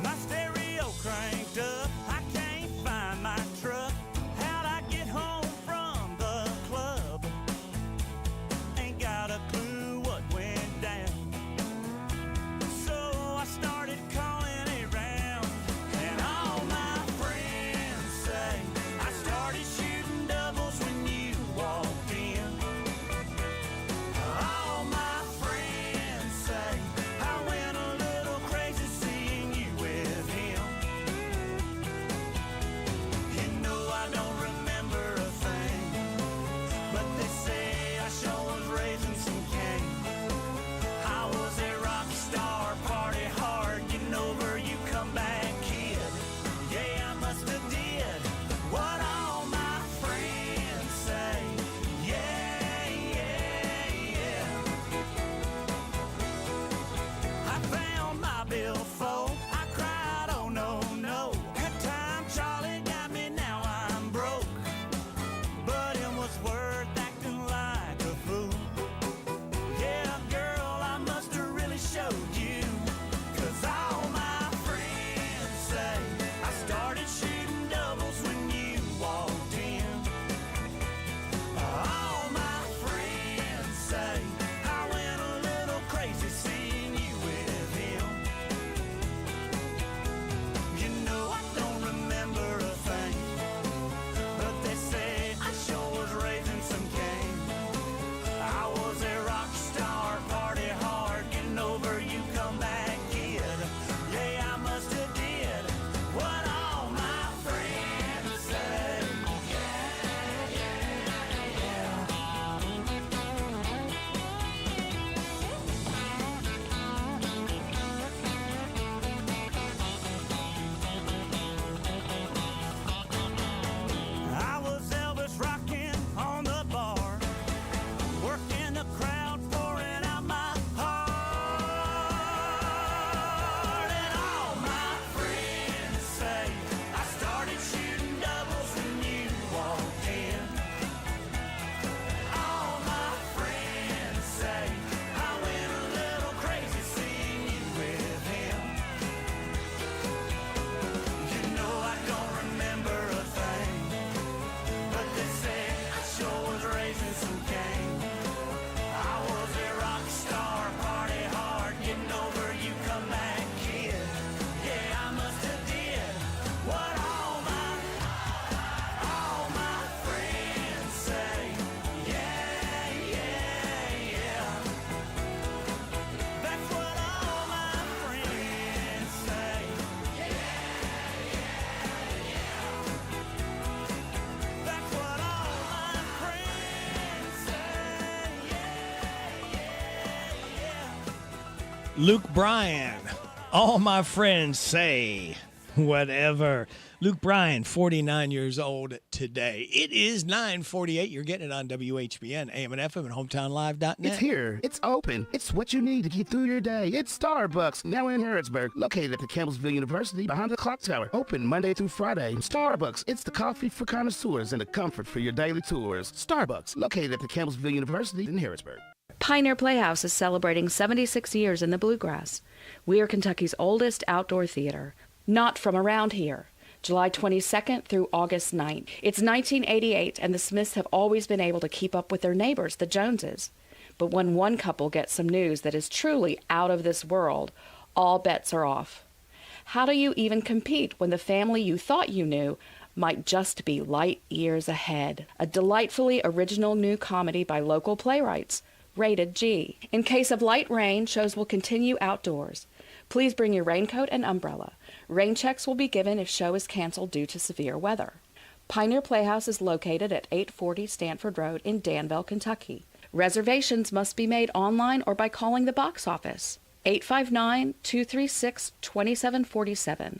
Speaker 9: My stereo cranked up, I can't find my truck. How'd I get home from the club? Ain't got a clue what went down. So I started calling around, and all my friends say I started shooting doubles when you walked in. All my friends say I went a little crazy seeing you with him. You know I don't remember a thing, but they say I sure was raising some cane. I was a rock star, party hard, getting over you come back kid. Yeah, I must have did what all my friends say. Yeah, yeah, yeah. I found my billfold, I cried, oh no, no. That time Charlie got me, now I'm broke. But it was worth acting like a fool. Yeah, girl, I must have really showed you. 'Cause all my friends say I started shooting doubles when you walked in. All my friends say I went a little crazy seeing you with him. You know I don't remember a thing, but they say I sure was raising some cane. I was a rock star, party hard, getting over you come back kid. Yeah, I must have did what all my friends say. Yeah, yeah, yeah. I was Elvis rocking on the bar, working the crowd, pouring out my heart. And all my friends say I started shooting doubles when you walked in. All my friends say I went a little crazy seeing you with him. You know I don't remember a thing, but they say I sure was raising some cane. I was a rock star, party hard, getting over you come back kid. Yeah, I must have did what all my friends say. Yeah, yeah, yeah. That's what all my friends say. That's what all my friends say.
Speaker 17: Luke Bryan, all my friends say whatever. Luke Bryan, 49 years old today. It is 9:48. You're getting it on WHBN, AM and FM, and HometownLive.net.
Speaker 14: It's here. It's open. It's what you need to get through your day. It's Starbucks, now in Harrodsburg, located at the Campbellsville University behind the clock tower. Open Monday through Friday. Starbucks, it's the coffee for connoisseurs and the comfort for your daily tours. Starbucks, located at the Campbellsville University in Harrodsburg.
Speaker 1: Pioneer Playhouse is celebrating 76 years in the Bluegrass. We are Kentucky's oldest outdoor theater. Not from around here. July 22nd through August 9th. It's 1988, and the Smiths have always been able to keep up with their neighbors, the Joneses. But when one couple gets some news that is truly out of this world, all bets are off. How do you even compete when the family you thought you knew might just be light years ahead? A delightfully original new comedy by local playwrights, rated G. In case of light rain, shows will continue outdoors. Please bring your raincoat and umbrella. Rain checks will be given if show is canceled due to severe weather. Pioneer Playhouse is located at 840 Stanford Road in Danville, Kentucky. Reservations must be made online or by calling the box office, 859-236-2747,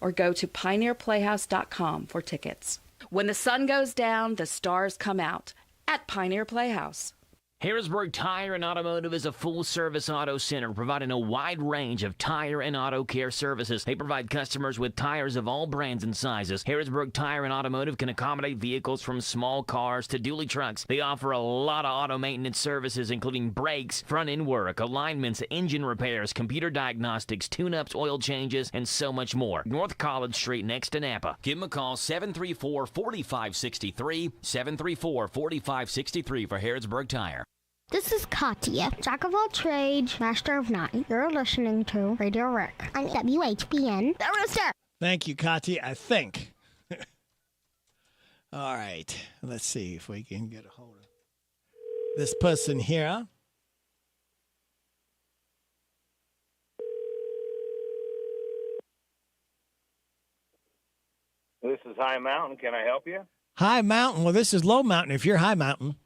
Speaker 1: or go to pioneerplayhouse.com for tickets. When the sun goes down, the stars come out at Pioneer Playhouse.
Speaker 5: Harrodsburg Tire and Automotive is a full-service auto center providing a wide range of tire and auto care services. They provide customers with tires of all brands and sizes. Harrodsburg Tire and Automotive can accommodate vehicles from small cars to dually trucks. They offer a lot of auto maintenance services, including brakes, front-end work, alignments, engine repairs, computer diagnostics, tune-ups, oil changes, and so much more. North College Street next to Napa. Give them a call, 734-4563, 734-4563 for Harrodsburg Tire.
Speaker 20: This is Katya, jack of all trades, master of none. You're listening to Radio Rick on WHBN. The Rooster!
Speaker 17: Thank you, Katya, I think. All right. Let's see if we can get a hold of this person here.
Speaker 22: This is High Mountain. Can I help you?
Speaker 17: High Mountain. Well, this is Low Mountain if you're High Mountain.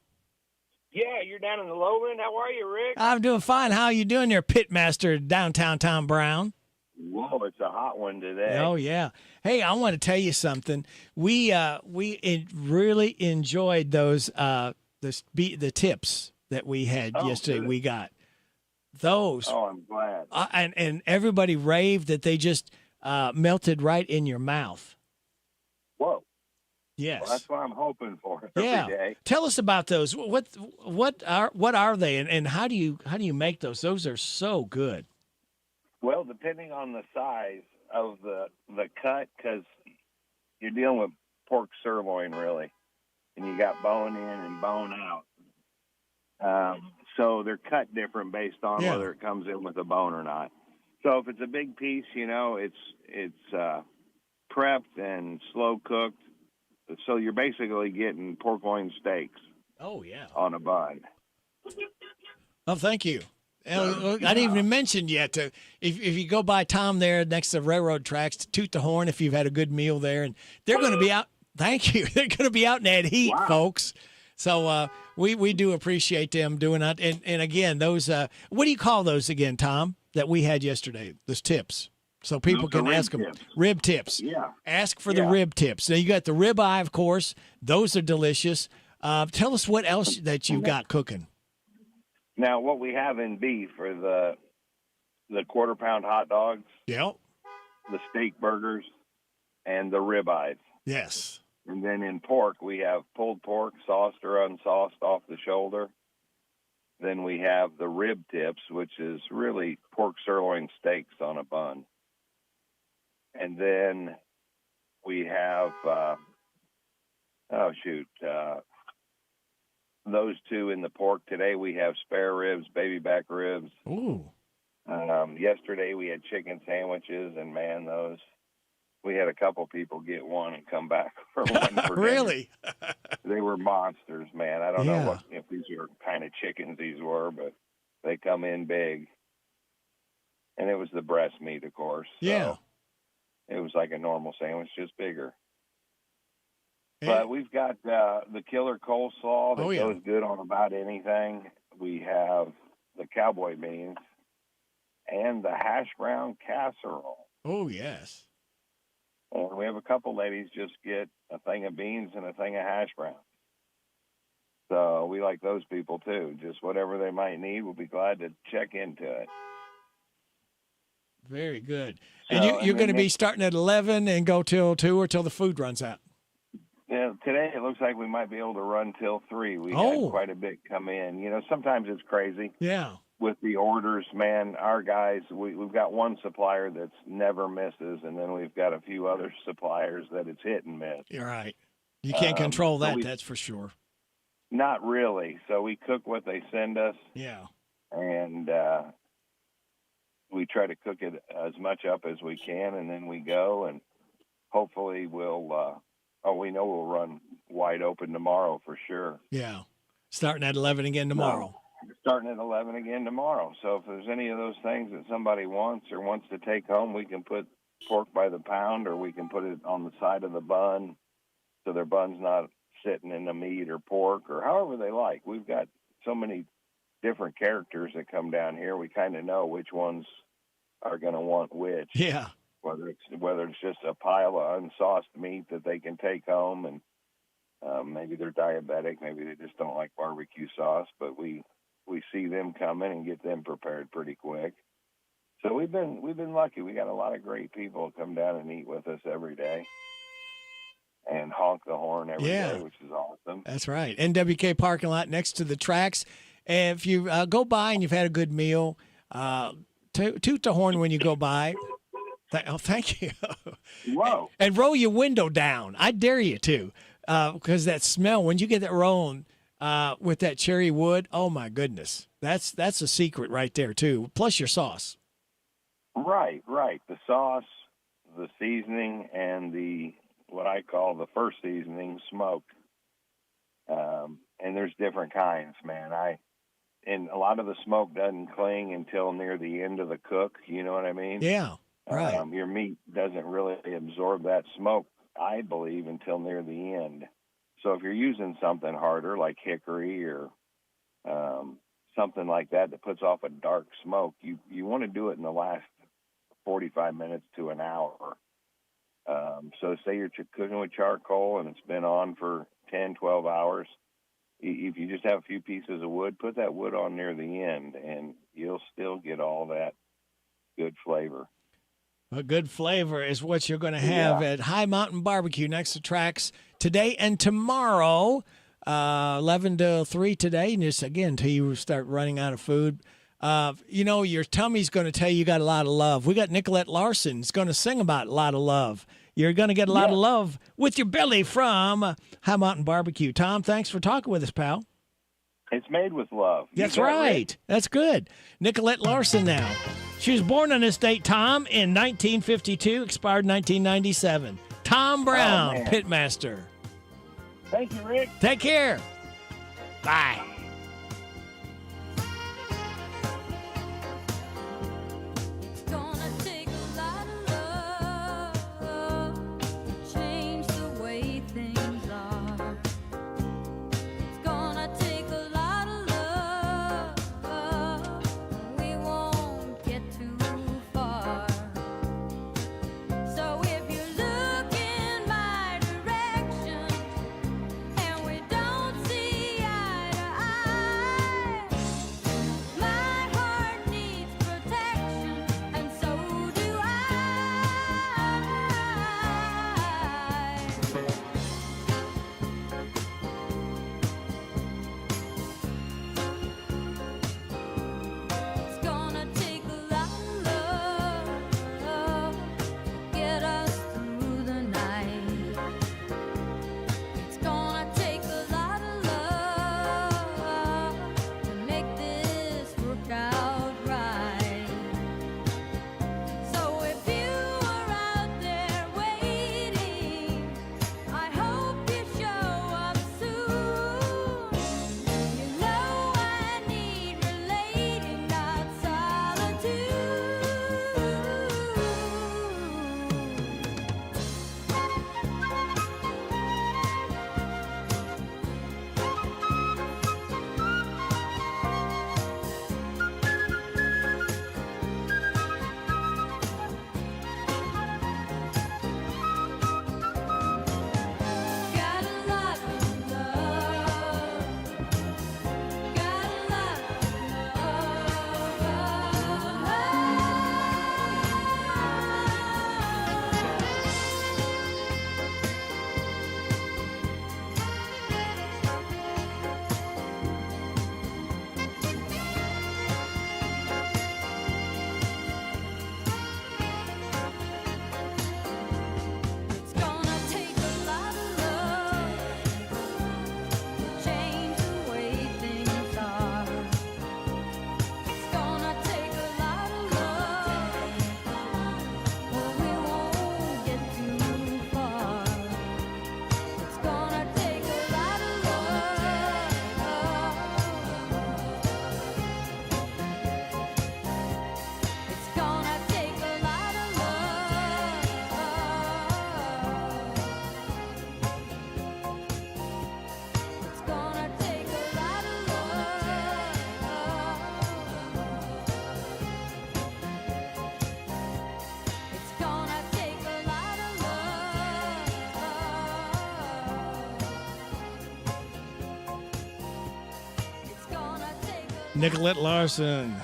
Speaker 22: Yeah, you're down in the lowland. How are you, Rick?
Speaker 17: I'm doing fine. How are you doing there, Pitmaster downtown Tom Brown?
Speaker 22: Whoa, it's a hot one today.
Speaker 17: Oh, yeah. Hey, I want to tell you something. We really enjoyed those the tips that we had yesterday.
Speaker 22: Good.
Speaker 17: We got those.
Speaker 22: Oh, I'm glad.
Speaker 17: And everybody raved that they just melted right in your mouth.
Speaker 22: Whoa.
Speaker 17: Yes.
Speaker 22: Well, that's what I'm hoping for every day.
Speaker 17: Tell us about those. What are they, and how do you make those? Those are so good.
Speaker 22: Well, depending on the size of the cut, because you're dealing with pork sirloin, really, and you got bone in and bone out. So they're cut different based on whether it comes in with a bone or not. So if it's a big piece, it's prepped and slow cooked. So you're basically getting pork loin steaks.
Speaker 17: Oh, yeah.
Speaker 22: On a bun.
Speaker 17: Oh, thank you. I didn't even mention yet. If you go by Tom there next to railroad tracks, to toot the horn if you've had a good meal there. And they're going to be out. Thank you. They're going to be out in that heat, folks. So we do appreciate them doing that. And again, those, what do you call those again, Tom, that we had yesterday, those tips? So people can ask them. Rib tips.
Speaker 22: Yeah.
Speaker 17: Ask for the rib tips. Now, you got the rib eye, of course. Those are delicious. Tell us what else that you've got cooking.
Speaker 22: Now, what we have in beef are the quarter-pound hot dogs.
Speaker 17: Yep.
Speaker 22: The steak burgers, and the rib eyes.
Speaker 17: Yes.
Speaker 22: And then in pork, we have pulled pork, sauced or unsauced off the shoulder. Then we have the rib tips, which is really pork sirloin steaks on a bun. And then we have, those two in the pork. Today we have spare ribs, baby back ribs.
Speaker 17: Ooh.
Speaker 22: Yesterday we had chicken sandwiches, and man, those, we had a couple people get one and come back for one for
Speaker 17: Really?
Speaker 22: They were monsters, man. I don't know if these were kind of chickens these were, but they come in big. And it was the breast meat, of course. So it was like a normal sandwich, just bigger. But we've got the killer coleslaw that goes good on about anything. We have the cowboy beans and the hash brown casserole.
Speaker 17: Oh, yes.
Speaker 22: And we have a couple ladies just get a thing of beans and a thing of hash browns. So we like those people, too. Just whatever they might need, we'll be glad to check into it.
Speaker 17: Very good. And you're going to be starting at 11 and go till 2 or till the food runs out?
Speaker 22: Yeah, today it looks like we might be able to run till 3. We had quite a bit come in. Sometimes it's crazy.
Speaker 17: Yeah.
Speaker 22: With the orders, man, our guys, we've got one supplier that's never misses, and then we've got a few other suppliers that it's hit and miss.
Speaker 17: You're right. You can't control that, that's for sure.
Speaker 22: Not really. So we cook what they send us.
Speaker 17: Yeah.
Speaker 22: And we try to cook it as much up as we can, and then we go, and hopefully we know we'll run wide open tomorrow for sure.
Speaker 17: Yeah. Starting at 11 again tomorrow.
Speaker 22: starting at 11 again tomorrow. So if there's any of those things that somebody wants or wants to take home, we can put pork by the pound, or we can put it on the side of the bun so their bun's not sitting in the meat or pork, or however they like. We've got so many different characters that come down here. We kind of know which ones are going to want which.
Speaker 17: Yeah.
Speaker 22: Whether it's just a pile of unsauced meat that they can take home, and maybe they're diabetic, maybe they just don't like barbecue sauce, but we see them come in and get them prepared pretty quick. So we've been lucky. We got a lot of great people come down and eat with us every day and honk the horn every day, which is awesome.
Speaker 17: That's right. NWK parking lot next to the tracks. And if you go by and you've had a good meal, toot the horn when you go by. Thank you.
Speaker 22: Whoa.
Speaker 17: And roll your window down. I dare you to, because that smell, when you get that rolling with that cherry wood, oh, my goodness. That's a secret right there, too, plus your sauce.
Speaker 22: Right. The sauce, the seasoning, and what I call the first seasoning, smoke. And there's different kinds, man. And a lot of the smoke doesn't cling until near the end of the cook. You know what I mean?
Speaker 17: Yeah, right.
Speaker 22: Your meat doesn't really absorb that smoke, I believe, until near the end. So if you're using something harder like hickory or something like that puts off a dark smoke, you want to do it in the last 45 minutes to an hour. So say you're cooking with charcoal and it's been on for 10, 12 hours. If you just have a few pieces of wood, put that wood on near the end, and you'll still get all that good flavor.
Speaker 17: A good flavor is what you're going to have at High Mountain Barbecue next to tracks today and tomorrow, 11 to 3 today, and just, again, until you start running out of food. Your tummy's going to tell you got a lot of love. We got Nicolette Larson's going to sing about a lot of love. You're going to get a lot of love with your belly from High Mountain Barbecue. Tom, thanks for talking with us, pal.
Speaker 22: It's made with love.
Speaker 17: That's right. That's good. Nicolette Larson now. She was born on this date, Tom, in 1952, expired 1997. Tom Brown, Pitmaster.
Speaker 22: Thank you, Rick.
Speaker 17: Take care. Bye. Nicolette Larson.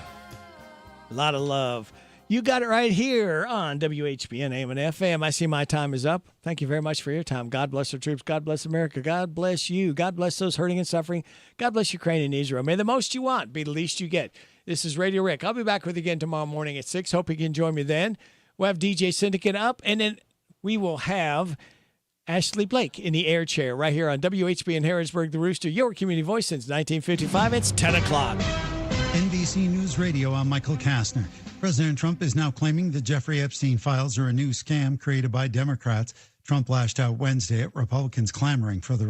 Speaker 17: A lot of love. You got it right here on WHBN AM and FM. I see my time is up. Thank you very much for your time. God bless our troops. God bless America. God bless you. God bless those hurting and suffering. God bless Ukraine and Israel. May the most you want be the least you get. This is Radio Rick. I'll be back with you again tomorrow morning at 6. Hope you can join me then. We'll have DJ Syndicate up, and then we will have Ashley Blake in the air chair right here on WHBN Harrodsburg, the Rooster, your community voice since 1955. It's 10 o'clock.
Speaker 3: NBC News Radio, I'm Michael Kastner. President Trump is now claiming the Jeffrey Epstein files are a new scam created by Democrats. Trump lashed out Wednesday at Republicans clamoring for the